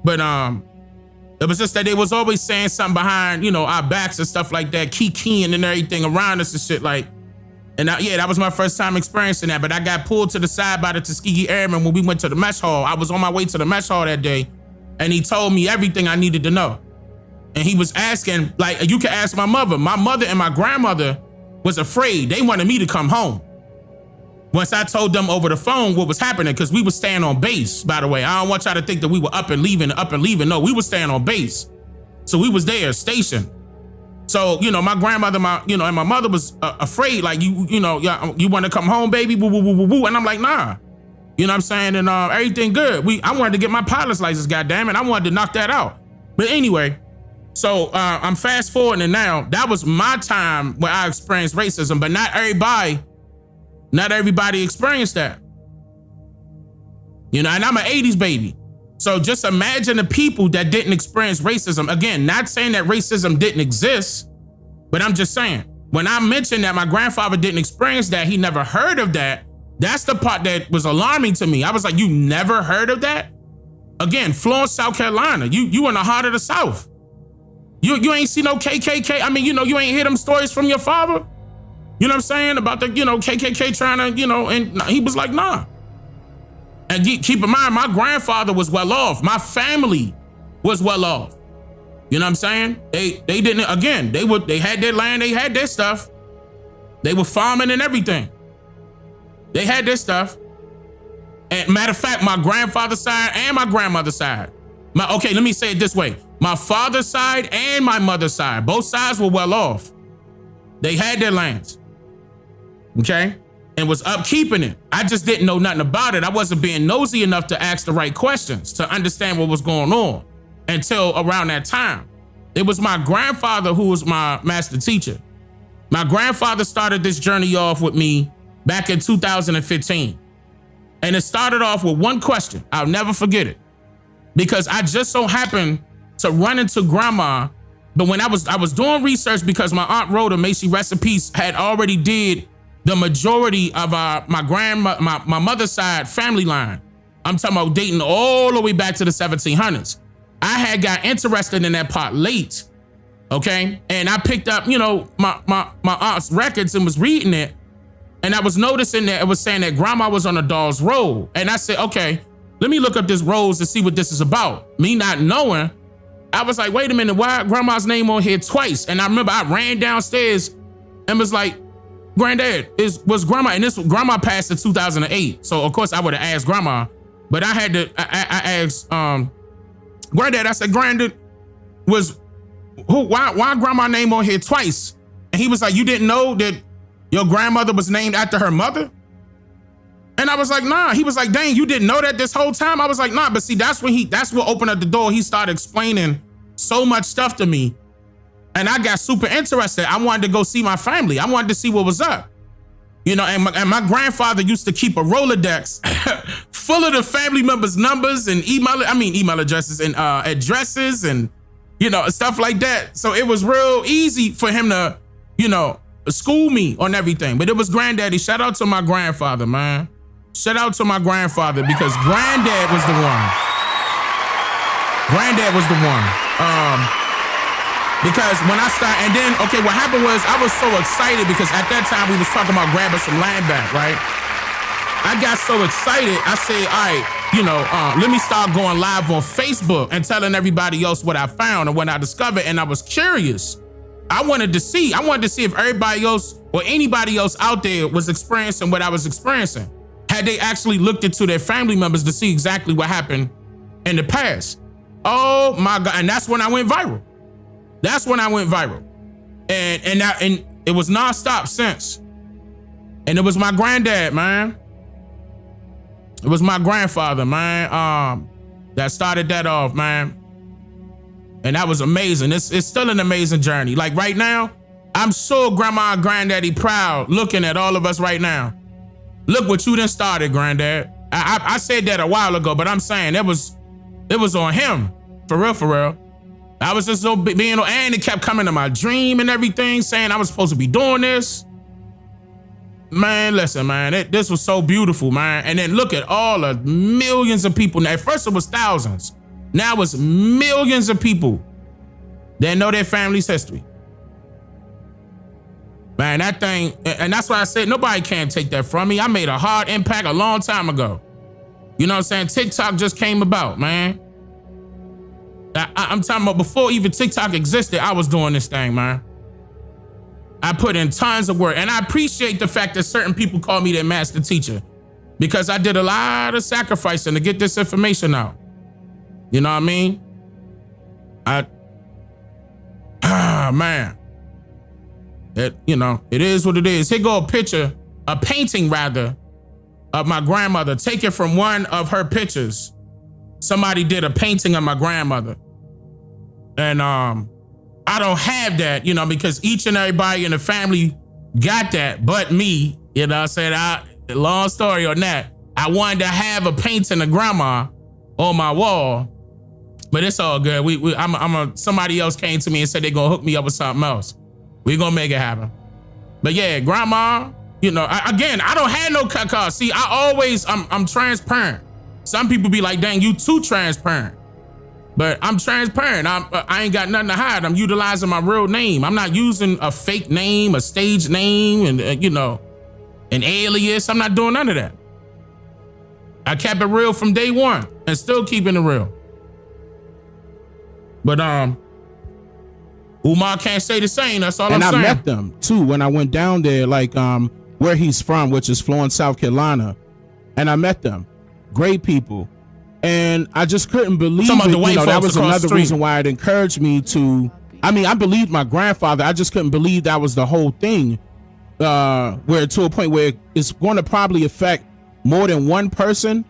But it was just that they was always saying something behind, our backs and stuff like that, keying and everything around us and shit like. And that was my first time experiencing that. But I got pulled to the side by the Tuskegee Airmen when we went to the mess hall. I was on my way to the mess hall that day, and he told me everything I needed to know. And he was asking, like, you can ask my mother. My mother and my grandmother was afraid. They wanted me to come home. Once I told them over the phone what was happening, because we were staying on base, by the way. I don't want y'all to think that we were up and leaving. No, we were staying on base. So we was there, stationed. So, my grandmother, and my mother was afraid, like, you want to come home, baby? Woo, woo, woo, woo, woo. And I'm like, nah. You know what I'm saying? And everything good. I wanted to get my pilot's license, goddammit. I wanted to knock that out. But anyway, so I'm fast forwarding now. That was my time where I experienced racism, but not everybody experienced that. You know, and I'm an 80s baby. So just imagine the people that didn't experience racism. Again, not saying that racism didn't exist, but I'm just saying, when I mentioned that my grandfather didn't experience that, he never heard of that, that's the part that was alarming to me. I was like, you never heard of that? Again, Florence, South Carolina. You in the heart of the South. You ain't see no KKK. I mean, you ain't hear them stories from your father? You know what I'm saying? About the, KKK trying to, and he was like, nah. And keep in mind, my grandfather was well off. My family was well off. You know what I'm saying? They didn't, again, they had their land, they had their stuff. They were farming and everything. They had their stuff. And matter of fact, my grandfather's side and my grandmother's side. Okay, let me say it this way. My father's side and my mother's side, both sides were well off. They had their lands. Okay? And was upkeeping it. I just didn't know nothing about it. I wasn't being nosy enough to ask the right questions to understand what was going on until around that time. It was my grandfather who was my master teacher. My grandfather started this journey off with me back in 2015. And it started off with one question. I'll never forget it. Because I just so happened to run into grandma. But when I was doing research, because my aunt Rhoda, may she rest in peace, had already did the majority of my mother's side family line. I'm talking about dating all the way back to the 1700s. I had got interested in that part late. Okay. And I picked up, my aunt's records and was reading it. And I was noticing that it was saying that grandma was on a doll's roll. And I said, okay, let me look up this rolls to see what this is about. Me not knowing, I was like, wait a minute, why grandma's name on here twice? And I remember I ran downstairs and was like, Granddad, was grandma, and this grandma passed in 2008. So of course I would have asked grandma, but I had to, I asked Granddad, I said, Granddad, why grandma name on here twice? And he was like, you didn't know that your grandmother was named after her mother? And I was like, nah. He was like, dang, you didn't know that this whole time? I was like, nah, but see, that's what opened up the door. He started explaining so much stuff to me. And I got super interested. I wanted to go see my family. I wanted to see what was up. And my grandfather used to keep a Rolodex full of the family members' numbers and email addresses and addresses and, stuff like that. So it was real easy for him to, school me on everything. But it was granddaddy. Shout out to my grandfather, man. Shout out to my grandfather, because granddad was the one. Granddad was the one. Because when I started, and then, okay, what happened was I was so excited because at that time we was talking about grabbing some land back, right? I got so excited, I said, all right, let me start going live on Facebook and telling everybody else what I found and what I discovered. And I was curious. I wanted to see if everybody else or anybody else out there was experiencing what I was experiencing. Had they actually looked into their family members to see exactly what happened in the past. Oh my God. And that's when I went viral. And it was nonstop since. And it was my granddad, man. It was my grandfather, man, that started that off, man. And that was amazing. It's still an amazing journey. Like right now, I'm sure grandma and granddaddy proud looking at all of us right now. Look what you done started, granddad. I said that a while ago, but I'm saying it was on him. For real. I was just so being, and it kept coming to my dream and everything, saying I was supposed to be doing this. Man, listen, man, this was so beautiful, man. And then look at all the millions of people. At first it was thousands. Now it's millions of people that know their family's history. Man, that thing, and that's why I said nobody can take that from me. I made a hard impact a long time ago. You know what I'm saying? TikTok just came about, man. I'm talking about before even TikTok existed, I was doing this thing, man. I put in tons of work, and I appreciate the fact that certain people call me their master teacher, because I did a lot of sacrificing to get this information out. You know what I mean? Man. It is what it is. Here go a painting rather, of my grandmother, taken from one of her pictures. Somebody did a painting of my grandmother. And I don't have that, you know, because each and everybody in the family got that, but me, you know what I'm saying? Long story on that. I wanted to have a painting of grandma on my wall, but it's all good. Somebody else came to me and said they're gonna hook me up with something else. We're gonna make it happen. But yeah, grandma, you know, I don't have no cut cards. See, I'm transparent. Some people be like, dang, you too transparent. But I'm transparent. I ain't got nothing to hide. I'm utilizing my real name. I'm not using a fake name, a stage name, and you know, an alias. I'm not doing none of that. I kept it real from day one and still keeping it real. But Umar can't say the same. That's all I'm saying. And I met them too when I went down there, like where he's from, which is Florence, South Carolina. And I met them. Great people. And I just couldn't believe it. You know, that was another reason why it encouraged me to, I mean, I believed my grandfather. I just couldn't believe that was the whole thing. Where to a point where it's going to probably affect more than one person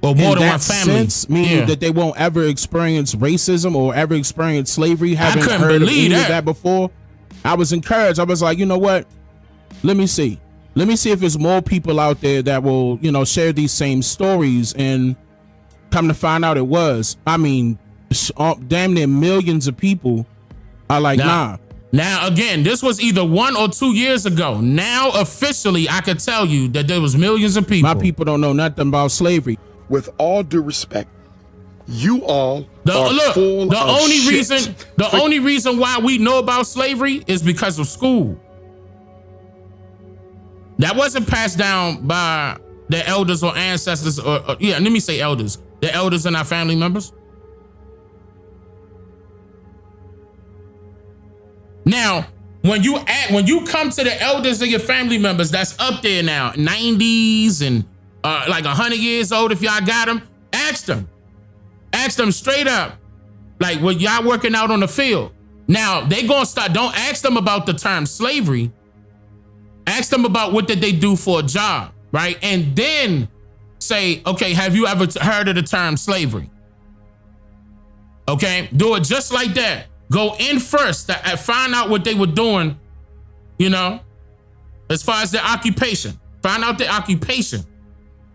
or more than one family, meaning that they won't ever experience racism or ever experience slavery. I couldn't believe that before. I was encouraged. I was like, you know what? Let me see if there's more people out there that will, you know, share these same stories. And come to find out it was, I mean, damn near millions of people are like, nah. Now, again, this was either 1 or 2 years ago. Now, officially, I could tell you that there was millions of people. My people don't know nothing about slavery. With all due respect, you all are full of shit. The only reason why we know about slavery is because of school. That wasn't passed down by the elders or ancestors, or let me say elders. The elders and our family members. Now, when you come to the elders of your family members that's up there now, 90s and like 100 years old, if y'all got them, ask them straight up, like, what y'all working out on the field. Now, they gonna start, don't ask them about the term slavery. Ask them about what did they do for a job, right? And then say, okay, have you ever heard of the term slavery? Okay, do it just like that. Go in first and find out what they were doing, you know, as far as their occupation. Find out their occupation.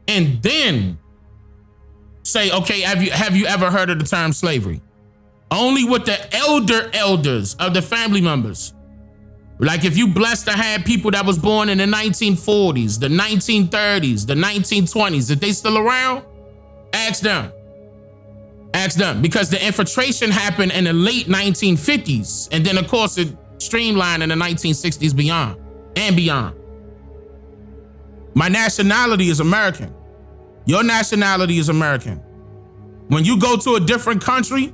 And then say, okay, have you ever heard of the term slavery? Only with the elders of the family members. Like if you blessed to have people that was born in the 1940s, the 1930s, the 1920s, if they still around, ask them. Ask them, because the infiltration happened in the late 1950s. And then of course it streamlined in the 1960s beyond and beyond. My nationality is American. Your nationality is American. When you go to a different country,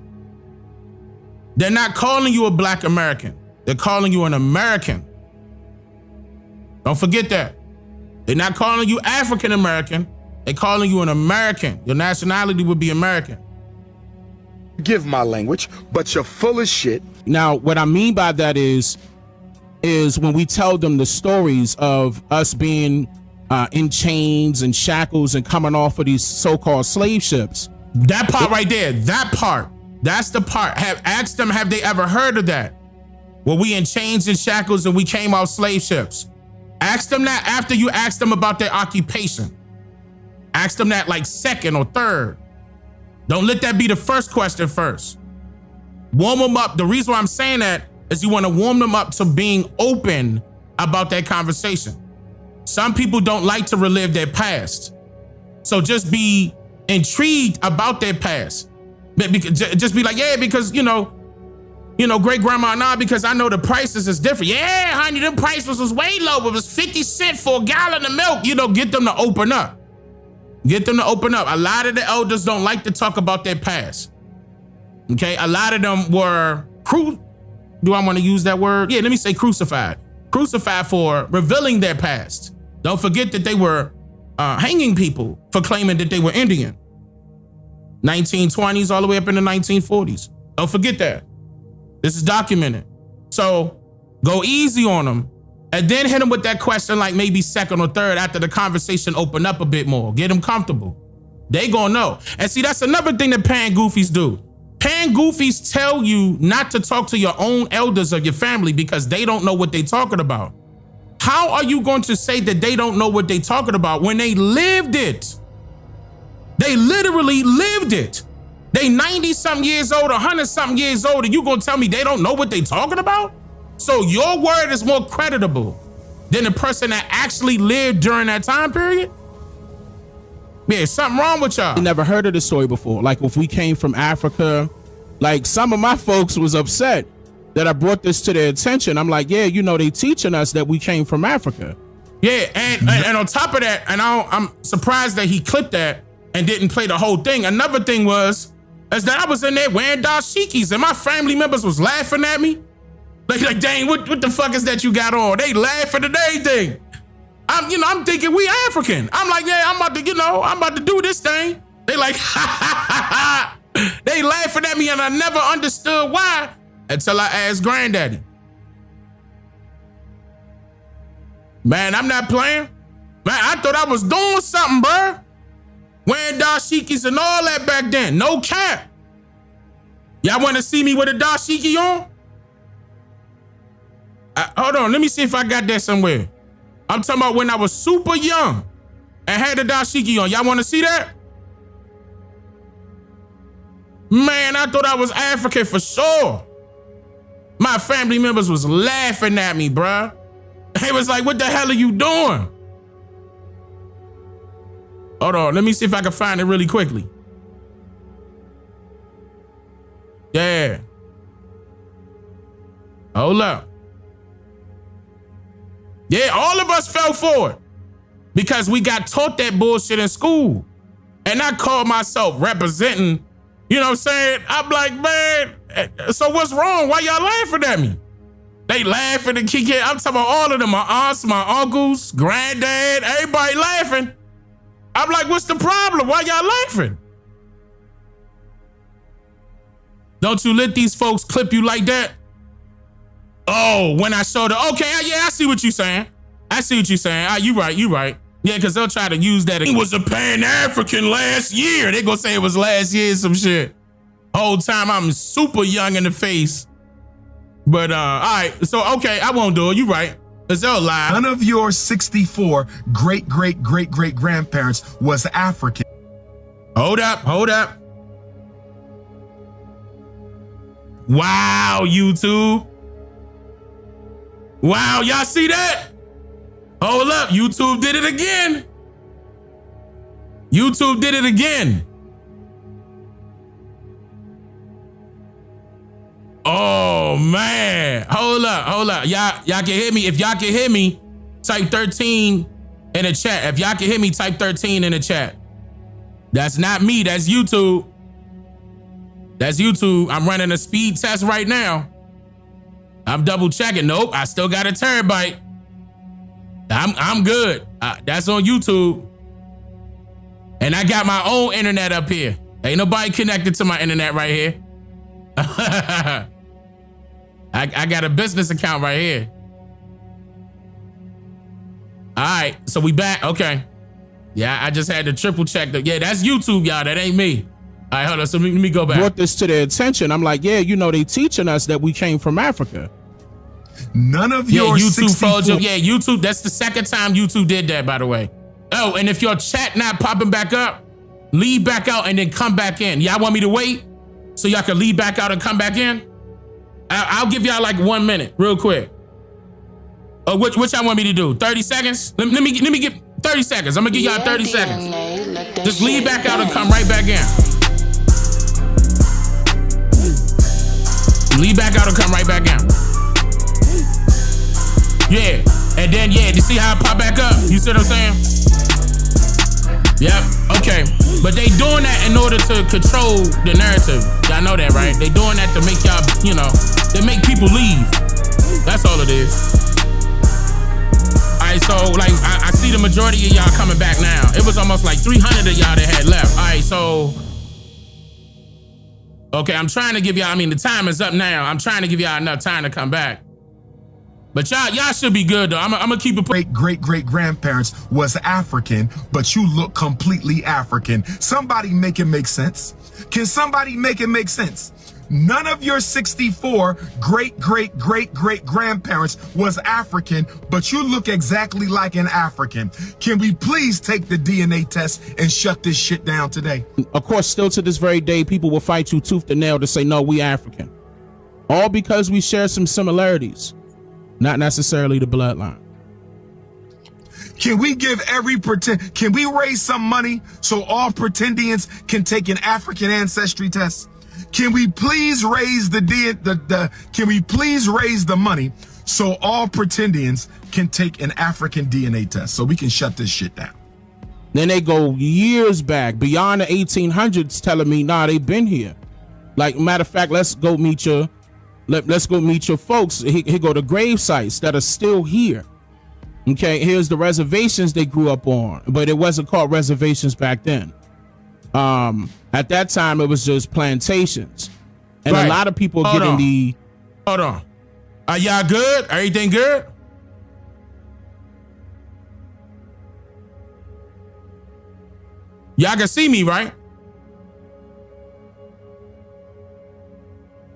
they're not calling you a Black American. They're calling you an American. Don't forget that. They're not calling you African American. They're calling you an American. Your nationality would be American. Give my language, but you're full of shit. Now, what I mean by that is when we tell them the stories of us being in chains and shackles and coming off of these so-called slave ships. That part right there, that part, that's the part. Asked them, have they ever heard of that? Were we in chains and shackles and we came off slave ships? Ask them that after you ask them about their occupation. Ask them that like second or third. Don't let that be the first question first. Warm them up. The reason why I'm saying that is you want to warm them up to being open about that conversation. Some people don't like to relive their past. So just be intrigued about their past. Just be like, yeah, because, you know, great grandma, nah, because I know the prices is different. Yeah, honey, the prices was way low. It was 50 cents for a gallon of milk. You know, get them to open up. Get them to open up. A lot of the elders don't like to talk about their past. Okay, a lot of them were, do I want to use that word? Yeah, let me say crucified. Crucified for revealing their past. Don't forget that they were hanging people for claiming that they were Indian. 1920s all the way up in the 1940s. Don't forget that. This is documented. So go easy on them And then hit them with that question like maybe second or third after the conversation open up a bit more. Get them comfortable. They gonna know. And see, that's another thing that pan goofies do. Pan goofies tell you not to talk to your own elders of your family because they don't know what they talking about. How are you going to say that they don't know what they talking about when they lived it? They literally lived it. They 90-something years old, 100-something years old, and you gonna tell me they don't know what they talking about? So your word is more creditable than the person that actually lived during that time period? Yeah, something wrong with y'all. I never heard of this story before. Like if we came from Africa, like some of my folks was upset that I brought this to their attention. I'm like, yeah, you know, they teaching us that we came from Africa. Yeah, and on top of that, and I'm surprised that he clipped that and didn't play the whole thing. Another thing is that I was in there wearing dashikis and my family members was laughing at me. Like Dane, what the fuck is that you got on? They laughing at everything. I'm thinking we African. I'm like, yeah, I'm about to do this thing. They like, they laughing at me and I never understood why until I asked Granddaddy. Man, I'm not playing. Man, I thought I was doing something, bro. Wearing dashikis and all that back then. No cap. Y'all want to see me with a dashiki on? Hold on, let me see if I got that somewhere. I'm talking about when I was super young and had a dashiki on. Y'all want to see that? Man, I thought I was African for sure. My family members was laughing at me, bruh. They was like, what the hell are you doing? Hold on, let me see if I can find it really quickly. Yeah. Hold up. Yeah, all of us fell for it because we got taught that bullshit in school. And I called myself representing, you know what I'm saying? I'm like, man, so what's wrong? Why y'all laughing at me? They laughing and kicking. I'm talking about all of them, my aunts, my uncles, granddad, everybody laughing. I'm like, what's the problem? Why y'all laughing? Don't you let these folks clip you like that? Oh, when I showed her, okay, yeah, I see what you're saying. You right. Yeah, because they'll try to use that. He was a Pan-African last year. They gonna say it was last year, some shit. Whole time I'm super young in the face. But, all right, so, okay, I won't do it. You right. Because they'll lie. None of your 64 great-great-great-great-grandparents was African. Hold up. Wow, YouTube. Wow, y'all see that? Hold up, YouTube did it again. Oh man, hold up. Y'all can hear me. If y'all can hear me, type 13 in the chat. If y'all can hear me, type 13 in the chat. That's not me, that's YouTube. I'm running a speed test right now. I'm double checking. Nope, I still got a terabyte. I'm good. That's on YouTube. And I got my own internet up here. Ain't nobody connected to my internet right here. I got a business account right here. All right, so we back. Okay. Yeah, I just had to triple check. Yeah, that's YouTube, y'all. That ain't me. All right, hold on. So let me go back. Brought this to their attention. I'm like, yeah, you know, they teaching us that we came from Africa. None of your YouTube followed you. Yeah, YouTube. That's the second time YouTube did that, by the way. Oh, and if your chat not popping back up, leave back out and then come back in. Y'all want me to wait so y'all can leave back out and come back in? I'll give y'all like 1 minute, real quick. Which y'all want me to do? 30 seconds? Let me get 30 seconds. I'm gonna give y'all 30 seconds. Just leave back out and come right back in. Leave back out and come right back in. Yeah, and then you see how it pop back up? You see what I'm saying? Yep, okay. But they doing that in order to control the narrative. Y'all know that, right? They doing that to make y'all, they make people leave. That's all it is. All right, so like I see the majority of y'all coming back now. It was almost like 300 of y'all that had left. All right, so. Okay, I'm trying to give y'all, the time is up now. I'm trying to give y'all enough time to come back. But y'all should be good though. I'm gonna keep it. Great-great-great-grandparents was African, but you look completely African. Somebody make it make sense. Can somebody make it make sense? None of your 64 great-great-great-great-grandparents was African, but you look exactly like an African. Can we please take the DNA test and shut this shit down today? Of course, still to this very day, people will fight you tooth and nail to say, no, we African. All because we share some similarities, not necessarily the bloodline. Can we give can we raise some money so all pretendians can take an African ancestry test? Can we please raise can we please raise the money so all pretendians can take an African DNA test so we can shut this shit down? Then they go years back beyond the 1800s telling me, nah, they've been here. Like, matter of fact, let's go meet your folks. Here go the grave sites that are still here. Okay, here's the reservations they grew up on, but it wasn't called reservations back then. At that time, it was just plantations, and a lot of people Hold on. Are y'all good? Everything good? Y'all can see me, right?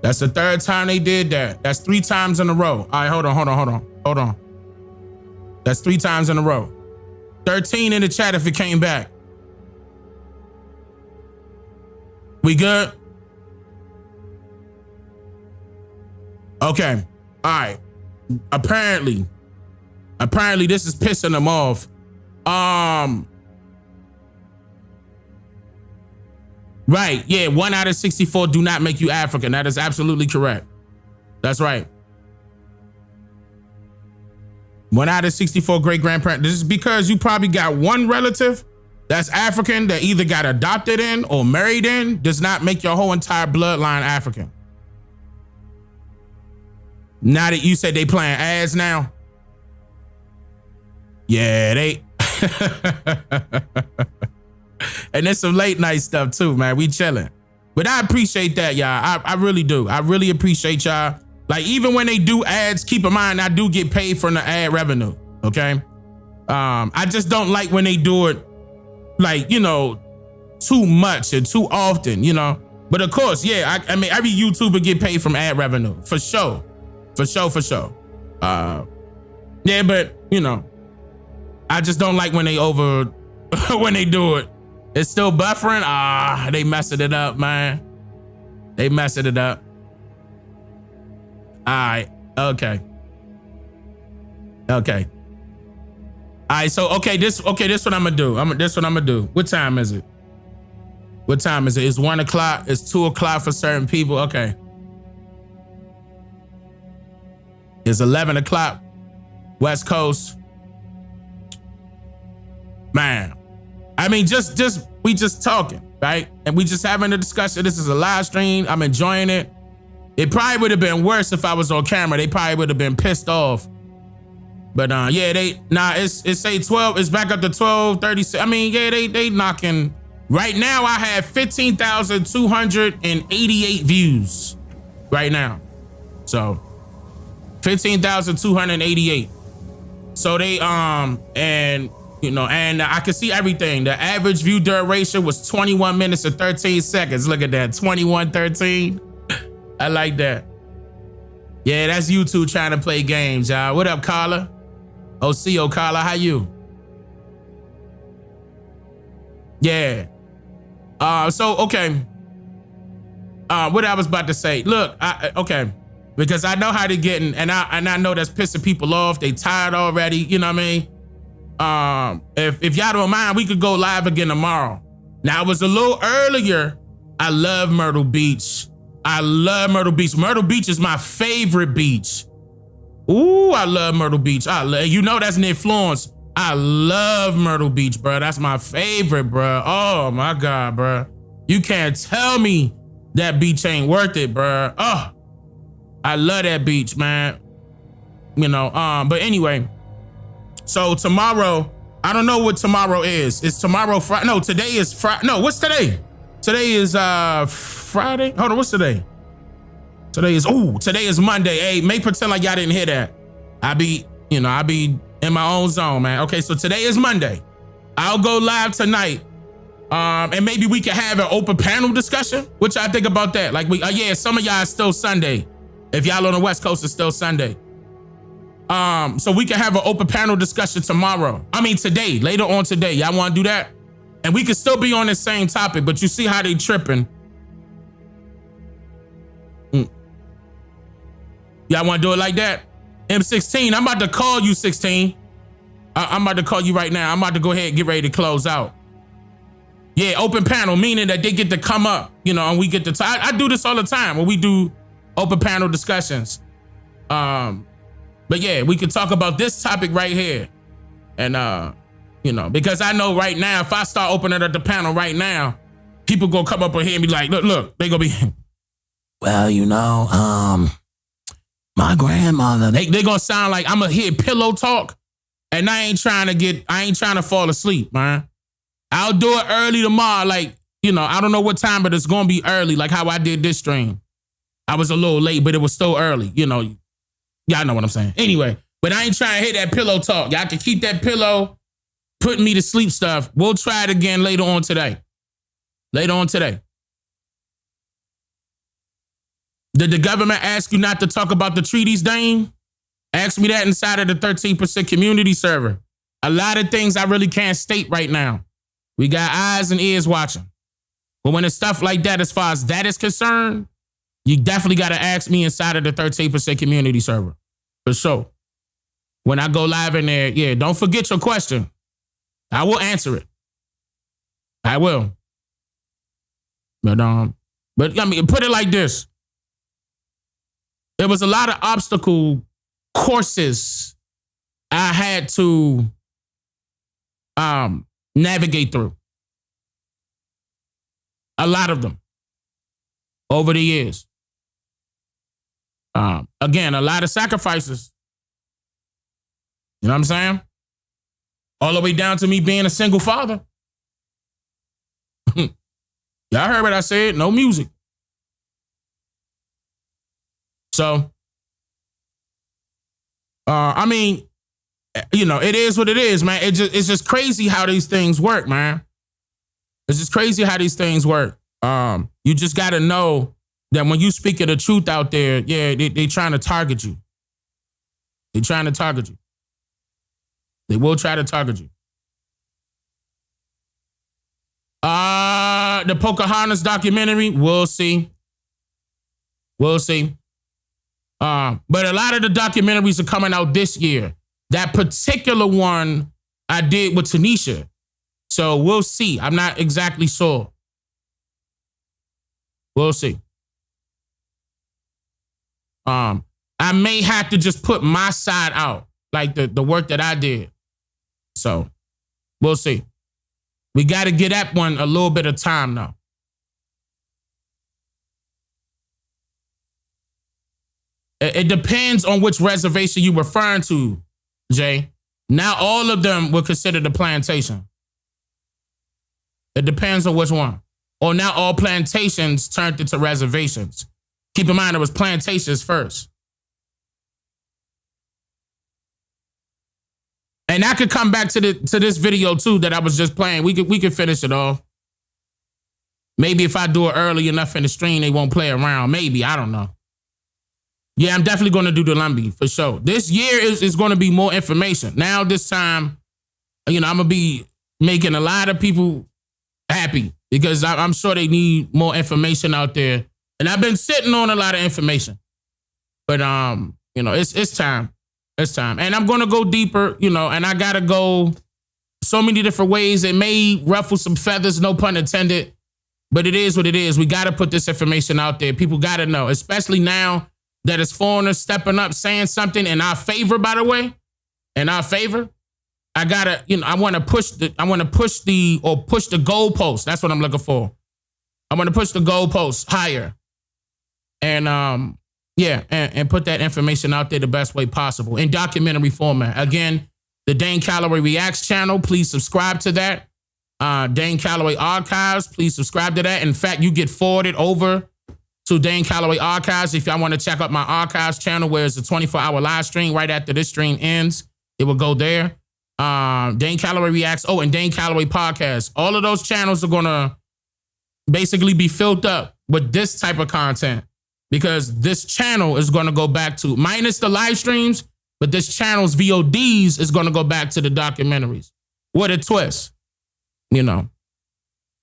That's the third time they did that. That's 3 times in a row. All right, hold on. That's 3 times in a row. 13 in the chat if it came back. We good? Okay. All right. Apparently this is pissing them off. Right. Yeah. 1 out of 64 do not make you African. That is absolutely correct. That's right. 1 out of 64 great-grandparents. This is because you probably got one relative that's African that either got adopted in or married in, does not make your whole entire bloodline African. Now that you said they playing ads now. Yeah, they. And there's some late night stuff too, man. We chilling. But I appreciate that, y'all. I really do. I really appreciate y'all. Like, even when they do ads, keep in mind, I do get paid from the ad revenue, okay? I just don't like when they do it, like, you know, too much and too often, you know? But of course, yeah, I mean, every YouTuber get paid from ad revenue, for sure. For sure. Yeah, but, you know, I just don't like when they when they do it. It's still buffering. They messing it up, man. They messing it up. All right. Okay. All right. So this what I'm gonna do. This what I'm gonna do. What time is it? It's 1 o'clock. It's 2 o'clock for certain people. Okay. It's 11 o'clock. West Coast. Man. I mean, we just talking, right? And we just having a discussion. This is a live stream. I'm enjoying it. It probably would have been worse if I was on camera. They probably would have been pissed off. But yeah, it's say 12. It's back up to 12:36. I mean, yeah, they knocking. Right now, I have 15,288 views. Right now, so 15,288. So they and you know, and I can see everything. The average view duration was 21 minutes and 13 seconds. Look at that, 21:13. I like that. Yeah, that's YouTube trying to play games, y'all. What up, Carla? OCO Carla, how you? Yeah. So okay. What I was about to say. Look, okay. Because I know how they're getting, and I know that's pissing people off. They tired already, you know what I mean? If y'all don't mind, we could go live again tomorrow. Now, it was a little earlier. I love Myrtle Beach. Myrtle Beach is my favorite beach. Ooh, I love Myrtle Beach. You know that's near Florence. I love Myrtle Beach, bro. That's my favorite, bro. Oh my God, bro. You can't tell me that beach ain't worth it, bro. Oh, I love that beach, man. You know, but anyway. So tomorrow, I don't know what tomorrow is. Is tomorrow Friday? No, today is Friday. No, what's today? Today is Friday. Hold on, what's today? Today is Monday. Hey, make pretend like y'all didn't hear that. I be in my own zone, man. Okay, so today is Monday. I'll go live tonight. And maybe we can have an open panel discussion. What y'all think about that? Like some of y'all is still Sunday. If y'all on the West Coast, it's still Sunday. So we can have an open panel discussion tomorrow. I mean today, later on today. Y'all want to do that? And we can still be on the same topic, but you see how they tripping. Y'all want to do it like that? M16, I'm about to call you 16. I'm about to call you right now. I'm about to go ahead and get ready to close out. Yeah, open panel, meaning that they get to come up, and we get to talk. I do this all the time when we do open panel discussions. But yeah, we can talk about this topic right here. And, because I know right now, if I start opening up the panel right now, people gonna come up on here and be like, look, they gonna be, well, my grandmother, they gonna sound like I'm gonna hear pillow talk, and I ain't trying to fall asleep, man. I'll do it early tomorrow, I don't know what time, but it's gonna be early, like how I did this stream. I was a little late, but it was still early, y'all know what I'm saying. Anyway, but I ain't trying to hit that pillow talk. Y'all can keep that pillow, putting me to sleep stuff. We'll try it again later on today. Did the government ask you not to talk about the treaties, Dane? Ask me that inside of the 13% community server. A lot of things I really can't state right now. We got eyes and ears watching. But when it's stuff like that, as far as that is concerned, you definitely got to ask me inside of the 13% community server. For sure. When I go live in there, yeah, don't forget your question. I will answer it. I will. But I mean, put it like this. There was a lot of obstacle courses I had to navigate through. A lot of them over the years. Again, a lot of sacrifices. You know what I'm saying? All the way down to me being a single father. Y'all heard what I said, no music. So, I mean, it is what it is, man. It's just crazy how these things work, man. It's just crazy how these things work. You just got to know that when you speak of the truth out there, yeah, they trying to target you. They trying to target you. They will try to target you. The Pocahontas documentary, we'll see. We'll see. But a lot of the documentaries are coming out this year. That particular one I did with Tanisha. So we'll see. I'm not exactly sure. We'll see. I may have to just put my side out, like the work that I did. So we'll see. We got to get that one a little bit of time though. It depends on which reservation you're referring to, Jay. Not all of them were considered a plantation. It depends on which one. Or not all plantations turned into reservations. Keep in mind it was plantations first. And I could come back to this video too that I was just playing. We could finish it off. Maybe if I do it early enough in the stream, they won't play around. Maybe, I don't know. Yeah, I'm definitely going to do the Lumbee for sure. This year is going to be more information. Now this time, I'm going to be making a lot of people happy because I'm sure they need more information out there. And I've been sitting on a lot of information. But, it's time. It's time. And I'm going to go deeper, and I got to go so many different ways. It may ruffle some feathers, no pun intended, but it is what it is. We got to put this information out there. People got to know, especially now that it's foreigners stepping up, saying something in our favor, by the way, in our favor. I gotta, I want to push the goalpost. That's what I'm looking for. I want to push the goalpost higher. And, and put that information out there the best way possible in documentary format. Again, the Dane Calloway Reacts channel, please subscribe to that. Dane Calloway Archives, please subscribe to that. In fact, you get forwarded over to Dane Calloway Archives. If y'all want to check out my archives channel, where it's a 24-hour live stream right after this stream ends, it will go there. Dane Calloway Reacts. Oh, and Dane Calloway Podcast. All of those channels are going to basically be filled up with this type of content, because this channel is going to go back to, minus the live streams, but this channel's VODs is going to go back to the documentaries. With a twist, you know,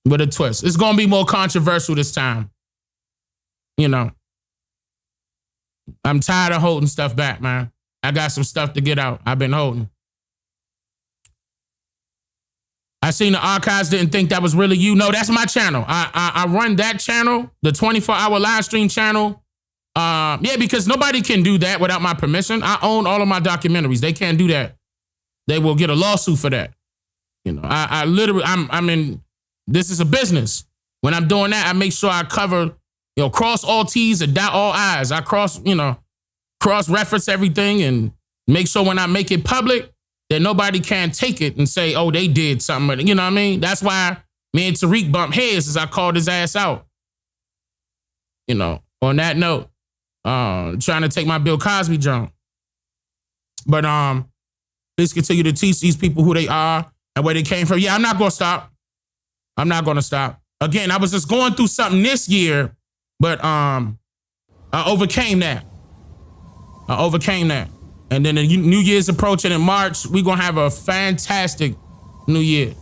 with a twist. It's going to be more controversial this time. You know, I'm tired of holding stuff back, man. I got some stuff to get out. I've been holding. I seen the archives, didn't think that was really you. No, that's my channel. I run that channel, the 24-hour live stream channel. Yeah, because nobody can do that without my permission. I own all of my documentaries. They can't do that. They will get a lawsuit for that. You know, I literally, I'm in, this is a business. When I'm doing that, I make sure I cover, you know, cross all T's and dot all I's. I cross-reference everything and make sure when I make it public that nobody can take it and say, oh, they did something. You know what I mean? That's why me and Tariq bumped heads as I called his ass out. You know, on that note, trying to take my Bill Cosby jump. But please continue to teach these people who they are and where they came from. Yeah, I'm not going to stop. I'm not going to stop. Again, I was just going through something this year, but I overcame that. And then the New Year's approaching in March. We're going to have a fantastic New Year.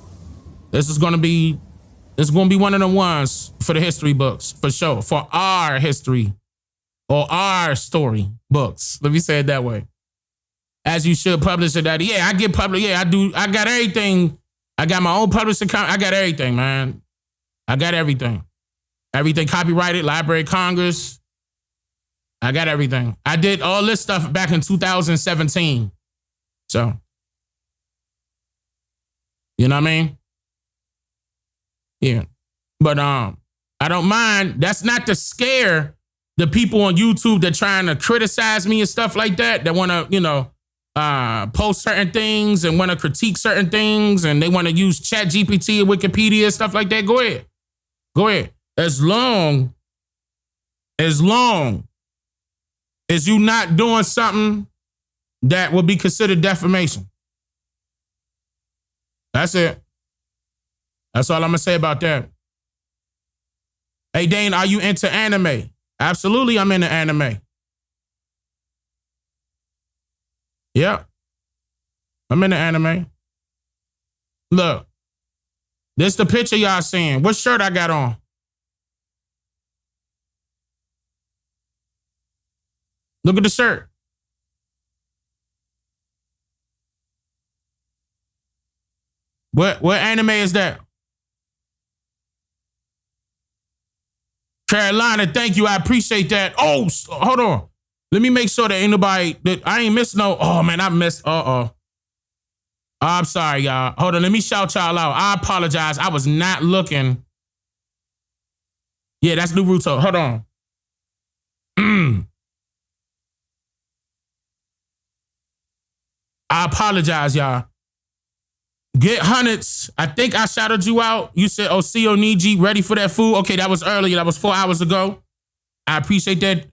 This is going to be one of the ones for the history books, for sure. For our history or our story books. Let me say it that way. As you should publish it. Yeah, I get public. Yeah, I do. I got everything. I got my own publishing account. I got everything, man. I got everything. Everything copyrighted, Library of Congress. I got everything. I did all this stuff back in 2017. So, you know what I mean? Yeah. But I don't mind. That's not to scare the people on YouTube that trying to criticize me and stuff like that, that want to, you know, post certain things and want to critique certain things, and they want to use ChatGPT and Wikipedia and stuff like that. Go ahead. Go ahead. As long as you not doing something that will be considered defamation. That's it. That's all I'm going to say about that. Hey, Dane, are you into anime? Absolutely, I'm into anime. Yeah. I'm into anime. Look. This the picture y'all seeing. What shirt I got on? Look at the shirt. What anime is that? Carolina, thank you. I appreciate that. Oh, hold on. Let me make sure that ain't nobody, that I ain't missed no. Oh, man, I missed. I'm sorry, y'all. Hold on. Let me shout y'all out. I apologize. I was not looking. Yeah, that's Naruto. Hold on. I apologize, y'all. Get hundreds. I think I shouted you out. You said, oh, CO Niji, ready for that food? Okay, that was earlier. That was 4 hours ago. I appreciate that.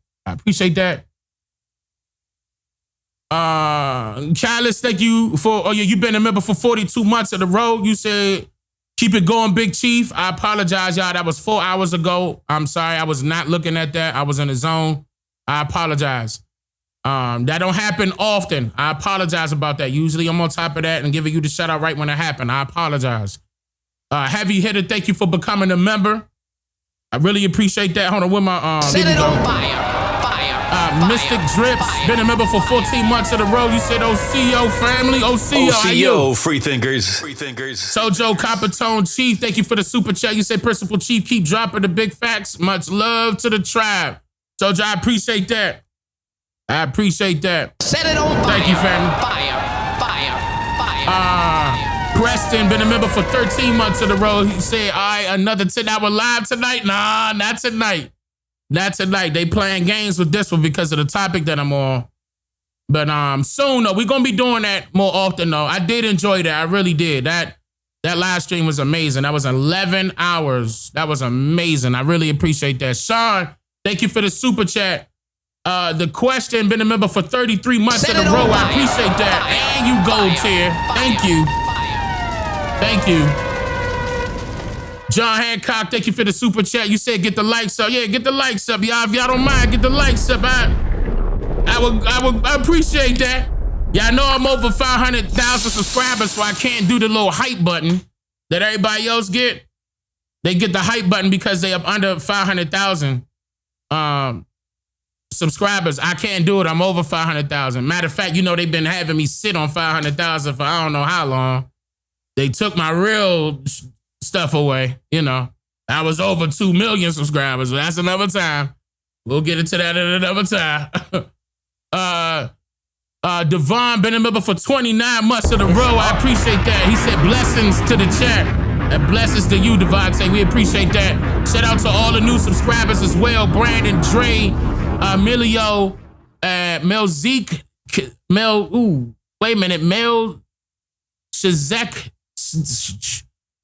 Chalice, thank you for, you've been a member for 42 months in a row. You said, keep it going, Big Chief. I apologize, y'all. That was 4 hours ago. I'm sorry. I was not looking at that. I was in the zone. I apologize. That don't happen often. I apologize about that. Usually I'm on top of that and giving you the shout out right when it happened. I apologize. Heavy Hitter, thank you for becoming a member. I really appreciate that. Hold on, with my set it on fire. Mystic Drips, been a member for 14 months in a row. You said OCO family, OCO, free thinkers. Sojo Coppertone Chief, thank you for the super chat. You said Principal Chief, keep dropping the big facts. Much love to the tribe. Sojo, I appreciate that. Set it on fire. Thank you, family. Fire. Preston, been a member for 13 months in a row. He said, all right, another 10-hour live tonight? Nah, not tonight. Not tonight. They playing games with this one because of the topic that I'm on. But soon, though, we're going to be doing that more often, though. I did enjoy that. I really did. That live stream was amazing. That was 11 hours. That was amazing. I really appreciate that. Sean, Thank you for the super chat. The question, been a member for 33 months in a row. I appreciate that. And you gold tier. Thank you. Thank you. John Hancock, thank you for the super chat. You said get the likes up. Yeah, get the likes up, y'all. If y'all don't mind, get the likes up. I appreciate that. Y'all know I'm over 500,000 subscribers, so I can't do the little hype button that everybody else get. They get the hype button because they up under 500,000 subscribers. I can't do it. I'm over 500,000. Matter of fact, you know, they've been having me sit on 500,000 for I don't know how long. They took my real stuff away. You know, I was over 2 million subscribers. But that's another time. We'll get into that at another time. Devon been a member for 29 months in a row. I appreciate that. He said blessings to the chat. And blessings to you, Devontae. We appreciate that. Shout out to all the new subscribers as well. Brandon, Dre, Emilio, Mel Zeke, Mel Shazek.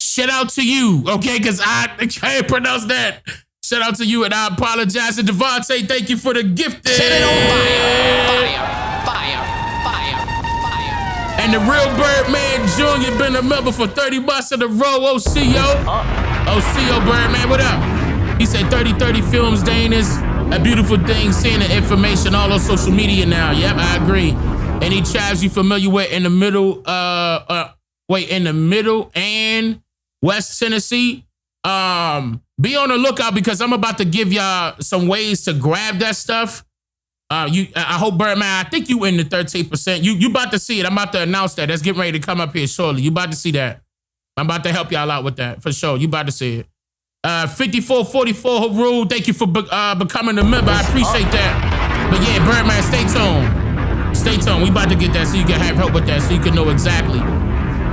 Shout out to you, okay? Because I can't pronounce that. Shout out to you, and I apologize to Devontae. Thank you for the gift. Set it on fire. And the real Birdman Jr. been a member for 30 months in a row. OCO Birdman, what up? He said 30 Films, Dane, is a beautiful thing. Seeing the information all on social media now. Yep, I agree. Any tribes you familiar with in the middle, in the middle and West Tennessee? Be on the lookout because I'm about to give y'all some ways to grab that stuff. I hope Birdman, I think you in the 13%. You about to see it. I'm about to announce that. That's getting ready to come up here shortly. You about to see that. I'm about to help y'all out with that for sure. You about to see it. 5444 Haru, thank you for becoming a member. I appreciate that. But yeah, Birdman, stay tuned. Stay tuned. We about to get that so you can have help with that so you can know exactly,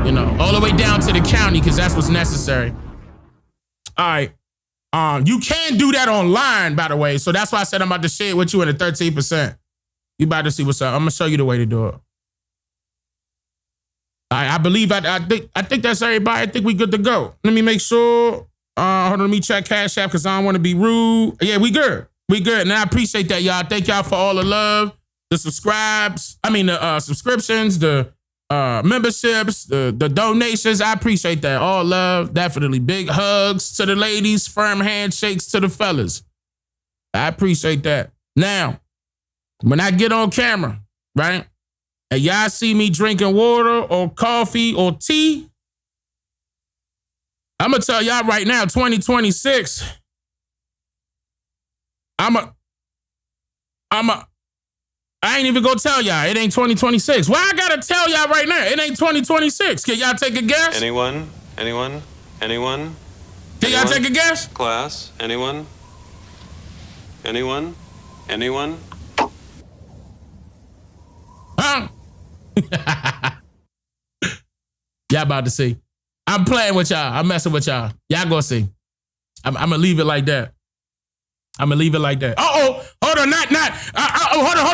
you know, all the way down to the county because that's what's necessary. All right. You can do that online, by the way. So that's why I said I'm about to share it with you in the 13%. You about to see what's up. I'm gonna show you the way to do it. I believe I think that's everybody. I think we good to go. Let me make sure. Hold on, let me check Cash App because I don't want to be rude. Yeah, we good. We good. And I appreciate that, y'all. Thank y'all for all the love, the subscribes. I mean the subscriptions, the memberships, the donations. I appreciate that. All love, definitely. Big hugs to the ladies, firm handshakes to the fellas. I appreciate that. Now, when I get on camera, right, and y'all see me drinking water or coffee or tea, I'm gonna tell y'all right now, 2026, I ain't even gonna tell y'all. It ain't 2026. Why I gotta tell y'all right now? It ain't 2026. Can y'all take a guess? Anyone? Can y'all take a guess? Class? Anyone? Huh? Y'all about to see. I'm playing with y'all. I'm messing with y'all. Y'all gonna see. I'm gonna leave it like that. Uh-oh. Hold on, not. Hold on.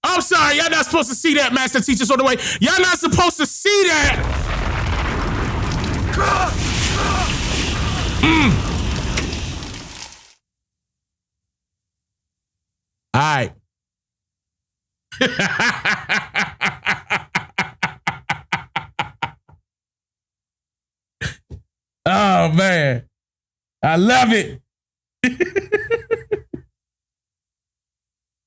I'm sorry. Y'all not supposed to see that, master teachers on the way. Y'all not supposed to see that. All right. Oh, man. I love it.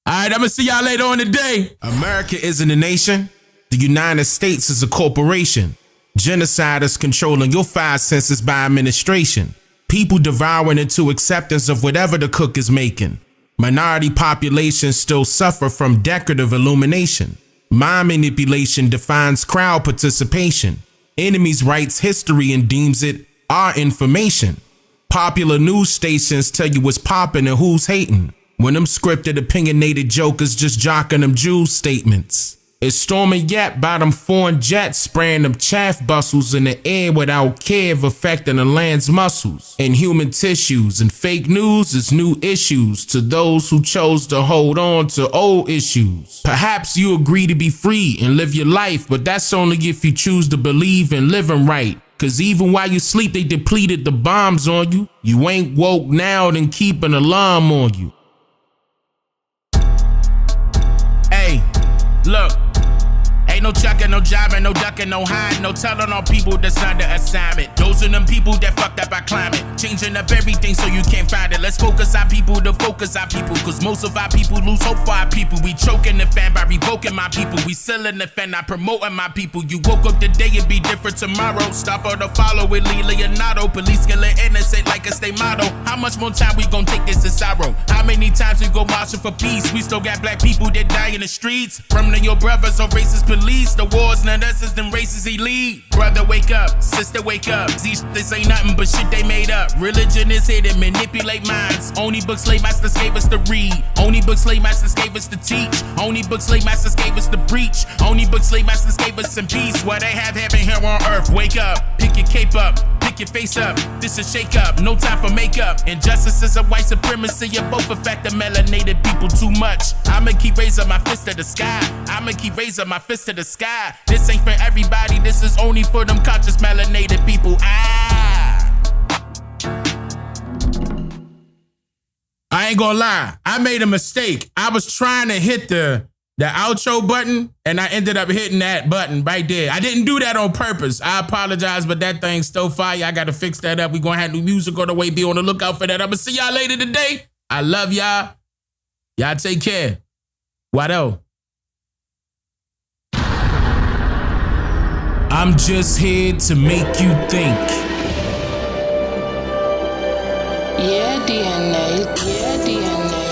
All right, I'm going to see y'all later on today. America isn't a nation. The United States is a corporation. Genociders controlling your five senses by administration. People devouring into acceptance of whatever the cook is making. Minority populations still suffer from decorative illumination. Mind manipulation defines crowd participation. Enemies writes history and deems it our information. Popular news stations tell you what's popping and who's hating. When them scripted, opinionated jokers just jocking them Jews statements. It's storming yet by them foreign jets spraying them chaff bustles in the air without care of affecting the land's muscles and human tissues. And fake news is new issues to those who chose to hold on to old issues. Perhaps you agree to be free and live your life, but that's only if you choose to believe in living right. Cause even while you sleep, they depleted the bombs on you. You ain't woke now, then keep an alarm on you. Hey, look. Ain't no chucking, no jiving, no ducking, no hiding, no telling on people that's under assignment. Those are them people that fucked up our climate, changing up everything so you can't find it. Let's focus our people to focus our people, cause most of our people lose hope for our people. We choking the fan by revoking my people. We selling the fan, not promoting my people. You woke up today, it be different tomorrow. Stop or to follow with Lee Leonardo. Police killing innocent like it's they motto. How much more time we gon' take this in sorrow? How many times we go marching for peace? We still got black people that die in the streets. From your brothers or racist police. The wars, none of us, them races he lead. Brother, wake up. Sister, wake up. This ain't nothing but shit they made up. Religion is here to manipulate minds. Only books slave masters gave us to read. Only books slave masters gave us to teach. Only books slave masters gave us to preach. Only books slave masters gave us some peace. What they have heaven here on earth. Wake up. Pick your cape up. Pick your face up. This is shake up. No time for makeup. Injustice is a white supremacy. You both affect the melanated people too much. I'ma keep raising my fist to the sky. I'ma keep raising my fist to the sky. This ain't for everybody. This is only for them conscious melanated people. I ain't gonna lie. I made a mistake. I was trying to hit the outro button, and I ended up hitting that button right there. I didn't do that on purpose. I apologize, but that thing's still fire. I gotta fix that up. We gonna have new music on the way. Be on the lookout for that. I'ma see y'all later today. I love y'all. Y'all take care. What else? I'm just here to make you think. Yeah, DNA. Yeah, DNA.